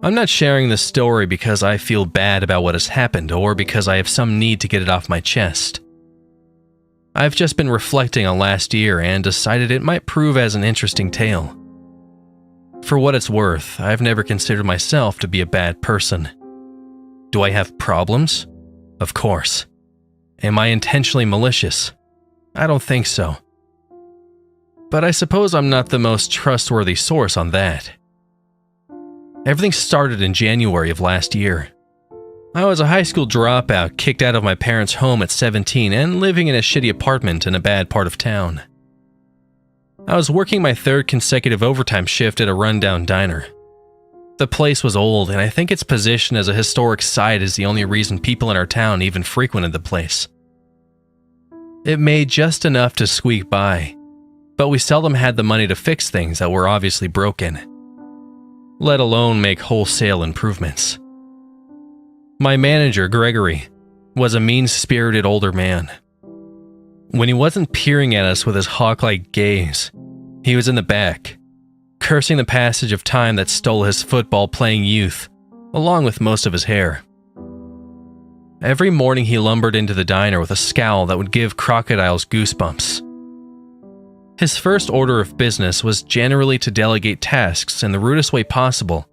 Speaker 1: I'm not sharing this story because I feel bad about what has happened or because I have some need to get it off my chest. I've just been reflecting on last year and decided it might prove as an interesting tale. For what it's worth, I've never considered myself to be a bad person. Do I have problems? Of course. Am I intentionally malicious? I don't think so. But I suppose I'm not the most trustworthy source on that. Everything started in January of last year. I was a high school dropout, kicked out of my parents' home at 17 and living in a shitty apartment in a bad part of town. I was working my third consecutive overtime shift at a rundown diner. The place was old, and I think its position as a historic site is the only reason people in our town even frequented the place. It made just enough to squeak by, but we seldom had the money to fix things that were obviously broken, let alone make wholesale improvements. My manager, Gregory, was a mean-spirited older man. When he wasn't peering at us with his hawk-like gaze, he was in the back, cursing the passage of time that stole his football-playing youth, along with most of his hair. Every morning he lumbered into the diner with a scowl that would give crocodiles goosebumps. His first order of business was generally to delegate tasks in the rudest way possible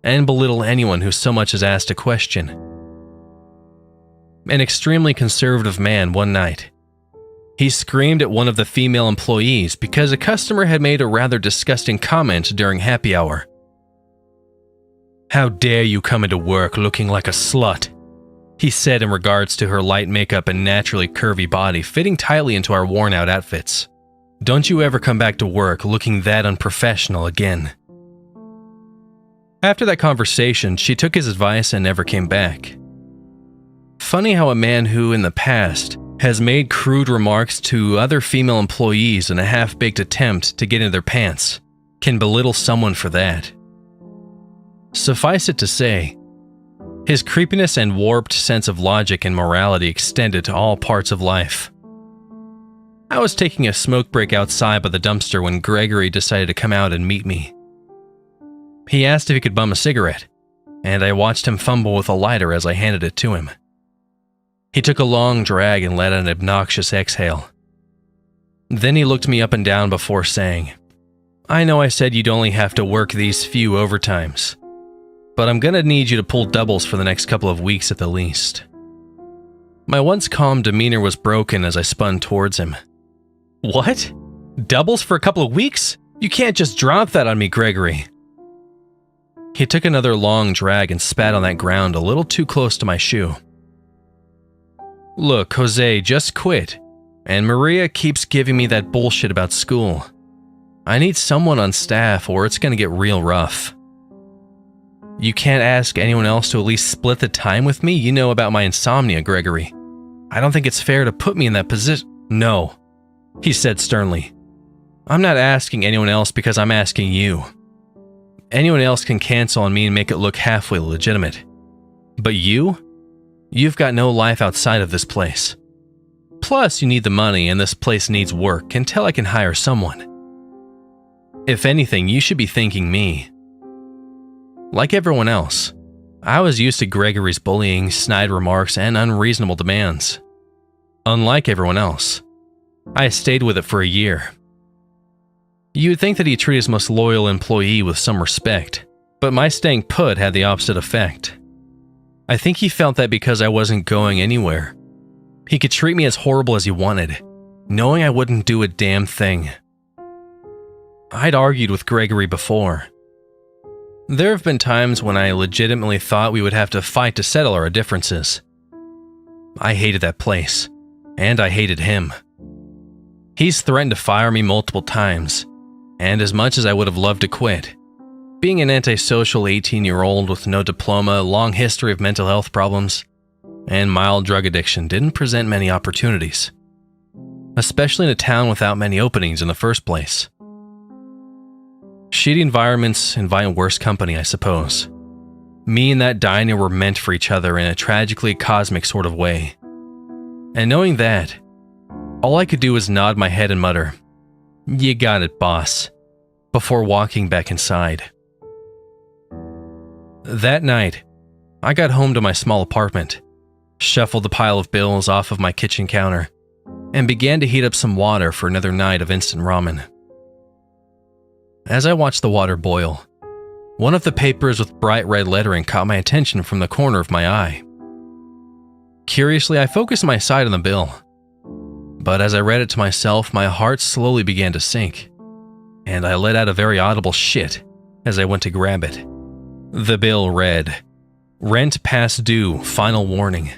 Speaker 1: and belittle anyone who so much as asked a question. An extremely conservative man one night. He screamed at one of the female employees because a customer had made a rather disgusting comment during happy hour. "How dare you come into work looking like a slut?" he said in regards to her light makeup and naturally curvy body fitting tightly into our worn-out outfits. "Don't you ever come back to work looking that unprofessional again." After that conversation, she took his advice and never came back. Funny how a man who, in the past, has made crude remarks to other female employees in a half-baked attempt to get into their pants can belittle someone for that. Suffice it to say, his creepiness and warped sense of logic and morality extended to all parts of life. I was taking a smoke break outside by the dumpster when Gregory decided to come out and meet me. He asked if he could bum a cigarette, and I watched him fumble with a lighter as I handed it to him. He took a long drag and let out an obnoxious exhale. Then he looked me up and down before saying, "I know I said you'd only have to work these few overtimes, but I'm gonna need you to pull doubles for the next couple of weeks at the least." My once calm demeanor was broken as I spun towards him. "What? Doubles for a couple of weeks? You can't just drop that on me, Gregory." He took another long drag and spat on that ground a little too close to my shoe. "Look, Jose just quit, and Maria keeps giving me that bullshit about school. I need someone on staff or it's gonna get real rough. You can't ask anyone else to at least split the time with me? You know about my insomnia, Gregory. I don't think it's fair to put me in that position." "No," he said sternly. "I'm not asking anyone else because I'm asking you. Anyone else can cancel on me and make it look halfway legitimate. But you've got no life outside of this place. Plus, you need the money and this place needs work until I can hire someone. If anything, you should be thanking me." Like everyone else, I was used to Gregory's bullying, snide remarks, and unreasonable demands. Unlike everyone else, I stayed with it for a year. You would think that he'd treat his most loyal employee with some respect, but my staying put had the opposite effect. I think he felt that because I wasn't going anywhere, he could treat me as horrible as he wanted, knowing I wouldn't do a damn thing. I'd argued with Gregory before. There have been times when I legitimately thought we would have to fight to settle our differences. I hated that place, and I hated him. He's threatened to fire me multiple times, and as much as I would have loved to quit, being an antisocial 18-year-old with no diploma, long history of mental health problems, and mild drug addiction didn't present many opportunities. especially in a town without many openings in the first place. Shitty environments invite worse company, I suppose. Me and that diner were meant for each other in a tragically cosmic sort of way. And knowing that, all I could do was nod my head and mutter, "You got it, boss," before walking back inside. That night, I got home to my small apartment, shuffled the pile of bills off of my kitchen counter, and began to heat up some water for another night of instant ramen. As I watched the water boil, one of the papers with bright red lettering caught my attention from the corner of my eye. Curiously, I focused my sight on the bill, but as I read it to myself, my heart slowly began to sink, and I let out a very audible shit as I went to grab it. The bill read, "Rent past due, final warning."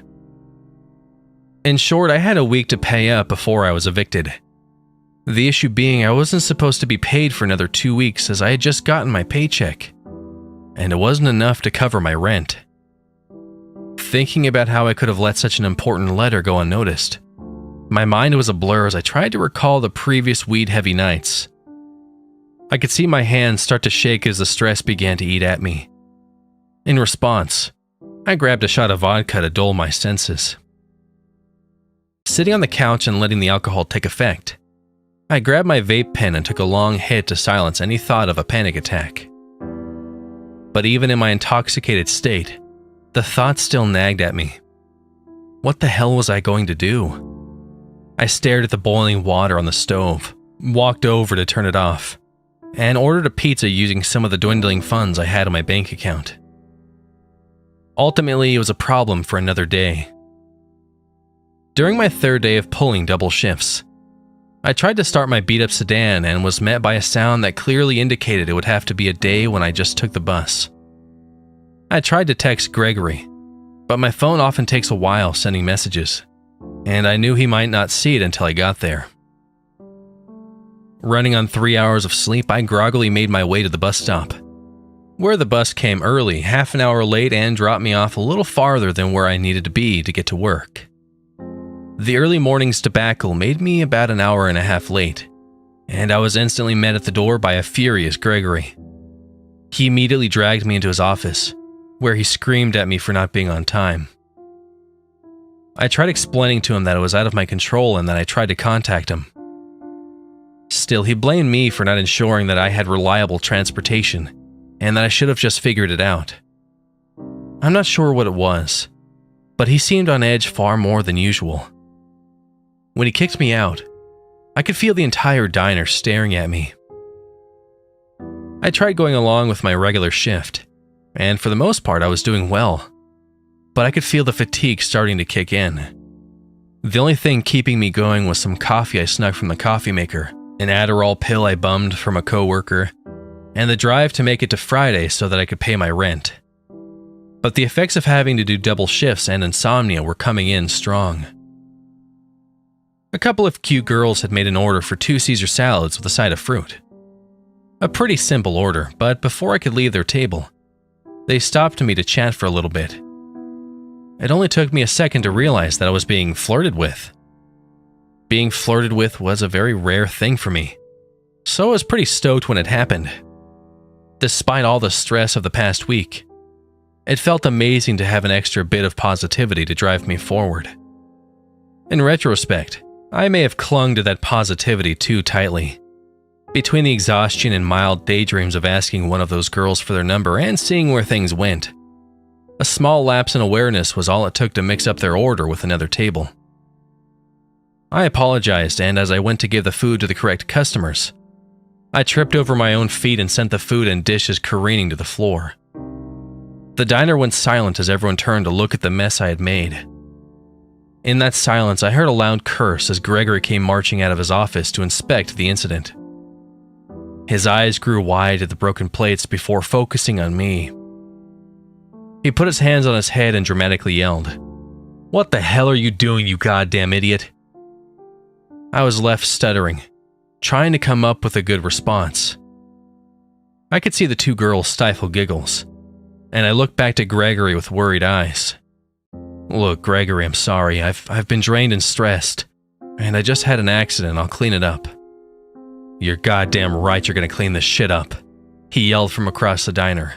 Speaker 1: In short, I had a week to pay up before I was evicted. The issue being I wasn't supposed to be paid for another 2 weeks as I had just gotten my paycheck, and it wasn't enough to cover my rent. Thinking about how I could have let such an important letter go unnoticed, my mind was a blur as I tried to recall the previous weed-heavy nights. I could see my hands start to shake as the stress began to eat at me. In response, I grabbed a shot of vodka to dull my senses. Sitting on the couch and letting the alcohol take effect, I grabbed my vape pen and took a long hit to silence any thought of a panic attack. But even in my intoxicated state, the thought still nagged at me. What the hell was I going to do? I stared at the boiling water on the stove, walked over to turn it off, and ordered a pizza using some of the dwindling funds I had in my bank account. Ultimately, it was a problem for another day. During my third day of pulling double shifts, I tried to start my beat-up sedan and was met by a sound that clearly indicated it would have to be a day when I just took the bus. I tried to text Gregory, but my phone often takes a while sending messages, and I knew he might not see it until I got there. Running on 3 hours of sleep, I groggily made my way to the bus stop, where the bus came early, half an hour late, and dropped me off a little farther than where I needed to be to get to work. The early morning's debacle made me about an hour and a half late, and I was instantly met at the door by a furious Gregory. He immediately dragged me into his office, where he screamed at me for not being on time. I tried explaining to him that it was out of my control and that I tried to contact him. Still, he blamed me for not ensuring that I had reliable transportation, and that I should have just figured it out. I'm not sure what it was, but he seemed on edge far more than usual. When he kicked me out, I could feel the entire diner staring at me. I tried going along with my regular shift, and for the most part I was doing well, but I could feel the fatigue starting to kick in. The only thing keeping me going was some coffee I snuck from the coffee maker, an Adderall pill I bummed from a coworker, and the drive to make it to Friday so that I could pay my rent. But the effects of having to do double shifts and insomnia were coming in strong. A couple of cute girls had made an order for 2 Caesar salads with a side of fruit. A pretty simple order, but before I could leave their table, they stopped me to chat for a little bit. It only took me a second to realize that I was being flirted with. Being flirted with was a very rare thing for me, so I was pretty stoked when it happened. Despite all the stress of the past week, it felt amazing to have an extra bit of positivity to drive me forward. In retrospect, I may have clung to that positivity too tightly. Between the exhaustion and mild daydreams of asking one of those girls for their number and seeing where things went, a small lapse in awareness was all it took to mix up their order with another table. I apologized, and as I went to give the food to the correct customers, I tripped over my own feet and sent the food and dishes careening to the floor. The diner went silent as everyone turned to look at the mess I had made. In that silence, I heard a loud curse as Gregory came marching out of his office to inspect the incident. His eyes grew wide at the broken plates before focusing on me. He put his hands on his head and dramatically yelled, "What the hell are you doing, you goddamn idiot?" I was left stuttering, trying to come up with a good response. I could see the 2 girls stifle giggles, and I looked back to Gregory with worried eyes. "Look, Gregory, I'm sorry. I've been drained and stressed. And I just had an accident, I'll clean it up. You're goddamn right you're gonna clean this shit up, he yelled from across the diner.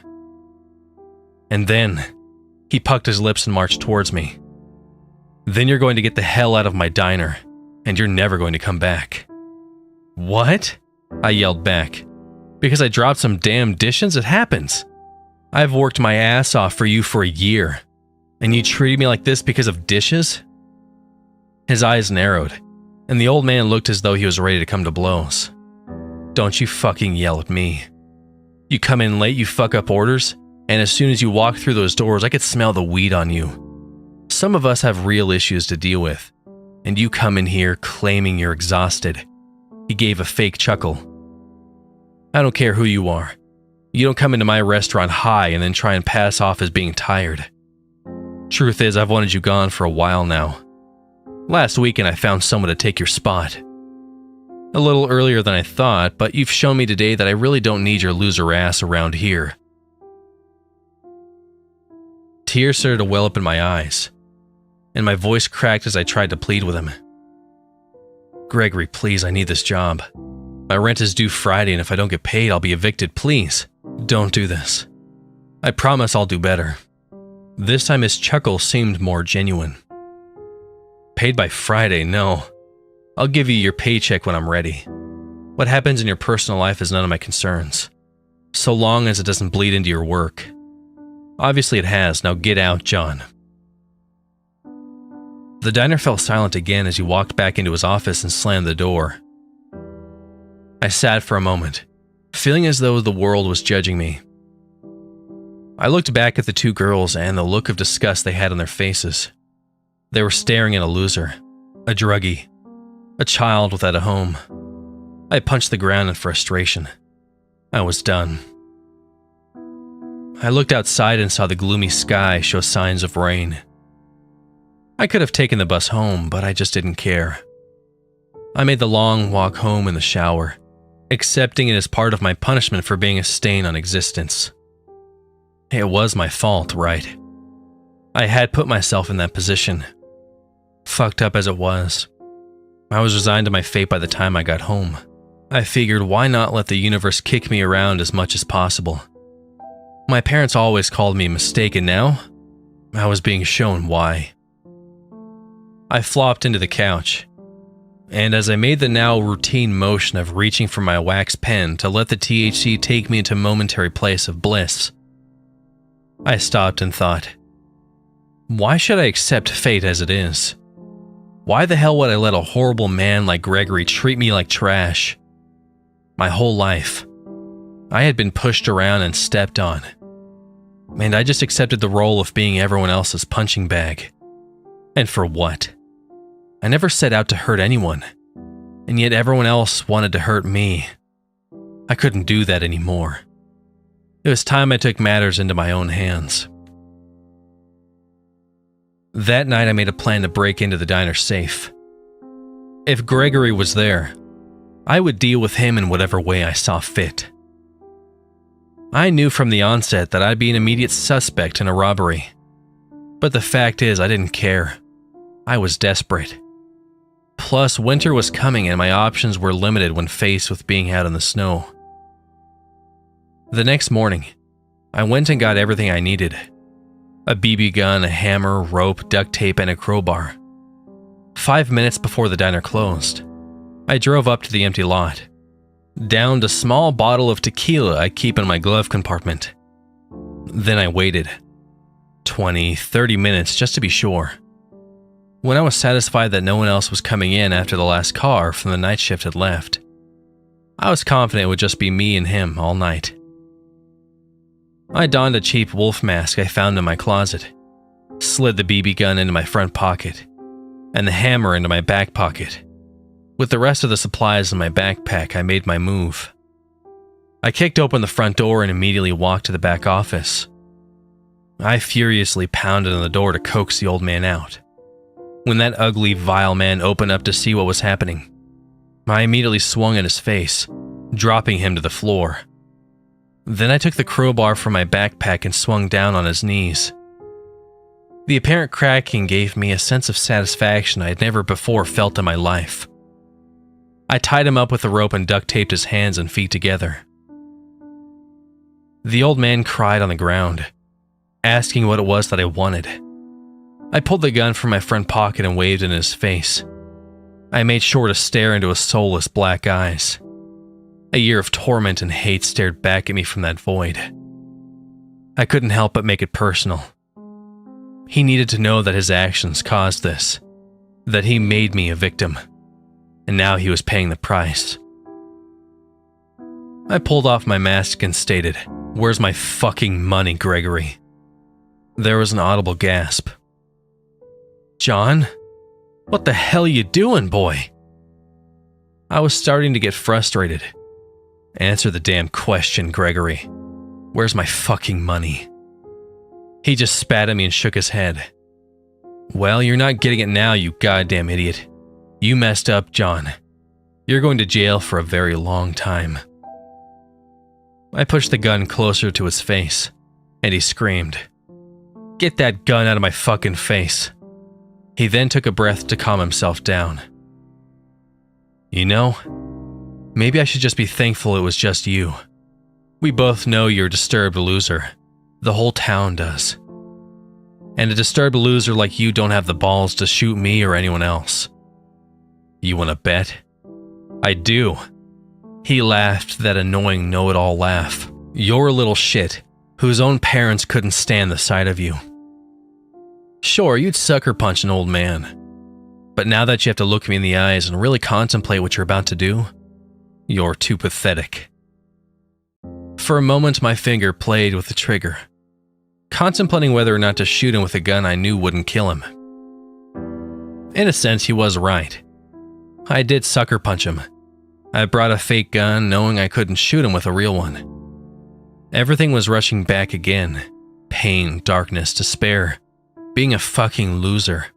Speaker 1: And then, he pucked his lips and marched towards me. Then you're going to get the hell out of my diner, and you're never going to come back. What? I yelled back. Because I dropped some damn dishes? It happens. I've worked my ass off for you for a year, and you treated me like this because of dishes? His eyes narrowed, and the old man looked as though he was ready to come to blows. Don't you fucking yell at me. You come in late, you fuck up orders, and as soon as you walk through those doors, I could smell the weed on you. Some of us have real issues to deal with, and you come in here claiming you're exhausted. He gave a fake chuckle. I don't care who you are. You don't come into my restaurant high and then try and pass off as being tired. Truth is, I've wanted you gone for a while now. Last weekend I found someone to take your spot. A little earlier than I thought, but you've shown me today that I really don't need your loser ass around here. Tears started to well up in my eyes, and my voice cracked as I tried to plead with him. Gregory, please, I need this job. My rent is due Friday, and if I don't get paid, I'll be evicted. Please, don't do this. I promise I'll do better. This time his chuckle seemed more genuine. Paid by Friday? No. I'll give you your paycheck when I'm ready. What happens in your personal life is none of my concerns, so long as it doesn't bleed into your work. Obviously it has. Now get out, John. The diner fell silent again as he walked back into his office and slammed the door. I sat for a moment, feeling as though the world was judging me. I looked back at the two girls and the look of disgust they had on their faces. They were staring at a loser, a druggie, a child without a home. I punched the ground in frustration. I was done. I looked outside and saw the gloomy sky show signs of rain. I could have taken the bus home, but I just didn't care. I made the long walk home in the shower, accepting it as part of my punishment for being a stain on existence. It was my fault, right? I had put myself in that position. Fucked up as it was. I was resigned to my fate by the time I got home. I figured why not let the universe kick me around as much as possible. My parents always called me a mistake, and now I was being shown why. I flopped into the couch, and as I made the now routine motion of reaching for my wax pen to let the THC take me into a momentary place of bliss, I stopped and thought, why should I accept fate as it is? Why the hell would I let a horrible man like Gregory treat me like trash? My whole life, I had been pushed around and stepped on, and I just accepted the role of being everyone else's punching bag. And for what? I never set out to hurt anyone, and yet everyone else wanted to hurt me. I couldn't do that anymore. It was time I took matters into my own hands. That night I made a plan to break into the diner safe. If Gregory was there, I would deal with him in whatever way I saw fit. I knew from the onset that I'd be an immediate suspect in a robbery. But the fact is, I didn't care. I was desperate. Plus, winter was coming and my options were limited when faced with being out in the snow. The next morning, I went and got everything I needed. A BB gun, a hammer, rope, duct tape, and a crowbar. 5 minutes before the diner closed, I drove up to the empty lot, downed a small bottle of tequila I keep in my glove compartment. Then I waited 20, 30 minutes just to be sure. When I was satisfied that no one else was coming in after the last car from the night shift had left, I was confident it would just be me and him all night. I donned a cheap wolf mask I found in my closet, slid the BB gun into my front pocket, and the hammer into my back pocket. With the rest of the supplies in my backpack, I made my move. I kicked open the front door and immediately walked to the back office. I furiously pounded on the door to coax the old man out. When that ugly, vile man opened up to see what was happening, I immediately swung at his face, dropping him to the floor. Then I took the crowbar from my backpack and swung down on his knees. The apparent cracking gave me a sense of satisfaction I had never before felt in my life. I tied him up with a rope and duct taped his hands and feet together. The old man cried on the ground, asking what it was that I wanted. I pulled the gun from my front pocket and waved it in his face. I made sure to stare into his soulless black eyes. A year of torment and hate stared back at me from that void. I couldn't help but make it personal. He needed to know that his actions caused this, that he made me a victim, and now he was paying the price. I pulled off my mask and stated, "Where's my fucking money, Gregory?" There was an audible gasp. "John? What the hell are you doing, boy?" I was starting to get frustrated. "Answer the damn question, Gregory. Where's my fucking money?" He just spat at me and shook his head. "Well, you're not getting it now, you goddamn idiot. You messed up, John. You're going to jail for a very long time." I pushed the gun closer to his face, and he screamed, "Get that gun out of my fucking face." He then took a breath to calm himself down. "You know, maybe I should just be thankful it was just you. We both know you're a disturbed loser. The whole town does. And a disturbed loser like you don't have the balls to shoot me or anyone else. You want to bet?" "I do." He laughed that annoying know-it-all laugh. "You're a little shit whose own parents couldn't stand the sight of you. Sure, you'd sucker punch an old man, but now that you have to look me in the eyes and really contemplate what you're about to do, you're too pathetic." For a moment, my finger played with the trigger, contemplating whether or not to shoot him with a gun I knew wouldn't kill him. In a sense, he was right. I did sucker punch him. I brought a fake gun, knowing I couldn't shoot him with a real one. Everything was rushing back again. Pain, darkness, despair. Being a fucking loser.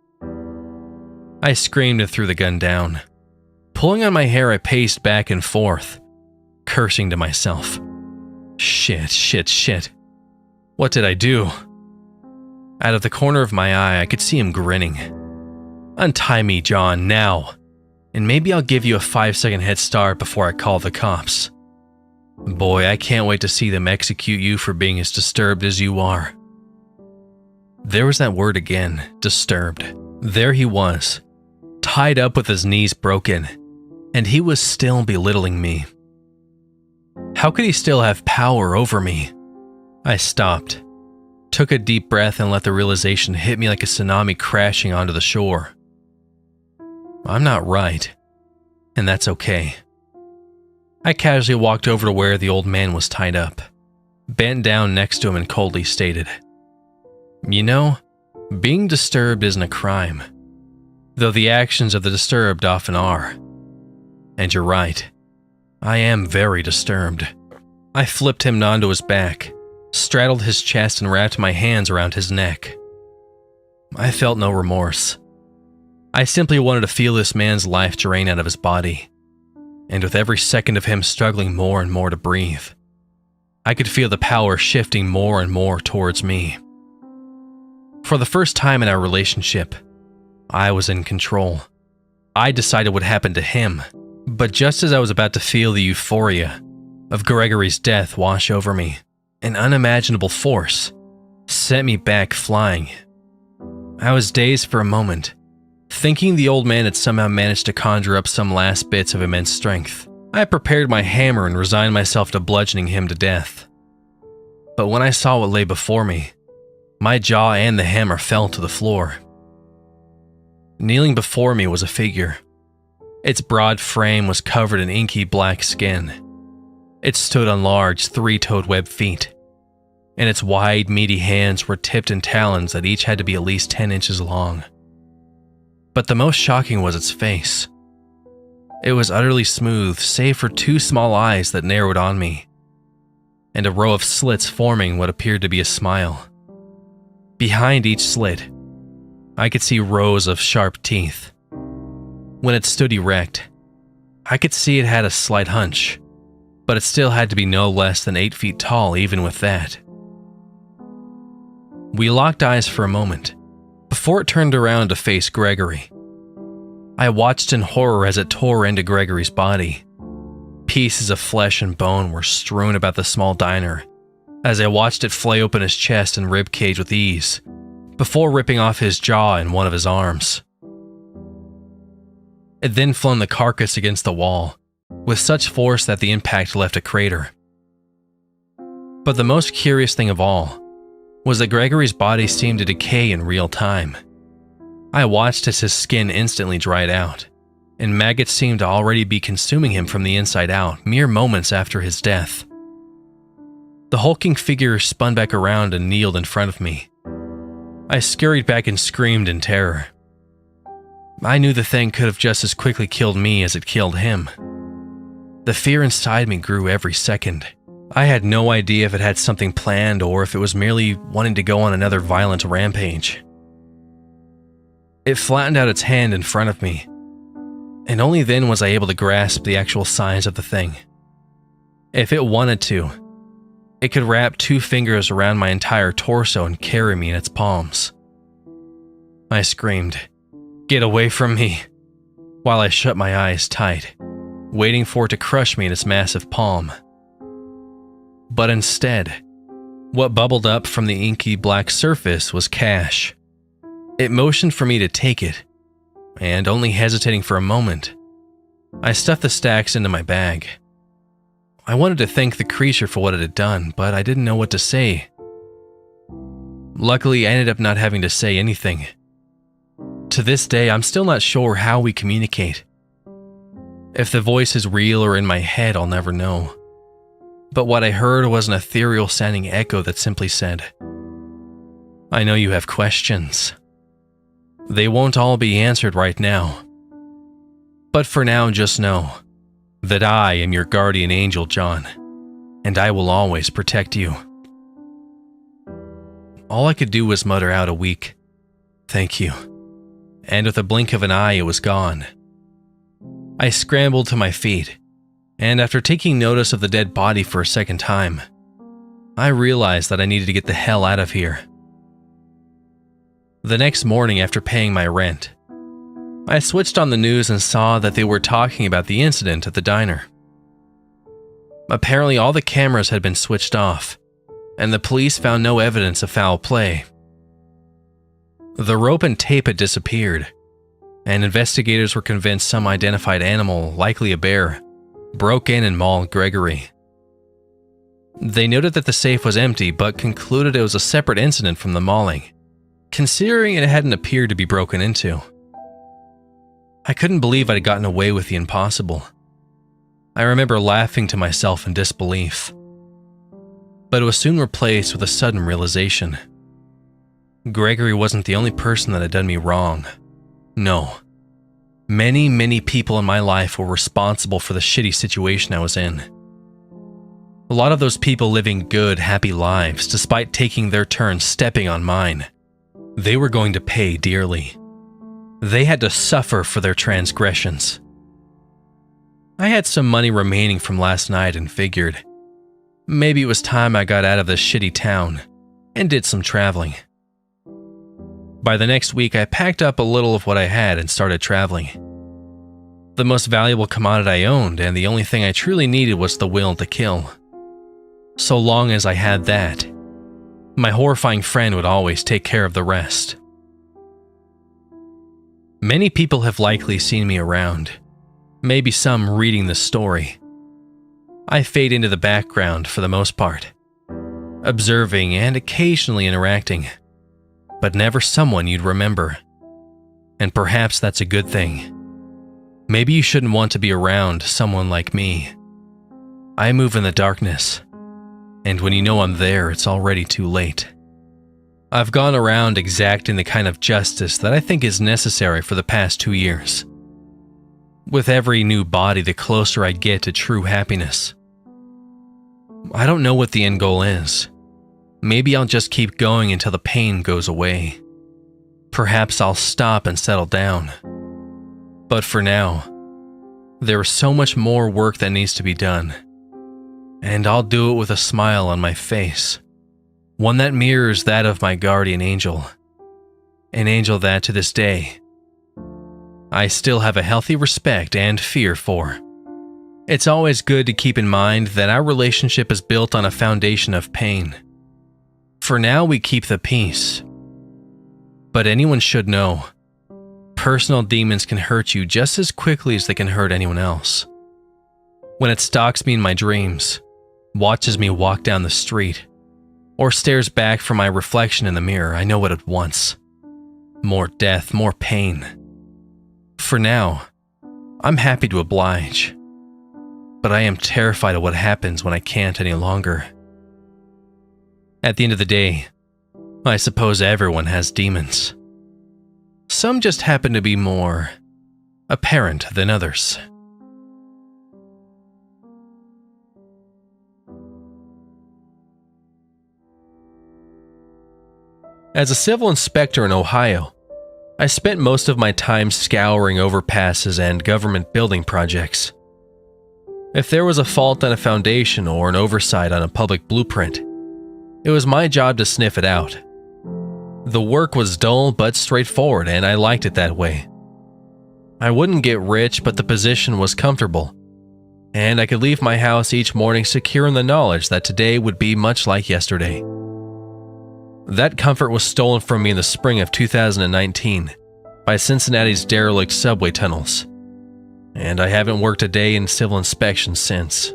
Speaker 1: I screamed and threw the gun down. Pulling on my hair, I paced back and forth, cursing to myself. Shit. What did I do? Out of the corner of my eye, I could see him grinning. "Untie me, John, now. And maybe I'll give you a 5-second head start before I call the cops. Boy, I can't wait to see them execute you for being as disturbed as you are." There was that word again, disturbed. There he was, tied up with his knees broken, and he was still belittling me. How could he still have power over me? I stopped, took a deep breath, and let the realization hit me like a tsunami crashing onto the shore. I'm not right, and that's okay. I casually walked over to where the old man was tied up, bent down next to him and coldly stated, "You know, being disturbed isn't a crime, though the actions of the disturbed often are. And you're right, I am very disturbed." I flipped him onto his back, straddled his chest, and wrapped my hands around his neck. I felt no remorse. I simply wanted to feel this man's life drain out of his body, and with every second of him struggling more and more to breathe, I could feel the power shifting more and more towards me. For the first time in our relationship, I was in control. I decided what happened to him, but just as I was about to feel the euphoria of Gregory's death wash over me, an unimaginable force sent me back flying. I was dazed for a moment, thinking the old man had somehow managed to conjure up some last bits of immense strength. I prepared my hammer and resigned myself to bludgeoning him to death. But when I saw what lay before me, my jaw and the hammer fell to the floor. Kneeling before me was a figure. Its broad frame was covered in inky black skin. It stood on large, 3-toed webbed feet, and its wide, meaty hands were tipped in talons that each had to be at least 10 inches long. But the most shocking was its face. It was utterly smooth, save for 2 small eyes that narrowed on me, and a row of slits forming what appeared to be a smile. Behind each slit, I could see rows of sharp teeth. When it stood erect, I could see it had a slight hunch, but it still had to be no less than 8 feet tall even with that. We locked eyes for a moment, before it turned around to face Gregory. I watched in horror as it tore into Gregory's body. Pieces of flesh and bone were strewn about the small diner as I watched it flay open his chest and rib cage with ease, before ripping off his jaw and one of his arms. It then flung the carcass against the wall, with such force that the impact left a crater. But the most curious thing of all was that Gregory's body seemed to decay in real time. I watched as his skin instantly dried out, and maggots seemed to already be consuming him from the inside out mere moments after his death. The hulking figure spun back around and kneeled in front of me. I scurried back and screamed in terror. I knew the thing could have just as quickly killed me as it killed him. The fear inside me grew every second. I had no idea if it had something planned or if it was merely wanting to go on another violent rampage. It flattened out its hand in front of me, and only then was I able to grasp the actual size of the thing. If it wanted to, it could wrap 2 fingers around my entire torso and carry me in its palms. I screamed, "Get away from me," while I shut my eyes tight, waiting for it to crush me in its massive palm. But instead, what bubbled up from the inky black surface was cash. It motioned for me to take it, and only hesitating for a moment, I stuffed the stacks into my bag. I wanted to thank the creature for what it had done, but I didn't know what to say. Luckily, I ended up not having to say anything. To this day, I'm still not sure how we communicate. If the voice is real or in my head, I'll never know. But what I heard was an ethereal sounding echo that simply said, "I know you have questions. They won't all be answered right now. But for now, just know that I am your guardian angel, John, and I will always protect you." All I could do was mutter out a weak, "Thank you," and with a blink of an eye, it was gone. I scrambled to my feet, and after taking notice of the dead body for a second time, I realized that I needed to get the hell out of here. The next morning after paying my rent, I switched on the news and saw that they were talking about the incident at the diner. Apparently all the cameras had been switched off, and the police found no evidence of foul play. The rope and tape had disappeared, and investigators were convinced some identified animal, likely a bear, broke in and mauled Gregory. They noted that the safe was empty, but concluded it was a separate incident from the mauling, considering it hadn't appeared to be broken into. I couldn't believe I'd gotten away with the impossible. I remember laughing to myself in disbelief. But it was soon replaced with a sudden realization. Gregory wasn't the only person that had done me wrong. No. Many, many people in my life were responsible for the shitty situation I was in. A lot of those people living good, happy lives despite taking their turn stepping on mine. They were going to pay dearly. They had to suffer for their transgressions. I had some money remaining from last night and figured maybe it was time I got out of this shitty town and did some traveling. By the next week, I packed up a little of what I had and started traveling. The most valuable commodity I owned and the only thing I truly needed was the will to kill. So long as I had that, my horrifying friend would always take care of the rest. Many people have likely seen me around, maybe some reading this story. I fade into the background for the most part, observing and occasionally interacting, but never someone you'd remember. And perhaps that's a good thing. Maybe you shouldn't want to be around someone like me. I move in the darkness, and when you know I'm there, it's already too late. I've gone around exacting the kind of justice that I think is necessary for the past 2 years. With every new body, the closer I get to true happiness. I don't know what the end goal is. Maybe I'll just keep going until the pain goes away. Perhaps I'll stop and settle down. But for now, there is so much more work that needs to be done. And I'll do it with a smile on my face. One that mirrors that of my guardian angel. An angel that, to this day, I still have a healthy respect and fear for. It's always good to keep in mind that our relationship is built on a foundation of pain. For now, we keep the peace. But anyone should know, personal demons can hurt you just as quickly as they can hurt anyone else. When it stalks me in my dreams, watches me walk down the street, or stares back from my reflection in the mirror, I know what it wants. More death, more pain. For now, I'm happy to oblige, but I am terrified of what happens when I can't any longer. At the end of the day, I suppose everyone has demons. Some just happen to be more apparent than others. As a civil inspector in Ohio, I spent most of my time scouring overpasses and government building projects. If there was a fault on a foundation or an oversight on a public blueprint, it was my job to sniff it out. The work was dull but straightforward, and I liked it that way. I wouldn't get rich, but the position was comfortable, and I could leave my house each morning secure in the knowledge that today would be much like yesterday. That comfort was stolen from me in the spring of 2019 by Cincinnati's derelict subway tunnels, and I haven't worked a day in civil inspection since.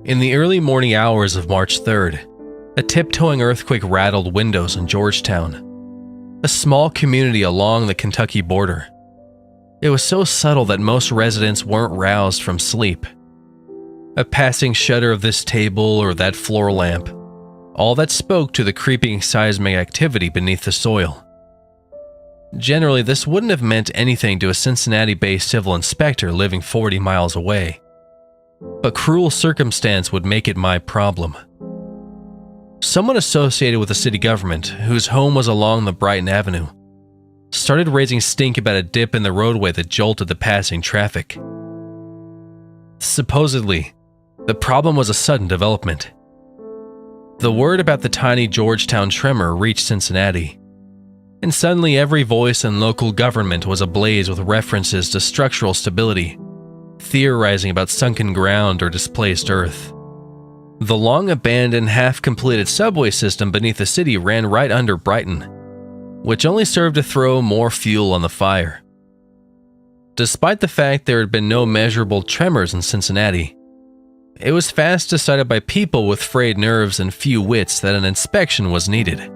Speaker 1: In the early morning hours of March 3rd, a tiptoeing earthquake rattled windows in Georgetown, a small community along the Kentucky border. It was so subtle that most residents weren't roused from sleep. A passing shudder of this table or that floor lamp, all that spoke to the creeping seismic activity beneath the soil. Generally, this wouldn't have meant anything to a Cincinnati-based civil inspector living 40 miles away, but cruel circumstance would make it my problem. Someone associated with the city government, whose home was along the Brighton Avenue, started raising stink about a dip in the roadway that jolted the passing traffic. Supposedly, the problem was a sudden development. The word about the tiny Georgetown tremor reached Cincinnati, and suddenly every voice in local government was ablaze with references to structural stability, theorizing about sunken ground or displaced earth. The long-abandoned, half-completed subway system beneath the city ran right under Brighton, which only served to throw more fuel on the fire. Despite the fact there had been no measurable tremors in Cincinnati, it was fast decided by people with frayed nerves and few wits that an inspection was needed.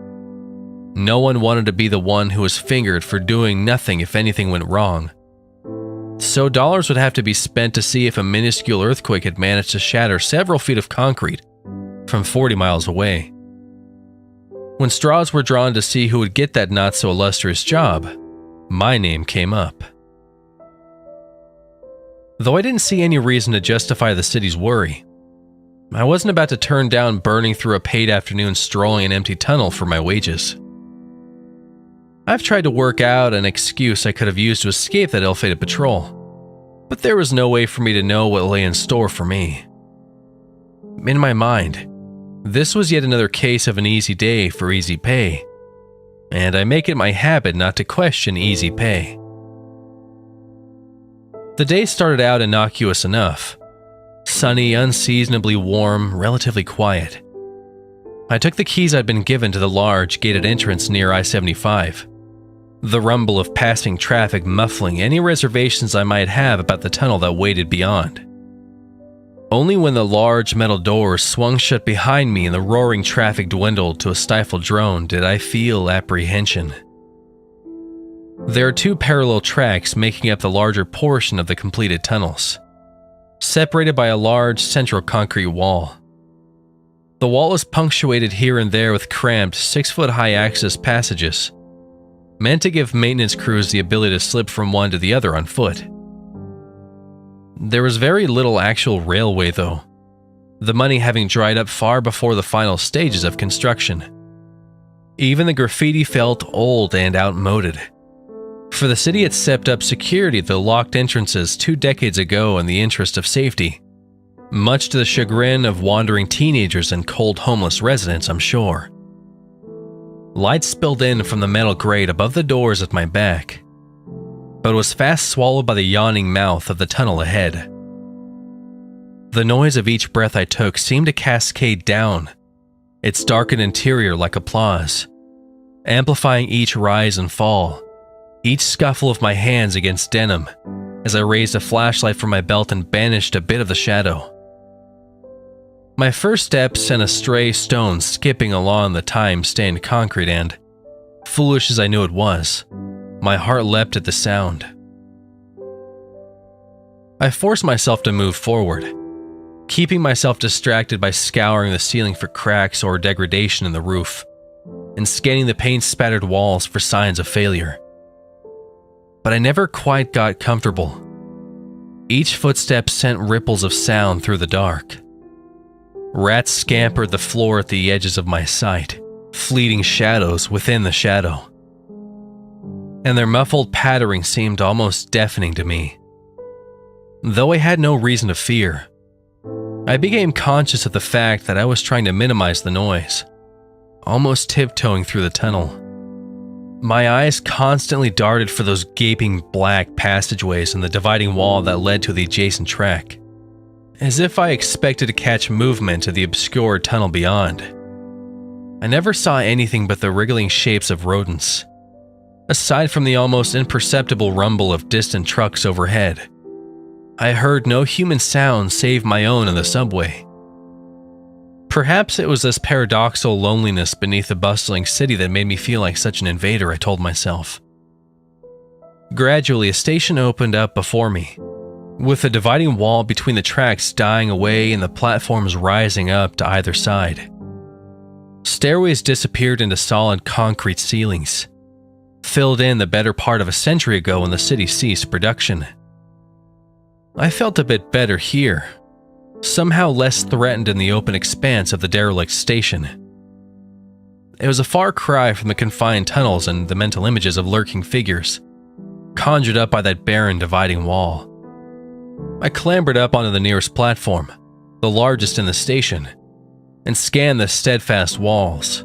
Speaker 1: No one wanted to be the one who was fingered for doing nothing if anything went wrong. So dollars would have to be spent to see if a minuscule earthquake had managed to shatter several feet of concrete from 40 miles away. When straws were drawn to see who would get that not-so-illustrious job, my name came up. Though I didn't see any reason to justify the city's worry, I wasn't about to turn down burning through a paid afternoon strolling an empty tunnel for my wages. I've tried to work out an excuse I could have used to escape that ill-fated patrol, but there was no way for me to know what lay in store for me. In my mind, this was yet another case of an easy day for easy pay, and I make it my habit not to question easy pay. The day started out innocuous enough. Sunny, unseasonably warm, relatively quiet. I took the keys I'd been given to the large, gated entrance near I-75. The rumble of passing traffic muffling any reservations I might have about the tunnel that waited beyond. Only when the large metal doors swung shut behind me and the roaring traffic dwindled to a stifled drone did I feel apprehension. There are two parallel tracks making up the larger portion of the completed tunnels, separated by a large central concrete wall. The wall is punctuated here and there with cramped 6-foot-high access passages, meant to give maintenance crews the ability to slip from one to the other on foot. There was very little actual railway though, the money having dried up far before the final stages of construction. Even the graffiti felt old and outmoded, for the city had stepped up security at the locked entrances 2 decades ago in the interest of safety, much to the chagrin of wandering teenagers and cold homeless residents, I'm sure. Light spilled in from the metal grate above the doors at my back, but was fast swallowed by the yawning mouth of the tunnel ahead. The noise of each breath I took seemed to cascade down its darkened interior like applause, amplifying each rise and fall, each scuffle of my hands against denim as I raised a flashlight from my belt and banished a bit of the shadow. My first step sent a stray stone skipping along the time-stained concrete and, foolish as I knew it was, my heart leapt at the sound. I forced myself to move forward, keeping myself distracted by scouring the ceiling for cracks or degradation in the roof, and scanning the paint-spattered walls for signs of failure. But I never quite got comfortable. Each footstep sent ripples of sound through the dark. Rats scampered the floor at the edges of my sight, fleeting shadows within the shadow. And their muffled pattering seemed almost deafening to me. Though I had no reason to fear, I became conscious of the fact that I was trying to minimize the noise, almost tiptoeing through the tunnel. My eyes constantly darted for those gaping black passageways in the dividing wall that led to the adjacent track, as if I expected to catch movement of the obscure tunnel beyond. I never saw anything but the wriggling shapes of rodents, aside from the almost imperceptible rumble of distant trucks overhead. I heard no human sound save my own in the subway. Perhaps it was this paradoxical loneliness beneath a bustling city that made me feel like such an invader, I told myself. Gradually, a station opened up before me, with the dividing wall between the tracks dying away and the platforms rising up to either side. Stairways disappeared into solid concrete ceilings, filled in the better part of a century ago when the city ceased production. I felt a bit better here, somehow less threatened in the open expanse of the derelict station. It was a far cry from the confined tunnels and the mental images of lurking figures, conjured up by that barren dividing wall. I clambered up onto the nearest platform, the largest in the station, and scanned the steadfast walls,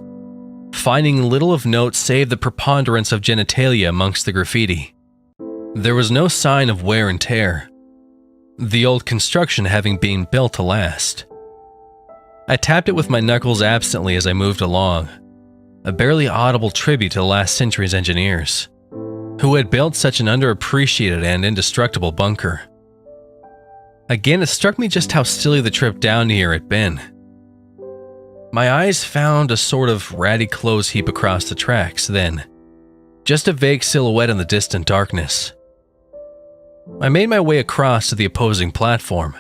Speaker 1: finding little of note save the preponderance of genitalia amongst the graffiti. There was no sign of wear and tear, the old construction having been built to last. I tapped it with my knuckles absently as I moved along, a barely audible tribute to last century's engineers, who had built such an underappreciated and indestructible bunker. Again, it struck me just how silly the trip down here had been. My eyes found a sort of ratty clothes heap across the tracks, then just a vague silhouette in the distant darkness. I made my way across to the opposing platform,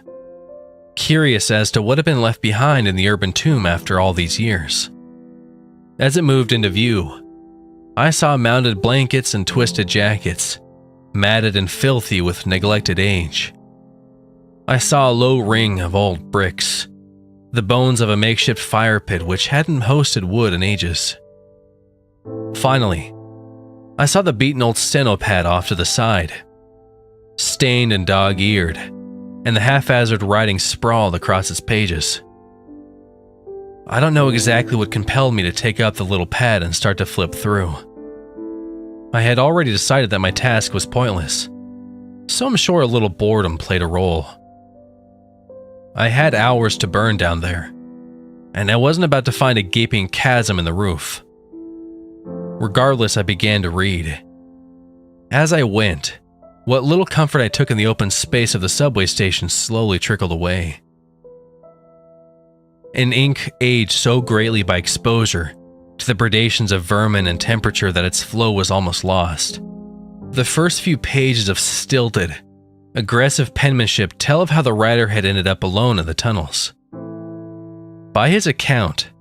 Speaker 1: curious as to what had been left behind in the urban tomb after all these years. As it moved into view, I saw mounted blankets and twisted jackets, matted and filthy with neglected age. I saw a low ring of old bricks, the bones of a makeshift fire pit which hadn't hosted wood in ages. Finally, I saw the beaten old steno pad off to the side, stained and dog-eared, and the haphazard writing sprawled across its pages. I don't know exactly what compelled me to take up the little pad and start to flip through. I had already decided that my task was pointless, so I'm sure a little boredom played a role. I had hours to burn down there, and I wasn't about to find a gaping chasm in the roof. Regardless, I began to read. As I went, what little comfort I took in the open space of the subway station slowly trickled away. An ink aged so greatly by exposure to the predations of vermin and temperature that its flow was almost lost. The first few pages of stilted, aggressive penmanship tell of how the writer had ended up alone in the tunnels. By his account,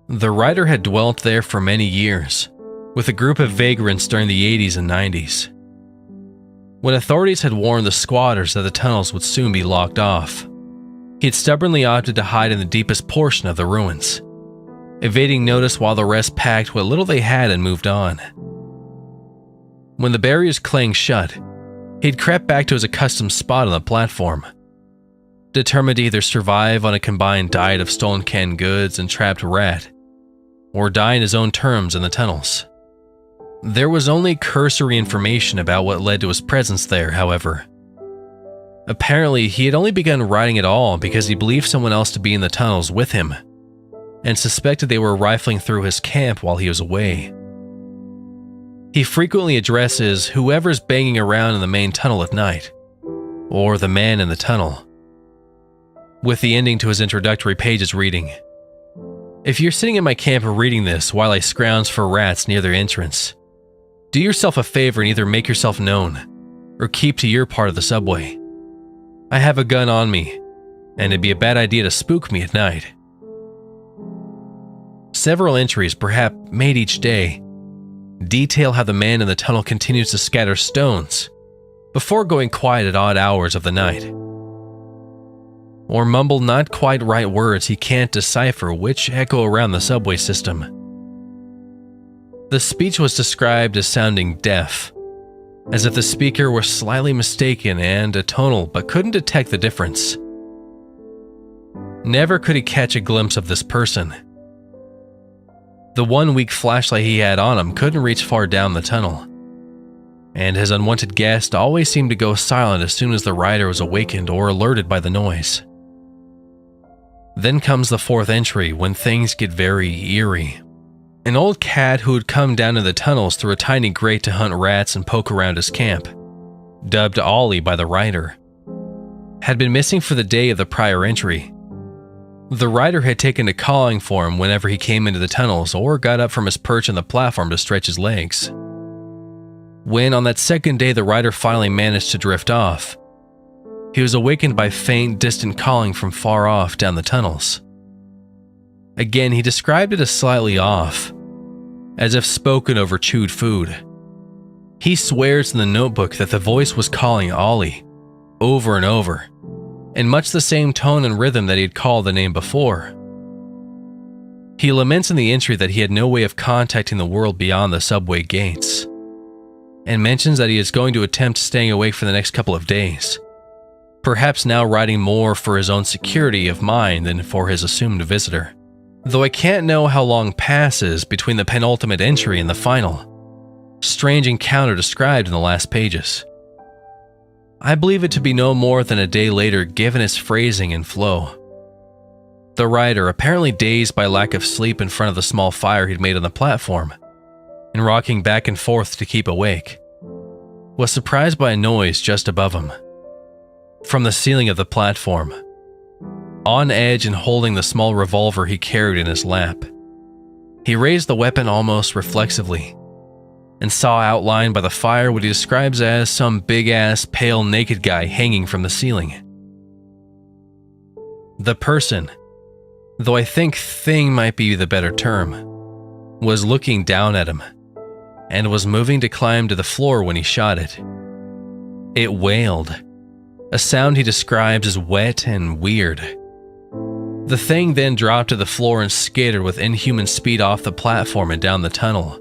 Speaker 1: the writer had dwelt there for many years, with a group of vagrants during the 80s and 90s. When authorities had warned the squatters that the tunnels would soon be locked off, he had stubbornly opted to hide in the deepest portion of the ruins, evading notice while the rest packed what little they had and moved on. When the barriers clanged shut, he'd crept back to his accustomed spot on the platform, determined to either survive on a combined diet of stolen canned goods and trapped rat, or die in his own terms in the tunnels. There was only cursory information about what led to his presence there, however. Apparently, he had only begun writing at all because he believed someone else to be in the tunnels with him, and suspected they were rifling through his camp while he was away. He frequently addresses whoever's banging around in the main tunnel at night, or the man in the tunnel, with the ending to his introductory pages reading, "If you're sitting in my camp reading this while I scrounge for rats near their entrance, do yourself a favor and either make yourself known, or keep to your part of the subway. I have a gun on me, and it'd be a bad idea to spook me at night." Several entries, perhaps made each day, detail how the man in the tunnel continues to scatter stones before going quiet at odd hours of the night, or mumble not quite right words he can't decipher which echo around the subway system. The speech was described as sounding deaf, as if the speaker were slightly mistaken and atonal but couldn't detect the difference. Never could he catch a glimpse of this person. The one weak flashlight he had on him couldn't reach far down the tunnel, and his unwanted guest always seemed to go silent as soon as the rider was awakened or alerted by the noise. Then comes the fourth entry when things get very eerie. An old cat who had come down to the tunnels through a tiny grate to hunt rats and poke around his camp, dubbed Ollie by the writer, had been missing for the day of the prior entry. The writer had taken to calling for him whenever he came into the tunnels or got up from his perch on the platform to stretch his legs. When on that second day the writer finally managed to drift off, he was awakened by faint, distant calling from far off down the tunnels. Again, he described it as slightly off, as if spoken over chewed food. He swears in the notebook that the voice was calling Ollie over and over, in much the same tone and rhythm that he had called the name before. He laments in the entry that he had no way of contacting the world beyond the subway gates, and mentions that he is going to attempt staying awake for the next couple of days, perhaps now writing more for his own security of mind than for his assumed visitor. Though I can't know how long passes between the penultimate entry and the final, strange encounter described in the last pages. I believe it to be no more than a day later given its phrasing and flow. The writer, apparently dazed by lack of sleep in front of the small fire he'd made on the platform, and rocking back and forth to keep awake, was surprised by a noise just above him. From the ceiling of the platform, on edge and holding the small revolver he carried in his lap, he raised the weapon almost reflexively, and saw outlined by the fire what he describes as some big-ass, pale, naked guy hanging from the ceiling. The person, though I think thing might be the better term, was looking down at him, and was moving to climb to the floor when he shot it. It wailed, a sound he describes as wet and weird. The thing then dropped to the floor and skidded with inhuman speed off the platform and down the tunnel,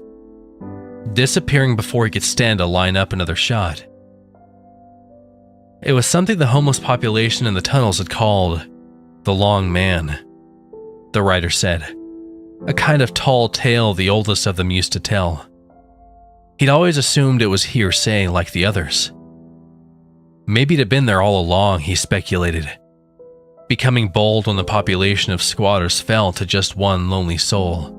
Speaker 1: disappearing before he could stand to line up another shot. It was something the homeless population in the tunnels had called the Long Man, the writer said, a kind of tall tale the oldest of them used to tell. He'd always assumed it was hearsay like the others. Maybe it had been there all along, he speculated, becoming bold when the population of squatters fell to just one lonely soul.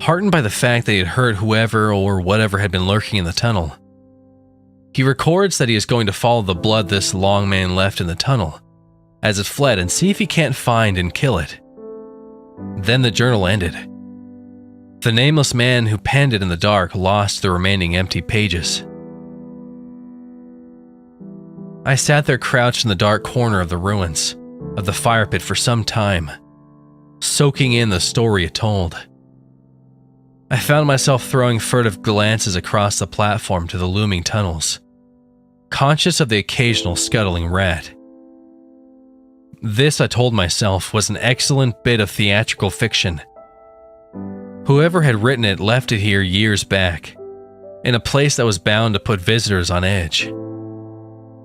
Speaker 1: Heartened by the fact that he had heard whoever or whatever had been lurking in the tunnel, he records that he is going to follow the blood this long man left in the tunnel as it fled and see if he can't find and kill it. Then the journal ended. The nameless man who penned it in the dark lost the remaining empty pages. I sat there crouched in the dark corner of the ruins of the fire pit for some time, soaking in the story it told. I found myself throwing furtive glances across the platform to the looming tunnels, conscious of the occasional scuttling rat. This, I told myself, was an excellent bit of theatrical fiction. Whoever had written it left it here years back, in a place that was bound to put visitors on edge.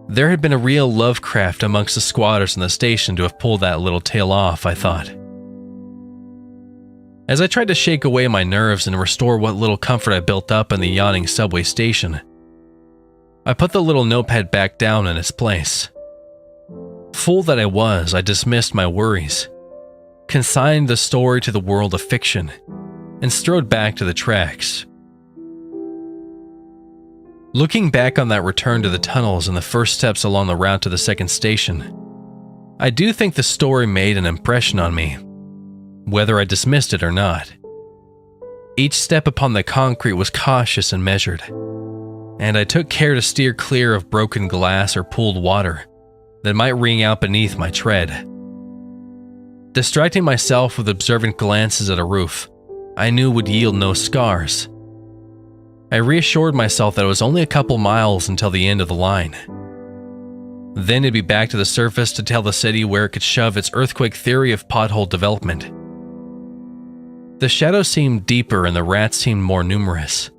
Speaker 1: There had been a real Lovecraft amongst the squatters in the station to have pulled that little tale off, I thought. As I tried to shake away my nerves and restore what little comfort I built up in the yawning subway station, I put the little notepad back down in its place. Fool that I was, I dismissed my worries, consigned the story to the world of fiction, and strode back to the tracks. Looking back on that return to the tunnels and the first steps along the route to the second station, I do think the story made an impression on me, whether I dismissed it or not. Each step upon the concrete was cautious and measured, and I took care to steer clear of broken glass or pooled water that might ring out beneath my tread. Distracting myself with observant glances at a roof I knew would yield no scars, I reassured myself that it was only a couple miles until the end of the line. Then it'd be back to the surface to tell the city where it could shove its earthquake theory of pothole development. The shadows seemed deeper and the rats seemed more numerous,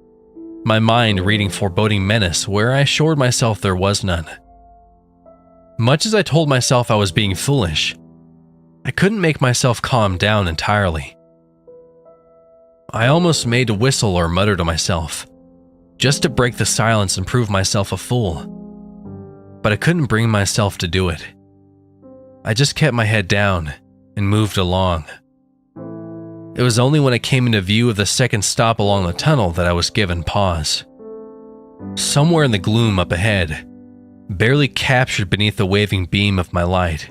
Speaker 1: my mind reading foreboding menace where I assured myself there was none. Much as I told myself I was being foolish, I couldn't make myself calm down entirely. I almost made to whistle or mutter to myself, just to break the silence and prove myself a fool. But I couldn't bring myself to do it. I just kept my head down and moved along. It was only when I came into view of the second stop along the tunnel that I was given pause. Somewhere in the gloom up ahead, barely captured beneath the waving beam of my light,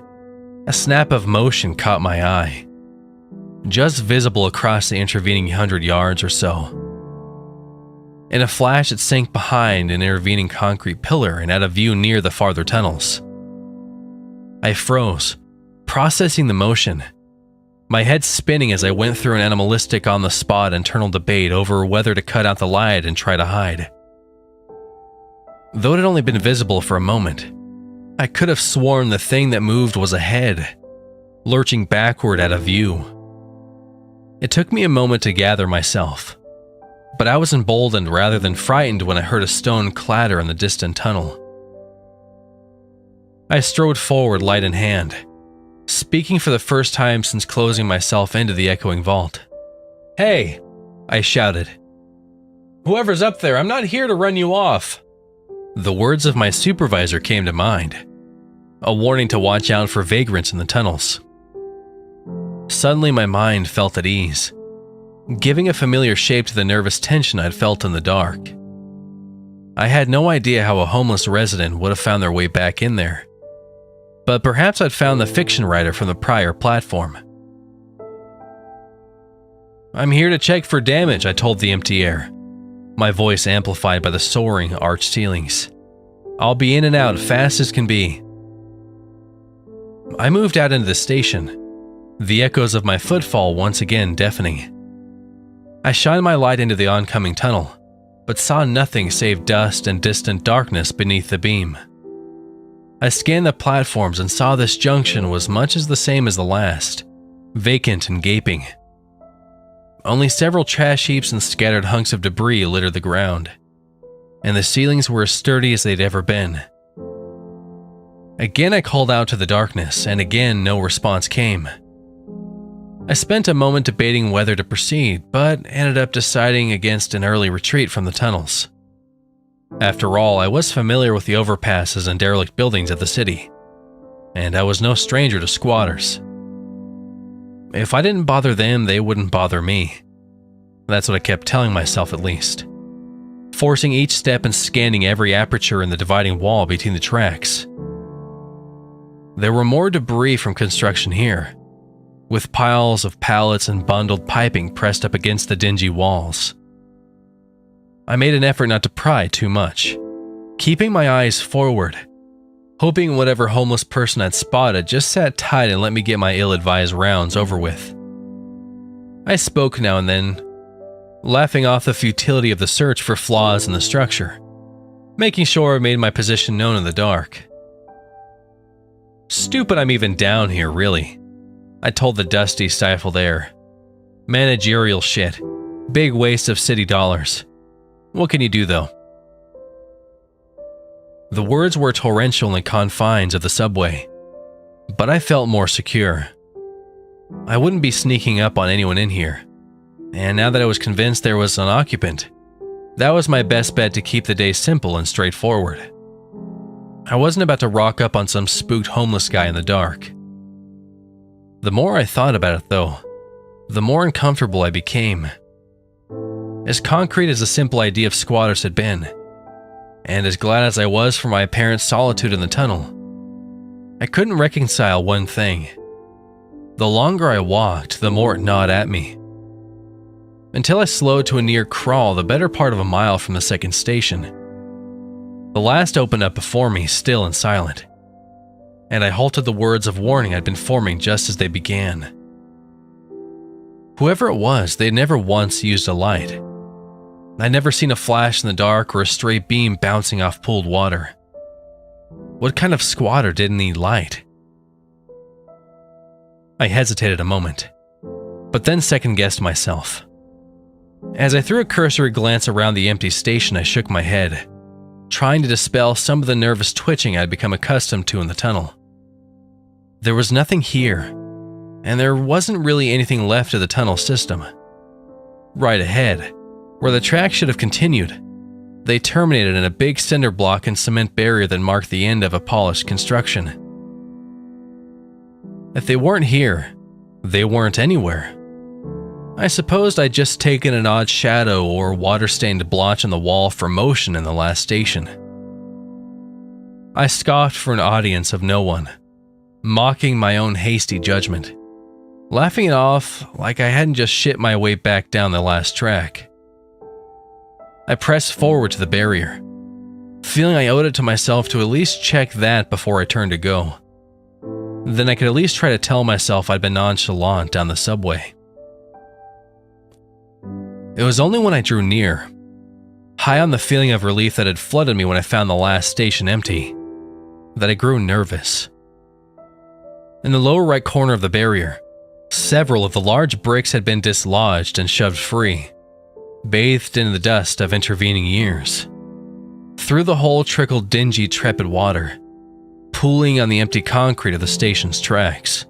Speaker 1: a snap of motion caught my eye, just visible across the intervening 100 yards or so. In a flash, it sank behind an intervening concrete pillar and out of view near the farther tunnels. I froze, processing the motion, my head spinning as I went through an animalistic on-the-spot internal debate over whether to cut out the light and try to hide. Though it had only been visible for a moment, I could have sworn the thing that moved was ahead, lurching backward out of view. It took me a moment to gather myself, but I was emboldened rather than frightened when I heard a stone clatter in the distant tunnel. I strode forward, light in hand, speaking for the first time since closing myself into the echoing vault. "Hey!" I shouted. "Whoever's up there, I'm not here to run you off." The words of my supervisor came to mind, a warning to watch out for vagrants in the tunnels. Suddenly my mind felt at ease, giving a familiar shape to the nervous tension I'd felt in the dark. I had no idea how a homeless resident would have found their way back in there, but perhaps I'd found the fiction writer from the prior platform. "I'm here to check for damage," I told the empty air, my voice amplified by the soaring arched ceilings. "I'll be in and out fast as can be." I moved out into the station, the echoes of my footfall once again deafening. I shined my light into the oncoming tunnel, but saw nothing save dust and distant darkness beneath the beam. I scanned the platforms and saw this junction was much as the same as the last, vacant and gaping. Only several trash heaps and scattered hunks of debris littered the ground, and the ceilings were as sturdy as they'd ever been. Again I called out to the darkness, and again no response came. I spent a moment debating whether to proceed, but ended up deciding against an early retreat from the tunnels. After all, I was familiar with the overpasses and derelict buildings of the city, and I was no stranger to squatters. If I didn't bother them, they wouldn't bother me. That's what I kept telling myself at least, forcing each step and scanning every aperture in the dividing wall between the tracks. There were more debris from construction here, with piles of pallets and bundled piping pressed up against the dingy walls. I made an effort not to pry too much, keeping my eyes forward, hoping whatever homeless person I'd spotted just sat tight and let me get my ill-advised rounds over with. I spoke now and then, laughing off the futility of the search for flaws in the structure, making sure I made my position known in the dark. "Stupid I'm even down here, really," I told the dusty, stifled air. "Managerial shit. Big waste of city dollars. What can you do, though?" The words were torrential in the confines of the subway, but I felt more secure. I wouldn't be sneaking up on anyone in here, and now that I was convinced there was an occupant, that was my best bet to keep the day simple and straightforward. I wasn't about to rock up on some spooked homeless guy in the dark. The more I thought about it, though, the more uncomfortable I became. As concrete as the simple idea of squatters had been, and as glad as I was for my apparent solitude in the tunnel, I couldn't reconcile one thing. The longer I walked, the more it gnawed at me. Until I slowed to a near crawl the better part of a mile from the second station. The last opened up before me, still and silent, and I halted the words of warning I'd been forming just as they began. Whoever it was, they'd never once used a light. I'd never seen a flash in the dark or a stray beam bouncing off pooled water. What kind of squatter didn't need light? I hesitated a moment, but then second-guessed myself. As I threw a cursory glance around the empty station, I shook my head, trying to dispel some of the nervous twitching I'd become accustomed to in the tunnel. There was nothing here, and there wasn't really anything left of the tunnel system. Right ahead, where the track should have continued, they terminated in a big cinder block and cement barrier that marked the end of a polished construction. If they weren't here, they weren't anywhere. I supposed I'd just taken an odd shadow or water-stained blotch on the wall for motion in the last station. I scoffed for an audience of no one, mocking my own hasty judgment, laughing it off like I hadn't just shit my way back down the last track. I pressed forward to the barrier, feeling I owed it to myself to at least check that before I turned to go. Then I could at least try to tell myself I'd been nonchalant down the subway. It was only when I drew near, high on the feeling of relief that had flooded me when I found the last station empty, that I grew nervous. In the lower right corner of the barrier, several of the large bricks had been dislodged and shoved free, bathed in the dust of intervening years. Through the hole trickled dingy, tepid water, pooling on the empty concrete of the station's tracks.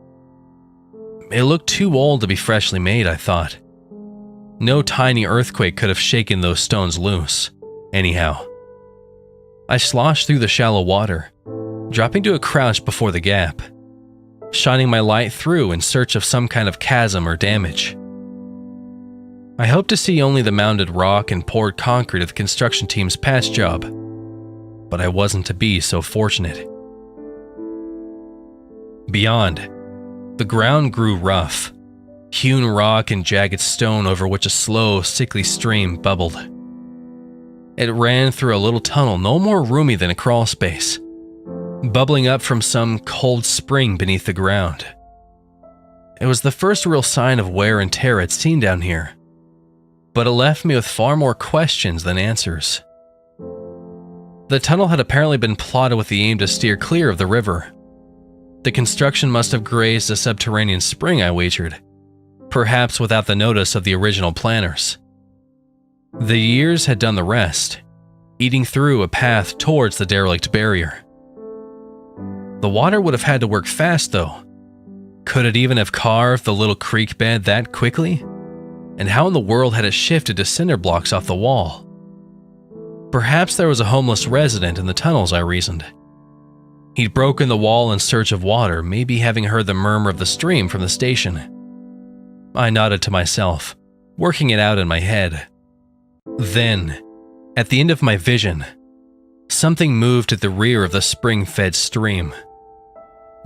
Speaker 1: It looked too old to be freshly made, I thought. No tiny earthquake could have shaken those stones loose, anyhow. I sloshed through the shallow water, dropping to a crouch before the gap, shining my light through in search of some kind of chasm or damage. I hoped to see only the mounded rock and poured concrete of the construction team's patch job, but I wasn't to be so fortunate. Beyond, the ground grew rough, hewn rock and jagged stone over which a slow, sickly stream bubbled. It ran through a little tunnel no more roomy than a crawl space, bubbling up from some cold spring beneath the ground. It was the first real sign of wear and tear I'd seen down here, but it left me with far more questions than answers. The tunnel had apparently been plotted with the aim to steer clear of the river. The construction must have grazed a subterranean spring, I wagered, perhaps without the notice of the original planners. The years had done the rest, eating through a path towards the derelict barrier. The water would have had to work fast, though. Could it even have carved the little creek bed that quickly? And how in the world had it shifted to cinder blocks off the wall? Perhaps there was a homeless resident in the tunnels, I reasoned. He'd broken the wall in search of water, maybe having heard the murmur of the stream from the station. I nodded to myself, working it out in my head. Then, at the end of my vision, something moved at the rear of the spring-fed stream.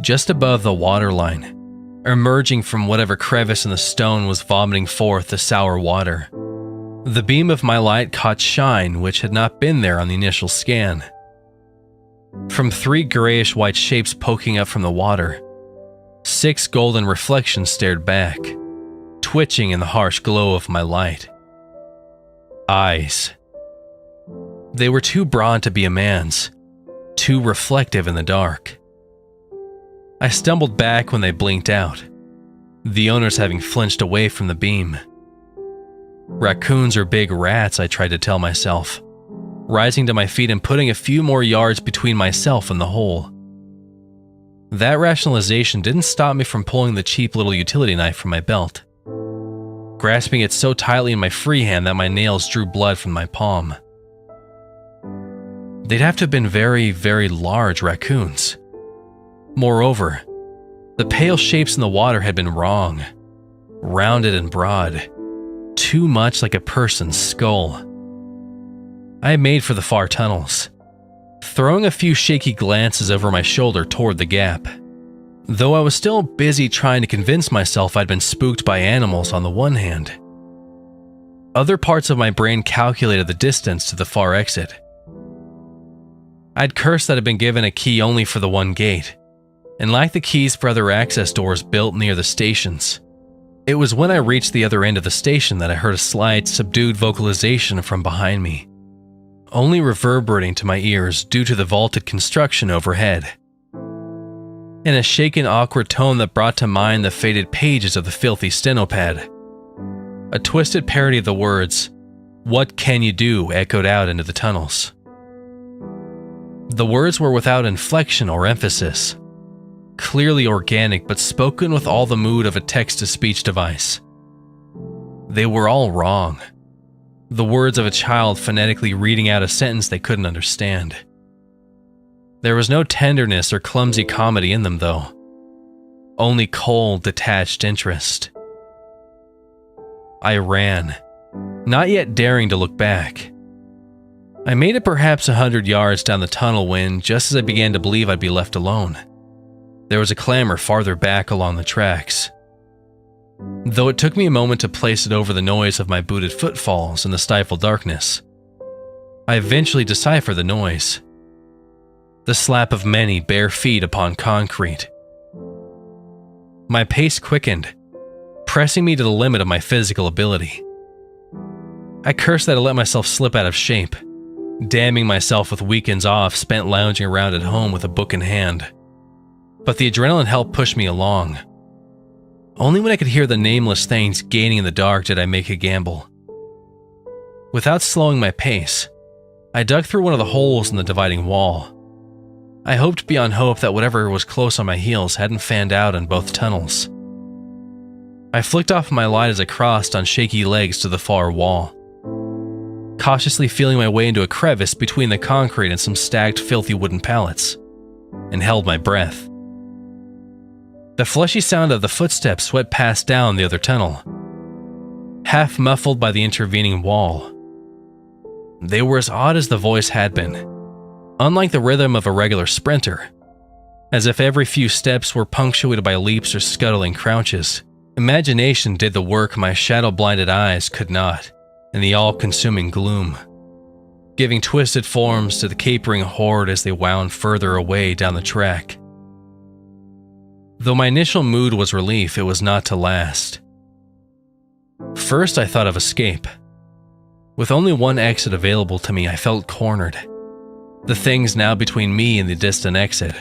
Speaker 1: Just above the waterline, emerging from whatever crevice in the stone was vomiting forth the sour water. The beam of my light caught shine which had not been there on the initial scan. From 3 grayish-white shapes poking up from the water, 6 golden reflections stared back, twitching in the harsh glow of my light. Eyes. They were too broad to be a man's, too reflective in the dark. I stumbled back when they blinked out, the owners having flinched away from the beam. Raccoons or big rats, I tried to tell myself, rising to my feet and putting a few more yards between myself and the hole. That rationalization didn't stop me from pulling the cheap little utility knife from my belt. grasping it so tightly in my free hand that my nails drew blood from my palm. They'd have to have been very, very large raccoons. Moreover, the pale shapes in the water had been wrong, rounded and broad, too much like a person's skull. I made for the far tunnels, throwing a few shaky glances over my shoulder toward the gap, though I was still busy trying to convince myself I'd been spooked by animals on the one hand. Other parts of my brain calculated the distance to the far exit. I'd cursed that I'd been given a key only for the one gate, and lacked the keys for other access doors built near the stations. It was when I reached the other end of the station that I heard a slight, subdued vocalization from behind me, only reverberating to my ears due to the vaulted construction overhead. In a shaken, awkward tone that brought to mind the faded pages of the filthy stenopad, a twisted parody of the words, "What can you do?" echoed out into the tunnels. The words were without inflection or emphasis, clearly organic but spoken with all the mood of a text-to-speech device. They were all wrong. The words of a child phonetically reading out a sentence they couldn't understand. There was no tenderness or clumsy comedy in them, though. Only cold, detached interest. I ran, not yet daring to look back. I made it perhaps 100 yards down the tunnel when, just as I began to believe I'd be left alone, there was a clamor farther back along the tracks. Though it took me a moment to place it over the noise of my booted footfalls in the stifled darkness, I eventually deciphered the noise. The slap of many bare feet upon concrete. My pace quickened, pressing me to the limit of my physical ability. I cursed that I let myself slip out of shape, damning myself with weekends off spent lounging around at home with a book in hand. But the adrenaline helped push me along. Only when I could hear the nameless things gaining in the dark did I make a gamble. Without slowing my pace, I dug through one of the holes in the dividing wall. I hoped beyond hope that whatever was close on my heels hadn't fanned out in both tunnels. I flicked off my light as I crossed on shaky legs to the far wall, cautiously feeling my way into a crevice between the concrete and some stacked, filthy wooden pallets, and held my breath. The fleshy sound of the footsteps swept past down the other tunnel, half muffled by the intervening wall. They were as odd as the voice had been, unlike the rhythm of a regular sprinter, as if every few steps were punctuated by leaps or scuttling crouches. Imagination did the work my shadow-blinded eyes could not in the all-consuming gloom, giving twisted forms to the capering horde as they wound further away down the track. Though my initial mood was relief, it was not to last. First, I thought of escape. With only one exit available to me, I felt cornered. The things now between me and the distant exit.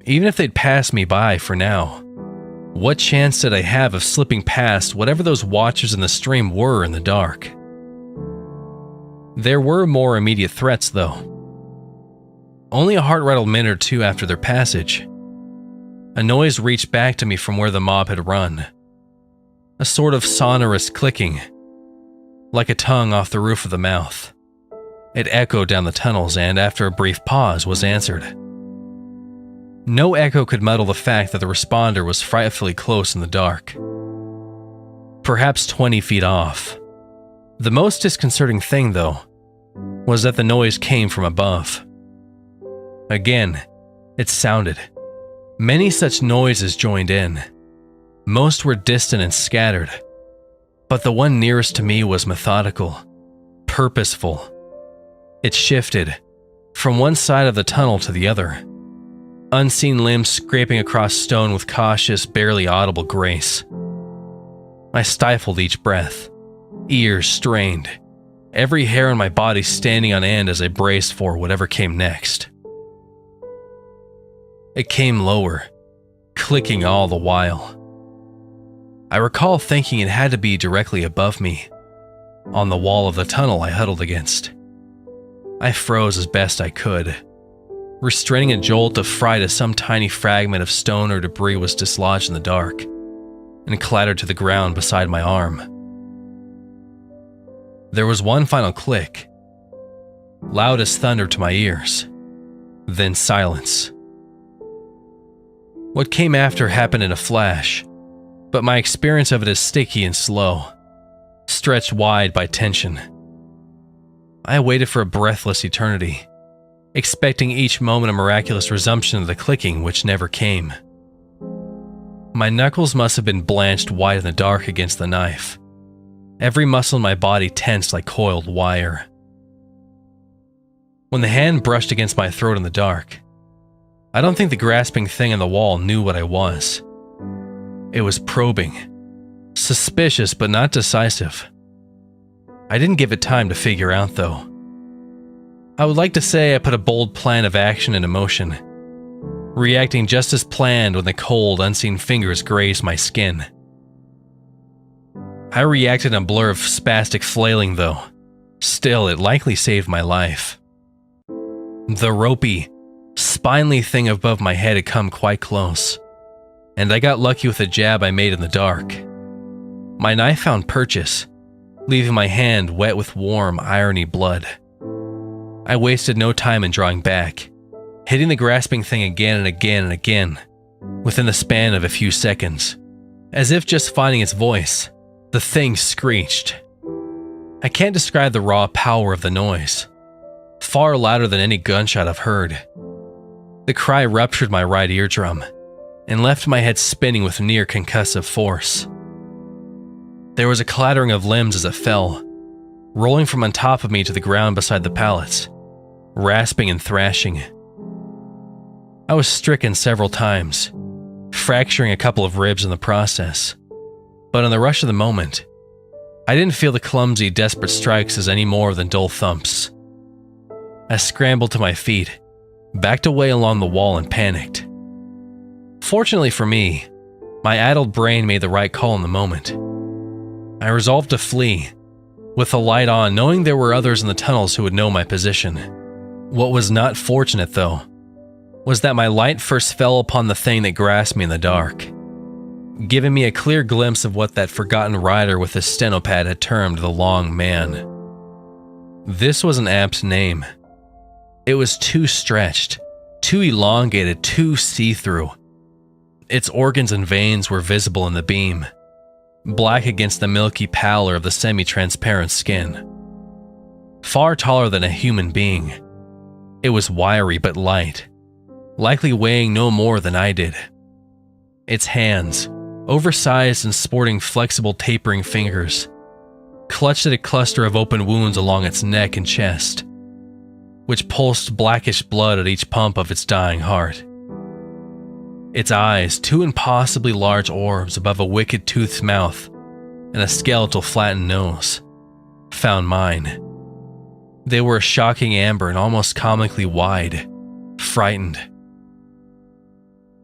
Speaker 1: Even if they'd pass me by for now, what chance did I have of slipping past whatever those watchers in the stream were in the dark? There were more immediate threats, though. Only a heart-rattled minute or two after their passage, a noise reached back to me from where the mob had run. A sort of sonorous clicking, like a tongue off the roof of the mouth. It echoed down the tunnels and, after a brief pause, was answered. No echo could muddle the fact that the responder was frightfully close in the dark. Perhaps 20 feet off. The most disconcerting thing, though, was that the noise came from above. Again, it sounded. Many such noises joined in. Most were distant and scattered, but the one nearest to me was methodical, purposeful. It shifted from one side of the tunnel to the other, unseen limbs scraping across stone with cautious, barely audible grace. I stifled each breath, ears strained, every hair on my body standing on end as I braced for whatever came next. It came lower, clicking all the while. I recall thinking it had to be directly above me, on the wall of the tunnel I huddled against. I froze as best I could, restraining a jolt of fright as some tiny fragment of stone or debris was dislodged in the dark. and clattered to the ground beside my arm. There was one final click, loud as thunder to my ears, then silence. What came after happened in a flash, but my experience of it is sticky and slow, stretched wide by tension. I waited for a breathless eternity, expecting each moment a miraculous resumption of the clicking which never came. My knuckles must have been blanched white in the dark against the knife, every muscle in my body tensed like coiled wire. When the hand brushed against my throat in the dark, I don't think the grasping thing on the wall knew what I was. It was probing, suspicious but not decisive. I didn't give it time to figure out, though. I would like to say I put a bold plan of action into motion, reacting just as planned when the cold, unseen fingers grazed my skin. I reacted in a blur of spastic flailing, though. Still, it likely saved my life. The ropey, spinely thing above my head had come quite close, and I got lucky with a jab I made in the dark. My knife found purchase, leaving my hand wet with warm, irony blood. I wasted no time in drawing back, hitting the grasping thing again and again and again, within the span of a few seconds. As if just finding its voice, the thing screeched. I can't describe the raw power of the noise, far louder than any gunshot I've heard. The cry ruptured my right eardrum, and left my head spinning with near concussive force. There was a clattering of limbs as it fell, rolling from on top of me to the ground beside the pallets, rasping and thrashing. I was stricken several times, fracturing a couple of ribs in the process, but in the rush of the moment, I didn't feel the clumsy, desperate strikes as any more than dull thumps. I scrambled to my feet, backed away along the wall and panicked. Fortunately for me, my addled brain made the right call in the moment. I resolved to flee, with the light on, knowing there were others in the tunnels who would know my position. What was not fortunate, though, was that my light first fell upon the thing that grasped me in the dark, giving me a clear glimpse of what that forgotten rider with his stenopad had termed the Long Man. This was an apt name. It was too stretched, too elongated, too see-through. Its organs and veins were visible in the beam, black against the milky pallor of the semi-transparent skin. Far taller than a human being, it was wiry but light, likely weighing no more than I did. Its hands, oversized and sporting flexible tapering fingers, clutched at a cluster of open wounds along its neck and chest, which pulsed blackish blood at each pump of its dying heart. Its eyes, two impossibly large orbs above a wicked toothed mouth and a skeletal flattened nose, found mine. They were a shocking amber and almost comically wide, frightened.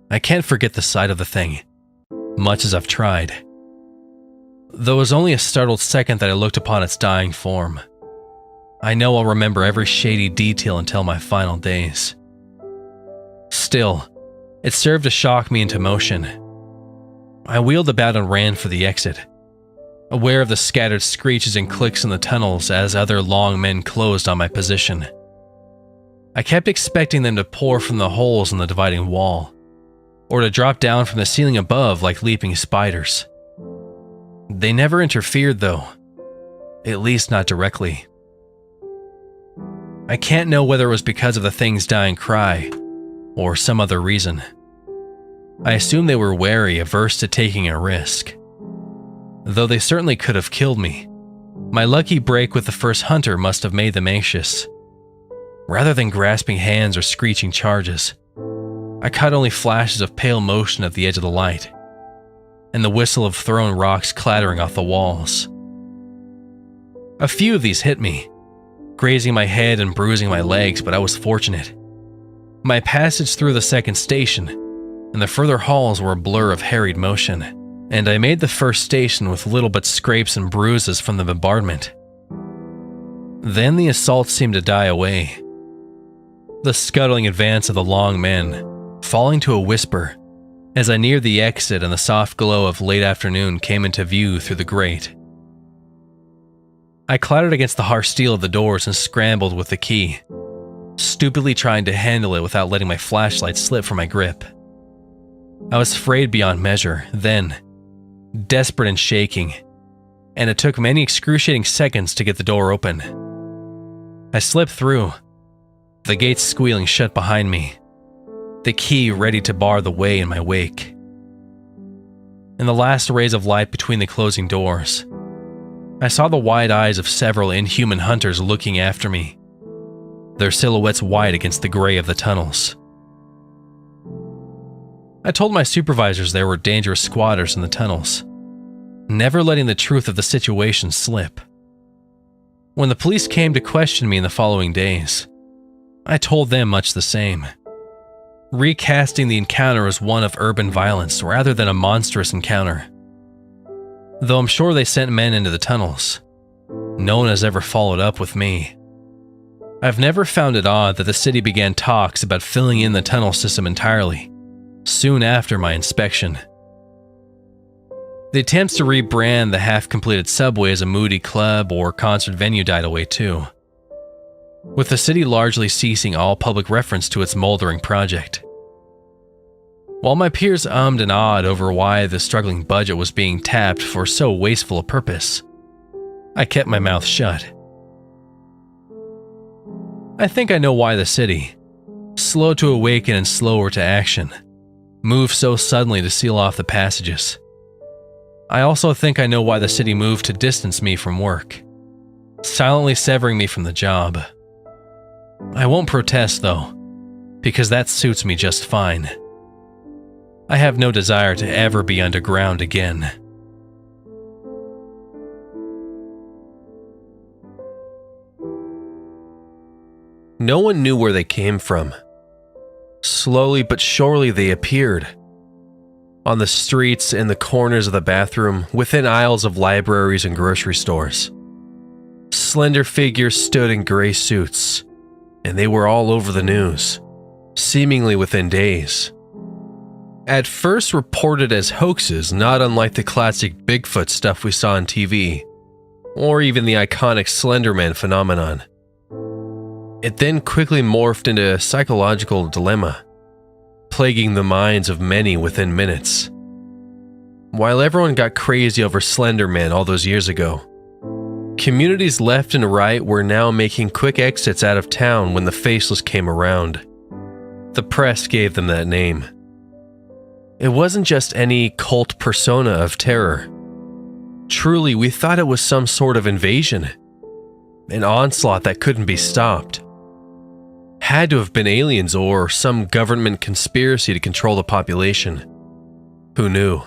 Speaker 1: I can't forget the sight of the thing, much as I've tried. Though it was only a startled second that I looked upon its dying form, I know I'll remember every shady detail until my final days. Still, it served to shock me into motion. I wheeled about and ran for the exit, aware of the scattered screeches and clicks in the tunnels as other long men closed on my position. I kept expecting them to pour from the holes in the dividing wall, or to drop down from the ceiling above like leaping spiders. They never interfered, though, at least not directly. I can't know whether it was because of the thing's dying cry, or some other reason. I assume they were wary, averse to taking a risk. Though they certainly could have killed me, my lucky break with the first hunter must have made them anxious. Rather than grasping hands or screeching charges, I caught only flashes of pale motion at the edge of the light, and the whistle of thrown rocks clattering off the walls. A few of these hit me, grazing my head and bruising my legs, but I was fortunate. My passage through the second station and the further halls were a blur of harried motion, and I made the first station with little but scrapes and bruises from the bombardment. Then the assault seemed to die away. The scuttling advance of the long men, falling to a whisper, as I neared the exit and the soft glow of late afternoon came into view through the grate. I clattered against the harsh steel of the doors and scrambled with the key, stupidly trying to handle it without letting my flashlight slip from my grip. I was afraid beyond measure, then, desperate and shaking, and it took many excruciating seconds to get the door open. I slipped through, the gates squealing shut behind me, the key ready to bar the way in my wake. In the last rays of light between the closing doors, I saw the wide eyes of several inhuman hunters looking after me, their silhouettes white against the gray of the tunnels. I told my supervisors there were dangerous squatters in the tunnels, never letting the truth of the situation slip. When the police came to question me in the following days, I told them much the same, recasting the encounter as one of urban violence rather than a monstrous encounter. Though I'm sure they sent men into the tunnels, no one has ever followed up with me. I've never found it odd that the city began talks about filling in the tunnel system entirely, soon after my inspection. The attempts to rebrand the half-completed subway as a moody club or concert venue died away too, with the city largely ceasing all public reference to its moldering project. While my peers ummed and awed over why the struggling budget was being tapped for so wasteful a purpose, I kept my mouth shut. I think I know why the city, slow to awaken and slower to action, moved so suddenly to seal off the passages. I also think I know why the city moved to distance me from work, silently severing me from the job. I won't protest though, because that suits me just fine. I have no desire to ever be underground again. No one knew where they came from. Slowly but surely they appeared. On the streets, in the corners of the bathroom, within aisles of libraries and grocery stores. Slender figures stood in gray suits, and they were all over the news, seemingly within days. At first reported as hoaxes not unlike the classic Bigfoot stuff we saw on TV, or even the iconic Slender Man phenomenon. It then quickly morphed into a psychological dilemma, plaguing the minds of many within minutes. While everyone got crazy over Slender Man all those years ago, communities left and right were now making quick exits out of town when the Faceless came around. The press gave them that name. It wasn't just any cult persona of terror. Truly, we thought it was some sort of invasion, an onslaught that couldn't be stopped. Had to have been aliens or some government conspiracy to control the population. Who knew?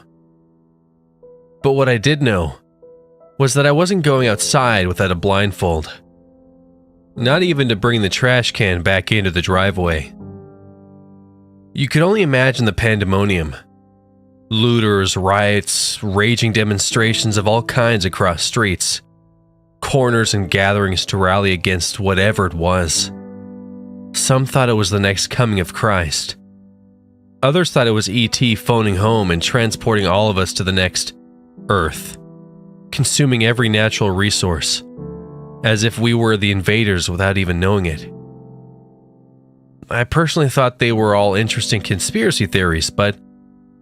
Speaker 1: But what I did know was that I wasn't going outside without a blindfold. Not even to bring the trash can back into the driveway. You could only imagine the pandemonium. Looters, riots, raging demonstrations of all kinds across streets. Corners and gatherings to rally against whatever it was. Some thought it was the next coming of Christ. Others thought it was E.T. phoning home and transporting all of us to the next Earth, consuming every natural resource, as if we were the invaders without even knowing it. I personally thought they were all interesting conspiracy theories, but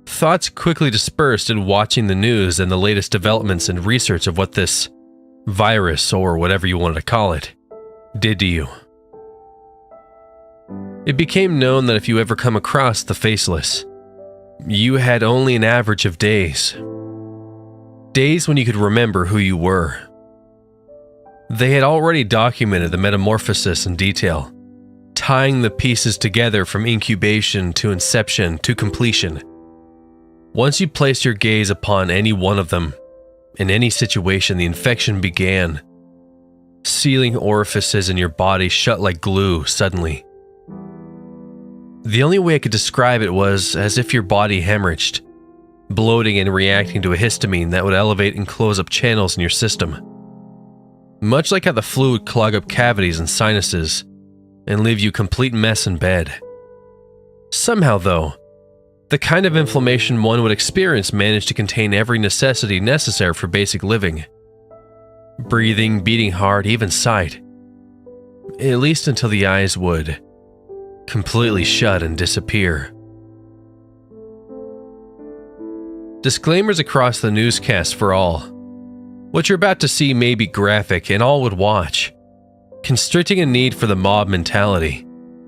Speaker 1: thoughts quickly dispersed in watching the news and the latest developments and research of what this virus, or whatever you wanted to call it, did to you. It became known that if you ever come across the Faceless, you had only an average of days. Days when you could remember who you were. They had already documented the metamorphosis in detail, tying the pieces together from incubation to inception to completion. Once you placed your gaze upon any one of them, in any situation, the infection began, sealing orifices in your body shut like glue suddenly. The only way I could describe it was as if your body hemorrhaged, bloating and reacting to a histamine that would elevate and close up channels in your system. Much like how the flu would clog up cavities and sinuses and leave you a complete mess in bed. Somehow though, The kind of inflammation one would experience managed to contain every necessity necessary for basic living. Breathing, beating heart, even sight. At least until the eyes would completely shut and disappear. Disclaimers across the newscast for all. What you're about to see may be graphic and all would watch, constricting a need for the mob mentality,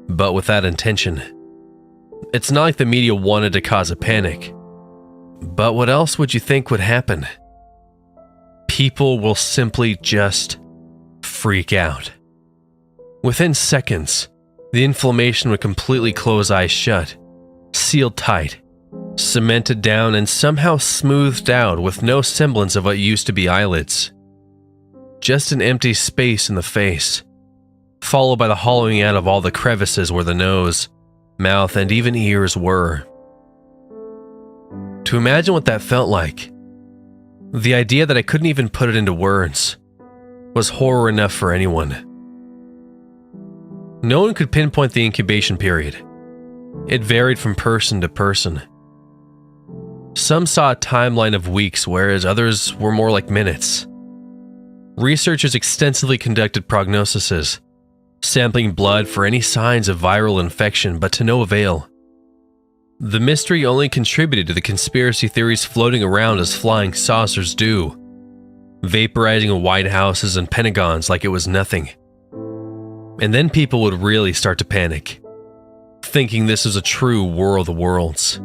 Speaker 1: but with that intention. It's not like the media wanted to cause a panic. But what else would you think would happen? People will simply just freak out. Within seconds, the inflammation would completely close eyes shut, sealed tight, cemented down and somehow smoothed out with no semblance of what used to be eyelids. Just an empty space in the face, followed by the hollowing out of all the crevices where the nose, mouth, and even ears were. To imagine what that felt like, the idea that I couldn't even put it into words, was horror enough for anyone. No one could pinpoint the incubation period. It varied from person to person. Some saw a timeline of weeks, whereas others were more like minutes. Researchers extensively conducted prognoses, sampling blood for any signs of viral infection, but to no avail. The mystery only contributed to the conspiracy theories floating around as flying saucers do, vaporizing White Houses and Pentagons like it was nothing. And then people would really start to panic, thinking this was a true war of the worlds.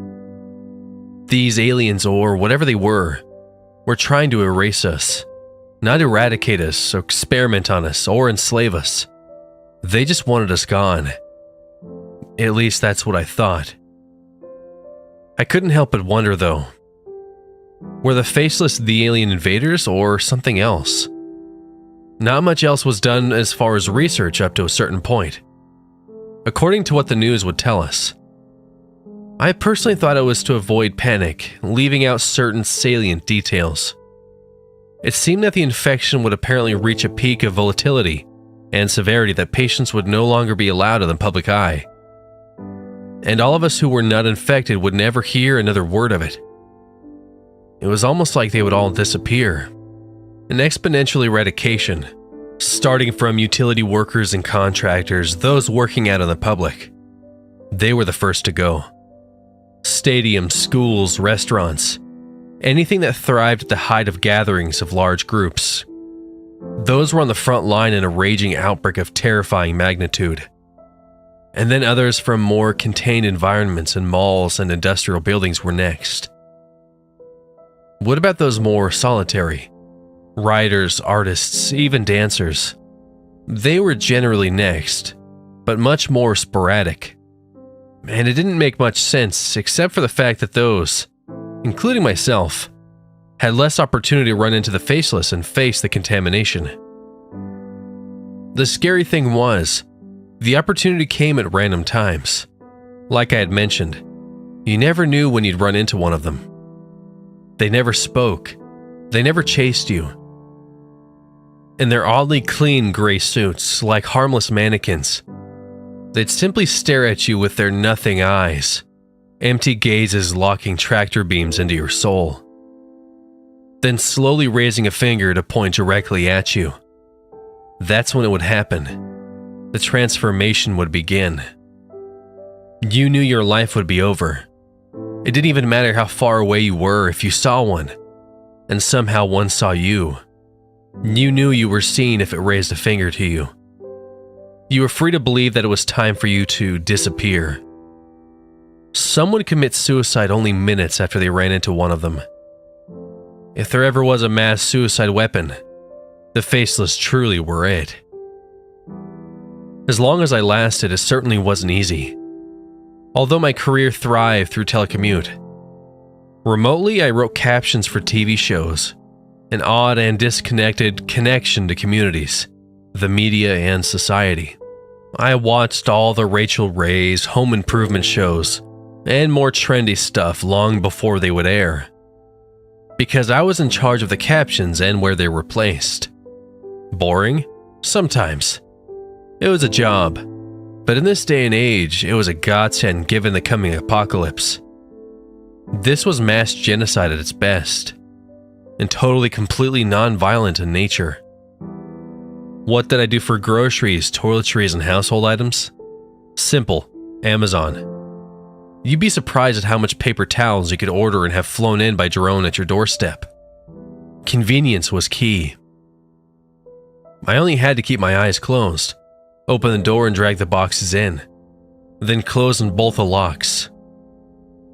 Speaker 1: These aliens, or whatever they were trying to erase us, not eradicate us, or experiment on us, or enslave us. They just wanted us gone. At least that's what I thought. I couldn't help but wonder, though. Were the faceless the alien invaders, or something else? Not much else was done as far as research up to a certain point, according to what the news would tell us. I personally thought it was to avoid panic, leaving out certain salient details. It seemed that the infection would apparently reach a peak of volatility and severity that patients would no longer be allowed in the public eye. And all of us who were not infected would never hear another word of it. It was almost like they would all disappear. An exponential eradication, starting from utility workers and contractors, those working out in the public. They were the first to go. Stadiums, schools, restaurants, anything that thrived at the height of gatherings of large groups. Those were on the front line in a raging outbreak of terrifying magnitude. And then others from more contained environments and malls and industrial buildings were next. What about those more solitary? Writers, artists, even dancers. They were generally next, but much more sporadic. And it didn't make much sense except for the fact that those, including myself, had less opportunity to run into the faceless and face the contamination. The scary thing was, the opportunity came at random times. Like I had mentioned, you never knew when you'd run into one of them. They never spoke. They never chased you. In their oddly clean gray suits, like harmless mannequins, they'd simply stare at you with their nothing eyes, empty gazes locking tractor beams into your soul. Then slowly raising a finger to point directly at you. That's when it would happen. The transformation would begin. You knew your life would be over. It didn't even matter how far away you were if you saw one, and somehow one saw you. You knew you were seen if it raised a finger to you. You were free to believe that it was time for you to disappear. Some would commit suicide only minutes after they ran into one of them. If there ever was a mass suicide weapon, the faceless truly were it. As long as I lasted, it certainly wasn't easy. Although my career thrived through telecommute. Remotely, I wrote captions for TV shows, an odd and disconnected connection to communities, the media, and society. I watched all the Rachel Ray's home improvement shows and more trendy stuff long before they would air, because I was in charge of the captions and where they were placed. Boring? Sometimes. It was a job, but in this day and age, it was a godsend given the coming apocalypse. This was mass genocide at its best, and totally, completely non-violent in nature. What did I do for groceries, toiletries, and household items? Simple. Amazon. You'd be surprised at how much paper towels you could order and have flown in by drone at your doorstep. Convenience was key. I only had to keep my eyes closed, open the door and drag the boxes in, then close on both the locks.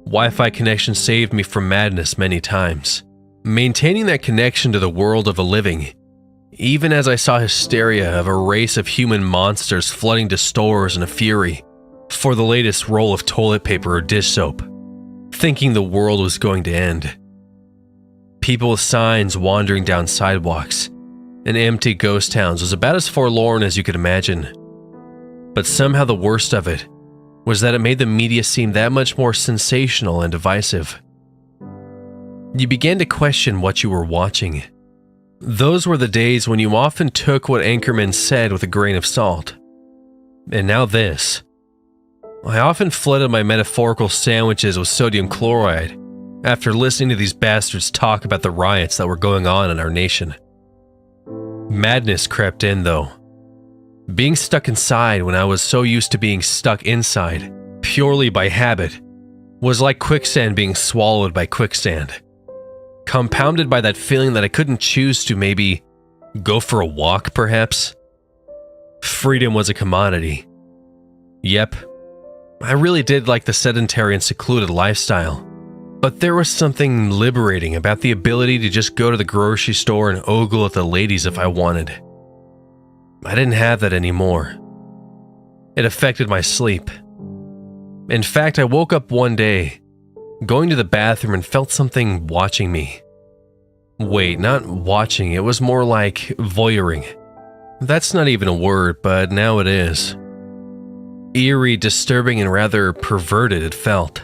Speaker 1: Wi-Fi connection saved me from madness many times. Maintaining that connection to the world of the living, even as I saw hysteria of a race of human monsters flooding to stores in a fury for the latest roll of toilet paper or dish soap, thinking the world was going to end. People with signs wandering down sidewalks and empty ghost towns was about as forlorn as you could imagine. But somehow the worst of it was that it made the media seem that much more sensational and divisive. You began to question what you were watching. Those were the days when you often took what anchormen said with a grain of salt. And now this. I often flooded my metaphorical sandwiches with sodium chloride after listening to these bastards talk about the riots that were going on in our nation. Madness crept in, though. Being stuck inside when I was so used to being stuck inside, purely by habit, was like quicksand being swallowed by quicksand. Compounded by that feeling that I couldn't choose to maybe go for a walk, perhaps. Freedom was a commodity. Yep, I really did like the sedentary and secluded lifestyle, but there was something liberating about the ability to just go to the grocery store and ogle at the ladies if I wanted. I didn't have that anymore. It affected my sleep. In fact, I woke up one day, going to the bathroom, and felt something watching me. Wait, not watching, it was more like voyeuring. That's not even a word, but now it is. Eerie, disturbing, and rather perverted it felt.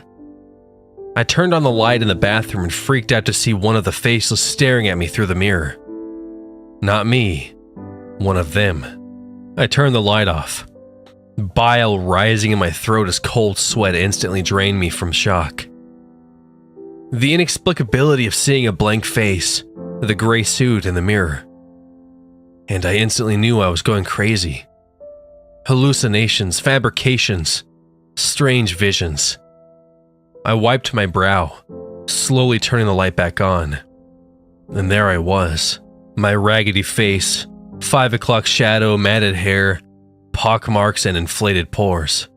Speaker 1: I turned on the light in the bathroom and freaked out to see one of the faceless staring at me through the mirror. Not me, one of them. I turned the light off. Bile rising in my throat as cold sweat instantly drained me from shock. The inexplicability of seeing a blank face, the gray suit in the mirror. And I instantly knew I was going crazy. Hallucinations, fabrications, strange visions. I wiped my brow, slowly turning the light back on. And there I was, my raggedy face, 5 o'clock shadow, matted hair, pockmarks, and inflated pores.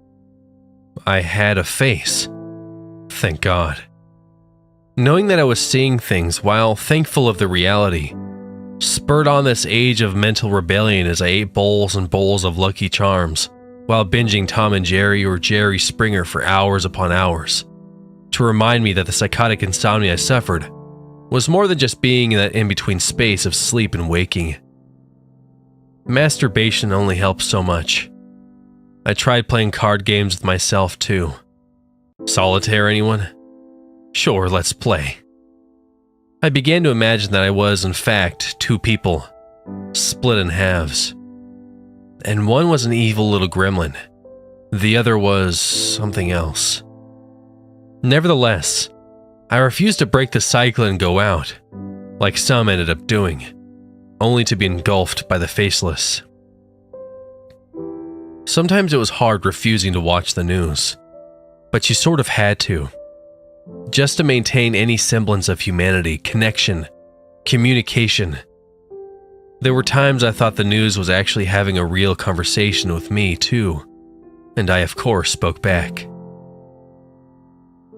Speaker 1: I had a face. Thank God. Knowing that I was seeing things, while thankful of the reality, spurred on this age of mental rebellion as I ate bowls and bowls of Lucky Charms, while binging Tom and Jerry or Jerry Springer for hours upon hours, to remind me that the psychotic insomnia I suffered was more than just being in that in-between space of sleep and waking. Masturbation only helps so much. I tried playing card games with myself too. Solitaire, anyone? Sure, let's play. I began to imagine that I was, in fact, 2 people, split in halves. And one was an evil little gremlin. The other was something else. Nevertheless, I refused to break the cycle and go out, like some ended up doing, only to be engulfed by the faceless. Sometimes it was hard refusing to watch the news, but you sort of had to. Just to maintain any semblance of humanity, connection, communication. There were times I thought the news was actually having a real conversation with me, too, and I, of course, spoke back.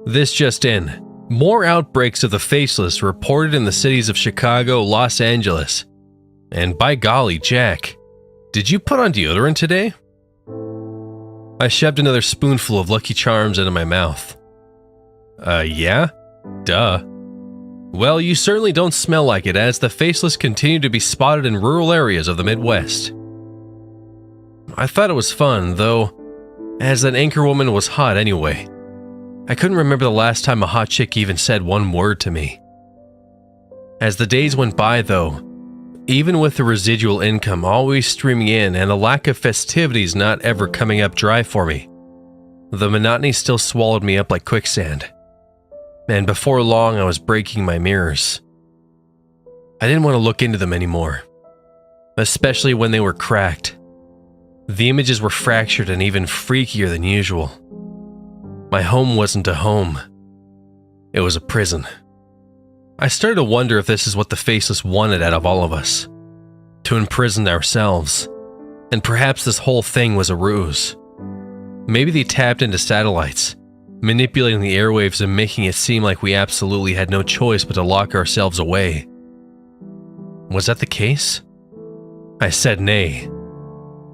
Speaker 1: This just in. More outbreaks of the faceless reported in the cities of Chicago, Los Angeles. And by golly, Jack, did you put on deodorant today? I shoved another spoonful of Lucky Charms into my mouth. Yeah? Duh. Well, you certainly don't smell like it, as the faceless continue to be spotted in rural areas of the Midwest. I thought it was fun, though, as that anchorwoman was hot anyway. I couldn't remember the last time a hot chick even said one word to me. As the days went by, though, even with the residual income always streaming in and the lack of festivities not ever coming up dry for me, the monotony still swallowed me up like quicksand. and before long I was breaking my mirrors. I didn't want to look into them anymore, especially when they were cracked. The images were fractured and even freakier than usual. My home wasn't a home. It was a prison. I started to wonder if this is what the Faceless wanted out of all of us. To imprison ourselves. And perhaps this whole thing was a ruse. Maybe they tapped into satellites, manipulating the airwaves and making it seem like we absolutely had no choice but to lock ourselves away. Was that the case? I said nay.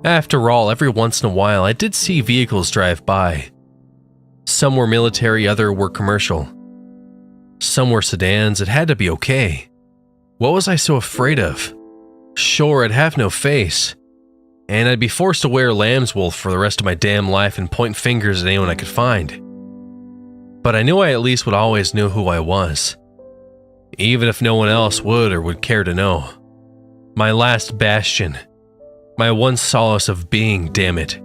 Speaker 1: After all, every once in a while I did see vehicles drive by. Some were military, others were commercial. Some were sedans. It had to be okay. What was I so afraid of? Sure, I'd have no face, and I'd be forced to wear lamb's wool for the rest of my damn life and point fingers at anyone I could find. But I knew I at least would always know who I was, even if no one else would or would care to know. My last bastion, my one solace of being, damn it.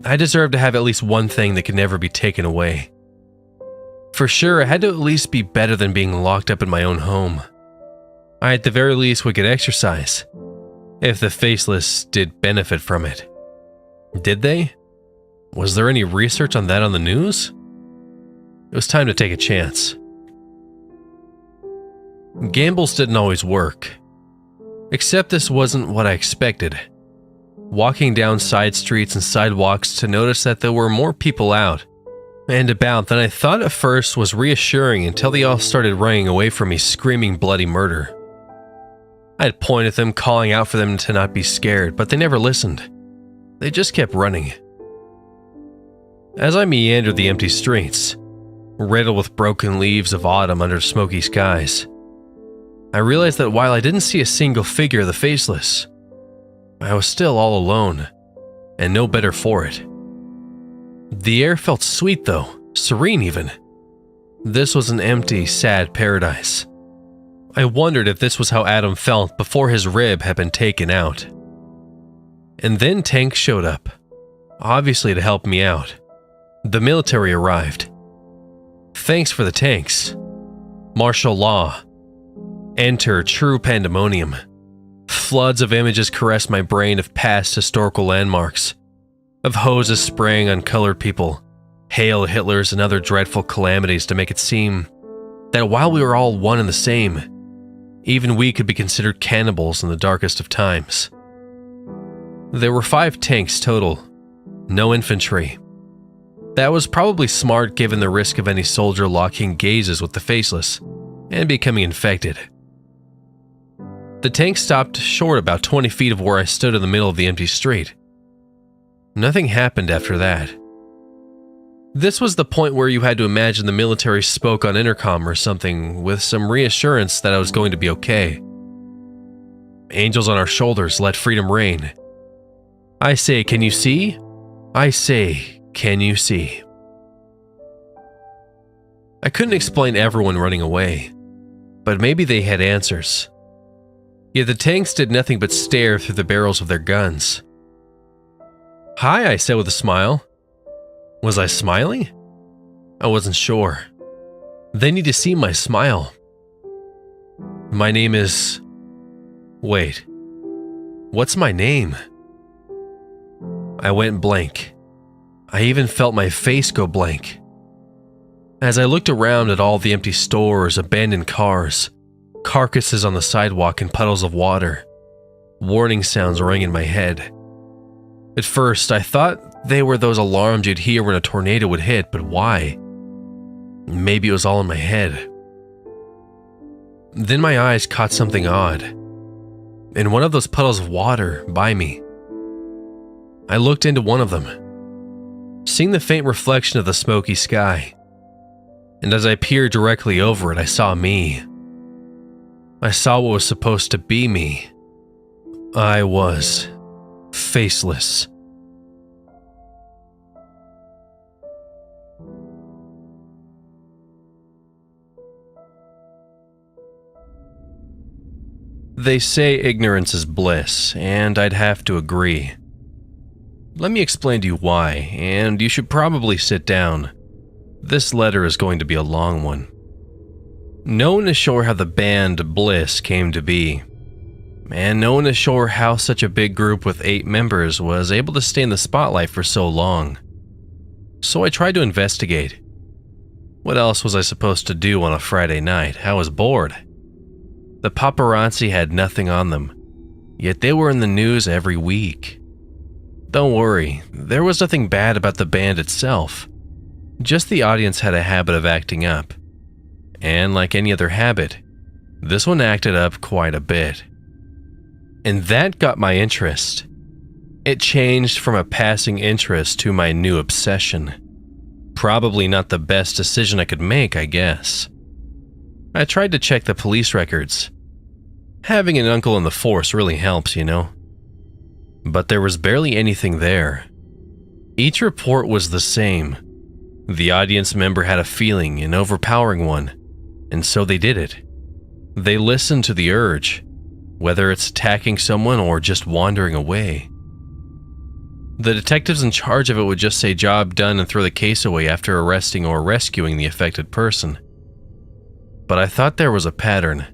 Speaker 1: I deserved to have at least one thing that could never be taken away. For sure, it had to at least be better than being locked up in my own home. I at the very least would get exercise, if the Faceless did benefit from it. Did they? Was there any research on that on the news? It was time to take a chance. Gambles didn't always work. Except this wasn't what I expected. Walking down side streets and sidewalks to notice that there were more people out and about than I thought at first was reassuring until they all started running away from me screaming bloody murder. I had pointed at them, calling out for them to not be scared, but they never listened. They just kept running. As I meandered the empty streets, riddled with broken leaves of autumn under smoky skies, I realized that while I didn't see a single figure of the Faceless, I was still all alone, and no better for it. The air felt sweet though, serene even. This was an empty, sad paradise. I wondered if this was how Adam felt before his rib had been taken out. And then tanks showed up, obviously to help me out. The military arrived. Thanks for the tanks. Martial law. Enter true pandemonium. Floods of images caressed my brain of past historical landmarks, of hoses spraying on colored people, hail Hitlers and other dreadful calamities to make it seem that while we were all one and the same, even we could be considered cannibals in the darkest of times. There were 5 tanks total, no infantry. That was probably smart given the risk of any soldier locking gazes with the Faceless and becoming infected. The tank stopped short about 20 feet of where I stood in the middle of the empty street. Nothing happened after that. This was the point where you had to imagine the military spoke on intercom or something with some reassurance that I was going to be okay. Angels on our shoulders, let freedom reign. I say, can you see? I say, can you see? I couldn't explain everyone running away, but maybe they had answers. Yet the tanks did nothing but stare through the barrels of their guns. Hi, I said with a smile. Was I smiling? I wasn't sure. They need to see my smile. My name is... Wait. What's my name? I went blank. I even felt my face go blank. As I looked around at all the empty stores, abandoned cars, carcasses on the sidewalk and puddles of water, warning sounds rang in my head. At first, I thought they were those alarms you'd hear when a tornado would hit, but why? Maybe it was all in my head. Then my eyes caught something odd. In one of those puddles of water by me. I looked into one of them, seeing the faint reflection of the smoky sky. And as I peered directly over it, I saw me. I saw what was supposed to be me. I was faceless. They say ignorance is bliss, and I'd have to agree. Let me explain to you why, and you should probably sit down. This letter is going to be a long one. No one is sure how the band Bliss came to be, and no one is sure how such a big group with 8 members was able to stay in the spotlight for so long. So I tried to investigate. What else was I supposed to do on a Friday night? I was bored. The paparazzi had nothing on them, yet they were in the news every week. Don't worry, there was nothing bad about the band itself. Just the audience had a habit of acting up. And like any other habit, this one acted up quite a bit. And that got my interest. It changed from a passing interest to my new obsession. Probably not the best decision I could make, I guess. I tried to check the police records. Having an uncle in the force really helps, you know. But there was barely anything there. Each report was the same. The audience member had a feeling, an overpowering one, and so they did it. They listened to the urge, whether it's attacking someone or just wandering away. The detectives in charge of it would just say job done and throw the case away after arresting or rescuing the affected person. But I thought there was a pattern.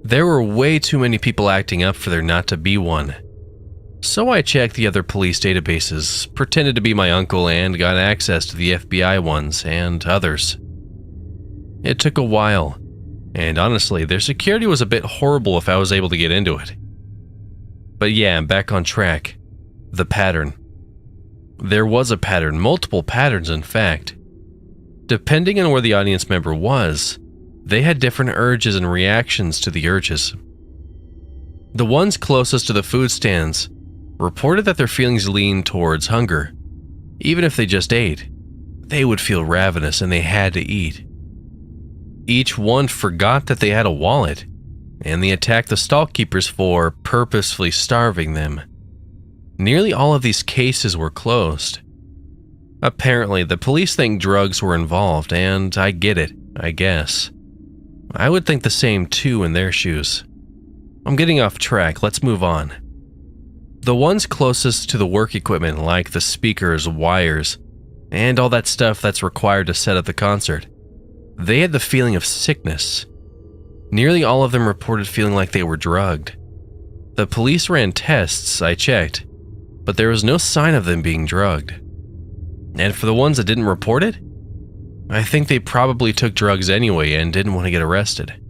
Speaker 1: There were way too many people acting up for there not to be one. So I checked the other police databases, pretended to be my uncle, and got access to the FBI ones and others. It took a while, and honestly, their security was a bit horrible if I was able to get into it. But yeah, I'm back on track. The pattern. There was a pattern, multiple patterns in fact. Depending on where the audience member was, they had different urges and reactions to the urges. The ones closest to the food stands reported that their feelings leaned towards hunger. Even if they just ate, they would feel ravenous and they had to eat. Each one forgot that they had a wallet, and they attacked the stall keepers for purposefully starving them. Nearly all of these cases were closed. Apparently, the police think drugs were involved, and I get it, I guess. I would think the same too in their shoes. I'm getting off track, let's move on. The ones closest to the work equipment, like the speakers, wires, and all that stuff that's required to set up the concert, they had the feeling of sickness. Nearly all of them reported feeling like they were drugged. The police ran tests, I checked, but there was no sign of them being drugged. And for the ones that didn't report it, I think they probably took drugs anyway and didn't want to get arrested.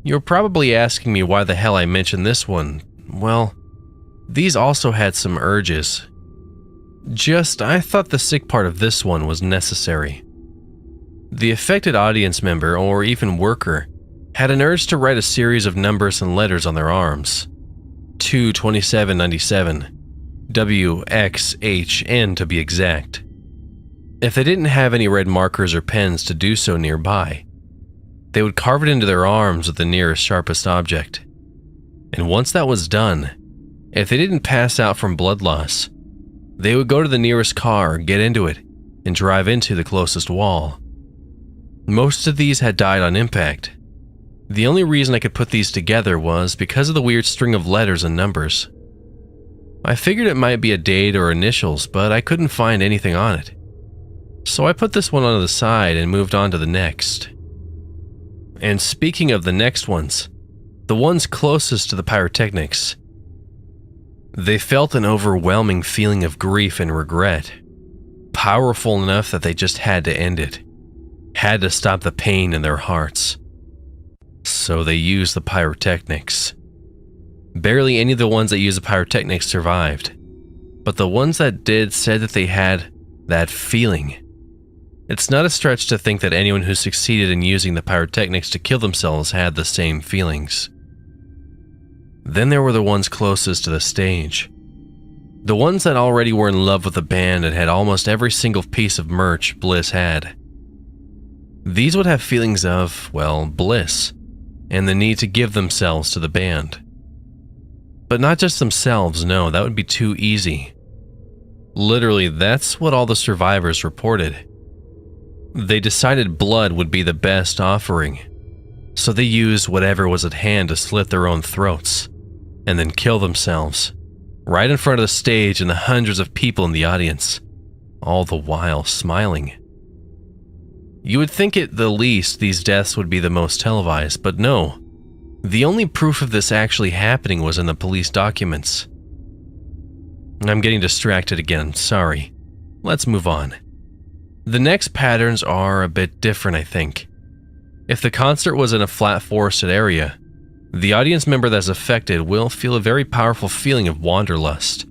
Speaker 1: You're probably asking me why the hell I mentioned this one. Well, these also had some urges. I thought the sick part of this one was necessary. The affected audience member, or even worker, had an urge to write a series of numbers and letters on their arms. 22797, WXHN to be exact. If they didn't have any red markers or pens to do so nearby, they would carve it into their arms with the nearest sharpest object. And once that was done, if they didn't pass out from blood loss, they would go to the nearest car, get into it, and drive into the closest wall. Most of these had died on impact. The only reason I could put these together was because of the weird string of letters and numbers. I figured it might be a date or initials, but I couldn't find anything on it. So I put this one on the side and moved on to the next. And speaking of the next ones, the ones closest to the pyrotechnics, they felt an overwhelming feeling of grief and regret, powerful enough that they just had to end it, had to stop the pain in their hearts. So they used the pyrotechnics. Barely any of the ones that used the pyrotechnics survived, but the ones that did said that they had that feeling. It's not a stretch to think that anyone who succeeded in using the pyrotechnics to kill themselves had the same feelings. Then there were the ones closest to the stage. The ones that already were in love with the band and had almost every single piece of merch Bliss had. These would have feelings of, well, bliss, and the need to give themselves to the band. But not just themselves, no, that would be too easy. Literally, that's what all the survivors reported. They decided blood would be the best offering, so they used whatever was at hand to slit their own throats, and then kill themselves, right in front of the stage and the hundreds of people in the audience, all the while smiling. You would think at the least these deaths would be the most televised, but no. The only proof of this actually happening was in the police documents. I'm getting distracted again, sorry. Let's move on. The next patterns are a bit different, I think. If the concert was in a flat forested area, the audience member that's affected will feel a very powerful feeling of wanderlust.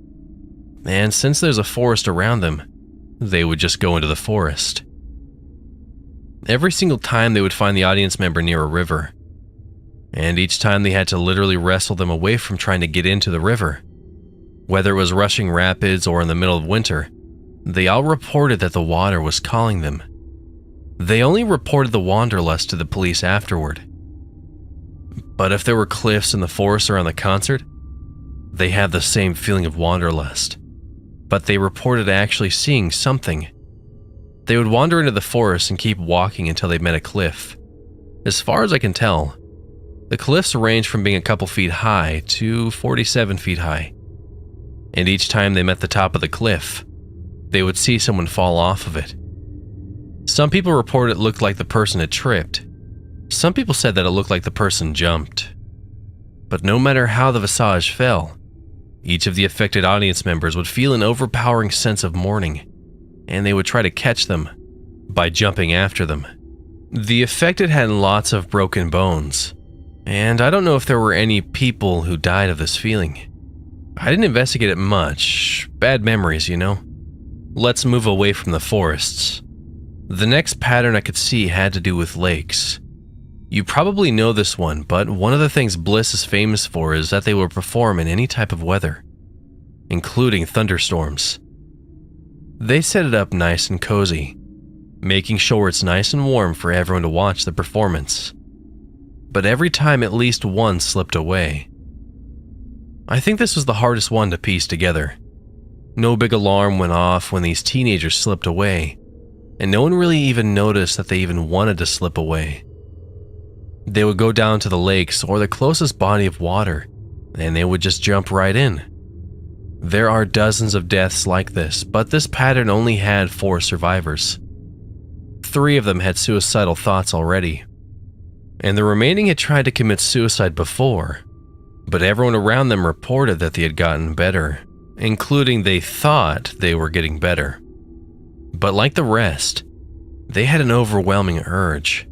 Speaker 1: And since there's a forest around them, they would just go into the forest. Every single time they would find the audience member near a river. And each time they had to literally wrestle them away from trying to get into the river. Whether it was rushing rapids or in the middle of winter, they all reported that the water was calling them. They only reported the wanderlust to the police afterward. But if there were cliffs in the forest around the concert, they had the same feeling of wanderlust. But they reported actually seeing something. They would wander into the forest and keep walking until they met a cliff. As far as I can tell, the cliffs range from being a couple feet high to 47 feet high. And each time they met the top of the cliff, they would see someone fall off of it. Some people reported it looked like the person had tripped. Some people said that it looked like the person jumped. But no matter how the visage fell, each of the affected audience members would feel an overpowering sense of mourning, and they would try to catch them by jumping after them. The affected had lots of broken bones, and I don't know if there were any people who died of this feeling. I didn't investigate it much. Bad memories, you know? Let's move away from the forests. The next pattern I could see had to do with lakes. You probably know this one, but one of the things Bliss is famous for is that they will perform in any type of weather, including thunderstorms. They set it up nice and cozy, making sure it's nice and warm for everyone to watch the performance. But every time at least one slipped away. I think this was the hardest one to piece together. No big alarm went off when these teenagers slipped away, and no one really even noticed that they even wanted to slip away. They would go down to the lakes or the closest body of water, and they would just jump right in. There are dozens of deaths like this, but this pattern only had 4 survivors. 3 of them had suicidal thoughts already, and the remaining had tried to commit suicide before, but everyone around them reported that they had gotten better, including they thought they were getting better. But like the rest, they had an overwhelming urge.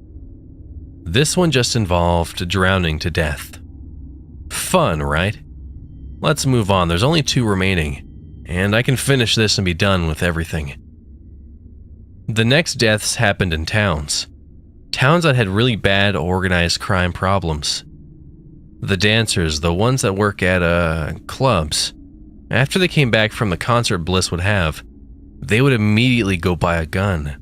Speaker 1: This one just involved drowning to death. Fun, right? Let's move on, there's only 2 remaining, and I can finish this and be done with everything. The next deaths happened in towns. Towns that had really bad organized crime problems. The dancers, the ones that work at clubs, after they came back from the concert Bliss would have, they would immediately go buy a gun.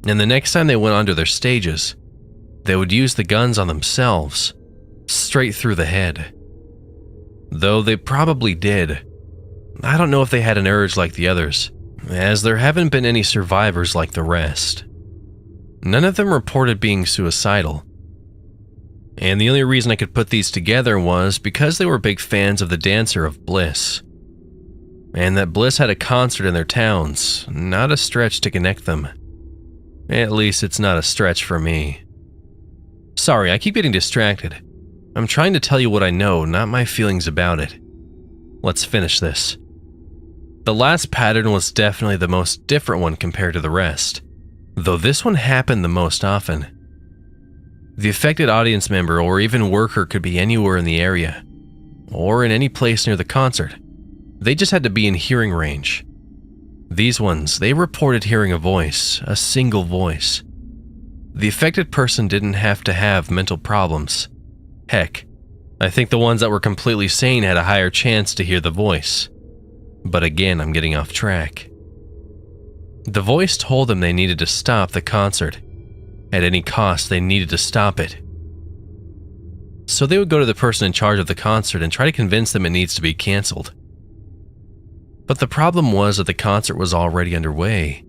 Speaker 1: And the next time they went onto their stages, they would use the guns on themselves, straight through the head. Though they probably did. I don't know if they had an urge like the others, as there haven't been any survivors like the rest. None of them reported being suicidal. And the only reason I could put these together was because they were big fans of the dancer of Bliss. And that Bliss had a concert in their towns, not a stretch to connect them. At least it's not a stretch for me. Sorry, I keep getting distracted. I'm trying to tell you what I know, not my feelings about it. Let's finish this. The last pattern was definitely the most different one compared to the rest, though this one happened the most often. The affected audience member or even worker could be anywhere in the area, or in any place near the concert. They just had to be in hearing range. These ones, they reported hearing a voice, a single voice. The affected person didn't have to have mental problems. Heck, I think the ones that were completely sane had a higher chance to hear the voice. But again, I'm getting off track. The voice told them they needed to stop the concert. At any cost, they needed to stop it. So they would go to the person in charge of the concert and try to convince them it needs to be canceled. But the problem was that the concert was already underway.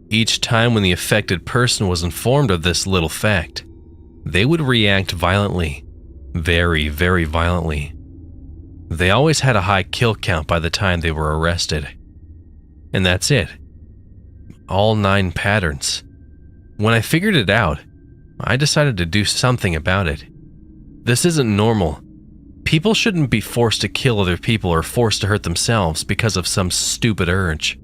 Speaker 1: Each time when the affected person was informed of this little fact, they would react violently. Very, very violently. They always had a high kill count by the time they were arrested. And that's it. All 9 patterns. When I figured it out, I decided to do something about it. This isn't normal. People shouldn't be forced to kill other people or forced to hurt themselves because of some stupid urge.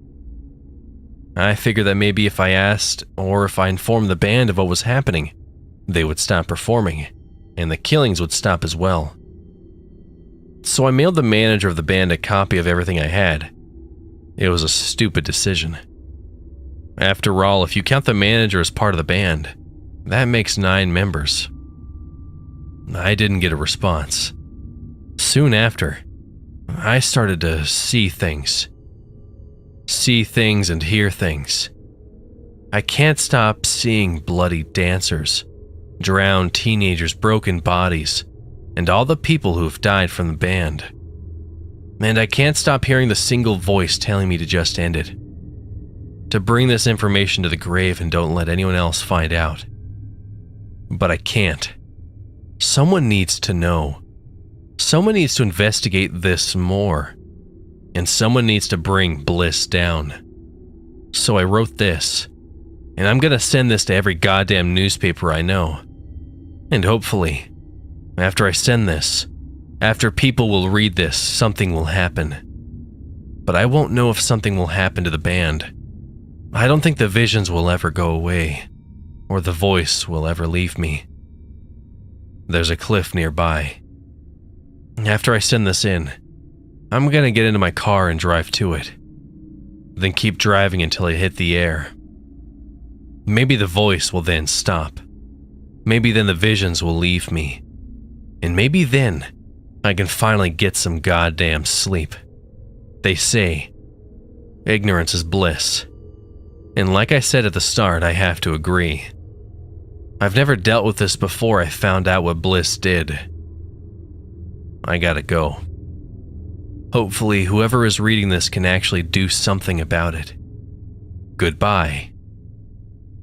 Speaker 1: I figured that maybe if I asked or if I informed the band of what was happening, they would stop performing, and the killings would stop as well. So I mailed the manager of the band a copy of everything I had. It was a stupid decision. After all, if you count the manager as part of the band, that makes 9 members. I didn't get a response. Soon after, I started to see things. See things and hear things. I can't stop seeing bloody dancers, drowned teenagers, broken bodies, and all the people who have died from the band. And I can't stop hearing the single voice telling me to just end it. To bring this information to the grave and don't let anyone else find out. But I can't. Someone needs to know. Someone needs to investigate this more. And someone needs to bring Bliss down. So I wrote this. And I'm gonna send this to every goddamn newspaper I know. And hopefully, after I send this, after people will read this, something will happen. But I won't know if something will happen to the band. I don't think the visions will ever go away, or the voice will ever leave me. There's a cliff nearby. After I send this in, I'm gonna get into my car and drive to it. Then keep driving until I hit the air. Maybe the voice will then stop. Maybe then the visions will leave me. And maybe then I can finally get some goddamn sleep. They say, ignorance is bliss. And like I said at the start, I have to agree. I've never dealt with this before I found out what Bliss did. I gotta go. Hopefully, whoever is reading this can actually do something about it. Goodbye,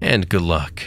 Speaker 1: and good luck.